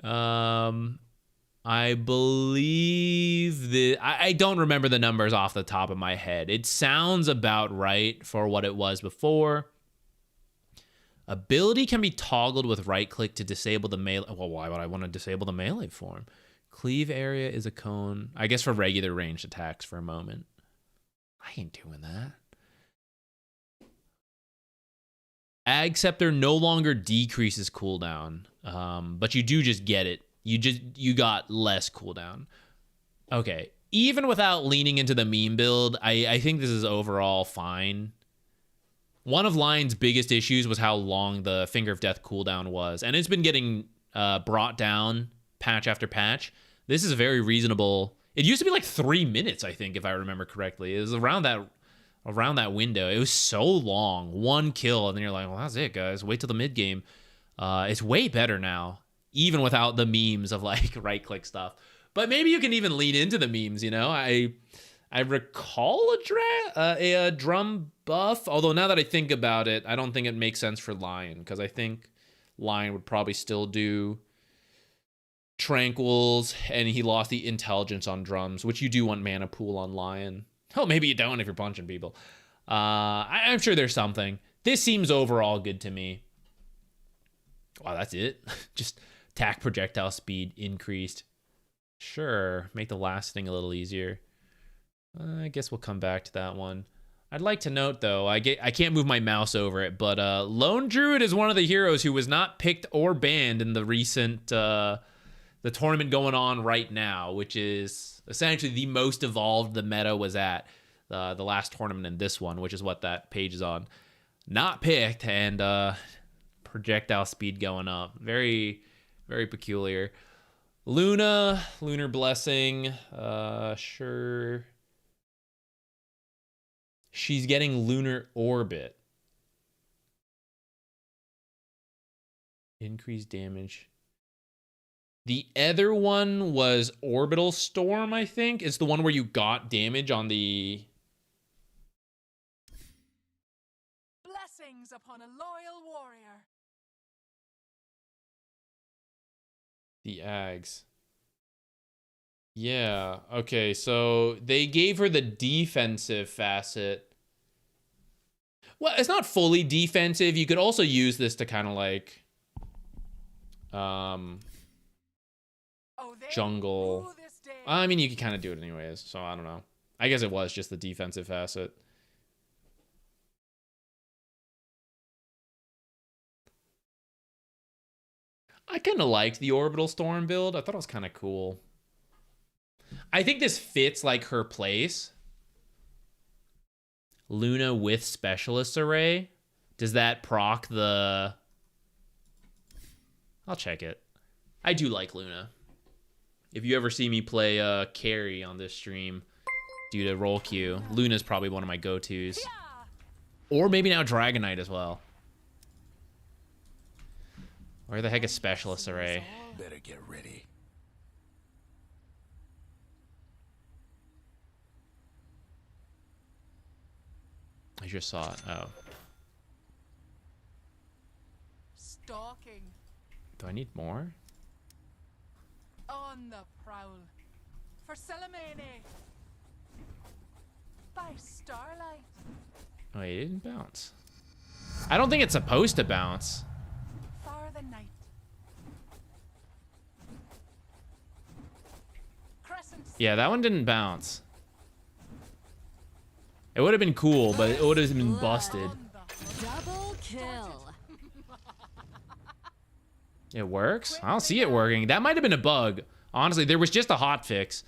I believe that I don't remember the numbers off the top of my head. It sounds about right for what it was before. Ability can be toggled with right click to disable the melee. Well, why would I want to disable the melee form? Cleave area is a cone. I guess for regular ranged attacks for a moment. I ain't doing that. Ag Scepter no longer decreases cooldown, but you do just get it. You got less cooldown. Okay, even without leaning into the meme build, I think this is overall fine. One of Lion's biggest issues was how long the Finger of Death cooldown was, and it's been getting brought down patch after patch. This is a very reasonable. It used to be like 3 minutes, I think, if I remember correctly. It was around that window. It was so long, 1 kill, and then you're like, well, that's it, guys. Wait till the mid game. It's way better now, even without the memes of like right-click stuff. But maybe you can even lean into the memes, you know? I recall a drum buff, although now that I think about it, I don't think it makes sense for Lion, because I think Lion would probably still do Tranquils, and he lost the intelligence on drums, which you do want mana pool on Lion. Oh, maybe you don't if you're punching people. I'm sure there's something. This seems overall good to me. Wow, that's it? Just attack projectile speed increased. Sure, make the last thing a little easier. I guess we'll come back to that one. I'd like to note, though, I can't move my mouse over it, but Lone Druid is one of the heroes who was not picked or banned in the recent the tournament going on right now, which is essentially the most evolved the meta was at the last tournament and this one, which is what that page is on. Not picked, and projectile speed going up. Very, very peculiar. Luna, Lunar Blessing, sure. She's getting Lunar Orbit. Increased damage. The other one was Orbital Storm, I think. It's the one where you got damage on the... Blessings upon a loyal warrior. The Ags. Yeah, okay, so they gave her the defensive facet. Well, it's not fully defensive. You could also use this to kind of like... jungle. I mean, you could kind of do it anyways, so I don't know. I guess it was just the defensive facet. I kind of liked the Orbital Storm build. I thought it was kind of cool. I think this fits like her place. Luna with Specialist Array. Does that proc the... I'll check it. I do like Luna. If you ever see me play carry on this stream due to roll queue, Luna's probably one of my go-tos. Or maybe now Dragonite as well. Where the heck is Specialist Array? Better get ready. I just saw it. Oh. Stalking. Do I need more? On the prowl. For Salamene. By starlight. Oh, it didn't bounce. I don't think it's supposed to bounce. For the night. Crescent. Yeah, that one didn't bounce. It would have been cool, but it would have been busted. Double kill. It works? I don't see it working. That might have been a bug. Honestly, there was just a hotfix.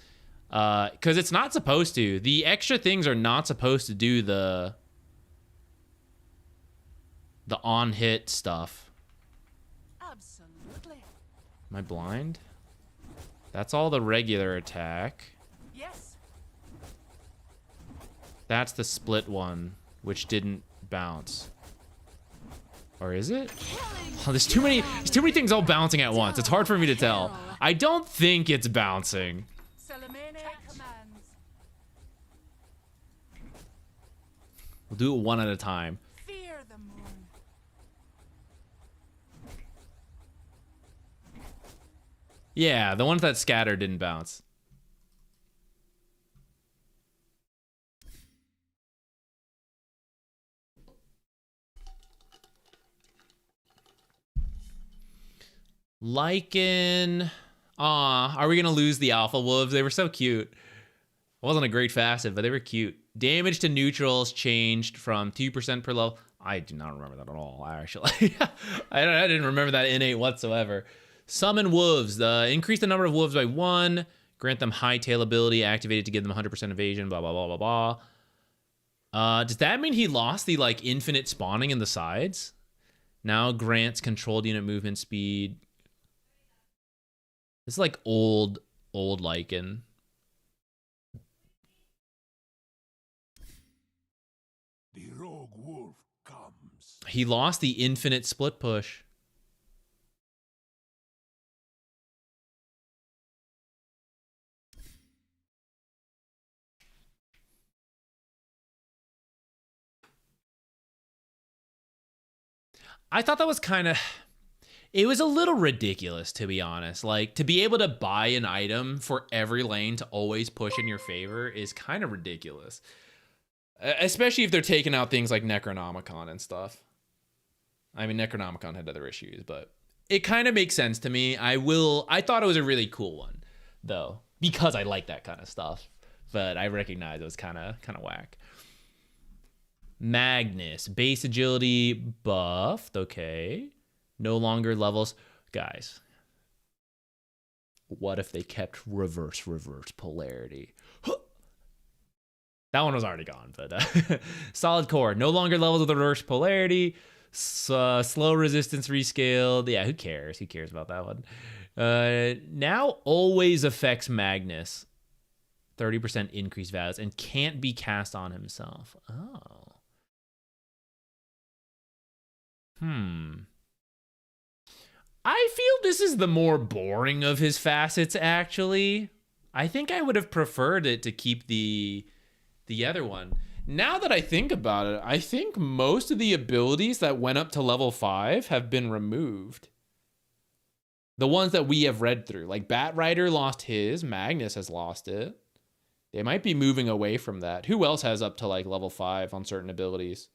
Because it's not supposed to. The extra things are not supposed to do the on-hit stuff. Absolutely. Am I blind? That's all the regular attack. Yes. That's the split one, which didn't bounce. Or is it? Oh, there's too many things all bouncing at once. It's hard for me to tell. I don't think it's bouncing. Salamene commands. We'll do it one at a time. Fear the moon. Yeah, the ones that scattered didn't bounce. Lycan. Aw, are we gonna lose the Alpha Wolves? They were so cute. It wasn't a great facet, but they were cute. Damage to neutrals changed from 2% per level. I do not remember that at all, actually. I didn't remember that innate whatsoever. Summon wolves. Increase the number of wolves by 1. Grant them hightail ability activated to give them 100% evasion, blah, blah, blah, blah, blah. Does that mean he lost the, like, infinite spawning in the sides? Now grants controlled unit movement speed. It's like old Lycan. The rogue wolf comes. He lost the infinite split push. I thought that was kind of... It was a little ridiculous, to be honest. Like, to be able to buy an item for every lane to always push in your favor is kind of ridiculous. Especially if they're taking out things like Necronomicon and stuff. I mean, Necronomicon had other issues, but it kind of makes sense to me. I thought it was a really cool one, though, because I like that kind of stuff. But I recognize it was kind of whack. Magnus, base agility buffed. Okay. No longer levels. Guys, what if they kept reverse polarity? That one was already gone, but solid core. No longer levels with reverse polarity. Slow resistance rescaled. Yeah, who cares? Who cares about that one? Now always affects Magnus. 30% increased values and can't be cast on himself. Oh. I feel this is the more boring of his facets, actually. I think I would have preferred it to keep the other one. Now that I think about it, I think most of the abilities that went up to level 5 have been removed. The ones that we have read through. Like Bat Rider lost his, Magnus has lost it. They might be moving away from that. Who else has up to like level 5 on certain abilities?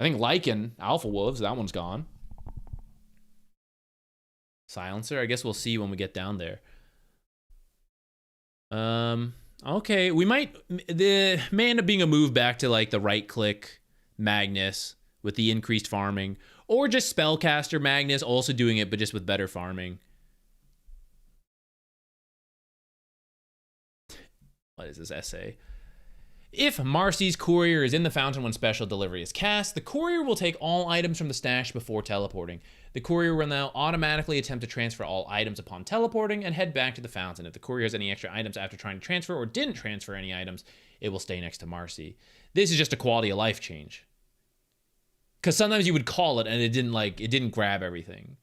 I think Lycan, Alpha Wolves, that one's gone. Silencer, I guess we'll see when we get down there. Okay, we might... The may end up being a move back to like the right-click Magnus with the increased farming. Or just Spellcaster Magnus also doing it, but just with better farming. What is this essay? If Marcy's courier is in the fountain when special delivery is cast, the courier will take all items from the stash before teleporting. The courier will now automatically attempt to transfer all items upon teleporting and head back to the fountain. If the courier has any extra items after trying to transfer or didn't transfer any items, it will stay next to Marcy. This is just a quality of life change. Because sometimes you would call it and it didn't grab everything.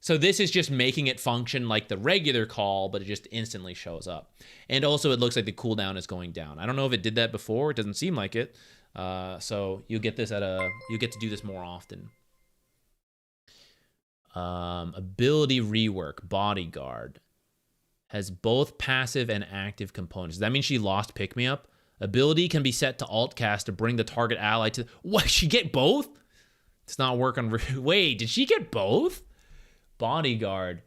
So this is just making it function like the regular call, but it just instantly shows up. And also it looks like the cooldown is going down. I don't know if it did that before. It doesn't seem like it. So you'll get this you get to do this more often. Ability rework, Bodyguard. Has both passive and active components. Does that mean she lost Pick Me Up? Ability can be set to alt cast to bring the target ally to... What, she get both? It's not working. Wait, did she get both? Bodyguard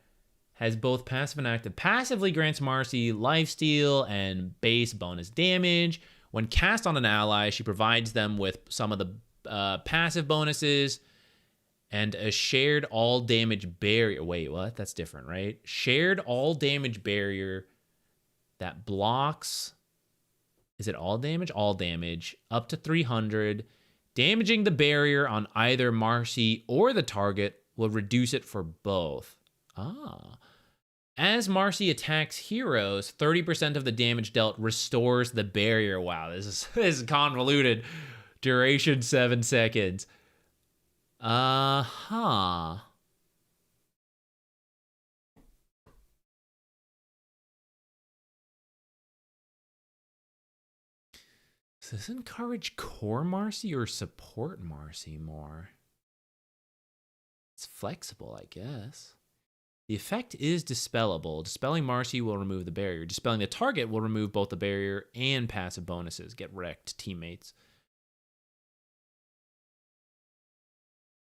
has both passive and active. Passively grants Marcy lifesteal and base bonus damage. When cast on an ally, she provides them with some of the passive bonuses and a shared all damage barrier. Wait, what? That's different, right? Shared all damage barrier that blocks... Is it all damage? All damage. Up to 300. Damaging the barrier on either Marcy or the target will reduce it for both. Ah. As Marcy attacks heroes, 30% of the damage dealt restores the barrier. Wow, this is convoluted. Duration 7 seconds. Uh-huh. Does this encourage core Marcy or support Marcy more? It's flexible, I guess. The effect is dispellable. Dispelling Marcy will remove the barrier. Dispelling the target will remove both the barrier and passive bonuses. Get wrecked, teammates.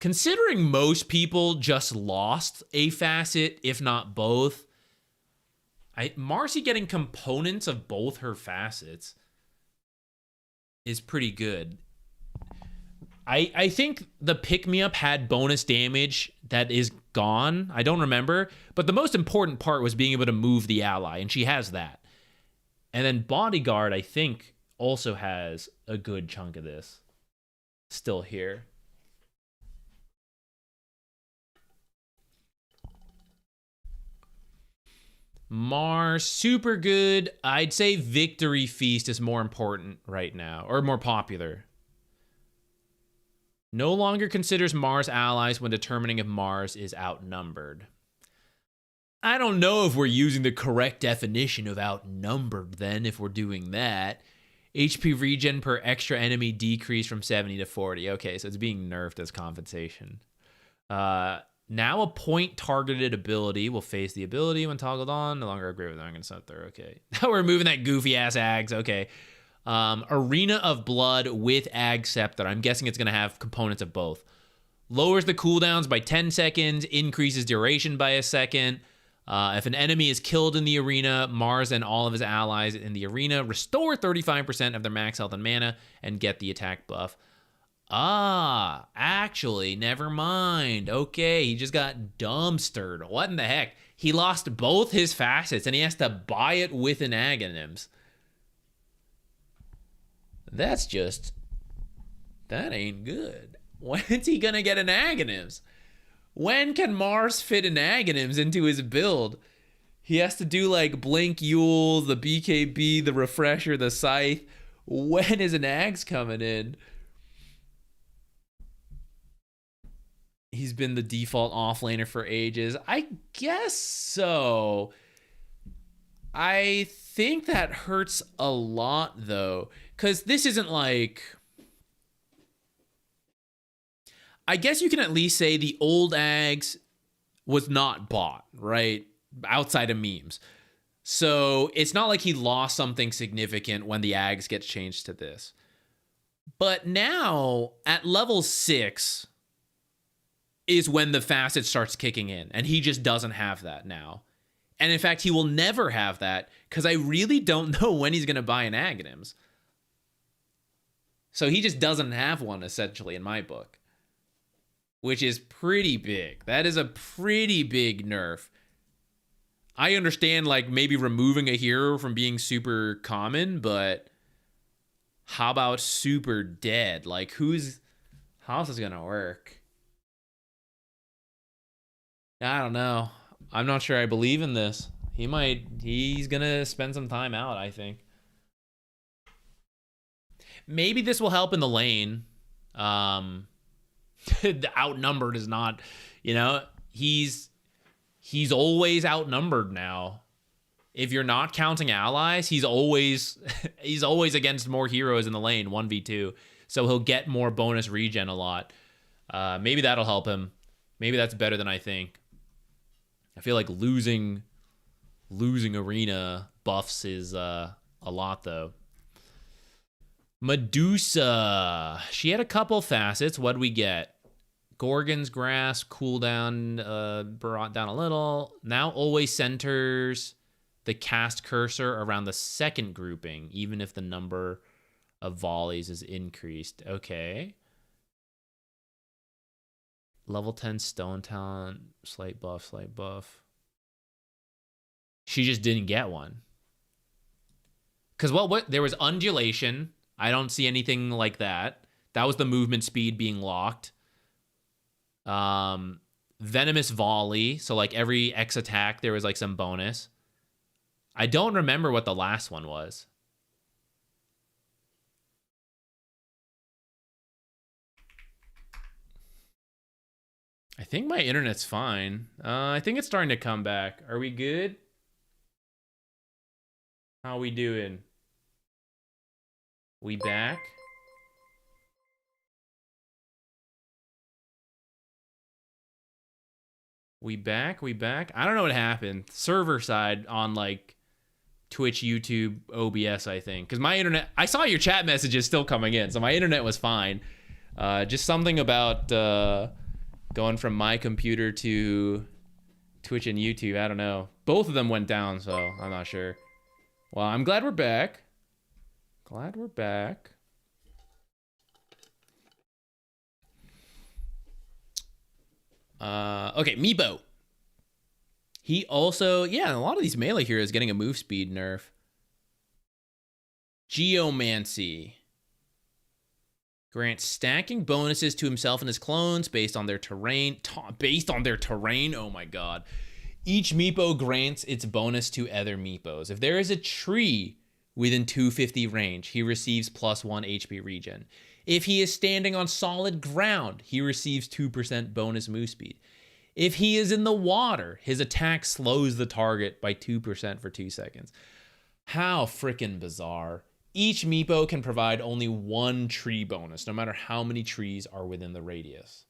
Considering most people just lost a facet, if not both, Marcy getting components of both her facets is pretty good. I think the pick-me-up had bonus damage that is gone. I don't remember. But the most important part was being able to move the ally, and she has that. And then Bodyguard, I think, also has a good chunk of this still here. Mars, super good. I'd say Victory Feast is more important right now, or more popular. No longer considers Mars allies when determining if Mars is outnumbered. I don't know if we're using the correct definition of outnumbered then, if we're doing that. HP regen per extra enemy decreased from 70 to 40. Okay, so it's being nerfed as compensation. Now a point-targeted ability will face the ability when toggled on. No longer upgrade with I'm going to set there. Okay. Now we're moving that goofy-ass Ags. Okay. Arena of Blood with Ag Scepter. I'm guessing it's going to have components of both. Lowers the cooldowns by 10 seconds. Increases duration by a second. If an enemy is killed in the arena, Mars and all of his allies in the arena restore 35% of their max health and mana and get the attack buff. Ah, actually, never mind. Okay, he just got dumpstered. What in the heck? He lost both his facets and he has to buy it with an Aghanims. That's just... that ain't good. When's he gonna get an Aghanims? When can Mars fit an Aghanims into his build? He has to do like Blink Yule, the BKB, the Refresher, the Scythe. When is an Ags coming in? He's been the default offlaner for ages. I guess so. I think that hurts a lot, though. Because this isn't like... I guess you can at least say the old Ags was not bought, right? Outside of memes. So it's not like he lost something significant when the Ags gets changed to this. But now, at level 6... is when the facet starts kicking in, and he just doesn't have that now. And in fact, he will never have that, because I really don't know when he's going to buy an Aghanims. So he just doesn't have one, essentially, in my book. Which is pretty big. That is a pretty big nerf. I understand, like, maybe removing a hero from being super common, but how about super dead? Like, how is this going to work? I don't know. I'm not sure I believe in this. He's gonna spend some time out, I think. Maybe this will help in the lane. The outnumbered is not, he's always outnumbered now. If you're not counting allies, he's always against more heroes in the lane, 1v2. So he'll get more bonus regen a lot. Maybe that'll help him. Maybe that's better than I think. I feel like losing arena buffs is a lot, though. Medusa. She had a couple facets. What'd we get? Gorgon's Grasp, cooldown brought down a little. Now always centers the cast cursor around the second grouping, even if the number of volleys is increased. Okay. Level 10 stone talent, slight buff, slight buff. She just didn't get one. Because what there was undulation. I don't see anything like that. That was the movement speed being locked. Venomous volley. So like every X attack, there was like some bonus. I don't remember what the last one was. I think my internet's fine. I think it's starting to come back. Are we good? How we doing? We back? We back? We back? I don't know what happened. Server side on like Twitch, YouTube, OBS, I think. Because my internet... I saw your chat messages still coming in, so my internet was fine. Just something about... going from my computer to Twitch and YouTube, I don't know. Both of them went down, so I'm not sure. Well, I'm glad we're back. Glad we're back. Okay, Meepo. He also, yeah, a lot of these melee heroes getting a move speed nerf. Geomancy. Grants stacking bonuses to himself and his clones based on their terrain. Oh my god. Each Meepo grants its bonus to other Meepos. If there is a tree within 250 range, he receives +1 HP regen. If he is standing on solid ground, he receives 2% bonus move speed. If he is in the water, his attack slows the target by 2% for 2 seconds. How freaking bizarre. Each Meepo can provide only 1 tree bonus, no matter how many trees are within the radius.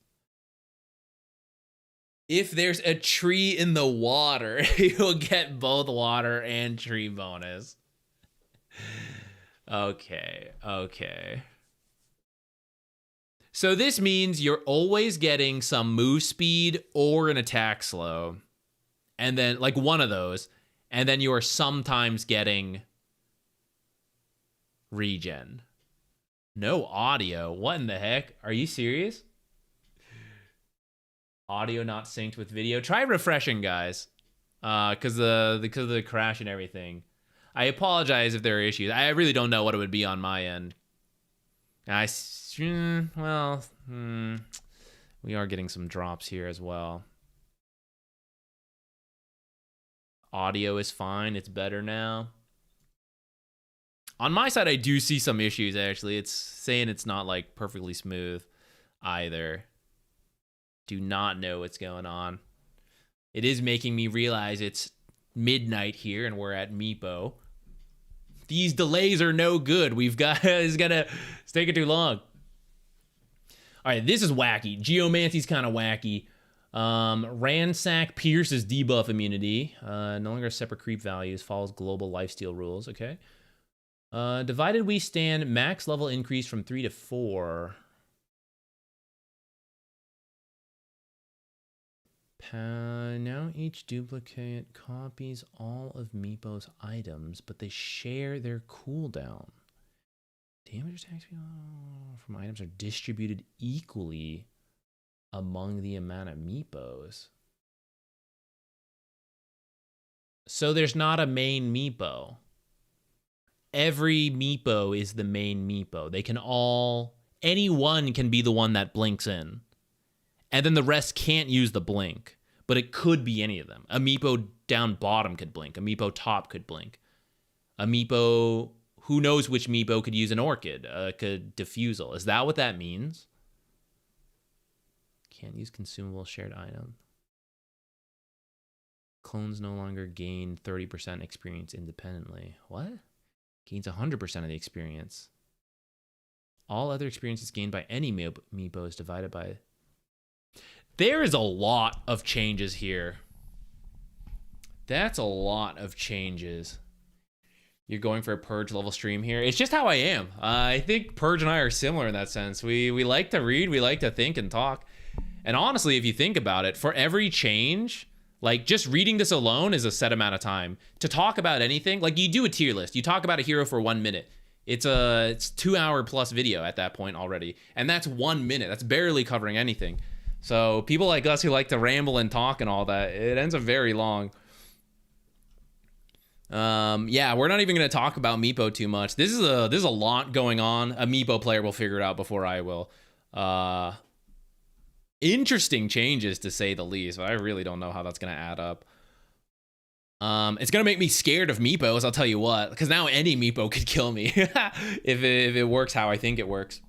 If there's a tree in the water, you'll get both water and tree bonus. Okay. So this means you're always getting some move speed or an attack slow. And then, like one of those. And then you are sometimes getting regen. No audio. What in the heck? Are you serious? Audio not synced with video. Try refreshing, guys. Because of the crash and everything. I apologize if there are issues. I really don't know what it would be on my end. We are getting some drops here as well. Audio is fine. It's better now. On my side, I do see some issues, actually. It's saying it's not, like, perfectly smooth either. Do not know what's going on. It is making me realize it's midnight here and we're at Meepo. These delays are no good. It's taking too long. All right, this is wacky. Geomancy's kind of wacky. Ransack pierces debuff immunity. No longer separate creep values. Follows global lifesteal rules. Okay. Divided we stand. Max level increase from 3 to 4. Now each duplicate copies all of Meepo's items, but they share their cooldown. Damage attacks from items are distributed equally among the amount of Meepos. So there's not a main Meepo. Every Meepo is the main Meepo. Any one can be the one that blinks in. And then the rest can't use the blink. But it could be any of them. A Meepo down bottom could blink. A Meepo top could blink. A Meepo... Who knows which Meepo could use an Orchid? Could Diffusal. Is that what that means? Can't use consumable shared item. Clones no longer gain 30% experience independently. What? Gains 100% of the experience. All other experiences gained by any Meepo is divided by... There is a lot of changes here. That's a lot of changes. You're going for a Purge level stream here. It's just how I am. I think Purge and I are similar in that sense. We like to read, we like to think and talk. And honestly, if you think about it, for every change, like just reading this alone is a set amount of time. To talk about anything, like you do a tier list. You talk about a hero for 1 minute. It's 2 hour plus video at that point already. And that's 1 minute. That's barely covering anything. So people like us who like to ramble and talk and all that, it ends up very long. Yeah, we're not even going to talk about Meepo too much. This is a lot going on. A Meepo player will figure it out before I will. Interesting changes to say the least, but I really don't know how that's going to add up. It's going to make me scared of Meepos, I'll tell you what, because now any Meepo could kill me if it works how I think it works.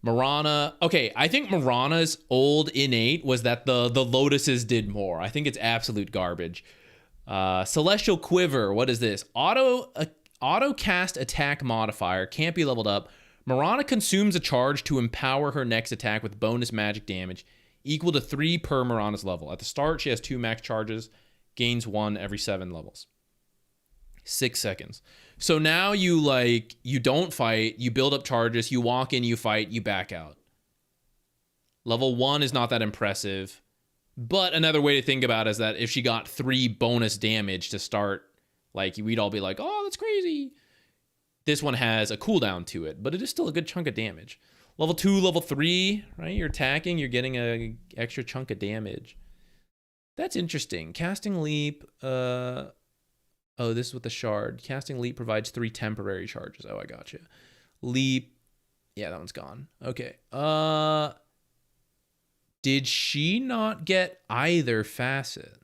Mirana. Okay, I think Mirana's old innate was that the Lotuses did more. I think it's absolute garbage. Celestial Quiver, what is this? Auto cast attack modifier, can't be leveled up. Mirana consumes a charge to empower her next attack with bonus magic damage equal to 3 per Mirana's level. At the start, she has 2 max charges, gains 1 every 7 levels. 6 seconds. So now you don't fight, you build up charges, you walk in, you fight, you back out. Level 1 is not that impressive. But another way to think about it is that if she got 3 bonus damage to start, like, we'd all be like, oh, that's crazy. This one has a cooldown to it, but it is still a good chunk of damage. Level 2, level 3, right? You're attacking, you're getting a extra chunk of damage. That's interesting. Casting Leap, oh, this is with the shard. Casting Leap provides 3 temporary charges. Oh, I gotcha. Leap, yeah, that one's gone. Okay. Did she not get either facet?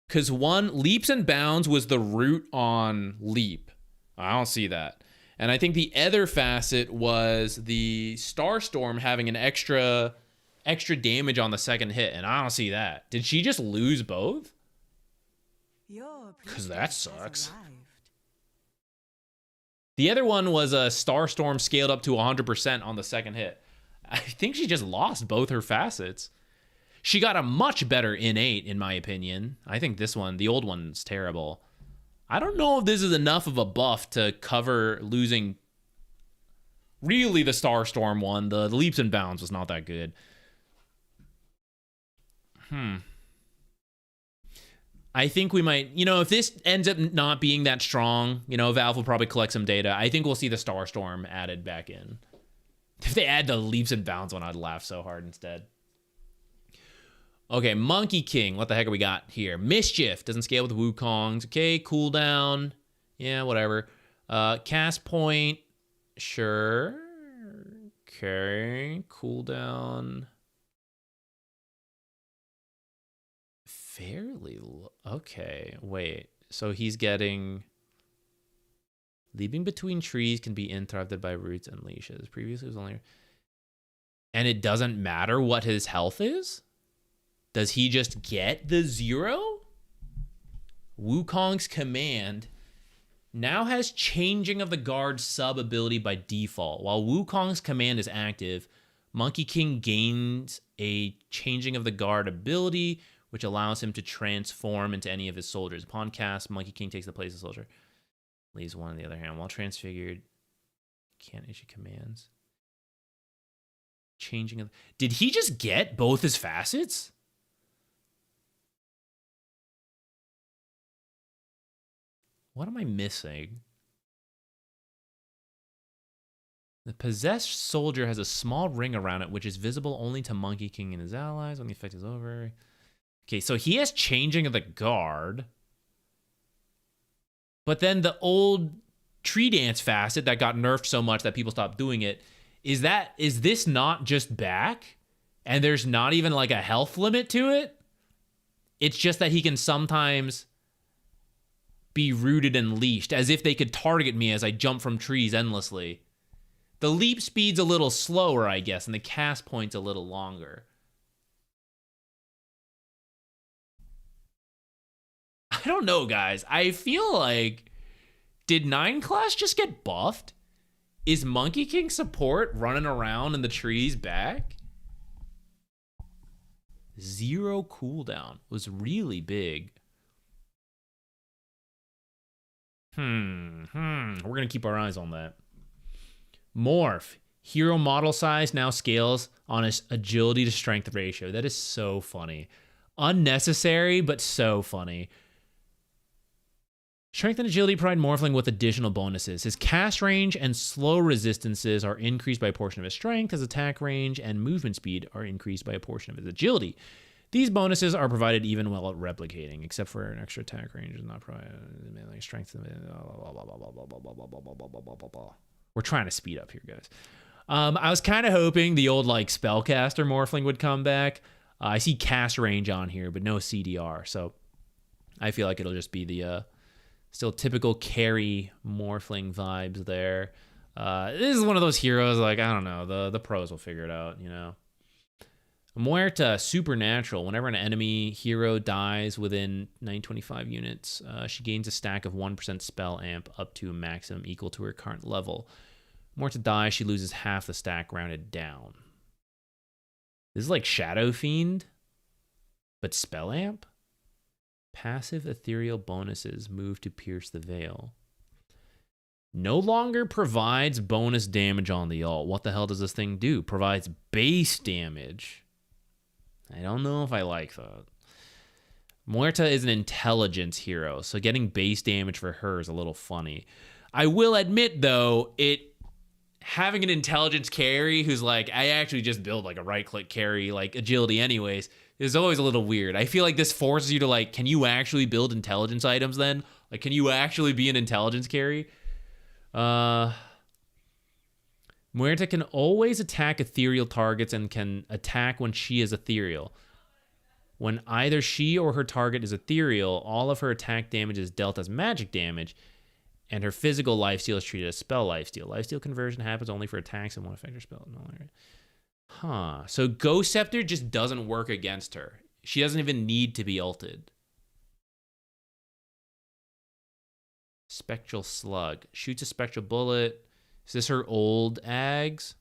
Because one, Leaps and Bounds was the root on Leap. I don't see that. And I think the other facet was the Starstorm having an extra damage on the second hit, and I don't see that. Did she just lose both? Because that sucks. The other one was a Starstorm scaled up to 100% on the second hit. I think she just lost both her facets. She got a much better innate, in my opinion. I think this one, the old one's terrible. I don't know if this is enough of a buff to cover losing. Really, the Starstorm one, the Leaps and Bounds was not that good. I think we might, if this ends up not being that strong, Valve will probably collect some data. I think we'll see the Starstorm added back in. If they add the Leaps and Bounds one, I'd laugh so hard instead. Okay, Monkey King. What the heck have we got here? Mischief. Doesn't scale with Wukongs. Okay, cooldown. Yeah, whatever. Cast point. Sure. Okay, cooldown. Fairly low. Okay, wait. So he's getting... Leaping between trees can be interrupted by roots and leashes. Previously it was only... And it doesn't matter what his health is? Does he just get the 0? Wukong's command now has changing of the guard sub ability by default. While Wukong's command is active, Monkey King gains a changing of the guard ability, which allows him to transform into any of his soldiers. Upon cast, Monkey King takes the place of soldier. Leaves one on the other hand. While transfigured, can't issue commands. Changing of... Did he just get both his facets? What am I missing? The possessed soldier has a small ring around it, which is visible only to Monkey King and his allies when the effect is over. Okay, so he has changing of the guard. But then the old tree dance facet that got nerfed so much that people stopped doing it, is this not just back? And there's not even like a health limit to it? It's just that he can sometimes be rooted and leashed, as if they could target me as I jump from trees endlessly. The leap speed's a little slower, I guess, and the cast point's a little longer. I don't know, guys. I feel like, did 9 class just get buffed? Is Monkey King support running around in the trees back? 0 cooldown was really big. We're gonna keep our eyes on that. Morph. Hero model size now scales on his agility to strength ratio. That is so funny. Unnecessary, but so funny. Strength and agility provide Morphling with additional bonuses. His cast range and slow resistances are increased by a portion of his strength. His attack range and movement speed are increased by a portion of his agility. These bonuses are provided even while replicating, except for an extra attack range is not provided. Like strength. We're trying to speed up here, guys. I was kind of hoping the old like spellcaster Morphling would come back. I see cast range on here, but no CDR. So I feel like it'll just be the still typical carry Morphling vibes there. This is one of those heroes, like, I don't know, the pros will figure it out, Muerta, supernatural. Whenever an enemy hero dies within 925 units, she gains a stack of 1% spell amp up to a maximum equal to her current level. Muerta dies, she loses half the stack rounded down. This is like Shadow Fiend, but spell amp? Passive ethereal bonuses move to pierce the veil. No longer provides bonus damage on the ult. What the hell does this thing do? Provides base damage. I don't know if I like that. Muerta is an intelligence hero, so getting base damage for her is a little funny. I will admit, though, having an intelligence carry who's like, I actually just build like a right-click carry, like agility anyways, is always a little weird. I feel like this forces you to like, can you actually build intelligence items then? Like, can you actually be an intelligence carry? Muerta can always attack ethereal targets and can attack when she is ethereal. When either she or her target is ethereal, all of her attack damage is dealt as magic damage, and her physical lifesteal is treated as spell lifesteal. Lifesteal conversion happens only for attacks and one effect or spell. No, huh. So Ghost Scepter just doesn't work against her. She doesn't even need to be ulted. Spectral Slug. Shoots a spectral bullet. Is this her old Ags?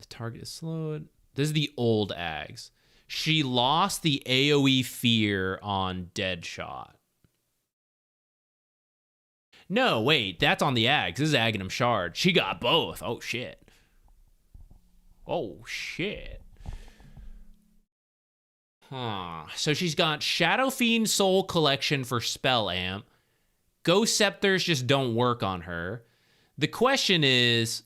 The target is slowed. This is the old Ags. She lost the AoE fear on Deadshot. No, wait, that's on the Ags. This is Aghanim Shard. She got both. Oh, shit. Oh, shit. Huh. So she's got Shadow Fiend Soul Collection for Spell Amp. Ghost Scepters just don't work on her. The question is,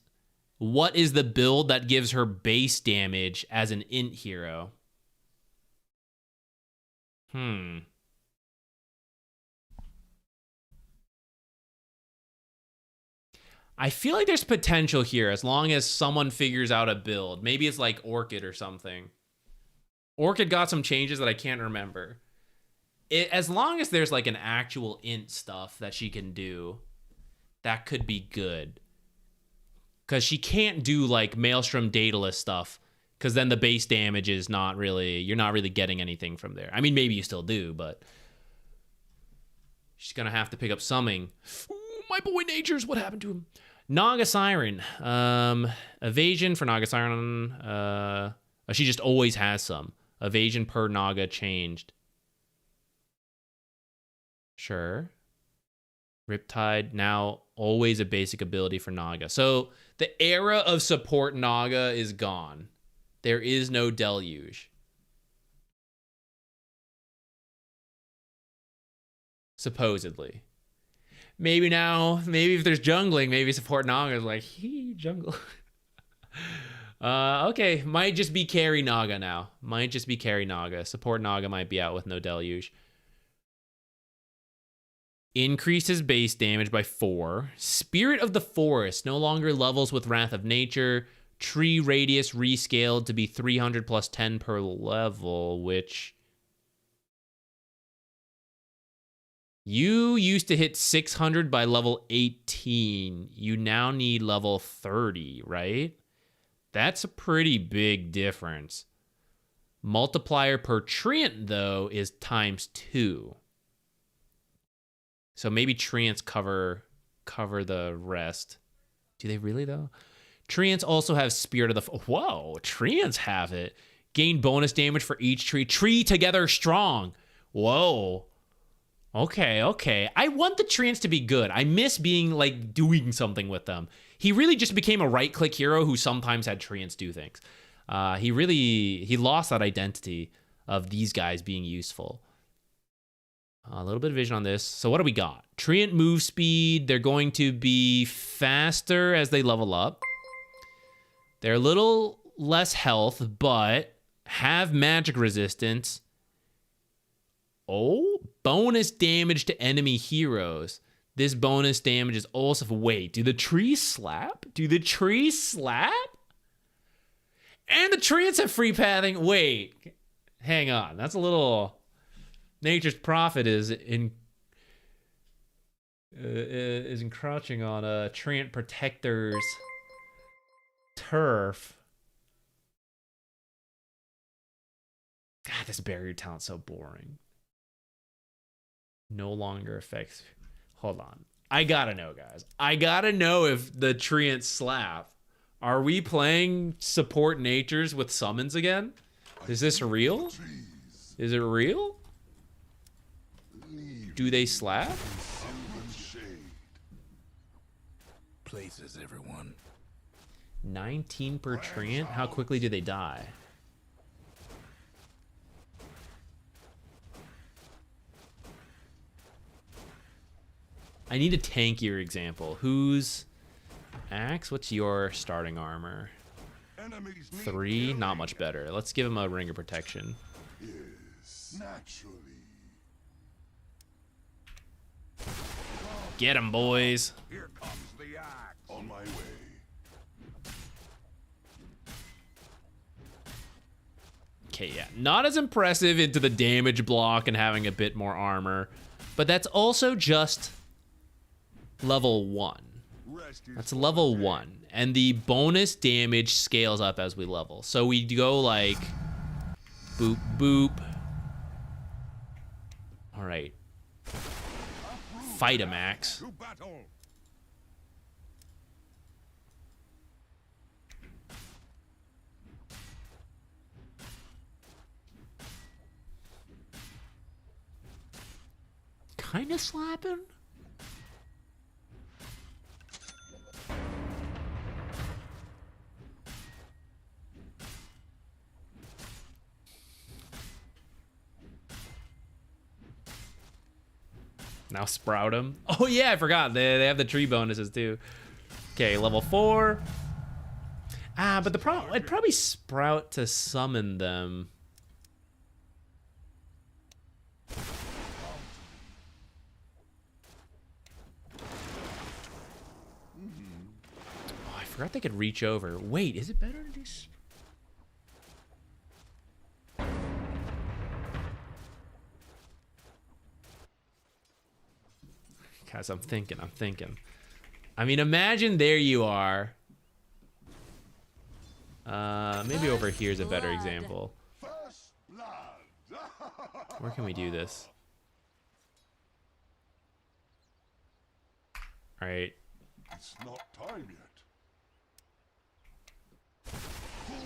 what is the build that gives her base damage as an int hero? I feel like there's potential here as long as someone figures out a build. Maybe it's like Orchid or something. Orchid got some changes that I can't remember. As long as there's like an actual int stuff that she can do, that could be good. Because she can't do like Maelstrom Daedalus stuff, because then the base damage is not really, you're not really getting anything from there. I mean, maybe you still do, but she's gonna have to pick up summing. Ooh, my boy Nature's, what happened to him? Naga Siren. Evasion for Naga Siren. She just always has some. Evasion per Naga changed. Sure. Riptide, now always a basic ability for Naga. So the era of support Naga is gone. There is no Deluge. Supposedly. Maybe now, maybe if there's jungling, maybe support Naga is like, hee, jungle. Okay, might just be carry Naga now. Might just be carry Naga. Support Naga might be out with no Deluge. Increases base damage by 4. Spirit of the Forest no longer levels with Wrath of Nature. Tree radius rescaled to be 300 plus 10 per level, which... You used to hit 600 by level 18. You now need level 30, right? That's a pretty big difference. Multiplier per treant, though, is ×2. So maybe treants cover the rest. Do they really, though? Treants also have Spirit of the... Whoa, treants have it. Gain bonus damage for each tree. Tree together strong. Whoa. Okay. I want the treants to be good. I miss being, like, doing something with them. He really just became a right-click hero who sometimes had treants do things. He lost that identity of these guys being useful. A little bit of vision on this. So what do we got? Treant move speed. They're going to be faster as they level up. They're a little less health, but have magic resistance. Oh, bonus damage to enemy heroes. This bonus damage is also... Wait, do the trees slap? And the treants have free pathing? Wait, hang on. That's a little... Nature's Prophet is encroaching on a treant protector's turf. God, this barrier talent's so boring. No longer affects... Hold on. I gotta know, guys. I gotta know if the treants slap. Are we playing support natures with summons again? Is this real? Is it real? Do they slap? Places, everyone. 19 per treant? How quickly do they die? I need a tankier example. Who's Axe? What's your starting armor? Enemies need 3, not much better. Let's give him a ring of protection. Yes, naturally. Get him, boys. Here comes the axe. On my way. Okay, yeah. Not as impressive into the damage block and having a bit more armor, but that's also just level 1. Rest is That's for level the dead. 1. And the bonus damage scales up as we level. So we go like boop, boop. All right. Fight him, Axe. To battle. Kind of slapping? Now sprout him. Oh yeah, I forgot. They have the tree bonuses too. Okay, level 4. Ah, but the problem, I'd probably sprout to summon them. Oh, I forgot they could reach over. Wait, is it better to do? Guys, I'm thinking. I mean, imagine there you are. Maybe over here is a better example. First blood. Where can we do this? All right, It's not time yet.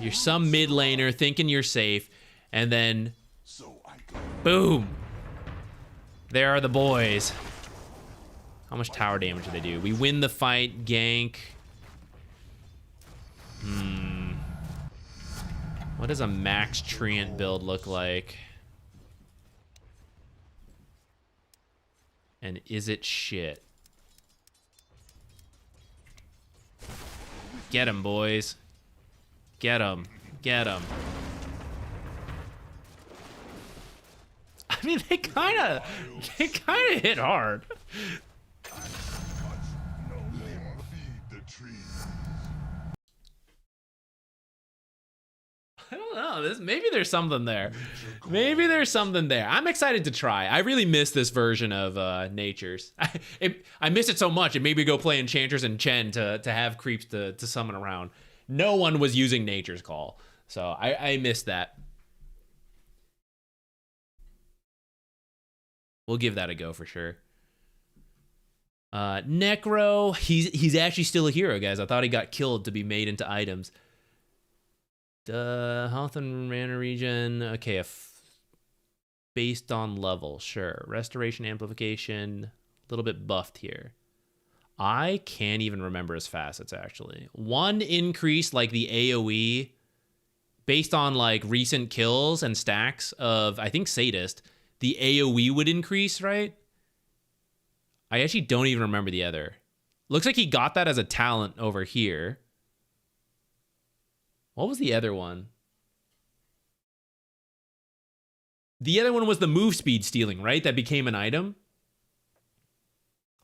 you're some mid laner thinking you're safe, and then So I go. boom! There are the boys. How much tower damage do they do? We win the fight, gank. What does a max Treant build look like? And is it shit? Get him, boys. Get him. Get him. I mean, they kind of hit hard. No more feed the trees. I don't know. Maybe there's something there. Maybe there's something there. I'm excited to try. I really miss this version of Nature's. I miss it so much. It made me go play Enchanters and Chen to have creeps to summon around. No one was using Nature's Call, so I missed that. We'll give that a go for sure. Necro, he's actually still a hero, guys. I thought he got killed to be made into items. Health and mana regen. Okay, based on level, sure. Restoration, amplification, a little bit buffed here. I can't even remember his facets actually. 1 increase like the AoE based on like recent kills and stacks of, I think, Sadist. The AoE would increase, right? I actually don't even remember the other. Looks like he got that as a talent over here. What was the other one? The other one was the move speed stealing, right? That became an item.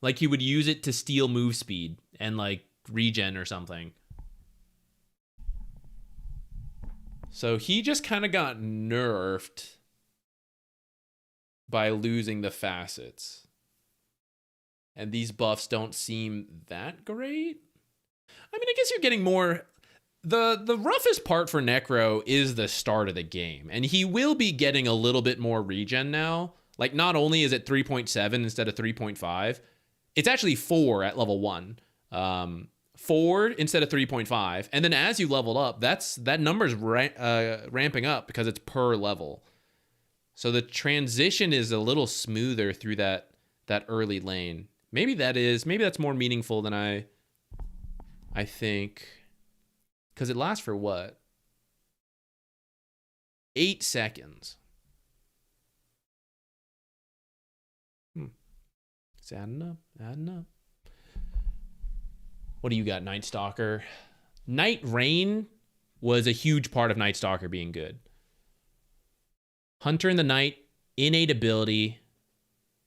Like he would use it to steal move speed and like regen or something. So he just kind of got nerfed by losing the facets. And these buffs don't seem that great. I mean, I guess you're getting more. The roughest part for Necro is the start of the game, and he will be getting a little bit more regen now. Like, not only is it 3.7 instead of 3.5, it's actually 4 at level 1. 4 instead of 3.5, and then as you level up, that number's ramping up because it's per level. So the transition is a little smoother through that early lane. Maybe that's more meaningful than I think. Because it lasts for what? 8 seconds. It's adding up, adding up. What do you got, Night Stalker? Night Rain was a huge part of Night Stalker being good. Hunter in the Night, innate ability.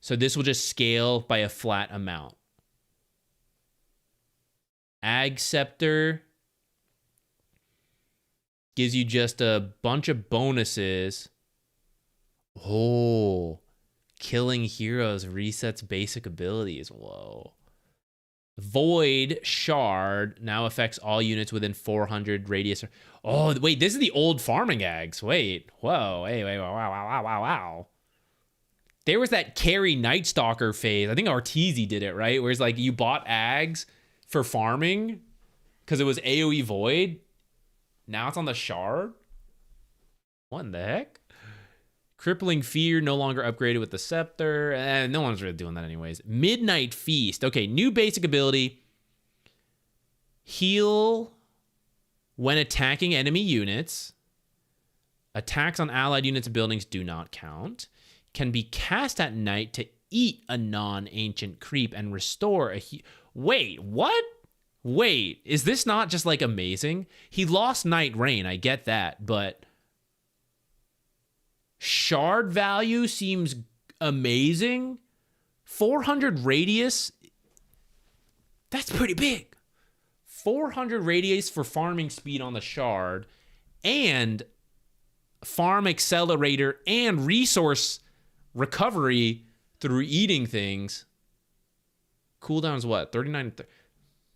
So this will just scale by a flat amount. Ag Scepter gives you just a bunch of bonuses. Oh, killing heroes resets basic abilities. Whoa. Void Shard now affects all units within 400 radius. Oh, wait, this is the old farming ags. Wait, whoa, hey, wait, wow. There was that carry Night Stalker phase. I think Arteezy did it, right? Where it's like you bought ags for farming because it was AoE Void. Now it's on the Shard. What in the heck? Crippling Fear, no longer upgraded with the Scepter. No one's really doing that anyways. Midnight Feast. Okay, new basic ability. Heal when attacking enemy units. Attacks on allied units and buildings do not count. Can be cast at night to eat a non-ancient creep and restore a... Wait, what? Wait, is this not just, like, amazing? He lost Night Rain, I get that, but... Shard value seems amazing. 400 radius. That's pretty big. 400 radius for farming speed on the Shard. And farm accelerator and resource recovery through eating things. Cooldown's what? 39.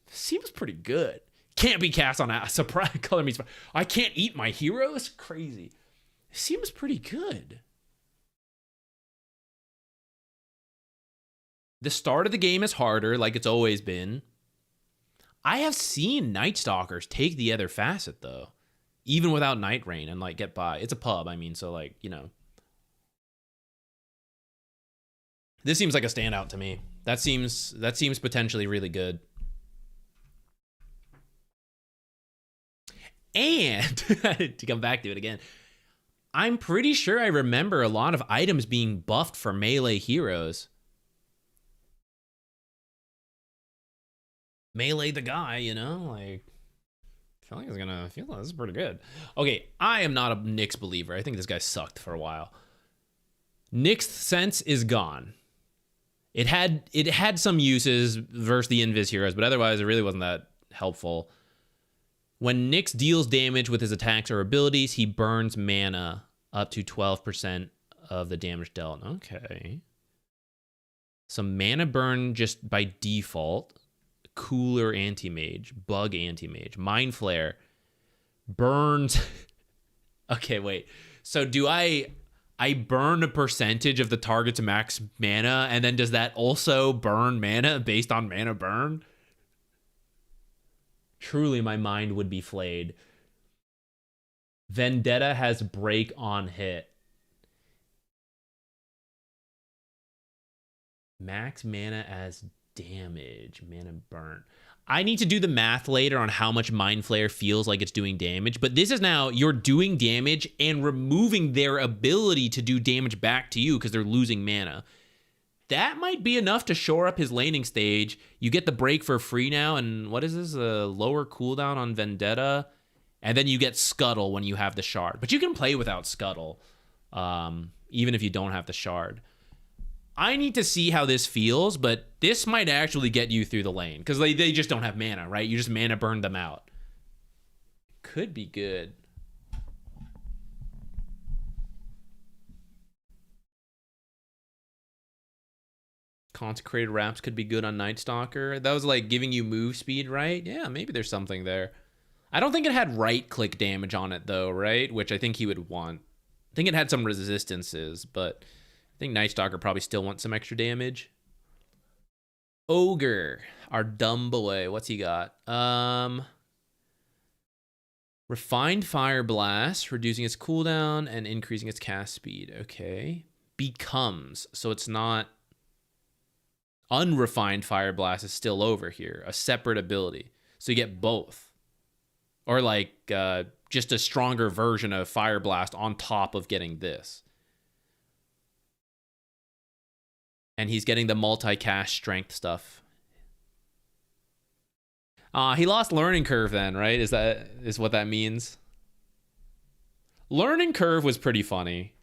Seems pretty good. Can't be cast on a surprise color means. I can't eat my heroes? Crazy. Seems pretty good. The start of the game is harder, like it's always been. I have seen Night Stalkers take the other facet, though. Even without Night Rain and, like, get by. It's a pub, I mean, so, like, you know. This seems like a standout to me. That seems potentially really good. And, to come back to it again, I'm pretty sure I remember a lot of items being buffed for melee heroes. Melee the guy, you know? Like, I feel like this is pretty good. Okay, I am not a Nyx believer. I think this guy sucked for a while. Nyx Sense is gone. It had some uses versus the Invis heroes, but otherwise it really wasn't that helpful. When Nyx deals damage with his attacks or abilities, he burns mana up to 12% of the damage dealt. Okay. Some mana burn just by default. Cooler anti-mage. Bug anti-mage. Mind Flare. Burns. Okay, wait. So do I burn a percentage of the target's max mana, and then does that also burn mana based on mana burn? Truly, my mind would be flayed. Vendetta has break on hit. Max mana as damage. Mana burn. I need to do the math later on how much Mind Flare feels like it's doing damage, but this is now you're doing damage and removing their ability to do damage back to you because they're losing mana. That might be enough to shore up his laning stage. You get the break for free now, and what is this? A lower cooldown on Vendetta, and then you get Scuttle when you have the Shard. But you can play without Scuttle, even if you don't have the Shard. I need to see how this feels, but this might actually get you through the lane, because they just don't have mana, right? You just mana burn them out. Could be good. Consecrated Wraps could be good on Night Stalker. That was like giving you move speed, right? Yeah, maybe there's something there. I don't think it had right-click damage on it, though, right? Which I think he would want. I think it had some resistances, but I think Night Stalker probably still wants some extra damage. Ogre, our dumb boy. What's he got? Refined Fire Blast, reducing its cooldown and increasing its cast speed. Okay. Becomes. So it's not... Unrefined Fire Blast is still over here, a separate ability. So you get both. Or like just a stronger version of Fire Blast on top of getting this. And he's getting the multicast strength stuff. He lost learning curve then, right? Is what that means? Learning curve was pretty funny.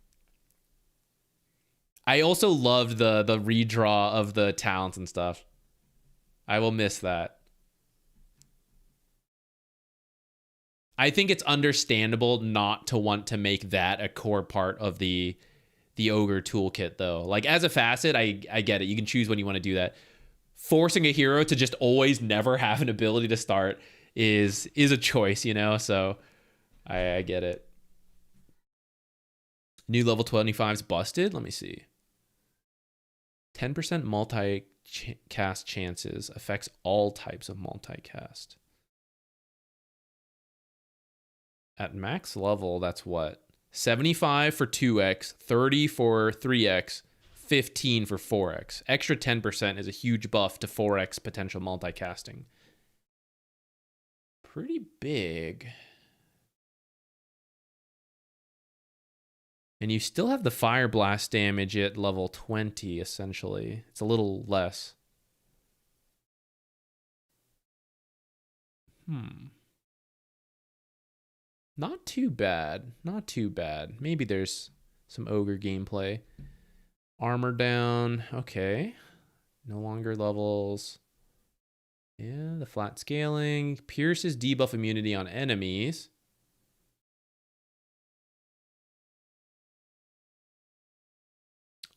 I also loved the redraw of the talents and stuff. I will miss that. I think it's understandable not to want to make that a core part of the ogre toolkit, though. Like, as a facet, I get it. You can choose when you want to do that. Forcing a hero to just always never have an ability to start is a choice, you know? So I get it. New level 25's busted. Let me see. 10% multicast chances affects all types of multicast. At max level, that's what? 75 for 2x, 30 for 3x, 15 for 4x. Extra 10% is a huge buff to 4x potential multicasting. Pretty big. And you still have the fire blast damage at level 20, essentially. It's a little less. Not too bad. Not too bad. Maybe there's some ogre gameplay. Armor down. Okay. No longer levels. Yeah, the flat scaling. Pierces debuff immunity on enemies.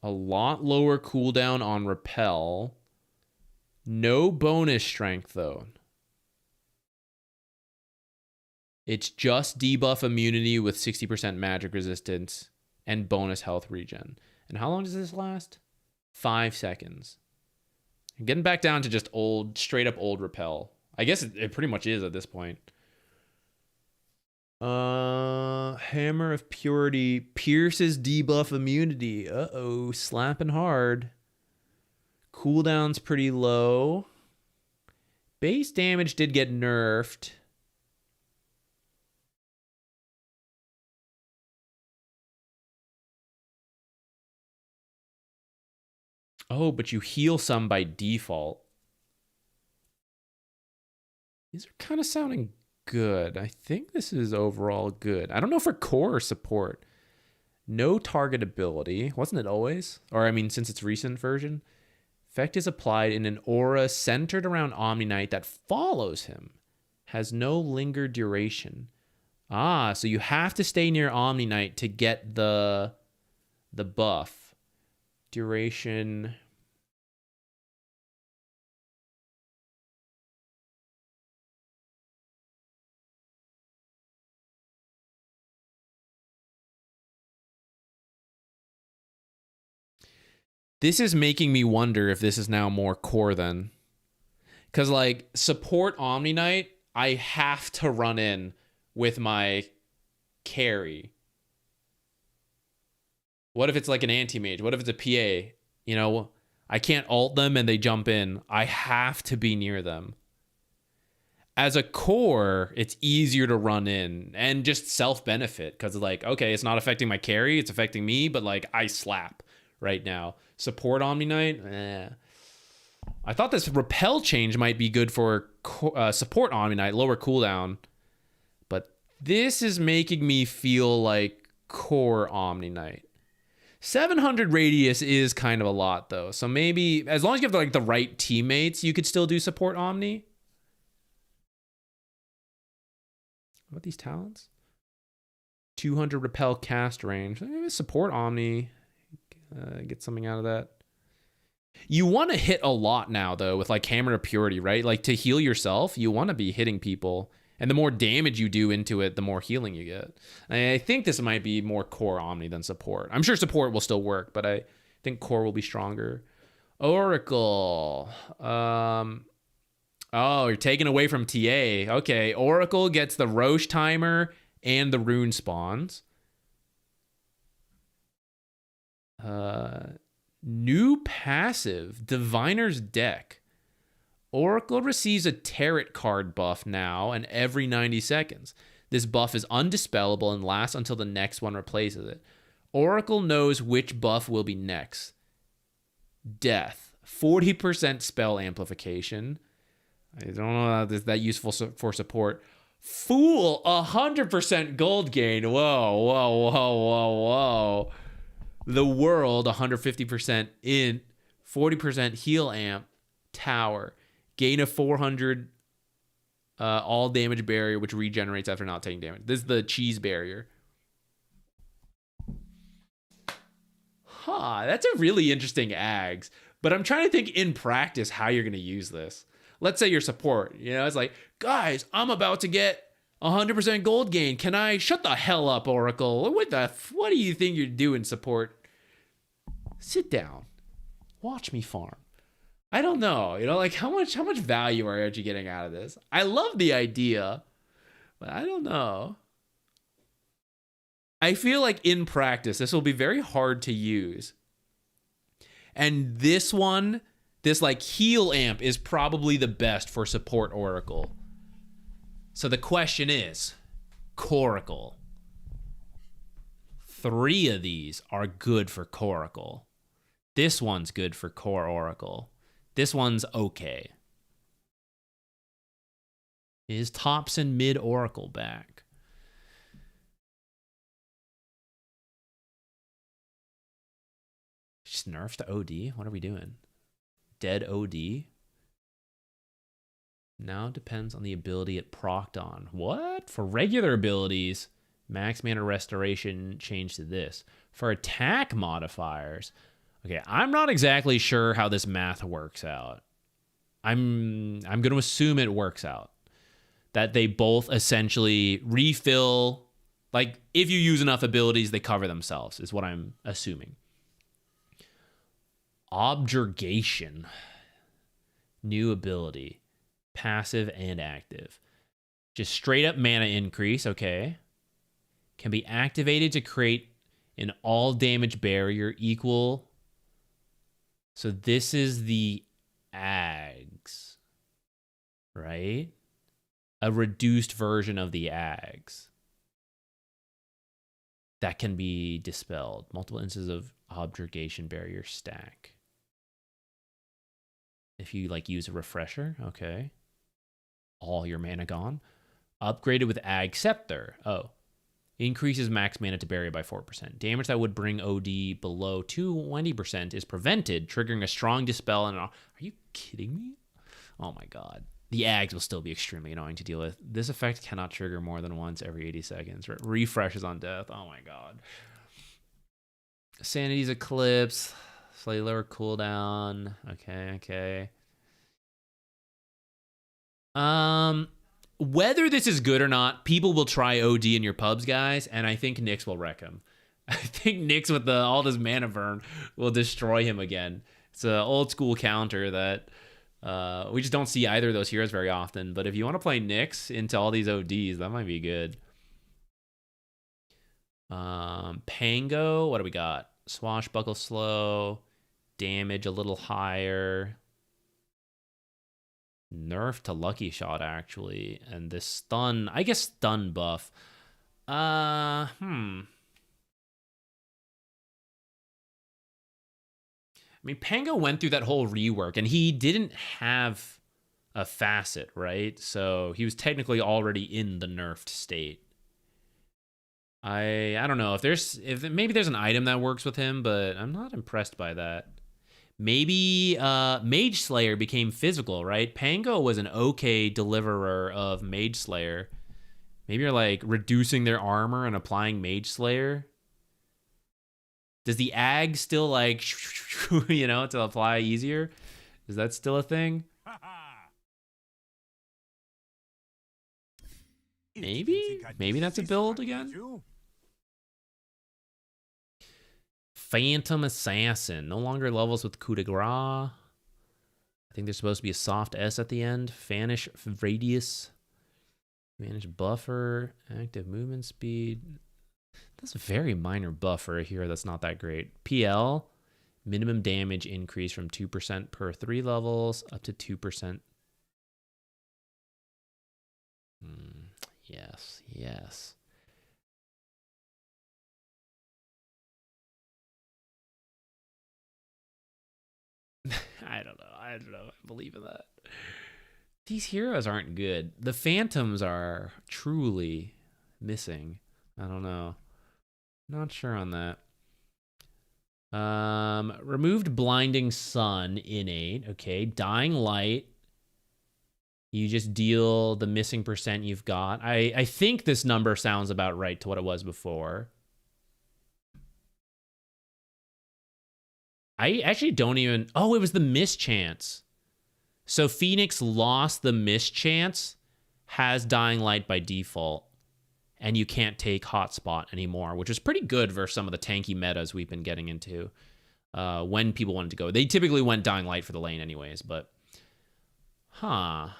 A lot lower cooldown on repel. No bonus strength, though. It's just debuff immunity with 60% magic resistance and bonus health regen. And how long does this last? 5 seconds. Getting back down to just old, straight up old repel. I guess it pretty much is at this point. Hammer of Purity pierces debuff immunity. Uh-oh, slapping hard. Cooldown's pretty low. Base damage did get nerfed. Oh, but you heal some by default. These are kind of sounding good. I think this is overall good. I don't know for core or support. No target ability. Wasn't it always? Or, I mean, since its recent version. Effect is applied in an aura centered around Omni Knight that follows him. Has no linger duration. Ah, so you have to stay near Omni Knight to get the buff. Duration. This is making me wonder if this is now more core then. Because, like, support Omni Knight, I have to run in with my carry. What if it's like an anti-mage? What if it's a PA? You know, I can't ult them and they jump in. I have to be near them. As a core, it's easier to run in and just self-benefit because, like, okay, it's not affecting my carry, it's affecting me, but, like, I slap right now. Support Omni Knight? I thought this repel change might be good for support Omni Knight, lower cooldown. But this is making me feel like core Omni Knight. 700 radius is kind of a lot, though. So maybe, as long as you have like the right teammates, you could still do support Omni. What about these talents? 200 repel cast range. Maybe support Omni. Get something out of that. You want to hit a lot now, though, with like Hammer of Purity, right? Like to heal yourself, you want to be hitting people. And the more damage you do into it, the more healing you get. I think this might be more core Omni than support. I'm sure support will still work, but I think core will be stronger. Oracle. Oh, you're taking away from TA. Okay, Oracle gets the Roche timer and the rune spawns. New passive, Diviner's Deck. Oracle receives a Tarot card buff now and every 90 seconds. This buff is undispellable and lasts until the next one replaces it. Oracle knows which buff will be next. Death. 40% spell amplification. I don't know how that useful for support. Fool. 100% gold gain. Whoa, whoa, whoa, whoa, whoa. The world. 150% int. 40% heal amp. Tower. Gain of 400 all damage barrier, which regenerates after not taking damage. This is the cheese barrier. Huh, that's a really interesting ags. But I'm trying to think in practice how you're going to use this. Let's say your support. You know, it's like, guys, I'm about to get 100% gold gain. Can I shut the hell up, Oracle? What do you think you're doing, support? Sit down. Watch me farm. I don't know. You know, like how much value are you getting out of this? I love the idea, but I don't know. I feel like in practice, this will be very hard to use. And this one, this like heal amp is probably the best for support Oracle. So the question is, Coracle. 3 of these are good for Coracle. This one's good for Core Oracle. This one's okay. Is Thompson mid Oracle back? Just nerf the OD? What are we doing? Dead OD? Now depends on the ability it procced on. What? For regular abilities, max mana restoration changed to this. For attack modifiers, okay, I'm not exactly sure how this math works out. I'm going to assume it works out. That they both essentially refill, like if you use enough abilities, they cover themselves, is what I'm assuming. Objurgation. New ability. Passive and active. Just straight up mana increase, okay. Can be activated to create an all damage barrier equal. So this is the Ags, right? A reduced version of the Ags that can be dispelled. Multiple instances of objurgation barrier stack. If you like use a refresher, okay. All your mana gone. Upgraded with Ag Scepter. Oh. Increases max mana to barrier by 4%. Damage that would bring OD below 20% is prevented, triggering a strong dispel. And are you kidding me? Oh my god. The Ags will still be extremely annoying to deal with. This effect cannot trigger more than once every 80 seconds. Refreshes on death. Oh my god. Sanity's Eclipse. Slightly lower cooldown. Okay. Whether this is good or not, people will try OD in your pubs, guys, and I think Nyx will wreck him. I think Nyx with all this mana burn will destroy him again. It's an old school counter that we just don't see either of those heroes very often. But if you want to play Nyx into all these ODs, that might be good. Pango, what do we got? Swashbuckle slow, damage a little higher. Nerf to Lucky Shot, actually. And this stun, I guess stun buff. I mean, Pango went through that whole rework, and he didn't have a facet, right? So he was technically already in the nerfed state. I don't know if maybe there's an item that works with him, but I'm not impressed by that. Maybe Mage Slayer became physical, right? Pango was an okay deliverer of Mage Slayer. Maybe you're like reducing their armor and applying Mage Slayer. Does the Ag still like, to apply easier? Is that still a thing? Maybe that's a build again. Phantom Assassin. No longer levels with coup de grace. I think there's supposed to be a soft S at the end. Vanish radius. Vanish buffer. Active movement speed. That's a very minor buff for a hero that's not that great. PL. Minimum damage increase from 2% per 3 levels up to 2%. Yes. I don't know. I believe in that. These heroes aren't good. The phantoms are truly missing. I don't know. Not sure on that. Removed blinding sun, innate. Okay, dying light. You just deal the missing percent you've got. I think this number sounds about right to what it was before. I actually don't even... Oh, it was the mischance. So Phoenix lost the mischance, has dying light by default, and you can't take hotspot anymore, which is pretty good versus some of the tanky metas we've been getting into when people wanted to go. They typically went dying light for the lane anyways, but... Huh.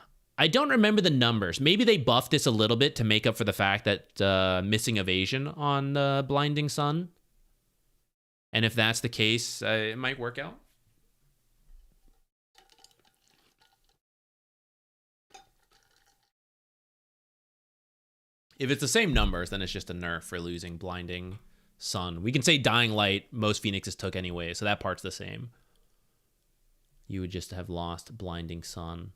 I don't remember the numbers. Maybe they buffed this a little bit to make up for the fact that missing evasion on Blinding Sun. And if that's the case, it might work out. If it's the same numbers, then it's just a nerf for losing Blinding Sun. We can say Dying Light, most Phoenixes took anyway, so that part's the same. You would just have lost Blinding Sun.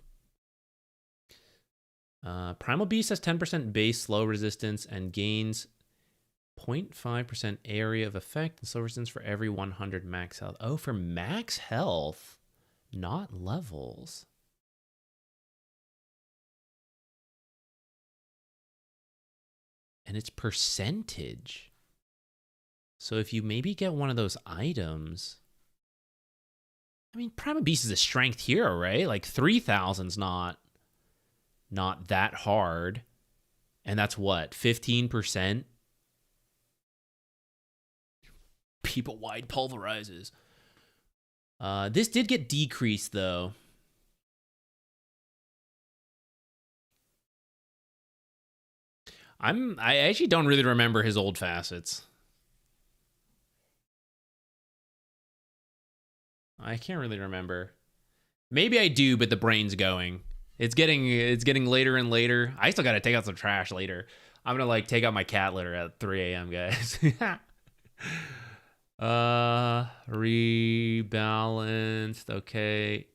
Primal Beast has 10% base slow resistance and gains 0.5% area of effect and slow resistance for every 100 max health. Oh, for max health, not levels. And it's percentage. So if you maybe get one of those items... I mean, Primal Beast is a strength hero, right? Like 3,000's not that hard. And that's what, 15%? People wide pulverizes. This did get decreased, though. I actually don't really remember his old facets. I can't really remember. Maybe I do, but the brain's going. It's getting later and later. I still gotta take out some trash later. I'm gonna like take out my cat litter at 3 a.m. guys. Rebalanced. Okay.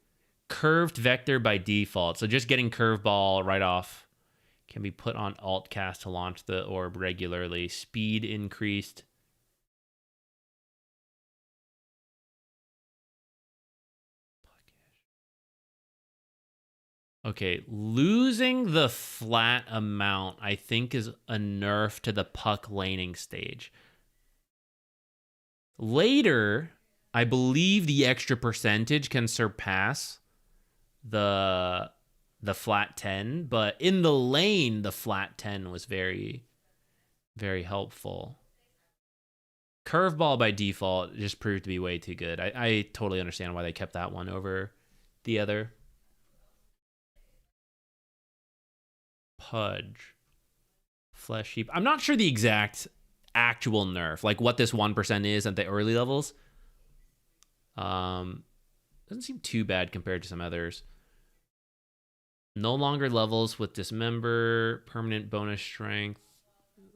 Curved vector by default. So just getting curveball right off. Can be put on alt cast to launch the orb regularly. Speed increased. Okay, losing the flat amount, I think, is a nerf to the puck laning stage. Later, I believe the extra percentage can surpass the flat 10, but in the lane, the flat 10 was very, very helpful. Curveball by default just proved to be way too good. I totally understand why they kept that one over the other. Pudge. Flesh heap. I'm not sure the exact actual nerf, like what this 1% is at the early levels. Doesn't seem too bad compared to some others. No longer levels with dismember, permanent bonus strength,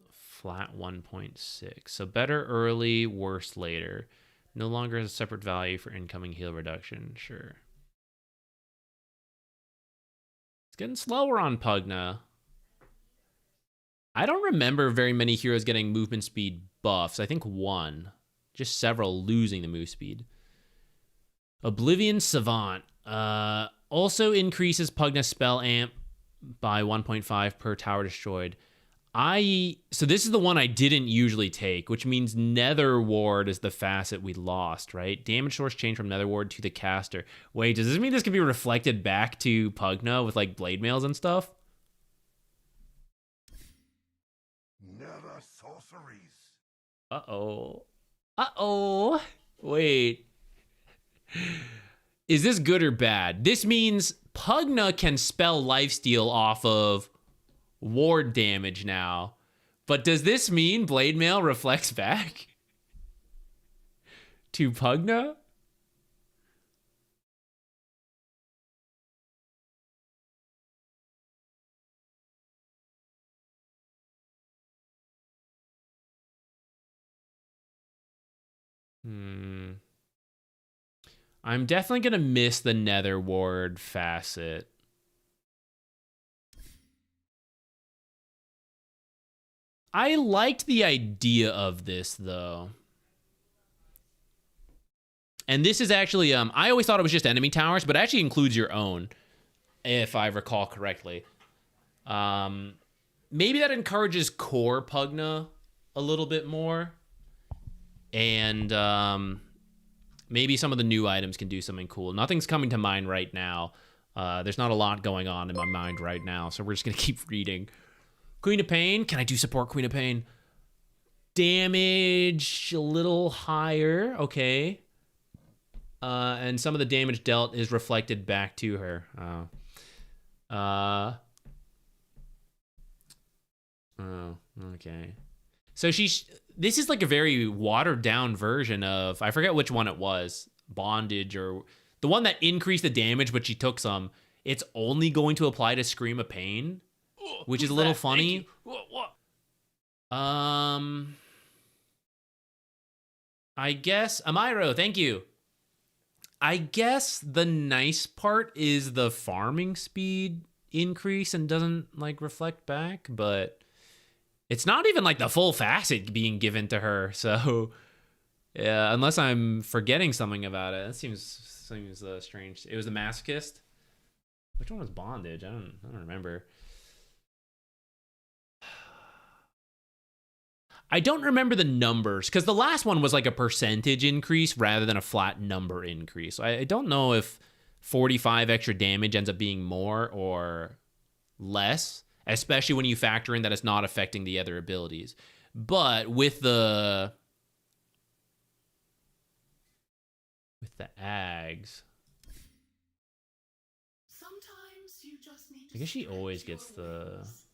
flat 1.6. So better early, worse later. No longer has a separate value for incoming heal reduction. Sure. It's getting slower on Pugna. I don't remember very many heroes getting movement speed buffs. I think one. Just several losing the move speed. Oblivion Savant. Also increases Pugna spell amp by 1.5 per tower destroyed. So this is the one I didn't usually take, which means Nether Ward is the facet we lost, right? Damage source changed from Nether Ward to the caster. Wait, does this mean this can be reflected back to Pugna with like blade mails and stuff? Never sorceries. Uh-oh. Uh-oh. Wait. Is this good or bad? This means Pugna can spell lifesteal off of ward damage now. But does this mean Blade Mail reflects back to Pugna? I'm definitely going to miss the Nether Ward facet. I liked the idea of this, though. And this is actually, I always thought it was just enemy towers, but it actually includes your own, if I recall correctly. Maybe that encourages core Pugna a little bit more. And maybe some of the new items can do something cool. Nothing's coming to mind right now. There's not a lot going on in my mind right now, so we're just going to keep reading. Queen of Pain. Can I do support Queen of Pain? Damage a little higher. Okay. And some of the damage dealt is reflected back to her. Oh, okay. So this is like a very watered down version of, I forget which one it was, Bondage, or the one that increased the damage, but she took some. It's only going to apply to Scream of Pain, which is a little funny. I guess, Amiro, thank you. I guess the nice part is the farming speed increase and doesn't like reflect back, but it's not even like the full facet being given to her. So yeah, unless I'm forgetting something about it, that seems strange. It was the Masochist. Which one was Bondage? I don't remember. I don't remember the numbers, because the last one was like a percentage increase rather than a flat number increase. I don't know if 45 extra damage ends up being more or less, especially when you factor in that it's not affecting the other abilities. But with the Ags, Sometimes you just need to I guess she stretch always your gets the wings.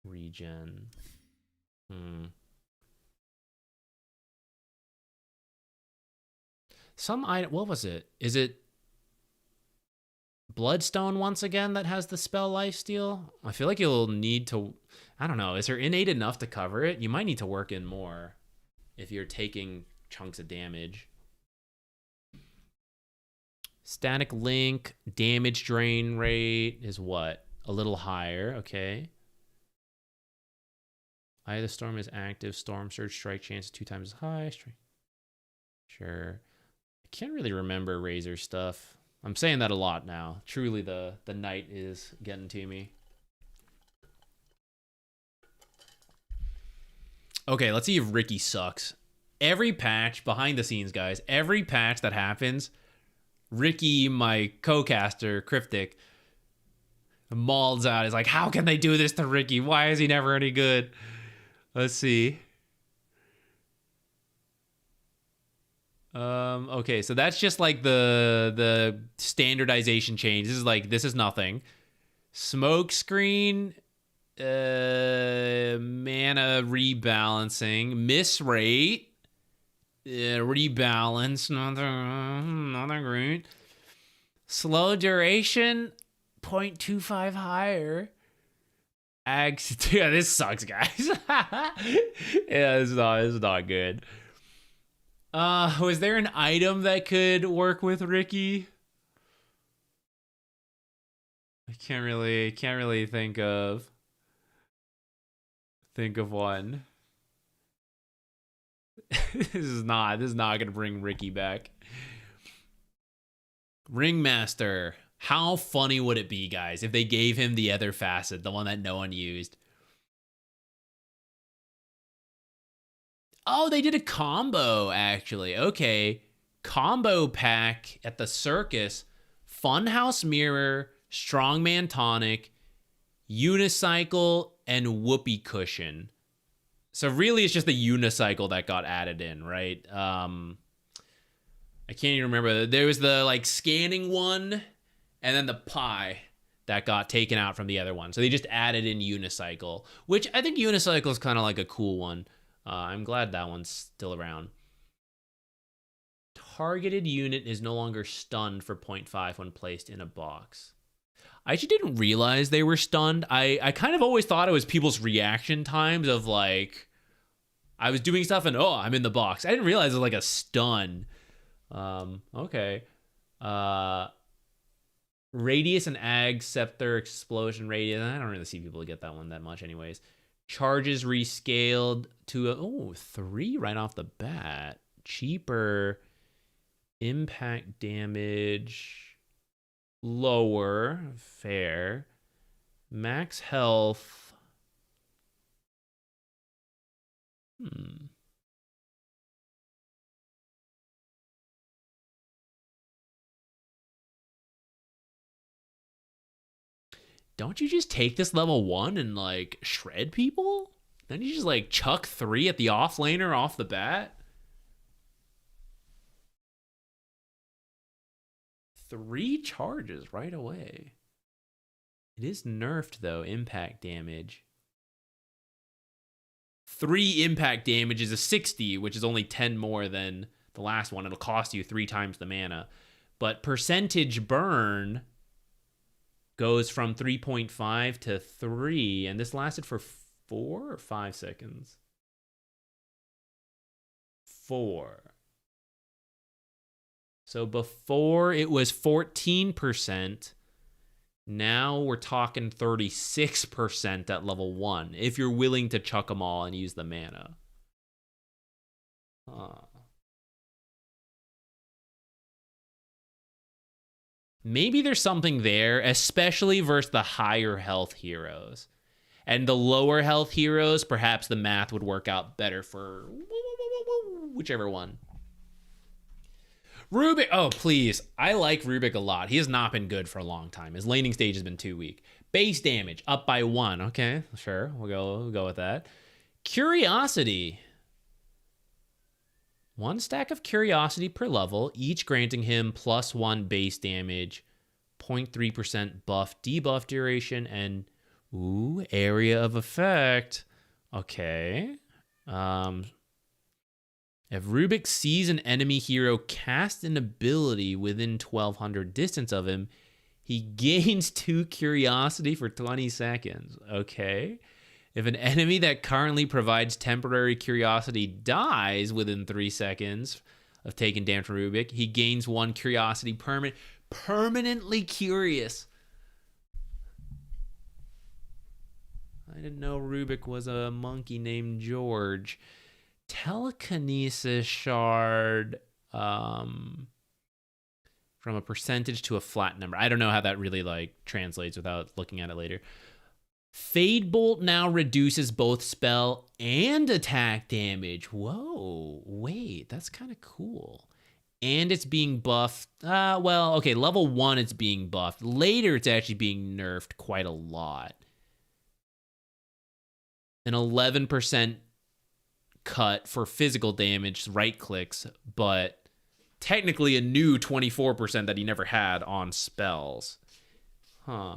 regen. Some item, what was it? Is it Bloodstone once again that has the spell lifesteal? I feel like you'll need to, I don't know, is her innate enough to cover it? You might need to work in more if you're taking chunks of damage. Static Link, damage drain rate is what? A little higher, okay. Eye of the Storm is active. Storm Surge strike chance is 2 times as high. Sure. I can't really remember Razor stuff. I'm saying that a lot now. Truly, the night is getting to me. Okay, let's see if Ricky sucks. Every patch, behind the scenes, guys, every patch that happens, Ricky, my co-caster, Cryptic, mauls out. He's like, how can they do this to Ricky? Why is he never any good? Let's see. Okay, so that's just like the standardization change. This is nothing. Smoke screen, mana rebalancing, miss rate, rebalance, nothing great. Slow duration, 0.25 higher. Ags, yeah, this sucks, guys. Yeah, this is not good. Was there an item that could work with Ricky? I can't really think of one. This is not gonna bring Ricky back. Ringmaster. How funny would it be, guys, if they gave him the other facet, the one that no one used? Oh, they did a combo, actually. Okay. Combo pack at the circus. Funhouse Mirror, Strongman Tonic, Unicycle, and Whoopee Cushion. So really, it's just the Unicycle that got added in, right? I can't even remember. There was the, like, scanning one, and then the pie that got taken out from the other one. So they just added in Unicycle, which I think Unicycle is kind of like a cool one. I'm glad that one's still around. Targeted unit is no longer stunned for 0.5 when placed in a box. I actually didn't realize they were stunned. I kind of always thought it was people's reaction times of like, I was doing stuff and, oh, I'm in the box. I didn't realize it was like a stun. Okay. Radius and Ag Scepter Explosion Radius. I don't really see people get that one that much anyways. Charges rescaled to 3 right off the bat. Cheaper. Impact damage lower. Fair. Max health. Don't you just take this level 1 and like shred people? Then you just like chuck 3 at the offlaner off the bat? 3 charges right away. It is nerfed though, impact damage. 3 impact damage is a 60, which is only 10 more than the last one. It'll cost you 3 times the mana. But percentage burn goes from 3.5 to 3, and this lasted for 4 or 5 seconds? 4. So before it was 14%. Now we're talking 36% at level 1, if you're willing to chuck them all and use the mana. Maybe there's something there, especially versus the higher health heroes. And the lower health heroes, perhaps the math would work out better for whichever one. Rubik, oh please, I like Rubik a lot. He has not been good for a long time. His laning stage has been too weak. Base damage up by 1. Okay, sure, we'll go with that. Curiosity. 1 stack of curiosity per level, each granting him +1 base damage, 0.3% buff debuff duration, and area of effect. Okay. If Rubik sees an enemy hero cast an ability within 1200 distance of him, he gains 2 curiosity for 20 seconds. Okay. If an enemy that currently provides temporary curiosity dies within 3 seconds of taking damage from Rubik, he gains 1 curiosity permanently curious. I didn't know Rubik was a monkey named George. Telekinesis shard from a percentage to a flat number. I don't know how that really like translates without looking at it later. Fade Bolt now reduces both spell and attack damage. Whoa, wait, that's kind of cool. And it's being buffed. Well, okay, level 1 it's being buffed. Later it's actually being nerfed quite a lot. An 11% cut for physical damage, right clicks, but technically a new 24% that he never had on spells. Huh.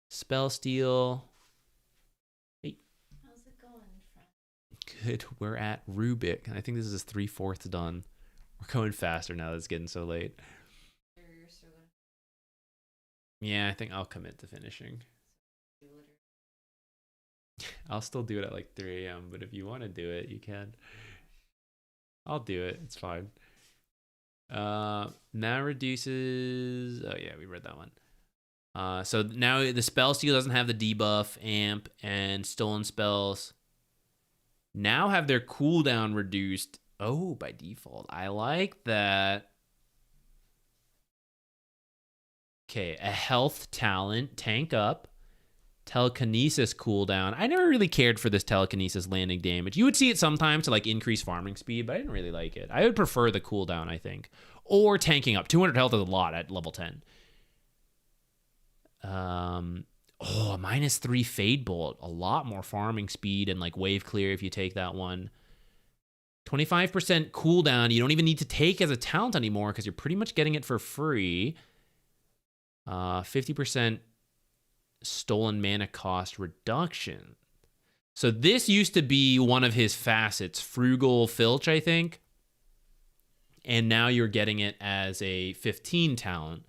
Spell steal. Hey. How's it going, friend? Good. We're at Rubik. I think this is his 3/4 done. We're going faster now that it's getting so late. You're still gonna Yeah, I think I'll commit to finishing. do it. I'll still do it at like 3 a.m., but if you want to do it, you can. I'll do it. It's fine. Now reduces... Oh, yeah, we read that one. So now the spell steal doesn't have the debuff, amp, and stolen spells now have their cooldown reduced. Oh, by default. I like that. Okay, a health talent, tank up. Telekinesis cooldown. I never really cared for this telekinesis landing damage. You would see it sometimes to like increase farming speed, but I didn't really like it. I would prefer the cooldown, I think. Or tanking up. 200 health is a lot at level 10. A -3 Fade Bolt. A lot more farming speed and like wave clear if you take that one. 25% cooldown. You don't even need to take as a talent anymore because you're pretty much getting it for free. 50% stolen mana cost reduction. So this used to be one of his facets, Frugal Filch, I think. And now you're getting it as a 15 talent,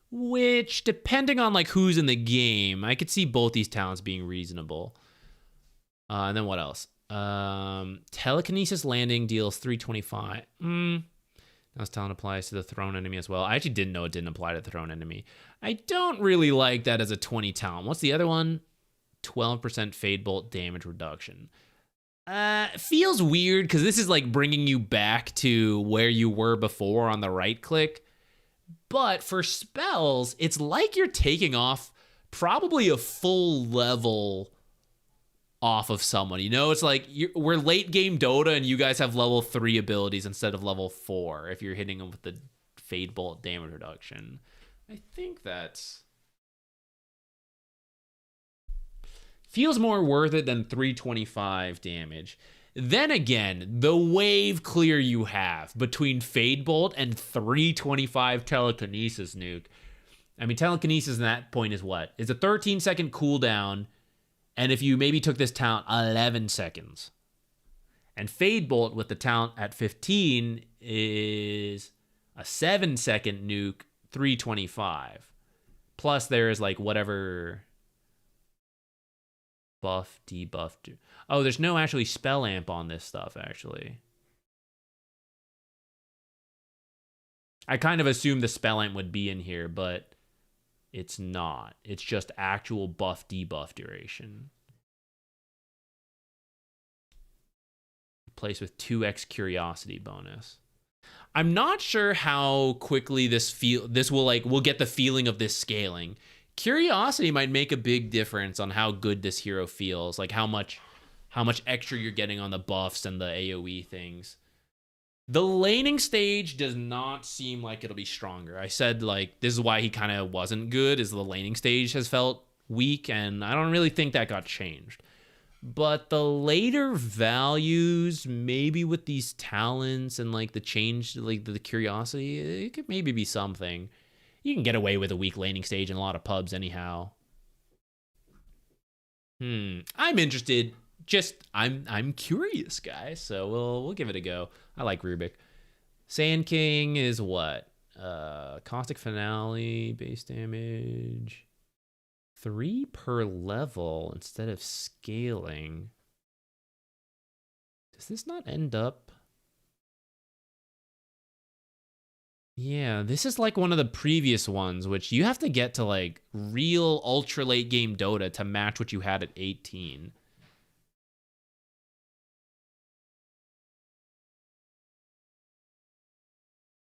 which, depending on like who's in the game, I could see both these talents being reasonable. And then what else? Telekinesis landing deals 325. That talent applies to the thrown enemy as well. I actually didn't know it didn't apply to the thrown enemy. I don't really like that as a 20 talent. What's the other one? 12% Fade Bolt damage reduction. Feels weird because this is like bringing you back to where you were before on the right click. But for spells, it's like you're taking off probably a full level off of someone. You know, it's like we're late game Dota and you guys have level 3 abilities instead of level 4 if you're hitting them with the Fade Bolt damage reduction. I think that's feels more worth it than 325 damage. Then again, the wave clear you have between Fade Bolt and 325 telekinesis nuke. I mean, telekinesis at that point is what? It's a 13-second cooldown. And if you maybe took this talent 11 seconds. And Fade Bolt with the talent at 15 is a 7-second nuke, 325. Plus there is like whatever buff, debuff. Oh, there's no actually spell amp on this stuff, actually. I kind of assumed the spell amp would be in here, but it's not. It's just actual buff debuff duration. Replaced with 2x curiosity bonus. I'm not sure how quickly we'll get the feeling of this scaling. Curiosity might make a big difference on how good this hero feels, like how much extra you're getting on the buffs and the AoE things. The laning stage does not seem like it'll be stronger. I said, like, this is why he kind of wasn't good, is the laning stage has felt weak, and I don't really think that got changed. But the later values, maybe with these talents and, like, the change, like, the curiosity, it could maybe be something. You can get away with a weak laning stage in a lot of pubs anyhow. I'm interested. Just I'm curious, guys. So we'll give it a go. I like Rubik. Sand King is what? Caustic Finale, base damage. 3 per level instead of scaling. Does this not end up? Yeah, this is like one of the previous ones, which you have to get to like real ultra late game Dota to match what you had at 18.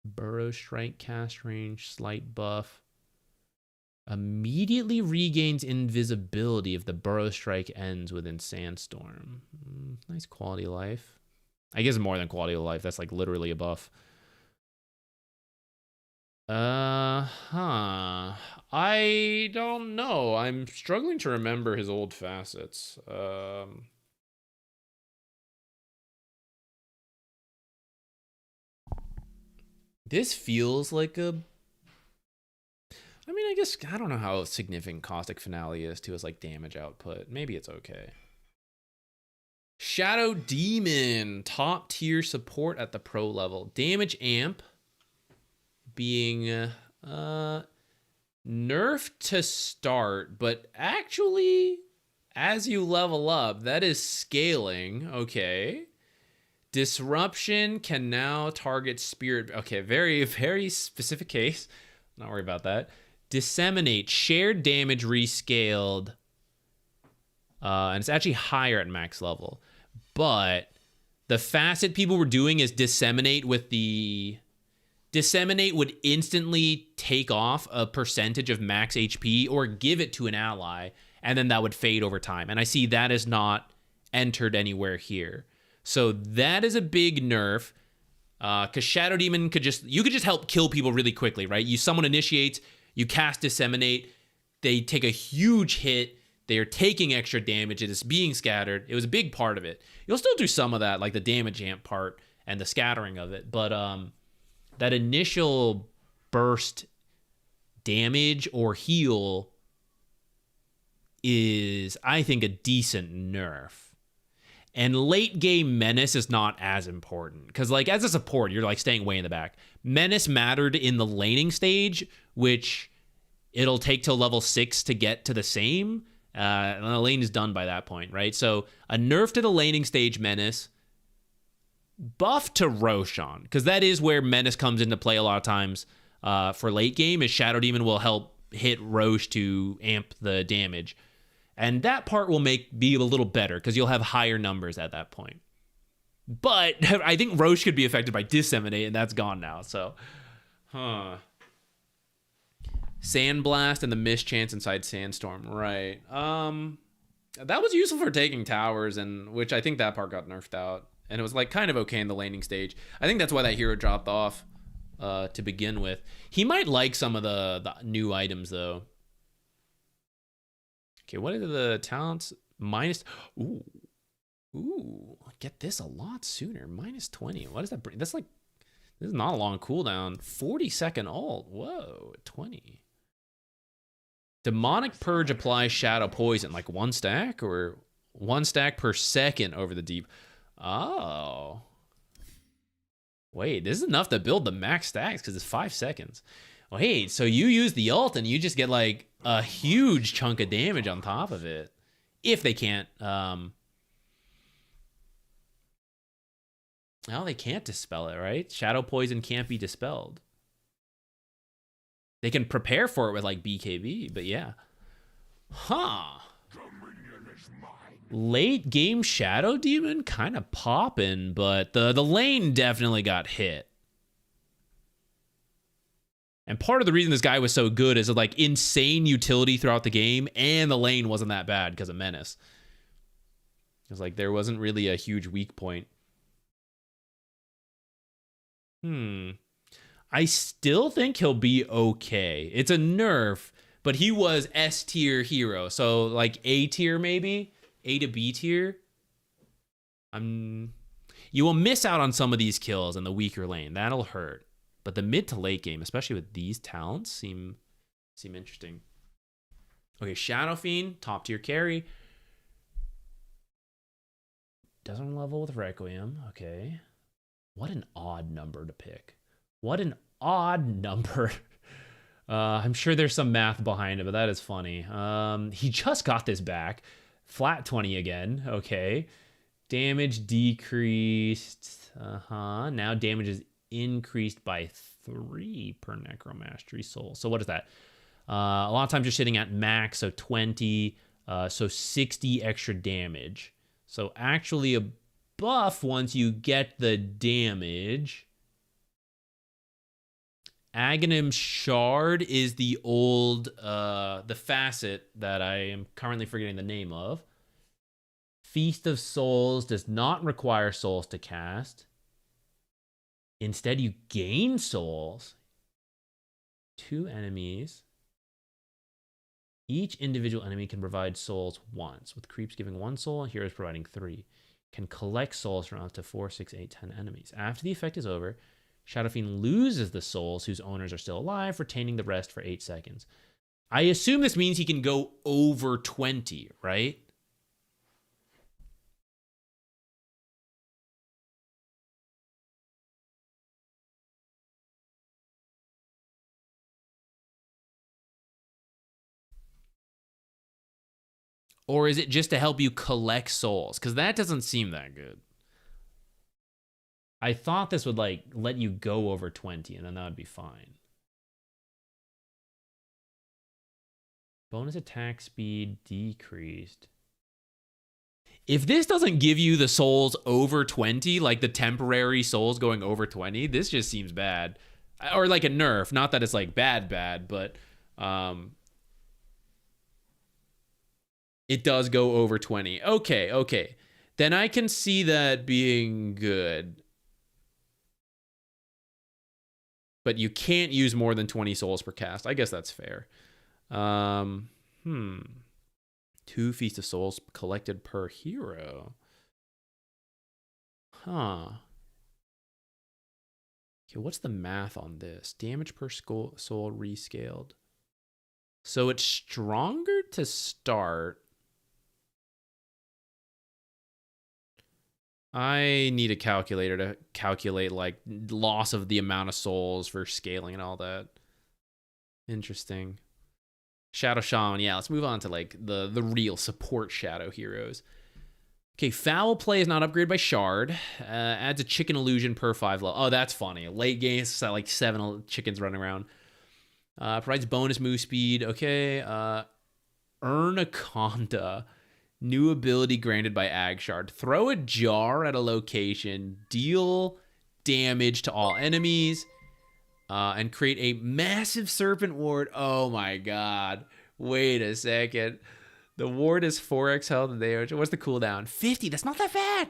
Burrow Strike cast range, slight buff. Immediately regains invisibility if the Burrow Strike ends within Sandstorm. Nice quality of life. I guess more than quality of life. That's like literally a buff. I don't know. I'm struggling to remember his old facets. This feels like a... I mean, I guess, I don't know how significant Caustic Finale is to his, like, damage output. Maybe it's okay. Shadow Demon. Top tier support at the pro level. Damage amp being nerfed to start, but actually, as you level up, that is scaling. Okay. Disruption can now target spirit. Okay, very, very specific case. Not worried about that. Disseminate. Shared damage rescaled. And it's actually higher at max level. But the facet people were doing is disseminate with the... Disseminate would instantly take off a percentage of max HP or give it to an ally, and then that would fade over time. And I see that is not entered anywhere here. So that is a big nerf. Because Shadow Demon you could just help kill people really quickly, right? Someone initiates, you cast Disseminate, they take a huge hit, they are taking extra damage, it is being scattered. It was a big part of it. You'll still do some of that, like the damage amp part and the scattering of it, but that initial burst damage or heal is, I think, a decent nerf. And late game Menace is not as important. Because, like, as a support, you're, like, staying way in the back. Menace mattered in the laning stage, which it'll take till level 6 to get to the same. And the lane is done by that point, right? So, a nerf to the laning stage Menace buff to Roshan, because that is where Menace comes into play a lot of times for late game, is Shadow Demon will help hit Roche to amp the damage. And that part will be a little better, because you'll have higher numbers at that point. But I think Roche could be affected by Disseminate, and that's gone now, so... Sandblast and the Mischance inside Sandstorm, right. That was useful for taking towers, and which I think that part got nerfed out. And it was like kind of okay in the laning stage. I think that's why that hero dropped off to begin with. He might like some of the new items, though. Okay, what are the talents? Minus... Ooh, get this a lot sooner. Minus 20. What does that bring? That's like... This is not a long cooldown. 40-second ult. Whoa, 20. Demonic Purge applies Shadow Poison. Like 1 stack? Or 1 stack per second over the deep. Oh. Wait, this is enough to build the max stacks because it's 5 seconds. Wait, so you use the ult and you just get like a huge chunk of damage on top of it. If they can't... Well, they can't dispel it, right? Shadow Poison can't be dispelled. They can prepare for it with like BKB, but yeah. Huh. Late game Shadow Demon kind of popping, but the lane definitely got hit. And part of the reason this guy was so good is like insane utility throughout the game, and the lane wasn't that bad because of Menace. It was like there wasn't really a huge weak point. I still think he'll be okay. It's a nerf, but he was S tier hero, so like A tier maybe, A to B tier. You will miss out on some of these kills in the weaker lane. That'll hurt. But the mid to late game, especially with these talents, seem interesting. Okay, Shadow Fiend, top tier carry. Doesn't level with Requiem. Okay. What an odd number to pick. What an odd number. I'm sure there's some math behind it, but that is funny. He just got this back. Flat 20 again. Okay. Damage decreased. Now damage is increased by 3 per Necromastery Soul. So what is that? A lot of times you're sitting at max, so 20. So 60 extra damage. So actually a buff once you get the damage. Aghanim Shard is the old, the facet that I am currently forgetting the name of. Feast of Souls does not require souls to cast. Instead, you gain souls. 2 enemies. Each individual enemy can provide souls once, with creeps giving 1 soul and heroes providing 3. Can collect souls from up to 4, 6, 8, 10 enemies. After the effect is over, Shadow Fiend loses the souls whose owners are still alive, retaining the rest for 8 seconds. I assume this means he can go over 20, right? Or is it just to help you collect souls? Because that doesn't seem that good. I thought this would like let you go over 20 and then that would be fine. Bonus attack speed decreased. If this doesn't give you the souls over 20, like the temporary souls going over 20, this just seems bad. Or like a nerf. Not that it's like bad, but it does go over 20. Okay. Then I can see that being good. But you can't use more than 20 souls per cast. I guess that's fair. 2 Feast of Souls collected per hero. Huh. Okay, what's the math on this? Damage per soul rescaled. So it's stronger to start. I need a calculator to calculate like loss of the amount of souls for scaling and all that. Interesting. Shadow Shaman, yeah, let's move on to like the real support shadow heroes. Okay, foul play is not upgraded by shard. Adds a chicken illusion per 5 level. Oh, that's funny. Late game, so like 7 chickens running around. Provides bonus move speed. Okay. Anaconda. New ability granted by Ag Shard. Throw a jar at a location. Deal damage to all enemies. And create a massive serpent ward. Oh my god. Wait a second. The ward is 4x health and damage. What's the cooldown? 50. That's not that bad.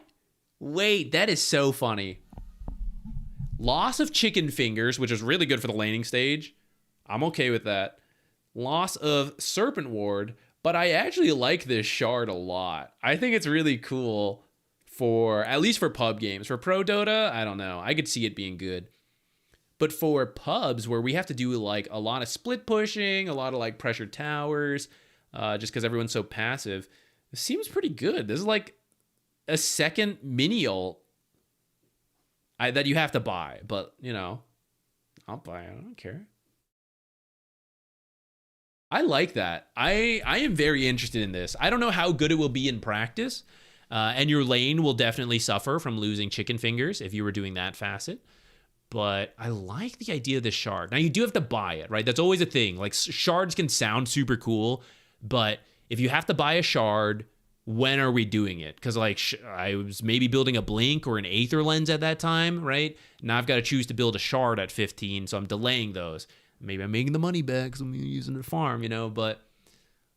Wait, that is so funny. Loss of chicken fingers, which is really good for the laning stage. I'm okay with that. Loss of serpent ward, but I actually like this shard a lot. I think it's really cool for, at least for pub games. For pro Dota, I don't know. I could see it being good. But for pubs where we have to do like a lot of split pushing, a lot of like pressure towers, just because everyone's so passive, it seems pretty good. This is like a second mini ult that you have to buy, but you know, I'll buy it. I don't care. I like that. I am very interested in this. I don't know how good it will be in practice, and your lane will definitely suffer from losing chicken fingers if you were doing that facet. But I like the idea of this shard. Now, you do have to buy it, right? That's always a thing. Like, shards can sound super cool, but if you have to buy a shard, when are we doing it? Because, like, I was maybe building a blink or an aether lens at that time, right? Now I've got to choose to build a shard at 15, so I'm delaying those. Maybe I'm making the money back because I'm using it to farm, you know? But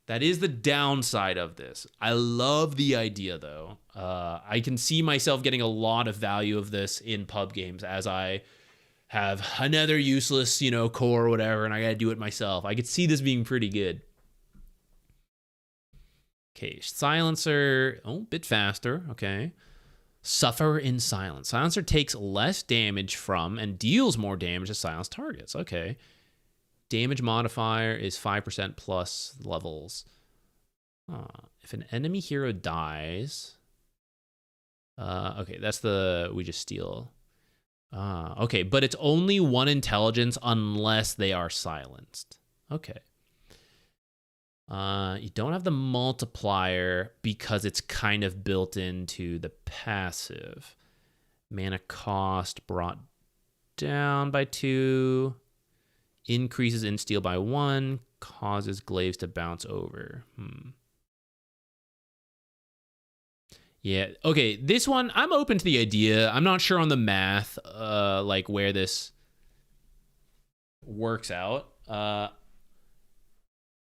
that is the downside of this. I love the idea, though. I can see myself getting a lot of value of this in pub games as I have another useless, you know, core or whatever, and I gotta do it myself. I could see this being pretty good. Okay, silencer. Oh, bit faster. Okay. Suffer in silence. Silencer takes less damage from and deals more damage to silenced targets. Okay. Damage modifier is 5% plus levels. If an enemy hero dies... okay, that's the... We just steal... okay, but it's only 1 intelligence unless they are silenced. Okay. You don't have the multiplier because it's kind of built into the passive. Mana cost brought down by 2. Increases in steal by 1. Causes glaives to bounce over. Yeah, okay, this one, I'm open to the idea. I'm not sure on the math, like where this works out.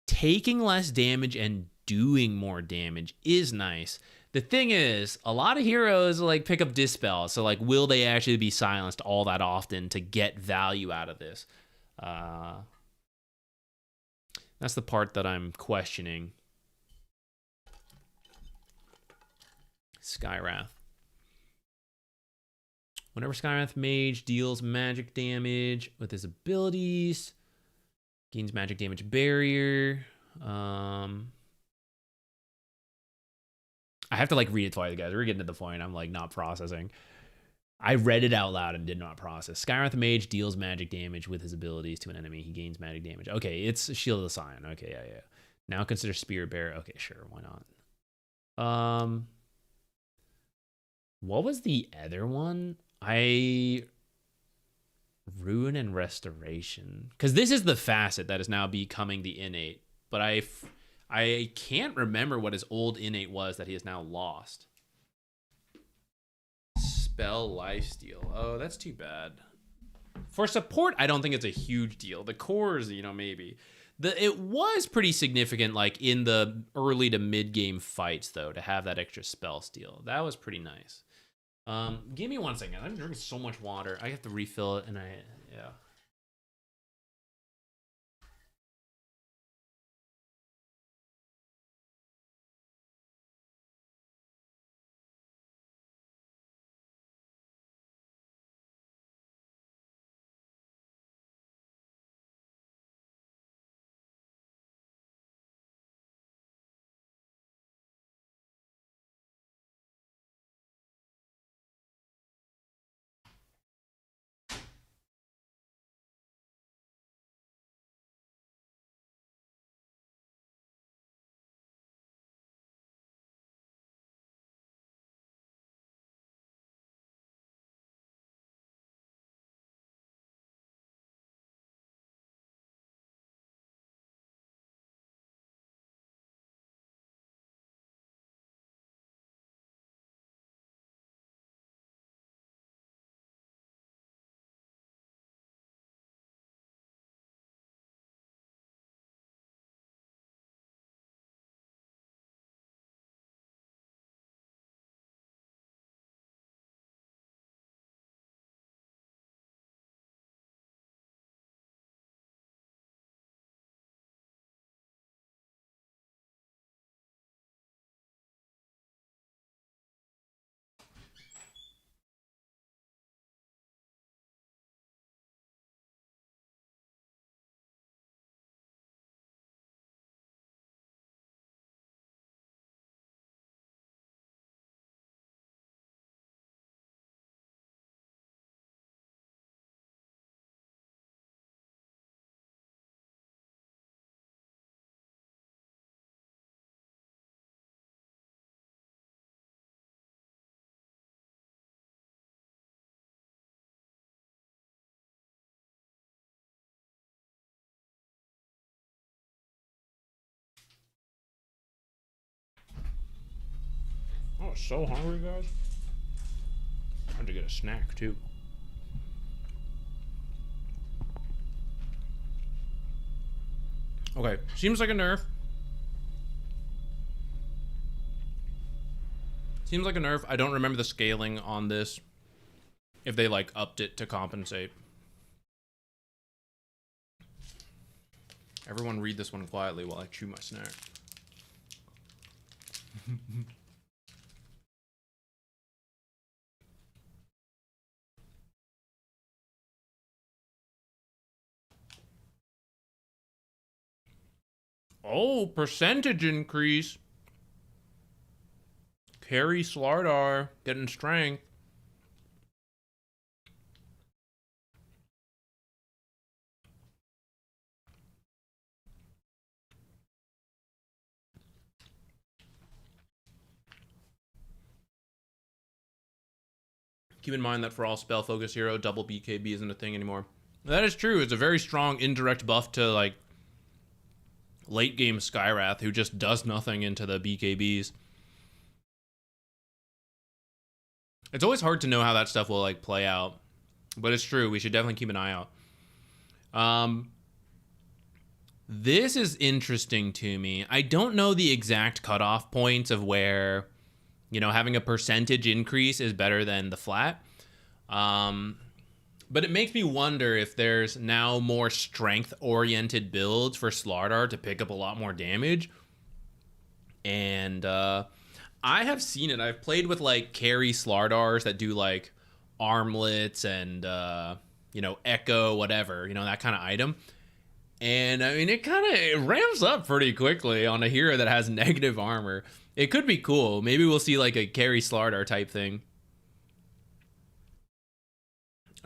Taking less damage and doing more damage is nice. The thing is, a lot of heroes like pick up Dispel, so like will they actually be silenced all that often to get value out of this? That's the part that I'm questioning. Skywrath. Whenever Skywrath Mage deals magic damage with his abilities, gains magic damage barrier. I have to like read it twice, guys. We're getting to the point I'm like not processing. I read it out loud and did not process. Skywrath Mage deals magic damage with his abilities to an enemy. He gains magic damage. Okay, it's Shield of the Scion. Okay, yeah. Now consider Spirit Bearer. Okay, sure, why not? What was the other one? Ruin and Restoration. Because this is the facet that is now becoming the innate. But I can't remember what his old innate was that he has now lost. Spell Lifesteal. Oh, that's too bad. For support, I don't think it's a huge deal. The cores, you know, maybe. It was pretty significant, like, in the early to mid-game fights, though, to have that extra spell steal. That was pretty nice. Give me 1 second. I'm drinking so much water. I have to refill it, and yeah. so hungry, guys. Time to get a snack, too. Okay, seems like a nerf. Seems like a nerf. I don't remember the scaling on this. If they, like, upped it to compensate. Everyone read this one quietly while I chew my snack. Oh, percentage increase. Carry Slardar getting strength. Keep in mind that for all spell focus hero, double BKB isn't a thing anymore. That is true. It's a very strong indirect buff to like late game Skyrath, who just does nothing into the BKBs. It's always hard to know how that stuff will like play out, but it's true. We should definitely keep an eye out. This is interesting to me. I don't know the exact cutoff points of where, you know, having a percentage increase is better than the flat. But it makes me wonder if there's now more strength-oriented builds for Slardar to pick up a lot more damage. And I have seen it. I've played with, like, carry Slardars that do, like, armlets and, you know, echo, whatever, you know, that kind of item. And, I mean, it ramps up pretty quickly on a hero that has negative armor. It could be cool. Maybe we'll see, like, a carry Slardar type thing.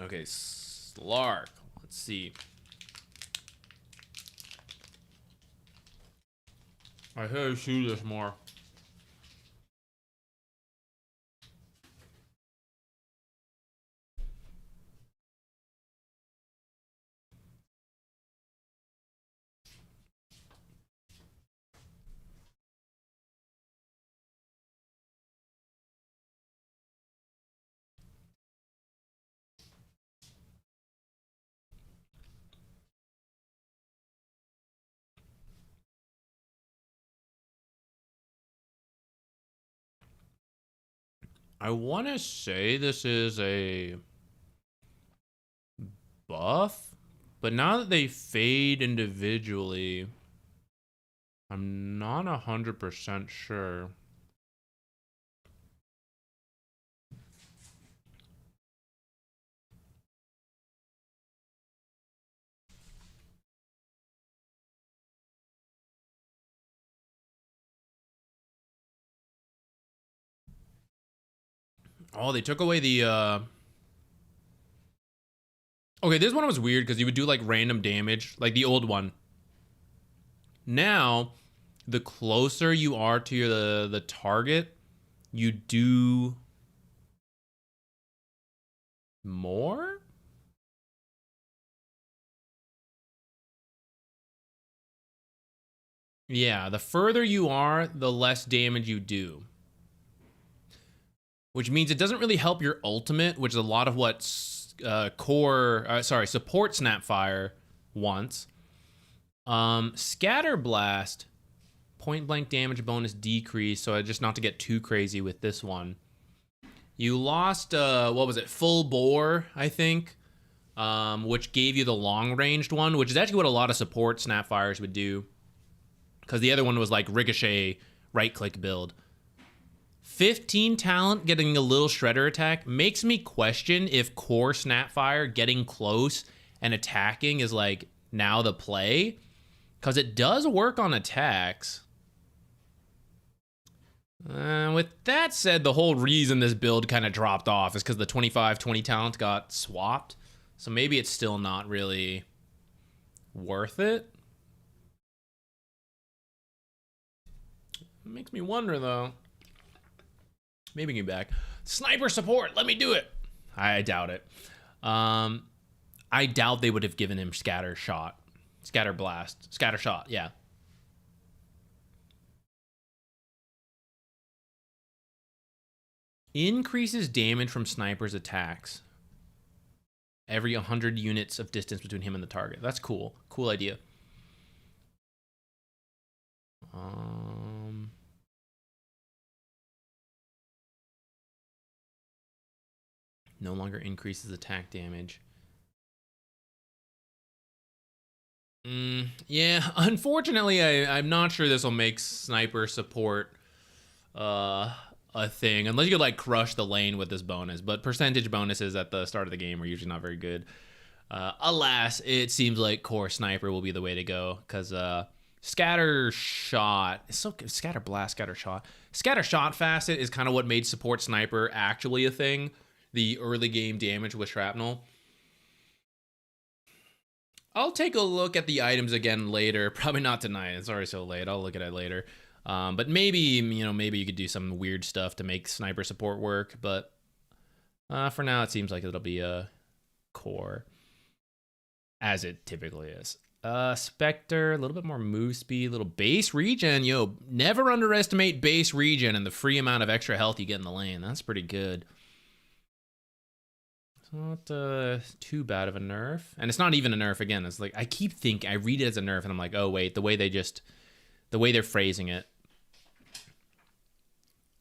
Okay, Slark. Let's see. I should shoot this more. I want to say this is a buff, but now that they fade individually, I'm not 100% sure. Oh, they took away the, Okay, this one was weird because you would do, like, random damage, like the old one. Now, the closer you are to the target, you do more? Yeah, the further you are, the less damage you do. Which means it doesn't really help your ultimate, which is a lot of what support Snapfire wants. Scatter Blast, point blank damage bonus decrease, so just not to get too crazy with this one. You lost, what was it, Full Bore, I think, which gave you the long ranged one, which is actually what a lot of support Snapfires would do. Because the other one was like Ricochet right click build. 15 talent getting a little shredder attack makes me question if core Snapfire getting close and attacking is like now the play, because it does work on attacks. With that said, the whole reason this build kind of dropped off is because the 25-20 talent got swapped, so maybe it's still not really worth it. It makes me wonder though. Maybe get back. Sniper support, let me do it. I doubt it. I doubt they would have given him scatter shot. Scatter blast. Scatter shot, yeah. Increases damage from sniper's attacks. Every 100 units of distance between him and the target. That's cool. Cool idea. No longer increases attack damage. Yeah, unfortunately, I'm not sure this will make sniper support a thing, unless you could like crush the lane with this bonus. But percentage bonuses at the start of the game are usually not very good. Alas, it seems like core sniper will be the way to go, because scatter shot, it's so good. Scatter blast, scatter shot facet is kind of what made support sniper actually a thing. The early game damage with shrapnel. I'll take a look at the items again later. Probably not tonight. It's already so late. I'll look at it later. But maybe, maybe you could do some weird stuff to make sniper support work. But for now, it seems like it'll be a core, as it typically is. Spectre, a little bit more move speed, a little base regen. Yo, never underestimate base regen and the free amount of extra health you get in the lane. That's pretty good. Not too bad of a nerf, and it's not even a nerf. Again, it's like I keep thinking, I read it as a nerf, and I'm like, oh wait, the way they're phrasing it,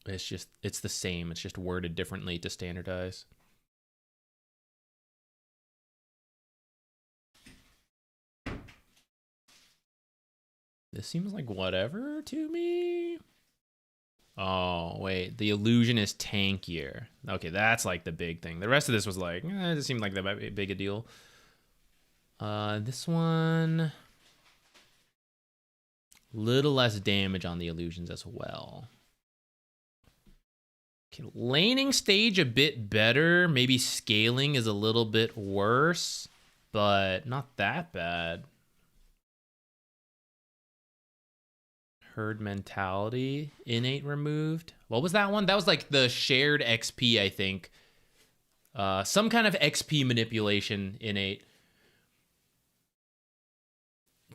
it's the same. It's just worded differently to standardize. This seems like whatever to me. Oh, wait. The illusion is tankier. Okay, that's like the big thing. The rest of this was like, it just seemed like that might be big a deal. This one, little less damage on the illusions as well. Okay, laning stage a bit better. Maybe scaling is a little bit worse, but not that bad. Herd mentality, innate removed. What was that one? That was like the shared XP, I think. Some kind of XP manipulation innate.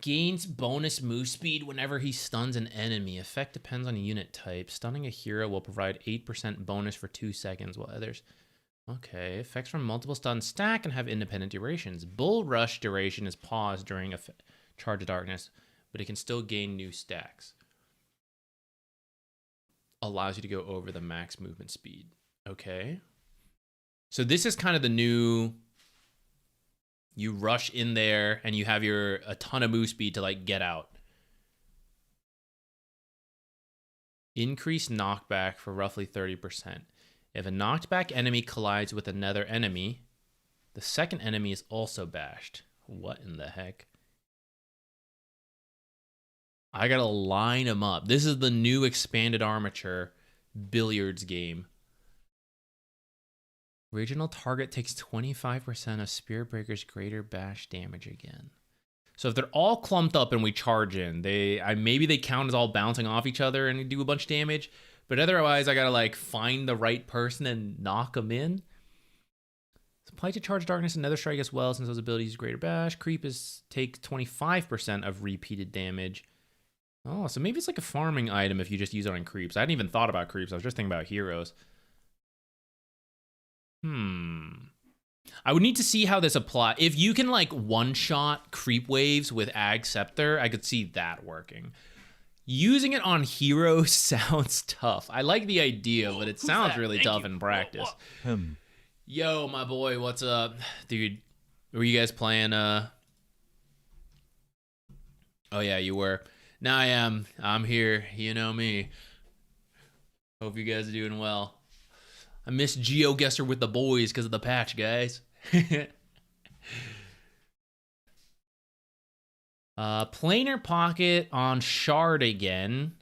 Gains bonus move speed whenever he stuns an enemy. Effect depends on unit type. Stunning a hero will provide 8% bonus for 2 seconds, while others... Okay, effects from multiple stuns stack and have independent durations. Bull Rush duration is paused during a Charge of Darkness, but it can still gain new stacks. Allows you to go over the max movement speed. Okay. So this is kind of the new, you rush in there and you have a ton of move speed to like get out. Increase knockback for roughly 30%. If a knocked back enemy collides with another enemy, the second enemy is also bashed. What in the heck? I gotta line them up. This is the new expanded armature billiards game. Original target takes 25% of Spirit Breaker's greater bash damage again. So if they're all clumped up and we charge in, maybe they count as all bouncing off each other and do a bunch of damage. But otherwise, I gotta like find the right person and knock them in. Apply to Charge Darkness and Nether Strike as well, since those abilities use greater bash. Creep take 25% of repeated damage. Oh, so maybe it's like a farming item if you just use it on creeps. I hadn't even thought about creeps. I was just thinking about heroes. I would need to see how this applies. If you can like one-shot creep waves with Ag Scepter, I could see that working. Using it on heroes sounds tough. I like the idea, but it sounds really tough in practice. Yo, my boy, what's up? Dude, were you guys playing, Oh yeah, you were. Now I am. I'm here. You know me. Hope you guys are doing well. I missed GeoGuessr with the boys because of the patch, guys. Planar Pocket on Shard again.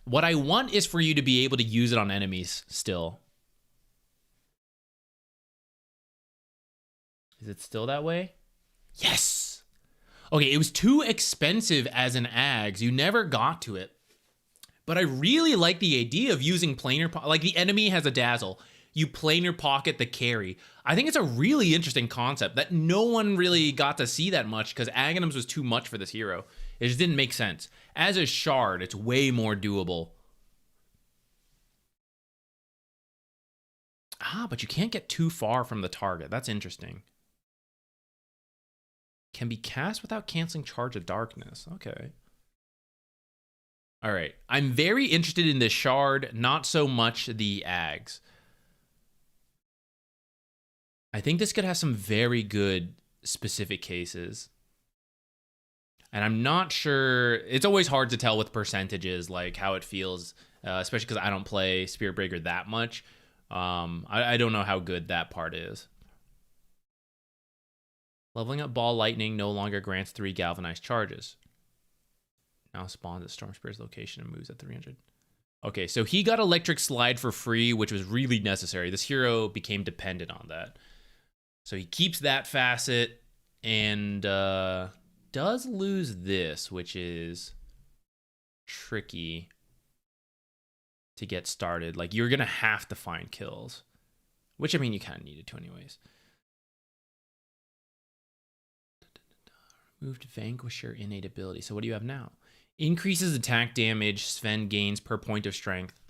What I want is for you to be able to use it on enemies still. Is it still that way? Yes! Okay, it was too expensive as an Ags. You never got to it. But I really like the idea of using planar pocket. Like the enemy has a dazzle. You planar pocket the carry. I think it's a really interesting concept that no one really got to see that much because Aghanims was too much for this hero. It just didn't make sense. As a Shard, it's way more doable. Ah, but you can't get too far from the target. That's interesting. Can be cast without canceling Charge of Darkness. Okay. All right. I'm very interested in the Shard, not so much the Ags. I think this could have some very good specific cases. And I'm not sure. It's always hard to tell with percentages, like how it feels, especially because I don't play Spirit Breaker that much. I don't know how good that part is. Leveling up Ball Lightning no longer grants 3 galvanized charges. Now spawns at Storm Spirit's location and moves at 300. Okay, so he got Electric Slide for free, which was really necessary. This hero became dependent on that. So he keeps that facet and does lose this, which is tricky to get started. Like, you're going to have to find kills, which, I mean, you kind of needed to anyways. Moved Vanquisher innate ability. So what do you have now? Increases attack damage Sven gains per point of strength.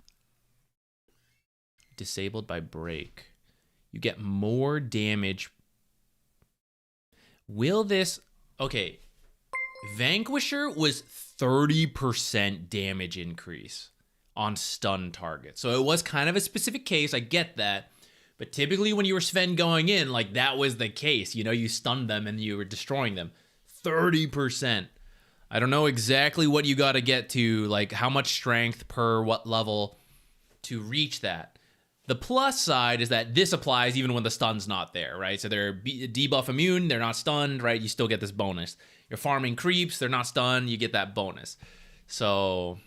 Disabled by break. You get more damage. Will this... Okay. Vanquisher was 30% damage increase on stun targets. So it was kind of a specific case. I get that. But typically when you were Sven going in, like, that was the case. You know, you stunned them and you were destroying them. 30%. I don't know exactly what you got to get to, like how much strength per what level to reach that. The plus side is that this applies even when the stun's not there, right? So they're debuff immune, they're not stunned, right? You still get this bonus. You're farming creeps, they're not stunned, you get that bonus. So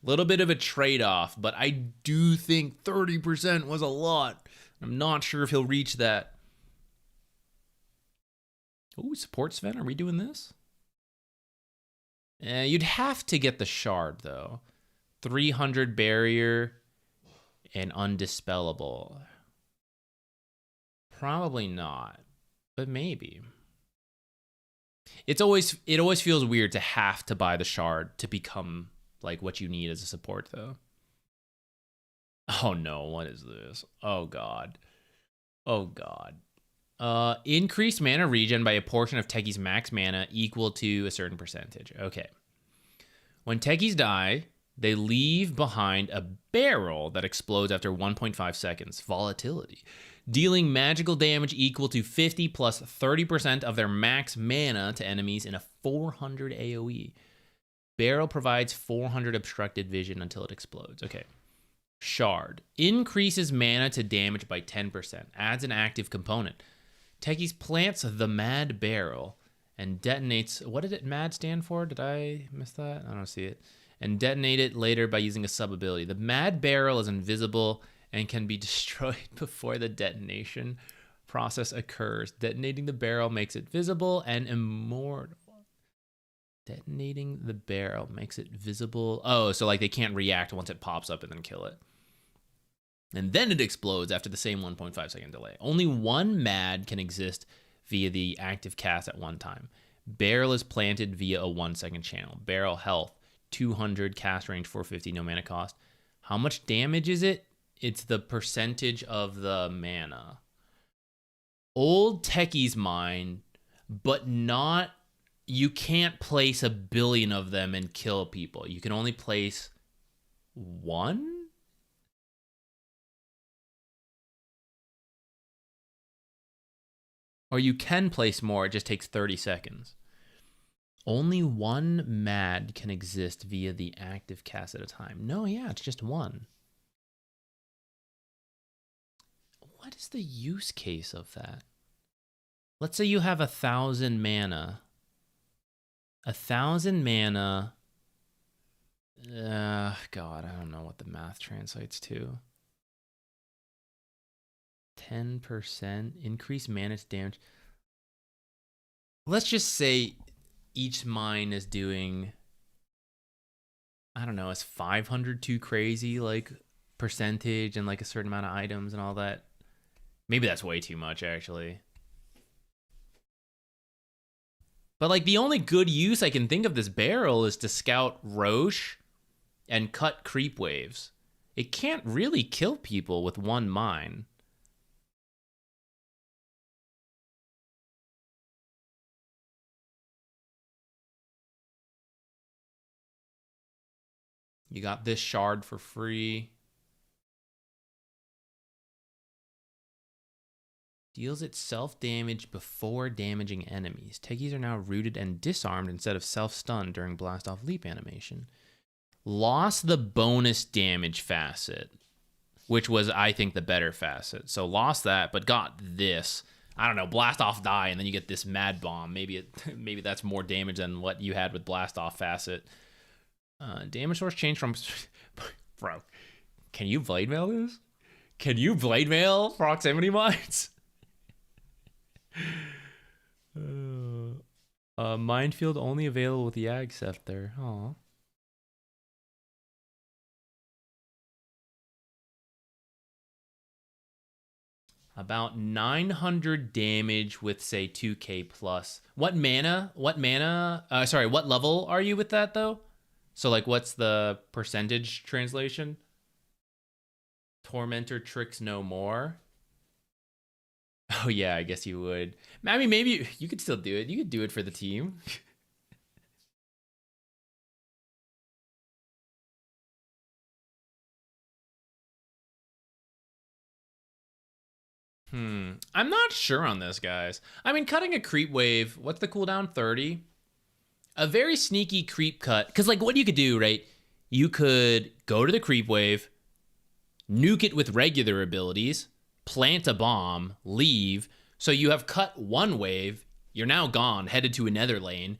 a little bit of a trade-off, but I do think 30% was a lot. I'm not sure if he'll reach that. Oh, support Sven, are we doing this? You'd have to get the Shard, though. 300 barrier and undispellable. Probably not, but maybe. It always feels weird to have to buy the Shard to become like what you need as a support, though. Oh no, what is this? Oh god. Oh god. Increased mana regen by a portion of Techies' max mana equal to a certain percentage. Okay. When Techies die, they leave behind a barrel that explodes after 1.5 seconds. Volatility. Dealing magical damage equal to 50 plus 30% of their max mana to enemies in a 400 AoE. Barrel provides 400 obstructed vision until it explodes. Okay. Shard. Increases mana to damage by 10%. Adds an active component. Techies plants the Mad Barrel and detonates... What did it Mad stand for? Did I miss that? I don't see it. And detonate it later by using a sub-ability. The Mad Barrel is invisible and can be destroyed before the detonation process occurs. Detonating the barrel makes it visible and immortal. Detonating the barrel makes it visible. Oh, so like they can't react once it pops up and then kill it. And then it explodes after the same 1.5 second delay. Only one MAD can exist via the active cast at one time. Barrel is planted via a 1 second channel. Barrel health, 200, cast range 450, no mana cost. How much damage is it? It's the percentage of the mana. Old Techie's mine, but not... You can't place 1 billion of them and kill people. You can only place 1? Or you can place more, it just takes 30 seconds. Only 1 MAD can exist via the active cast at a time. No, yeah, it's just 1. What is the use case of that? Let's say you have 1,000 mana. 1,000 mana. God, I don't know what the math translates to. 10% increase mana damage. Let's just say each mine is doing, I don't know, is 500 too crazy, like percentage and like a certain amount of items and all that? Maybe that's way too much, actually. But like the only good use I can think of this barrel is to scout Roche and cut creep waves. It can't really kill people with one mine. You got this shard for free. Deals itself damage before damaging enemies. Techies are now rooted and disarmed instead of self-stunned during blast-off leap animation. Lost the bonus damage facet, which was, I think, the better facet. So lost that, but got this. I don't know, blast off die, and then you get this mad bomb. Maybe that's more damage than what you had with blast off facet. Damage source change from... Bro, can you blade mail this? Can you blade mail proximity mines? Minefield only available with the Ag Scepter. Aw. About 900 damage with, say, 2k plus. What mana? What level are you with that, though? So, like, what's the percentage translation? Tormentor tricks no more. Oh, yeah, I guess you would. I mean, maybe you could still do it. You could do it for the team. I'm not sure on this, guys. I mean, cutting a creep wave, what's the cooldown? 30? A very sneaky creep cut. Because, like, what you could do, right? You could go to the creep wave, nuke it with regular abilities, plant a bomb, leave. So you have cut one wave, you're now gone, headed to another lane,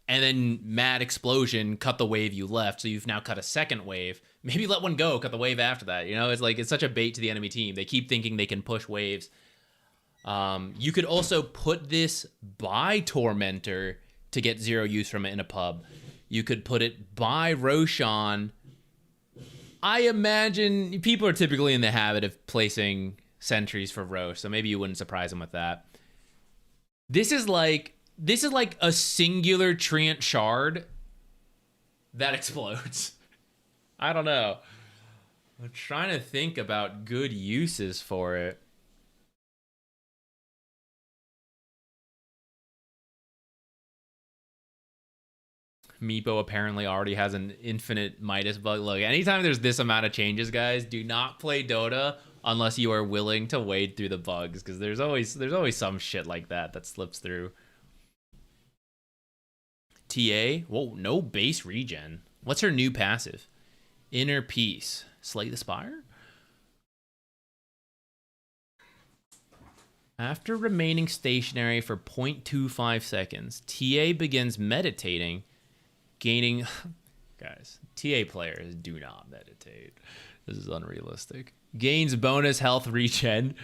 and then mad explosion, cut the wave you left. So you've now cut a second wave. Maybe let one go, cut the wave after that. You know, it's like, it's such a bait to the enemy team. They keep thinking they can push waves. You could also put this by Tormentor to get 0 use from it in a pub. You could put it by Roshan. I imagine people are typically in the habit of placing sentries for Roche, so maybe you wouldn't surprise them with that. This is like a singular Treant shard that explodes. I don't know. I'm trying to think about good uses for it. Meepo apparently already has an infinite Midas bug. Look, anytime there's this amount of changes, guys, do not play Dota unless you are willing to wade through the bugs, because there's always some shit like that slips through. TA? Whoa, no base regen. What's her new passive? Inner Peace. Slay the Spire? After remaining stationary for 0.25 seconds, TA begins meditating, gaining... Guys, TA players do not meditate. This is unrealistic. Gains bonus health regen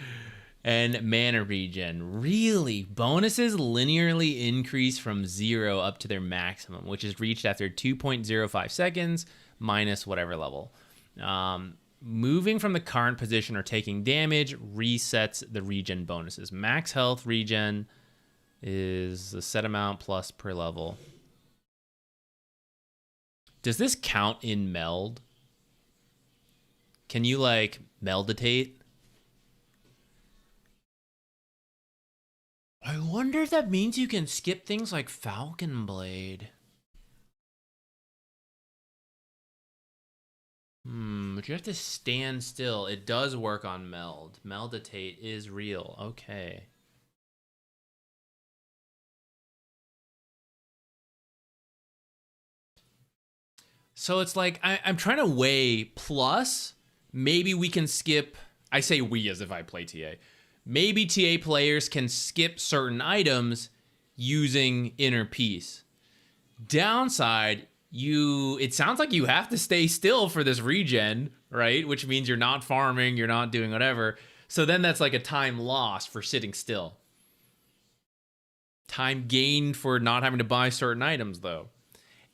and mana regen. Really? Bonuses linearly increase from 0 up to their maximum, which is reached after 2.05 seconds minus whatever level. Moving from the current position or taking damage resets the regen bonuses. Max health regen is the set amount plus per level. Does this count in meld? Can you, like, melditate? I wonder if that means you can skip things like Falcon Blade. But you have to stand still. It does work on meld. Melditate is real. Okay. So it's like, I'm trying to weigh plus... Maybe we can skip, I say we as if I play TA. Maybe TA players can skip certain items using Inner Peace. Downside, it sounds like you have to stay still for this regen, right? Which means you're not farming, you're not doing whatever. So then that's like a time lost for sitting still. Time gained for not having to buy certain items, though.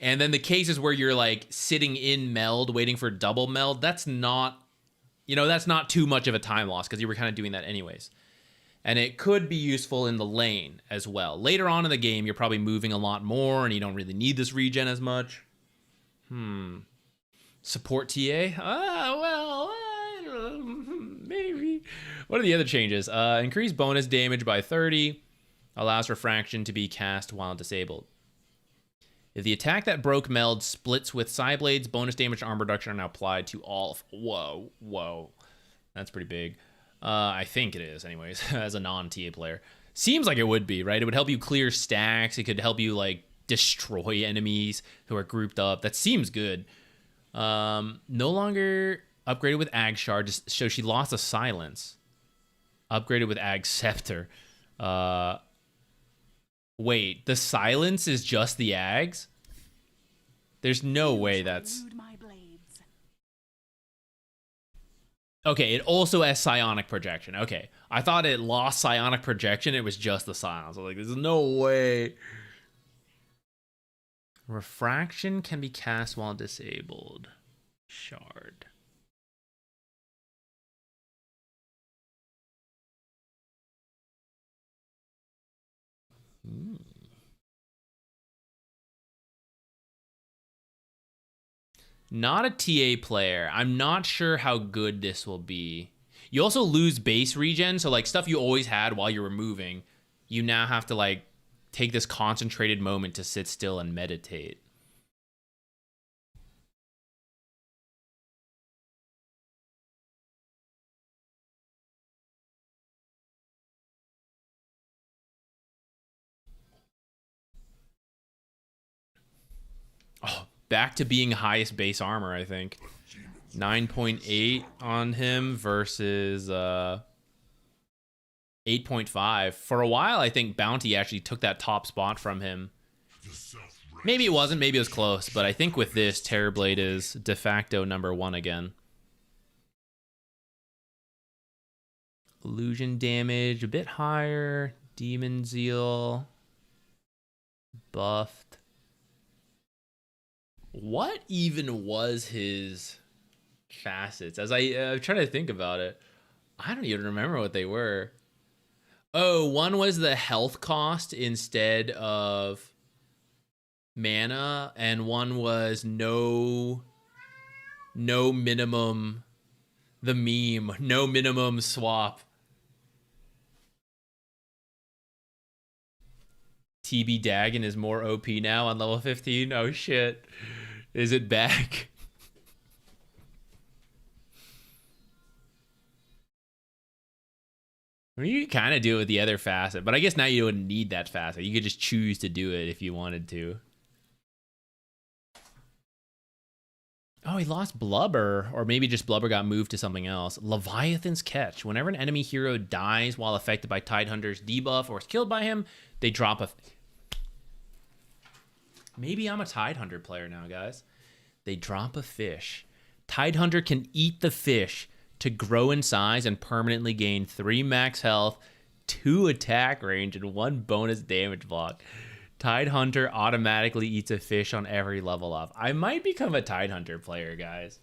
And then the cases where you're like sitting in meld, waiting for double meld, that's not... You know, that's not too much of a time loss because you were kind of doing that anyways. And it could be useful in the lane as well. Later on in the game, you're probably moving a lot more and you don't really need this regen as much. Support TA? What are the other changes? Increase bonus damage by 30. Allows refraction to be cast while disabled. If the attack that broke meld splits with Psyblades, bonus damage and armor reduction are now applied to all. Whoa. That's pretty big. I think it is, anyways, as a non-TA player. Seems like it would be, right? It would help you clear stacks. It could help you, like, destroy enemies who are grouped up. That seems good. No longer upgraded with Ag Shard, just so she lost a silence. Upgraded with Ag Scepter. Wait, the silence is just the Ags? There's no way that's... Elude my blades. Okay, it also has psionic projection. Okay, I thought it lost psionic projection. It was just the silence. I was like, there's no way. Refraction can be cast while disabled. Shard. Not a TA player. I'm not sure how good this will be. You also lose base regen, so like stuff you always had while you were moving, you now have to like take this concentrated moment to sit still and meditate. Oh, back to being highest base armor, I think. 9.8 on him versus 8.5. For a while, I think Bounty actually took that top spot from him. Maybe it wasn't, maybe it was close, but I think with this, Terrorblade is de facto #1 again. Illusion damage, a bit higher. Demon Zeal. Buffed. What even was his facets? As I'm trying to think about it, I don't even remember what they were. Oh, one was the health cost instead of mana, and one was no minimum, the meme, no minimum swap. TB Dagon is more OP now on level 15. Oh shit. Is it back? I mean, you kind of do it with the other facet, but I guess now you wouldn't need that facet. You could just choose to do it if you wanted to. Oh, he lost Blubber, or maybe just Blubber got moved to something else. Leviathan's Catch. Whenever an enemy hero dies while affected by Tidehunter's debuff or is killed by him, they drop a... Maybe I'm a Tidehunter player now, guys. They drop a fish. Tidehunter can eat the fish to grow in size and permanently gain 3 max health, 2 attack range, and 1 bonus damage block. Tidehunter automatically eats a fish on every level up. I might become a Tidehunter player, guys.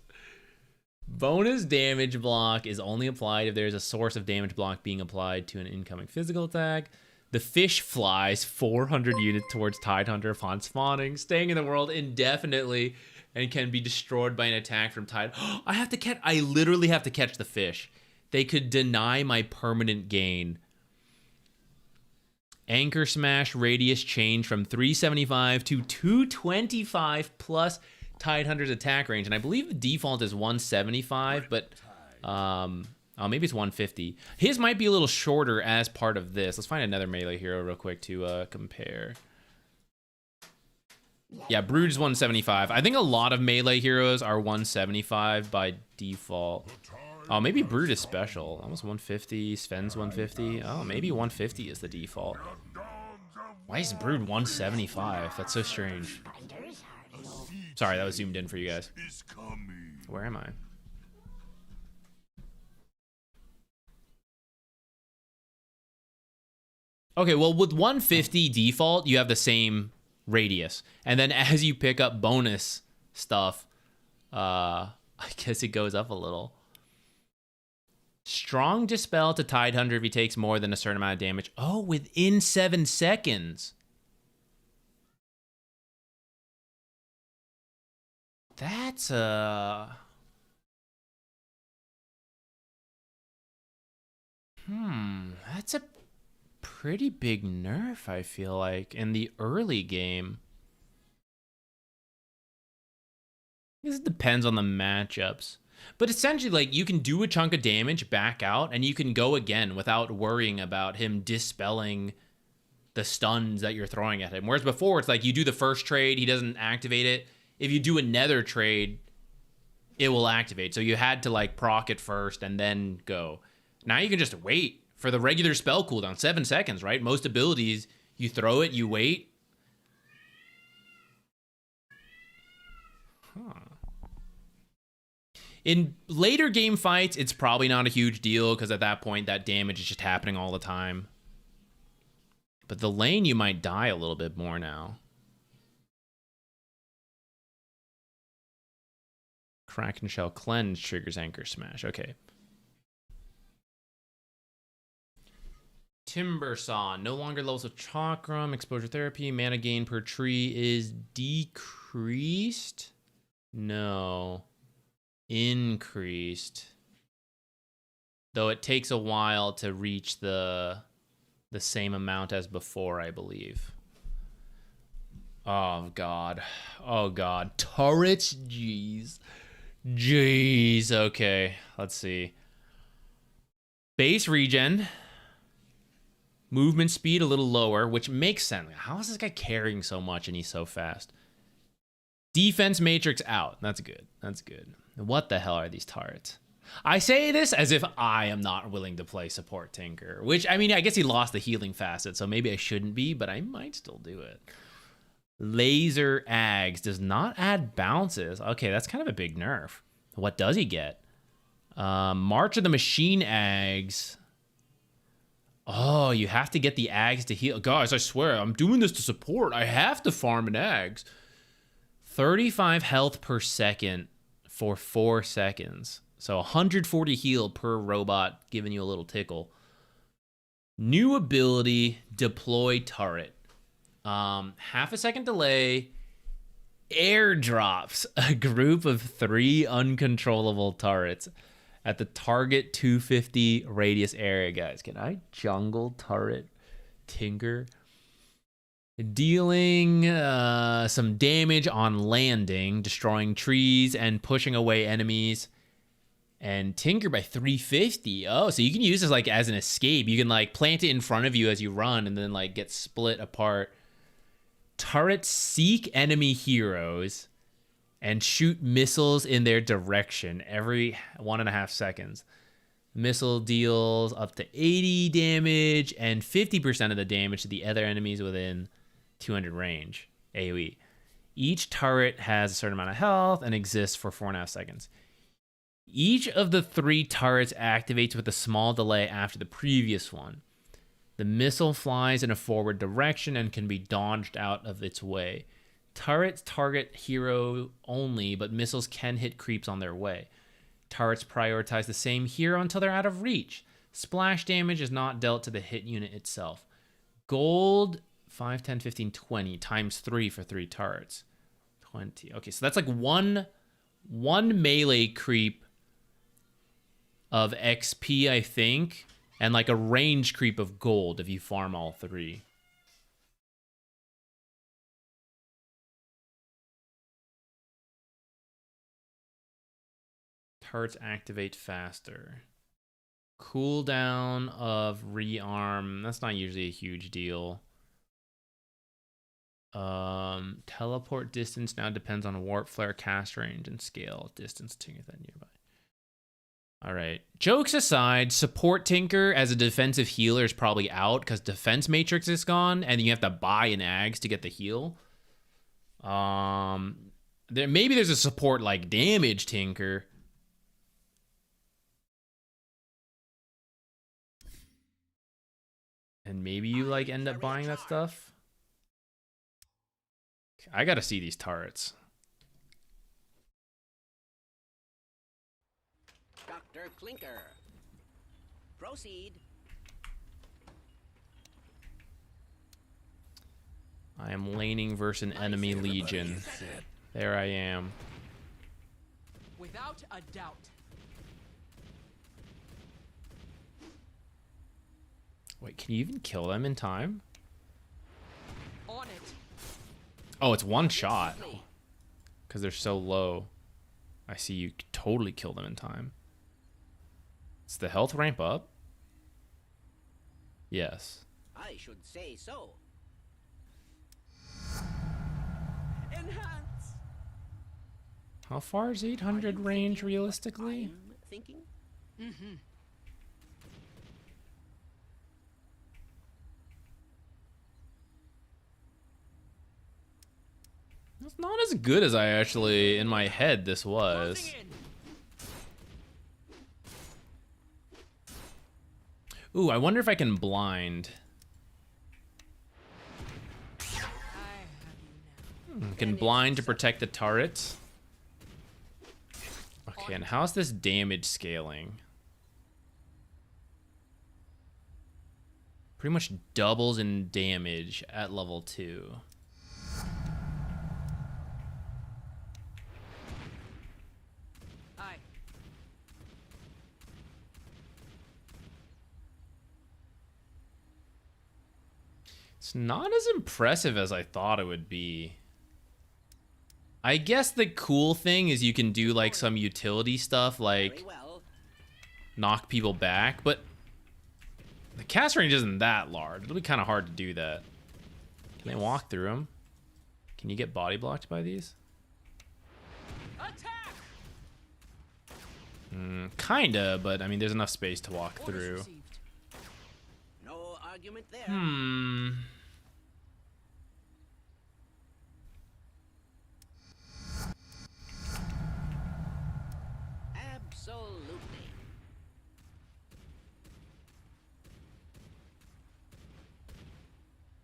Bonus damage block is only applied if there's a source of damage block being applied to an incoming physical attack. The fish flies 400 units towards Tidehunter upon spawning, staying in the world indefinitely, and can be destroyed by an attack from Tide. I literally have to catch the fish. They could deny my permanent gain. Anchor Smash radius change from 375 to 225 plus Tidehunter's attack range. And I believe the default is 175, but maybe it's 150. His might be a little shorter as part of this. Let's find another melee hero real quick to compare. Yeah, Brood is 175. I think a lot of melee heroes are 175 by default. Oh, maybe Brood is special. Almost 150. Sven's 150. Oh, maybe 150 is the default. Why is Brood 175? That's so strange. Sorry, that was zoomed in for you guys. Where am I? Okay, well, with 150 default, you have the same radius. And then as you pick up bonus stuff, I guess it goes up a little. Strong Dispel to Tidehunter if he takes more than a certain amount of damage. Oh, within 7 seconds. That's That's a pretty big nerf, I feel like, in the early game. I guess it depends on the matchups. But essentially, like, you can do a chunk of damage, back out, and you can go again without worrying about him dispelling the stuns that you're throwing at him. Whereas before, it's like you do the first trade, he doesn't activate it. If you do another trade, it will activate. So you had to, like, proc it first and then go. Now you can just wait for the regular spell cooldown, 7 seconds, right? Most abilities, you throw it, you wait. In later game fights, it's probably not a huge deal because at that point, that damage is just happening all the time. But the lane, you might die a little bit more now. Kraken Shell Cleanse triggers Anchor Smash. Okay. Timber Saw. No longer levels of Chakram. Exposure Therapy. Mana gain per tree is decreased? No. Increased. Though it takes a while to reach the same amount as before, I believe. Oh, God. Oh, God. Turrets? Jeez. Jeez. Okay. Let's see. Base regen. Movement speed a little lower, which makes sense. How is this guy carrying so much and he's so fast? Defense matrix out. That's good. That's good. What the hell are these turrets? I say this as if I am not willing to play support Tinker, which, I mean, I guess he lost the healing facet, so maybe I shouldn't be, but I might still do it. Laser Ags does not add bounces. Okay, that's kind of a big nerf. What does he get? March of the Machine Ags. Oh, you have to get the Ags to heal. Guys, I swear, I'm doing this to support. I have to farm an Ags. 35 health per second for 4 seconds. So 140 heal per robot, giving you a little tickle. New ability, deploy turret. Half a second delay, airdrops a group of 3 uncontrollable turrets at the target 250 radius area, guys. Can I jungle turret Tinker? Dealing some damage on landing, destroying trees and pushing away enemies. And Tinker by 350. Oh, so you can use this like as an escape. You can like plant it in front of you as you run and then like get split apart. Turrets seek enemy heroes and shoot missiles in their direction every 1.5 seconds. Missile deals up to 80 damage and 50% of the damage to the other enemies within 200 range AoE. Each turret has a certain amount of health and exists for 4.5 seconds. Each of the 3 turrets activates with a small delay after the previous one. The missile flies in a forward direction and can be dodged out of its way. Turrets target hero only, but missiles can hit creeps on their way. Turrets prioritize the same hero until they're out of reach. Splash damage is not dealt to the hit unit itself. Gold, 5, 10, 15, 20, times 3 for 3 turrets. 20. Okay, so that's like one melee creep of XP, I think, and like a range creep of gold if you farm all 3. Turrets activate faster. Cooldown of rearm. That's not usually a huge deal. Teleport distance now depends on warp flare, cast range, and scale distance to that nearby. All right. Jokes aside, support Tinker as a defensive healer is probably out because defense matrix is gone, and you have to buy an Ags to get the heal. Maybe there's a support like damage Tinker. And maybe you like end up buying that stuff. I gotta see these turrets. Dr. Clinker. Proceed. I am laning versus an enemy legion. There I am. Without a doubt. Wait, can you even kill them in time? On it. Oh, it's one shot. Because they're so low. I see you could totally kill them in time. Does the health ramp up? Yes. I should say so. Enhance. How far is 800 range realistically? I'm thinking. It's not as good as I actually, in my head, this was. Closing in. Ooh, I wonder if I can blind. Can blind to protect the turrets. Okay, and how's this damage scaling? Pretty much doubles in damage at level 2. Aye. It's not as impressive as I thought it would be. I guess the cool thing is you can do like some utility stuff like Very well. knock people back, but the cast range isn't that large. It'll be kind of hard to do that. Can they walk through them? Can you get body blocked by these? Attack. Kinda, but I mean there's enough space to walk Orders through. received. No argument there. Absolutely.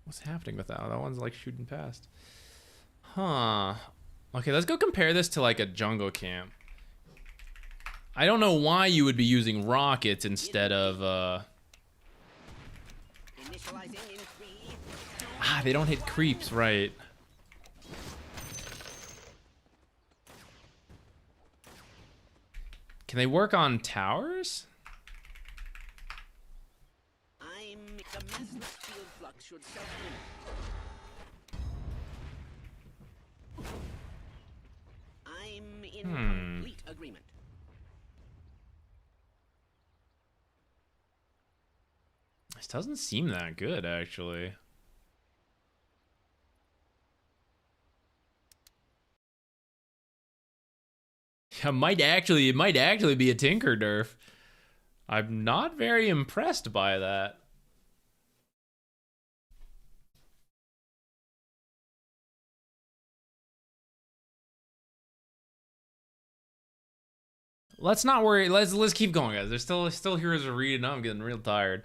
What's happening with that? That one's like shooting past. Huh. Okay, let's go compare this to like a jungle camp. I don't know why you would be using rockets instead of Initializing in 3, 2, they don't hit creeps, right? Can they work on towers? I'm the massless field flux should self-limit. I'm in complete agreement. This doesn't seem that good, actually. It might actually be a Tinker nerf. I'm not very impressed by that. Let's not worry. Let's keep going, guys. There's still heroes to read, and I'm getting real tired.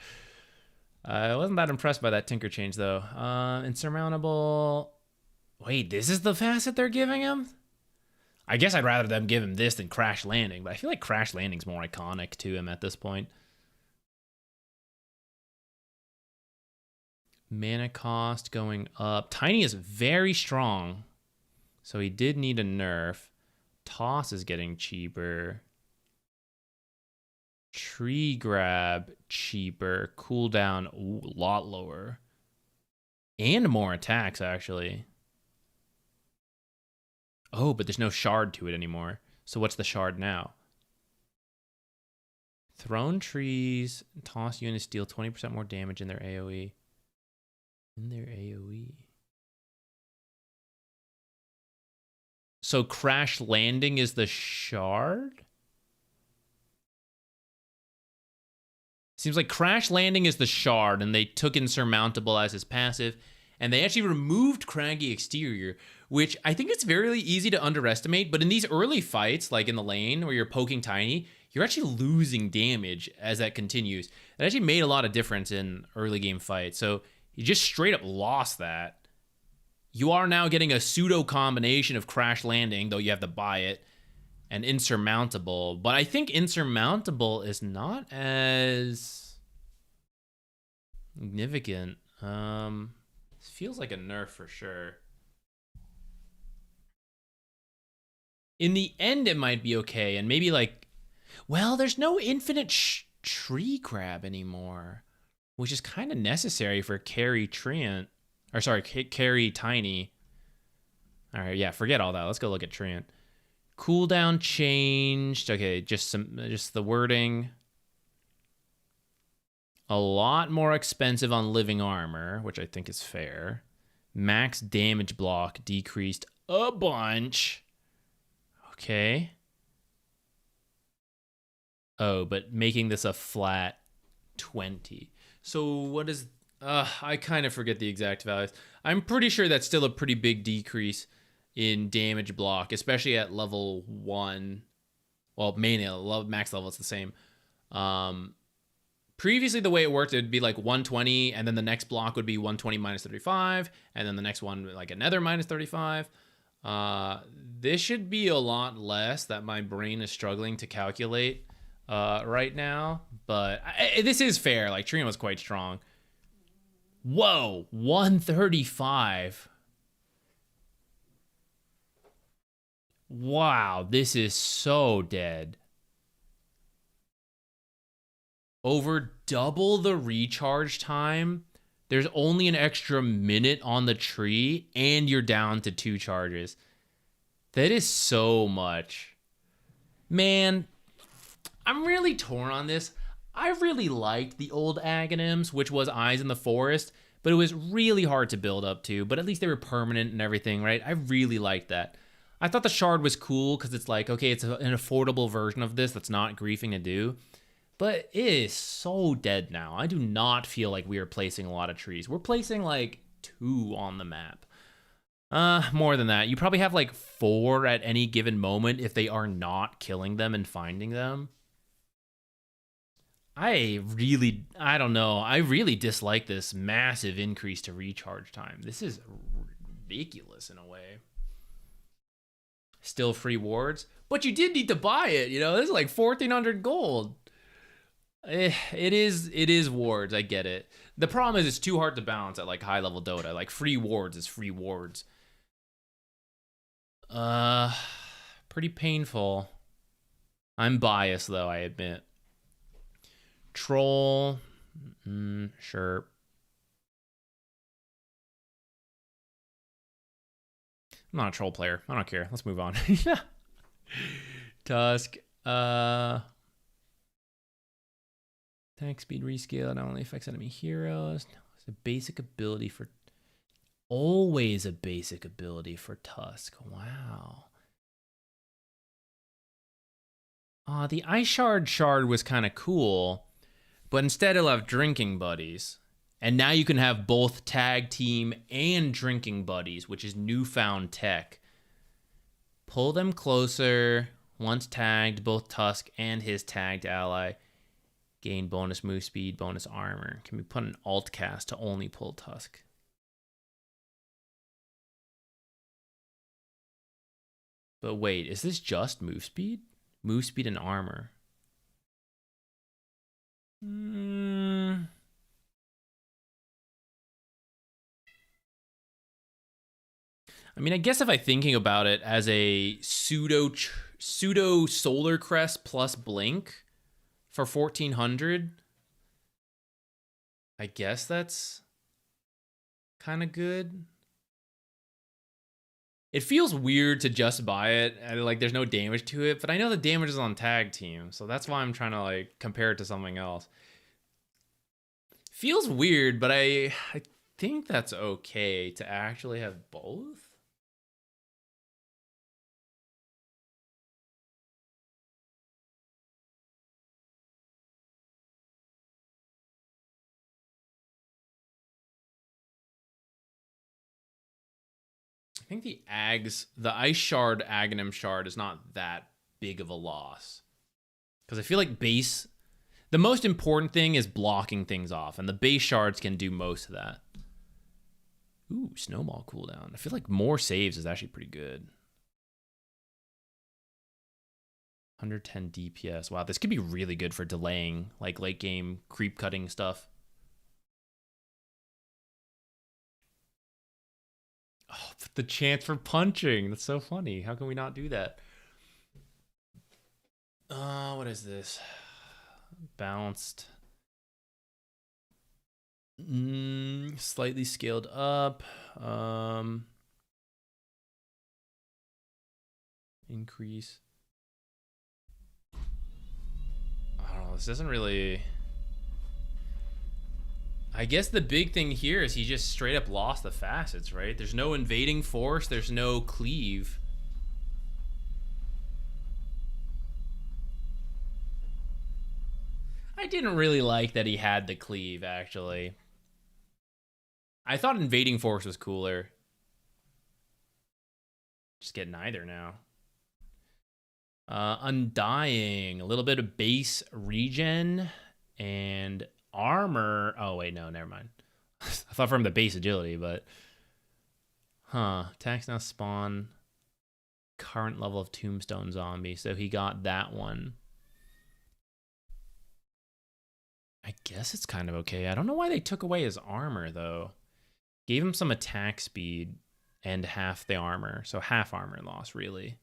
I wasn't that impressed by that Tinker change though. Insurmountable. Wait, this is the facet they're giving him? I guess I'd rather them give him this than Crash Landing, but I feel like Crash Landing's more iconic to him at this point. Mana cost going up. Tiny is very strong, so he did need a nerf. Toss is getting cheaper. Tree grab cheaper. Cooldown a lot lower. And more attacks, actually. Oh, but there's no shard to it anymore. So what's the shard now? Thrown trees. Toss units deal 20% more damage in their AoE. In their AoE. So Crash Landing is the shard? Seems like Crash Landing is the shard, and they took Insurmountable as his passive, and they actually removed Craggy Exterior, which I think it's very easy to underestimate, but in these early fights, like in the lane where you're poking Tiny, you're actually losing damage as that continues. It actually made a lot of difference in early game fights, so you just straight up lost that. You are now getting a pseudo combination of Crash Landing, though you have to buy it, and Insurmountable. But I think Insurmountable is not as significant. This feels like a nerf for sure. In the end, it might be okay, and maybe like, well, there's no infinite tree grab anymore. which is kind of necessary for carry Treant. Or sorry, carry Tiny. All right, yeah, forget all that. Let's go look at Treant. Cooldown changed. Okay, just the wording. A lot more expensive on living armor, which I think is fair. Max damage block decreased a bunch. Okay. Oh, but making this a flat 20. So what is... I kind of forget the exact values. I'm pretty sure that's still a pretty big decrease in damage block, especially at level 1. Well, max level, it's the same. Previously, the way it worked, it would be like 120, and then the next block would be 120 minus 35, and then the next one, like another minus 35. This should be a lot less that my brain is struggling to calculate right now, but this is fair. Like, Treant was quite strong. Whoa, 135. Wow, this is so dead. Over double the recharge time. There's only an extra minute on the tree, and you're down to 2 charges. That is so much. Man, I'm really torn on this. I really liked the old Aghanims, which was Eyes in the Forest, but it was really hard to build up to, but at least they were permanent and everything, right? I really liked that. I thought the Shard was cool because it's like, okay, it's an affordable version of this that's not griefing to do, but it is so dead now. I do not feel like we are placing a lot of trees. We're placing like 2 on the map. More than that. You probably have like 4 at any given moment if they are not killing them and finding them. I don't know. I really dislike this massive increase to recharge time. This is ridiculous in a way. Still free wards, but you did need to buy it. You know, this is like 1,400 gold. It is wards. I get it. The problem is it's too hard to balance at like high level Dota. Like free wards is free wards. Pretty painful. I'm biased though, I admit. Troll, sure. I'm not a troll player. I don't care. Let's move on. Tusk. Attack speed rescale not only affects enemy heroes. No, it's a basic ability for... Always a basic ability for Tusk. Wow. The Ice Shard was kind of cool, but instead it'll have drinking buddies. And now you can have both tag team and drinking buddies, which is newfound tech. Pull them closer. Once tagged, both Tusk and his tagged ally gain bonus move speed, bonus armor. Can we put an alt cast to only pull Tusk? But wait, is this just move speed? Move speed and armor. I mean, I guess if I'm thinking about it as a pseudo solar crest plus blink for 1,400, I guess that's kind of good. It feels weird to just buy it, and like there's no damage to it, but I know the damage is on tag team, so that's why I'm trying to like compare it to something else. Feels weird, but I think that's okay to actually have both. I think the Ice Shard Aghanim Shard is not that big of a loss. Because I feel like base, the most important thing is blocking things off, and the base shards can do most of that. Ooh, snowball cooldown. I feel like more saves is actually pretty good. 110 DPS. Wow, this could be really good for delaying, like late game creep cutting stuff. Oh, but the chance for punching. That's so funny. How can we not do that? What is this? Balanced. Slightly scaled up. Increase. I don't know. This doesn't really... I guess the big thing here is he just straight up lost the facets, right? There's no invading force. There's no cleave. I didn't really like that he had the cleave, actually. I thought invading force was cooler. Just get neither now. Undying. A little bit of base regen and armor. Oh, wait, no, never mind. I thought from the base agility, but... Huh. Attacks now spawn current level of tombstone zombie. So he got that one. I guess it's kind of okay. I don't know why they took away his armor, though. Gave him some attack speed and half the armor. So half armor loss, really.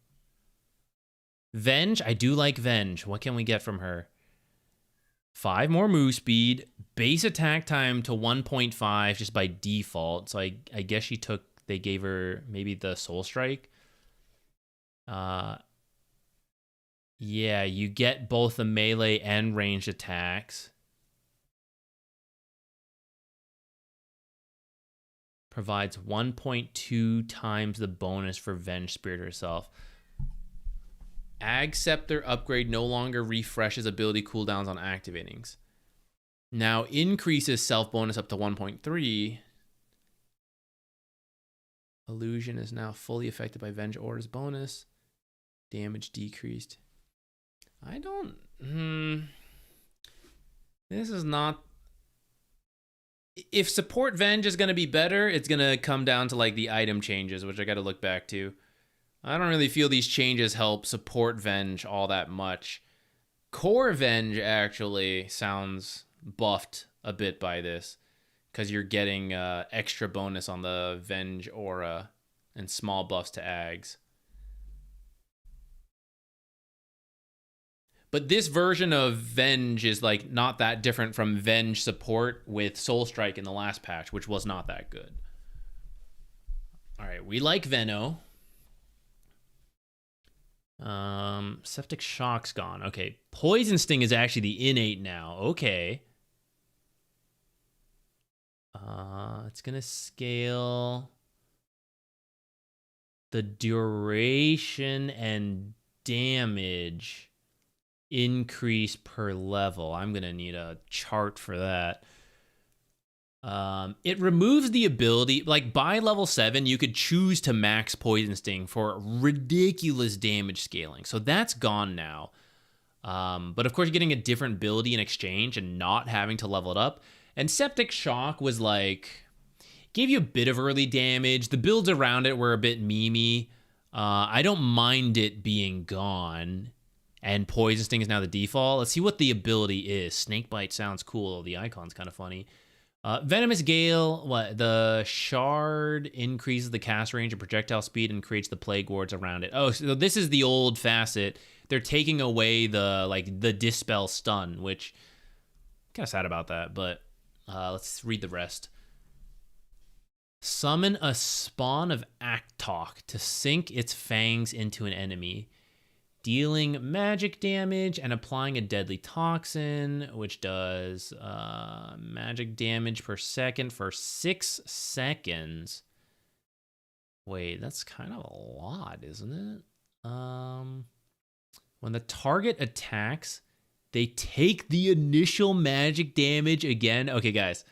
Venge? I do like Venge. What can we get from her? 5 more move speed. Base attack time to 1.5 just by default. So I guess they gave her maybe the Soul Strike. Yeah, you get both the melee and ranged attacks. Provides 1.2 times the bonus for Venge Spirit herself. Ag Scepter upgrade no longer refreshes ability cooldowns on activatings. Now increases self bonus up to 1.3. Illusion is now fully affected by Venge Aura's bonus. Damage decreased. I don't... This is not... If support Venge is going to be better, it's going to come down to like the item changes, which I got to look back to. I don't really feel these changes help support Venge all that much. Core Venge actually sounds buffed a bit by this, because you're getting extra bonus on the Venge aura and small buffs to Ags. But this version of Venge is like not that different from Venge support with Soul Strike in the last patch, which was not that good. All right, we like Veno. Septic Shock's gone. Okay, Poison Sting is actually the innate now. Okay. It's gonna scale the duration and damage increase per level. I'm gonna need a chart for that. It removes the ability, like by level 7 you could choose to max Poison Sting for ridiculous damage scaling, so that's gone now. But of course you're getting a different ability in exchange and not having to level it up. And Septic Shock was like, gave you a bit of early damage. The builds around it were a bit memey. I don't mind it being gone. And Poison Sting is now the default. Let's see what the ability is. Snakebite sounds cool. The icon's kind of funny. Venomous Gale, what? The Shard increases the cast range and projectile speed and creates the plague wards around it. Oh, so this is the old facet. They're taking away the Dispel Stun, which kind of sad about that, but let's read the rest. Summon a spawn of Actalk to sink its fangs into an enemy, dealing magic damage and applying a deadly toxin, which does magic damage per second for 6 seconds. Wait, that's kind of a lot, isn't it? When the target attacks, they take the initial magic damage again. Okay, guys.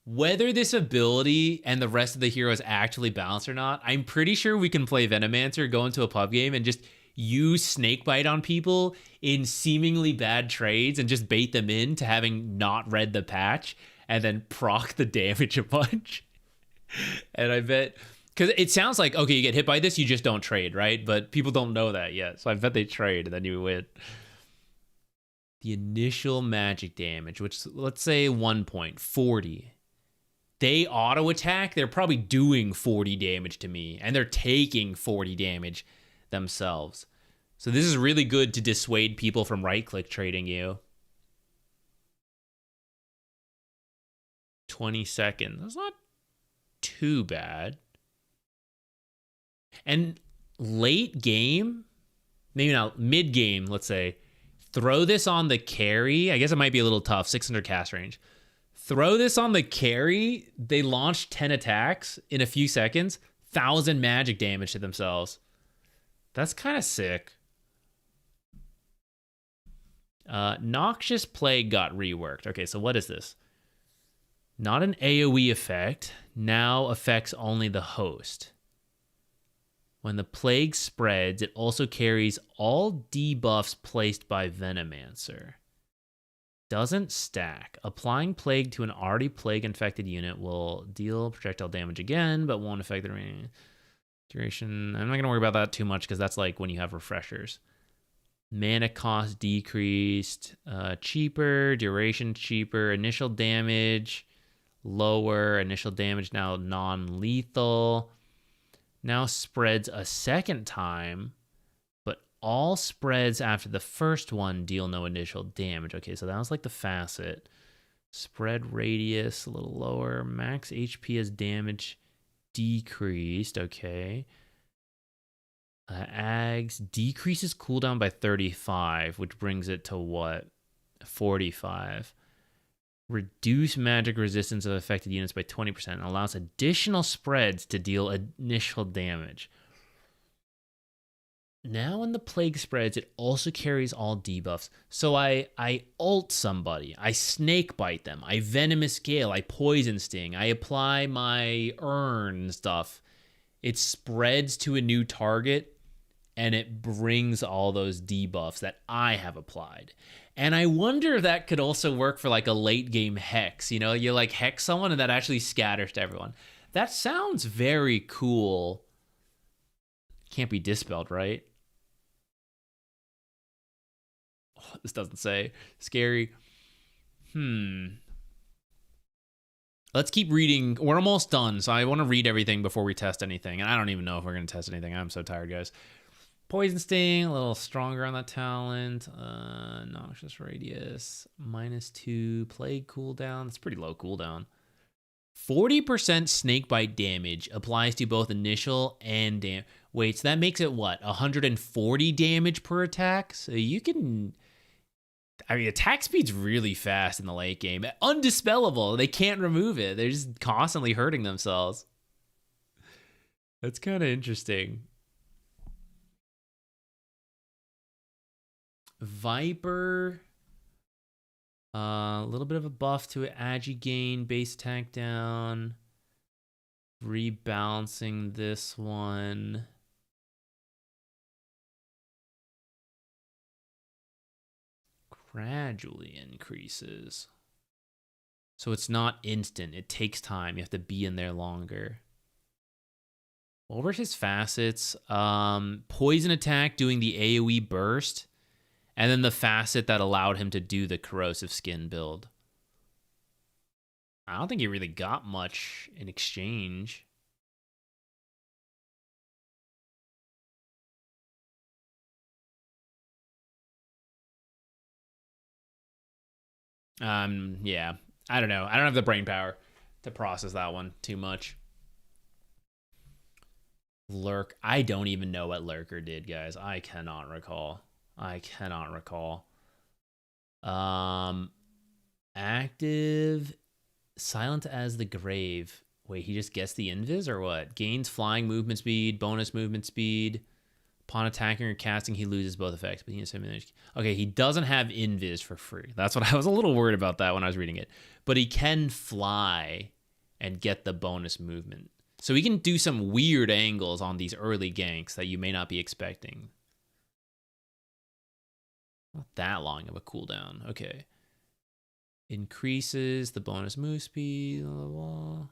Whether this ability and the rest of the heroes actually balance or not, I'm pretty sure we can play Venomancer, go into a pub game, and just use Snakebite on people in seemingly bad trades and just bait them into having not read the patch and then proc the damage a bunch. And I bet, because it sounds like, okay, you get hit by this, you just don't trade, right? But people don't know that yet. So I bet they trade and then you win. The initial magic damage, which let's say 1.40. They auto attack, they're probably doing 40 damage to me, and they're taking 40 damage themselves. So this is really good to dissuade people from right-click trading you. 20 seconds. That's not too bad. And late game, maybe not mid game, let's say, throw this on the carry. I guess it might be a little tough, 600 cast range. Throw this on the carry. They launch 10 attacks in a few seconds, 1,000 magic damage to themselves. That's kind of sick. Noxious Plague got reworked. Okay, so what is this? Not an AoE effect. Now affects only the host. When the plague spreads, it also carries all debuffs placed by Venomancer. Doesn't stack. Applying plague to an already plague-infected unit will deal projectile damage again, but won't affect the remaining duration. I'm not going to worry about that too much because that's like when you have refreshers. Mana cost decreased. Cheaper. Duration cheaper. Initial damage lower. Initial damage now non-lethal. Now spreads a second time, but all spreads after the first one deal no initial damage. Okay, so that was like the facet. Spread radius a little lower. Max HP as damage decreased. Okay. Ags decreases cooldown by 35, which brings it to what? 45. Reduce magic resistance of affected units by 20% and allows additional spreads to deal initial damage. Now when the plague spreads, it also carries all debuffs. So I ult somebody, I snake bite them, I venomous gale, I poison sting, I apply my urn stuff. It spreads to a new target and it brings all those debuffs that I have applied. And I wonder if that could also work for like a late game hex. You know, you like hex someone and that actually scatters to everyone. That sounds very cool. Can't be dispelled, right? Oh, this doesn't say. Scary. Let's keep reading. We're almost done, so I want to read everything before we test anything. And I don't even know if we're going to test anything. I'm so tired, guys. Poison Sting, a little stronger on that talent. Noxious Radius, -2. Plague cooldown, it's pretty low cooldown. 40% snakebite damage applies to both initial and damage. Wait, so that makes it what? 140 damage per attack? So you can... I mean, attack speed's really fast in the late game. Undispellable. They can't remove it. They're just constantly hurting themselves. That's kind of interesting. Viper, a little bit of a buff to it. Agi gain, base attack down. Rebalancing this one. Gradually increases. So it's not instant. It takes time. You have to be in there longer. What were his facets? Poison attack doing the AoE burst. And then the facet that allowed him to do the corrosive skin build. I don't think he really got much in exchange. Yeah. I don't know. I don't have the brain power to process that one too much. Lurk. I don't even know what Lurker did, guys. I cannot recall. Active, silent as the grave. Wait, he just gets the invis or what? Gains flying movement speed, bonus movement speed. Upon attacking or casting, he loses both effects. But he has okay, he doesn't have invis for free. That's what I was a little worried about that when I was reading it. But he can fly and get the bonus movement. So he can do some weird angles on these early ganks that you may not be expecting. Not that long of a cooldown. Okay. Increases the bonus move speed. Blah, blah, blah.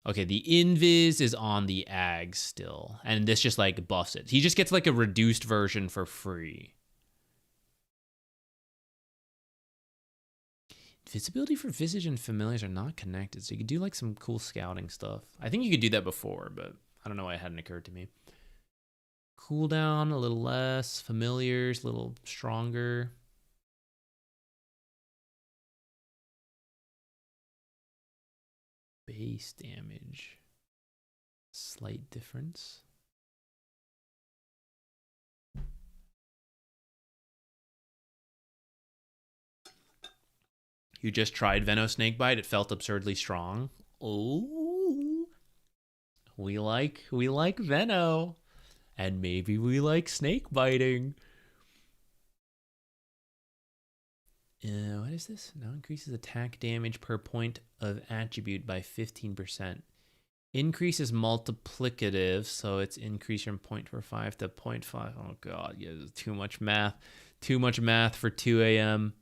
Okay, the invis is on the Ag still. And this just like buffs it. He just gets like a reduced version for free. Visibility for Visage and Familiars are not connected. So you could do like some cool scouting stuff. I think you could do that before, but I don't know why it hadn't occurred to me. Cooldown a little less, familiars a little stronger. base damage. Slight difference. You just tried Veno Snakebite. It felt absurdly strong. Oh, we like Veno, and maybe we like snake biting. What is this? Now increases attack damage per point of attribute by 15%. Increase is multiplicative, so it's increase from 0.45 to 0.5. Oh god, yeah, too much math. Too much math for 2 a.m.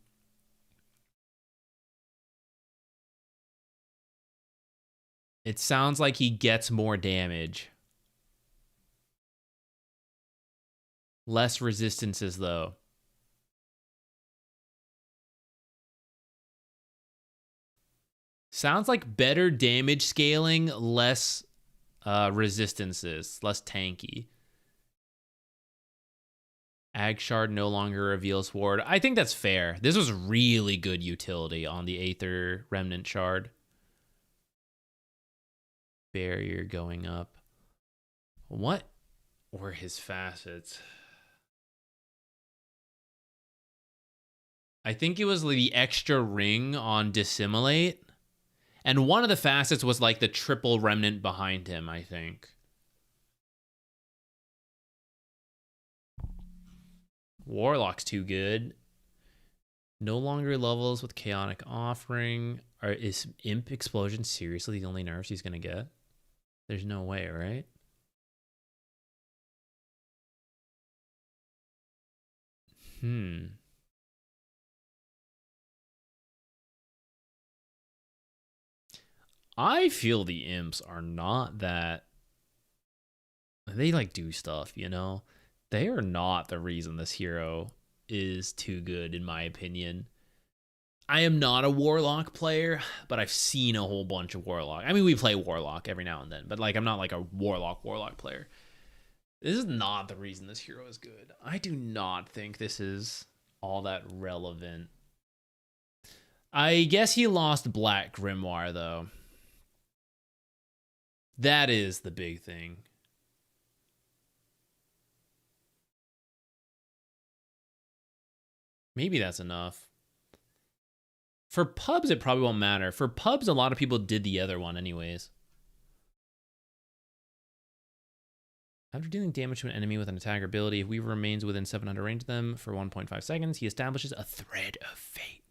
It sounds like he gets more damage. Less resistances, though. Sounds like better damage scaling, less resistances, less tanky. Ag Shard no longer reveals ward. I think that's fair. This was really good utility on the Aether Remnant Shard. Barrier going up. What were his facets? I think it was the extra ring on Dissimulate. And one of the facets was like the triple remnant behind him, I think. Warlock's too good. No longer levels with Chaotic Offering. Is Imp Explosion seriously the only nerfs he's going to get? There's no way, right? I feel the imps are not that... They like do stuff, you know? They are not the reason this hero is too good, in my opinion. I am not a Warlock player, but I've seen a whole bunch of Warlock. I mean, we play Warlock every now and then, but like I'm not like a Warlock player. This is not the reason this hero is good. I do not think this is all that relevant. I guess he lost Black Grimoire, though. That is the big thing. Maybe that's enough. For pubs, it probably won't matter. For pubs, a lot of people did the other one anyways. After dealing damage to an enemy with an attacker ability, if Weaver remains within 700 range of them for 1.5 seconds, he establishes a thread of fate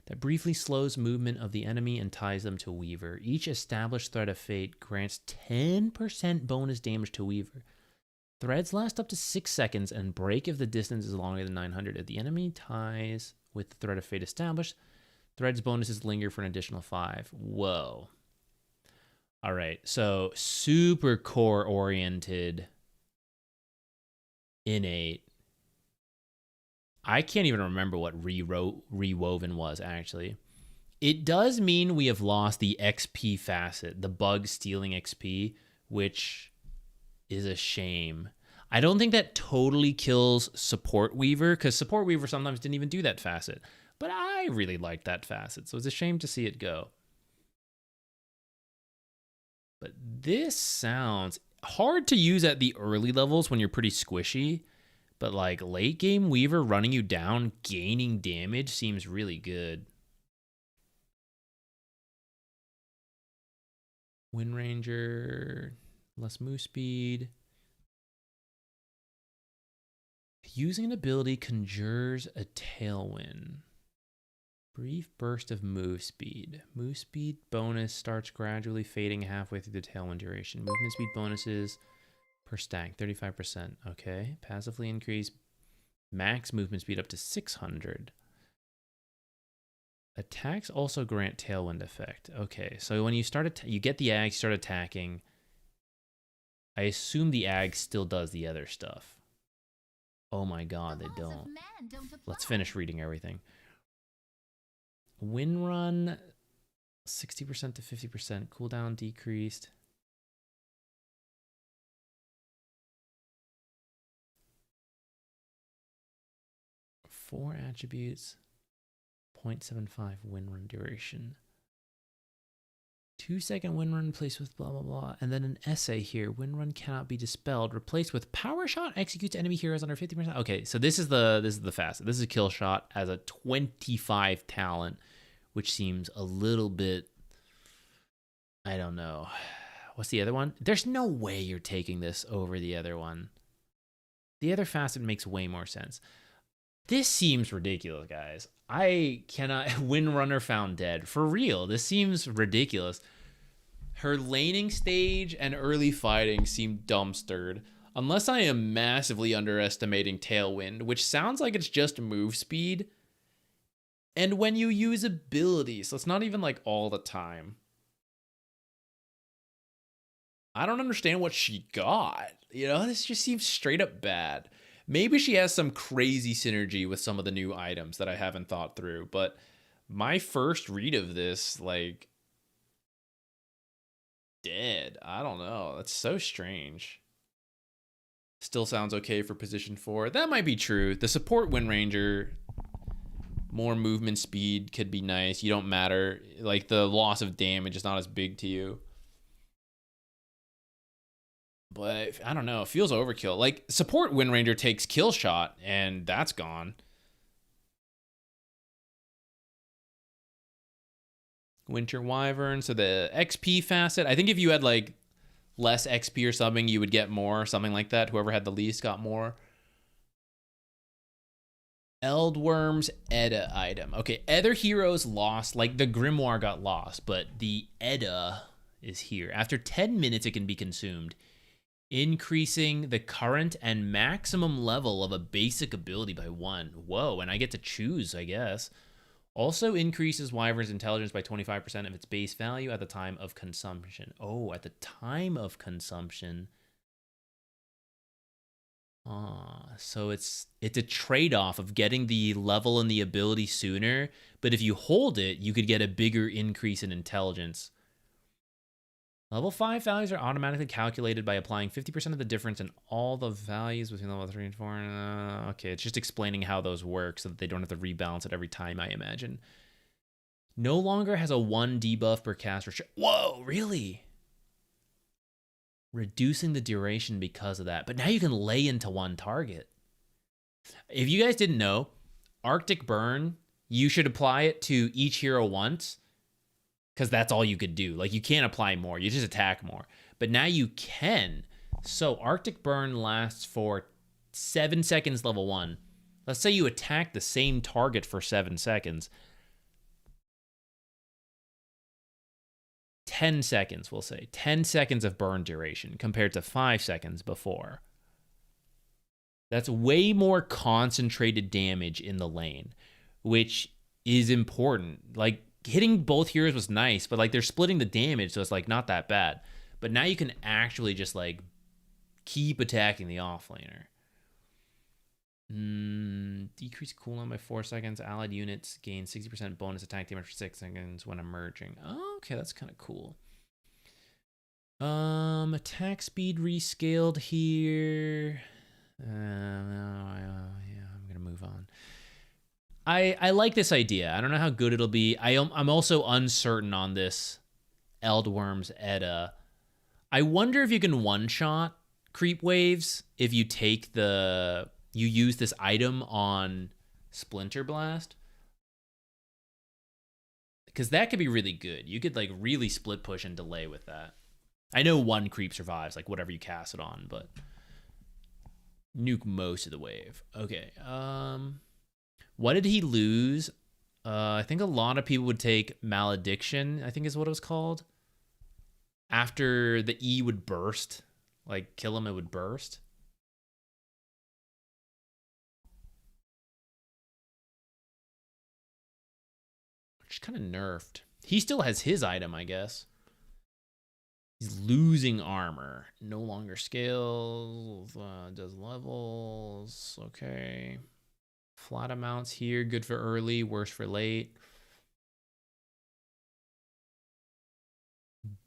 that briefly slows movement of the enemy and ties them to Weaver. Each established thread of fate grants 10% bonus damage to Weaver. Threads last up to 6 seconds and break if the distance is longer than 900. If the enemy ties with the thread of fate established, threads bonuses linger for an additional 5. Whoa. All right, so super core oriented innate. I can't even remember what rewoven was, actually. It does mean we have lost the XP facet, the bug stealing XP, which is a shame. I don't think that totally kills Support Weaver, because Support Weaver sometimes didn't even do that facet. But I really liked that facet, so it's a shame to see it go. But this sounds hard to use at the early levels when you're pretty squishy. But like late game Weaver running you down, gaining damage seems really good. Wind Ranger, less move speed. Using an ability conjures a tailwind. Brief burst of move speed. Move speed bonus starts gradually fading halfway through the tailwind duration. Movement speed bonuses per stack, 35%. Okay. Passively increase max movement speed up to 600. Attacks also grant tailwind effect. Okay, so when you start, you get the ag, start attacking. I assume the ag still does the other stuff. Oh my god, they don't. Let's finish reading everything. Wind run, 60% to 50%. Cooldown decreased. Four attributes. 0.75 wind run duration. 2-second wind run replaced with blah, blah, blah. And then an essay here. Wind run cannot be dispelled. Replaced with power shot executes enemy heroes under 50%. Okay, so this is the fastest. This is a kill shot as a 25 talent, which seems a little bit, I don't know. What's the other one? There's no way you're taking this over the other one. The other facet makes way more sense. This seems ridiculous, guys. I cannot... Windrunner found dead. For real, this seems ridiculous. Her laning stage and early fighting seem dumpstered. Unless I am massively underestimating Tailwind, which sounds like it's just move speed. And when you use abilities, so it's not even like all the time. I don't understand what she got. You know, this just seems straight up bad. Maybe she has some crazy synergy with some of the new items that I haven't thought through, but my first read of this, like, dead. I don't know. That's so strange. Still sounds okay for position 4. That might be true. The support Wind Ranger, more movement speed could be nice. You don't matter. Like, the loss of damage is not as big to you. But I don't know, it feels overkill. Like, support Wind Ranger takes kill shot, and that's gone. Winter Wyvern, so the XP facet. I think if you had, like, less XP or something, you would get more, something like that. Whoever had the least got more. Eldworm's Edda item. Okay, other heroes lost, like the Grimoire got lost, but the Edda is here. After 10 minutes, it can be consumed, increasing the current and maximum level of a basic ability by 1. Whoa, and I get to choose, I guess. Also increases Wyvern's intelligence by 25% of its base value at the time of consumption. Oh, at the time of consumption. So it's a trade-off of getting the level and the ability sooner, but if you hold it, you could get a bigger increase in intelligence. Level 5 values are automatically calculated by applying 50% of the difference in all the values between level 3 and 4. Okay, it's just explaining how those work so that they don't have to rebalance it every time, I imagine. No longer has a 1 debuff per cast. Whoa, really? Reducing the duration because of that. But now you can lay into one target. If you guys didn't know, Arctic Burn, you should apply it to each hero once, because that's all you could do. Like, you can't apply more. You just attack more. But now you can. So Arctic Burn lasts for 7 seconds level 1. Let's say you attack the same target for 7 seconds. 10 seconds, we'll say. 10 seconds of burn duration compared to 5 seconds before. That's way more concentrated damage in the lane, which is important. Like, hitting both heroes was nice, but like they're splitting the damage, so it's like not that bad. But now you can actually just like keep attacking the offlaner. Decrease cooldown by 4 seconds. Allied units gain 60% bonus attack damage for 6 seconds when emerging. Oh, okay, that's kind of cool. Attack speed rescaled here. Yeah, I'm gonna move on. I like this idea. I don't know how good it'll be. I'm also uncertain on this Eldworm's Edda. I wonder if you can one-shot creep waves if you you use this item on Splinter Blast. Because that could be really good. You could like really split push and delay with that. I know one creep survives, like whatever you cast it on, but nuke most of the wave. Okay, what did he lose? I think a lot of people would take Malediction, I think is what it was called. After the E would burst, like kill him, it would burst. Which is kind of nerfed. He still has his item, I guess. He's losing armor. No longer scales. Does levels. Okay. Flat amounts here, good for early, worse for late.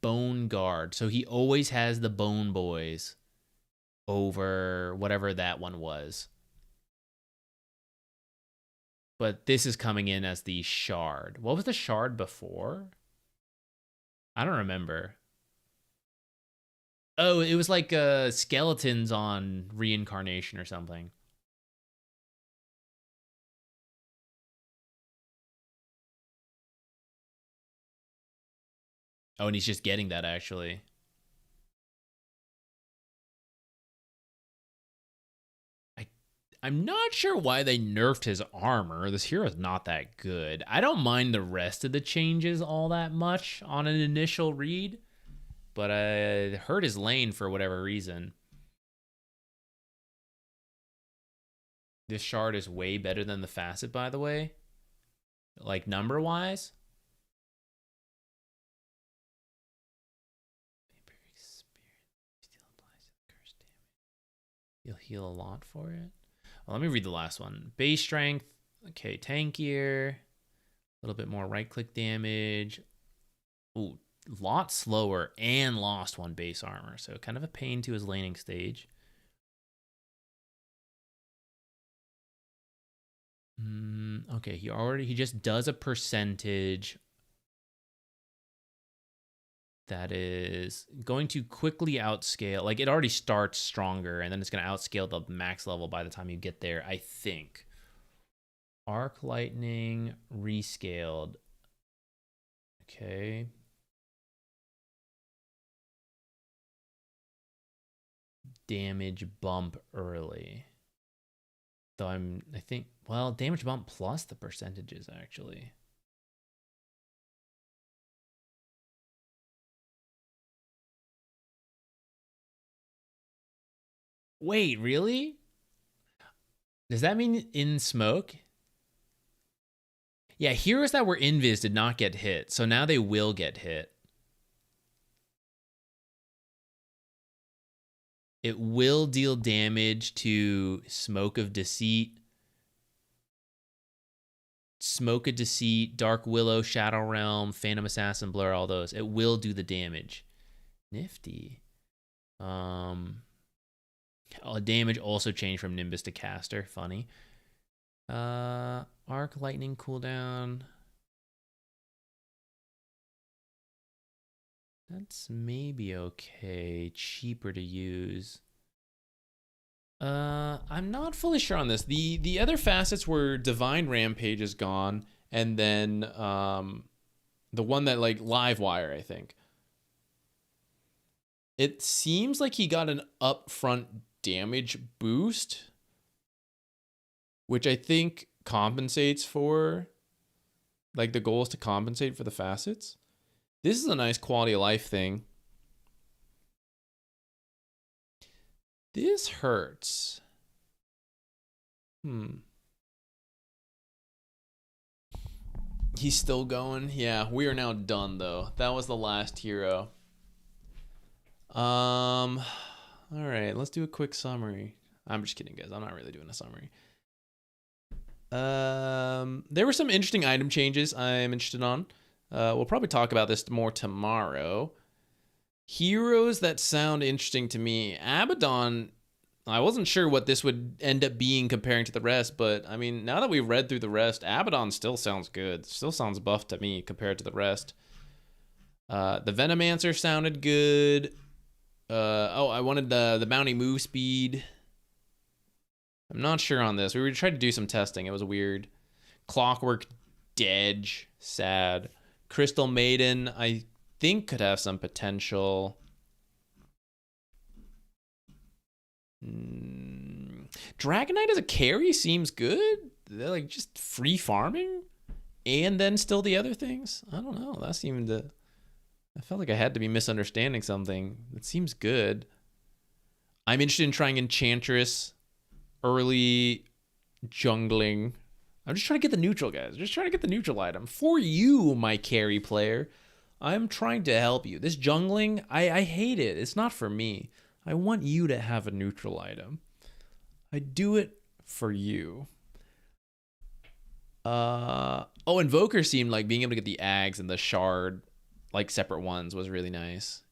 Bone Guard. So he always has the Bone Boys over whatever that one was. But this is coming in as the Shard. What was the Shard before? I don't remember. Oh, it was like skeletons on reincarnation or something. Oh, and he's just getting that, actually. I'm not sure why they nerfed his armor. This hero's not that good. I don't mind the rest of the changes all that much on an initial read, but I hurt his lane for whatever reason. This shard is way better than the facet, by the way. Like, number-wise. You'll heal a lot for it. Well, let me read the last one. Base strength. Okay, tankier. A little bit more right-click damage. Ooh, lot slower and lost 1 base armor. So kind of a pain to his laning stage. Okay, he just does a percentage that is going to quickly outscale. Like, it already starts stronger, and then it's going to outscale the max level by the time you get there, I think. Arc Lightning rescaled. Okay. Damage bump early. Though I think, well, damage bump plus the percentages, actually. Wait, really? Does that mean in smoke? Yeah, heroes that were invis did not get hit, so now they will get hit. It will deal damage to Smoke of Deceit, Dark Willow, Shadow Realm, Phantom Assassin, Blur, all those. It will do the damage. Nifty. Damage also changed from Nimbus to Caster. Funny. Arc Lightning cooldown. That's maybe okay. Cheaper to use. I'm not fully sure on this. The other facets were Divine Rampage is gone, and then the one that like Livewire, I think. It seems like he got an upfront damage boost, which I think compensates for, like, the goal is to compensate for the facets. This is a nice quality of life thing. This hurts. He's still going. Yeah, we are now done though. That was the last hero. All right, let's do a quick summary. I'm just kidding, guys. I'm not really doing a summary. There were some interesting item changes I'm interested on. We'll probably talk about this more tomorrow. Heroes that sound interesting to me. Abaddon, I wasn't sure what this would end up being comparing to the rest, but I mean, now that we've read through the rest, Abaddon still sounds good. Still sounds buff to me compared to the rest. The Venomancer sounded good. I wanted the bounty move speed. I'm not sure on this. We were trying to do some testing. It was weird. Clockwork Dedge, sad. Crystal Maiden, I think could have some potential. Dragonite as a carry seems good. They're like just free farming, and then still the other things. I don't know. That seemed to. I felt like I had to be misunderstanding something. It seems good. I'm interested in trying Enchantress early jungling. I'm just trying to get the neutral, guys. Just trying to get the neutral item. For you, my carry player. I'm trying to help you. This jungling, I hate it. It's not for me. I want you to have a neutral item. I do it for you. Invoker seemed like being able to get the Ags and the Shard, like separate ones, was really nice.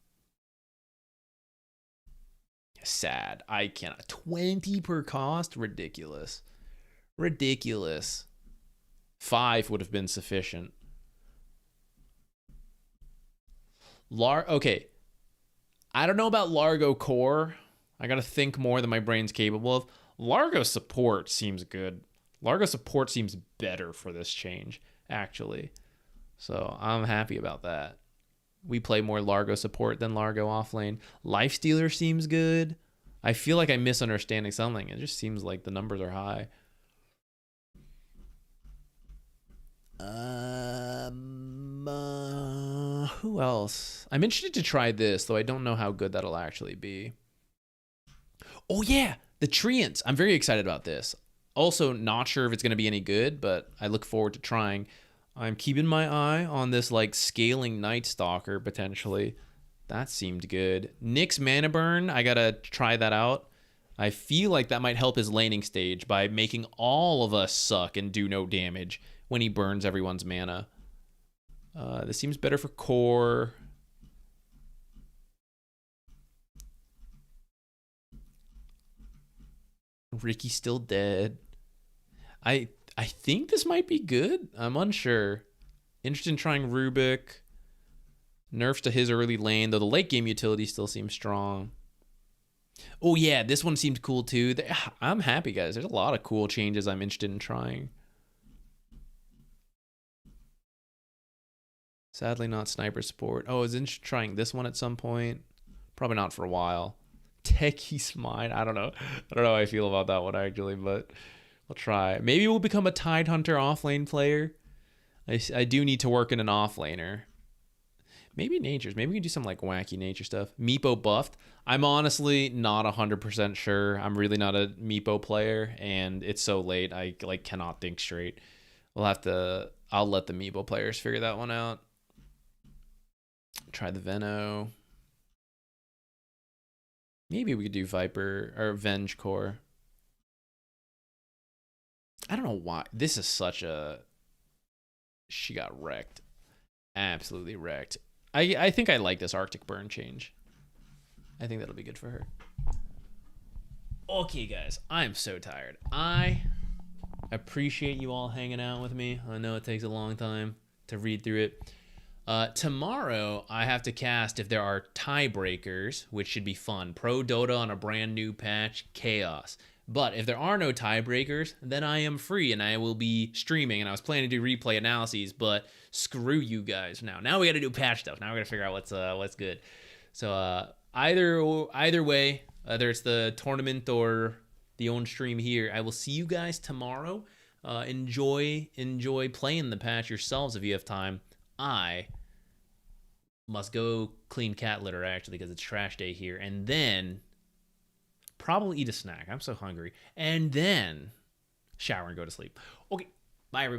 Sad. I cannot. 20 per cost? Ridiculous. Ridiculous. 5 would have been sufficient. Okay. I don't know about Largo Core. I gotta think more than my brain's capable of. Largo Support seems good. Largo Support seems better for this change, actually. So I'm happy about that. We play more Largo Support than Largo Offlane. Lifestealer seems good. I feel like I'm misunderstanding something. It just seems like the numbers are high. Who else? I'm interested to try this, though I don't know how good that'll actually be. Oh yeah, the Treants. I'm very excited about this. Also, not sure if it's going to be any good, but I look forward to trying. I'm keeping my eye on this like scaling Night Stalker potentially. That seemed good. Nyx Mana Burn, I gotta try that out. I feel like that might help his laning stage by making all of us suck and do no damage when he burns everyone's mana. This seems better for core. Ricky's still dead. I think this might be good. I'm unsure. Interested in trying Rubik. Nerfs to his early lane, though the late game utility still seems strong. Oh yeah, this one seemed cool too. I'm happy, guys. There's a lot of cool changes I'm interested in trying. Sadly not sniper support. Oh, I was interested in trying this one at some point. Probably not for a while. Techie Smite. I don't know. I don't know how I feel about that one actually, but I'll try. Maybe we'll become a Tide Hunter offlane player. I do need to work in an offlaner. Maybe natures. Maybe we can do some like wacky nature stuff. Meepo buffed. I'm honestly not 100% sure. I'm really not a Meepo player, and it's so late. I like cannot think straight. We'll have to. I'll let the Meepo players figure that one out. Try the Veno. Maybe we could do Viper or Venge Core. I don't know why. This is such a... She got wrecked. Absolutely wrecked. I think I like this Arctic Burn change. I think that'll be good for her. Okay, guys. I'm so tired. I appreciate you all hanging out with me. I know it takes a long time to read through it. Tomorrow, I have to cast if there are tiebreakers, which should be fun. Pro Dota on a brand new patch, Chaos. But if there are no tiebreakers, then I am free and I will be streaming. And I was planning to do replay analyses, but screw you guys now. Now we got to do patch stuff. Now we got to figure out what's good. So either way, whether it's the tournament or the own stream here, I will see you guys tomorrow. Enjoy playing the patch yourselves if you have time. I must go clean cat litter actually because it's trash day here, and then probably eat a snack. I'm so hungry, and then shower and go to sleep. Okay, bye everybody.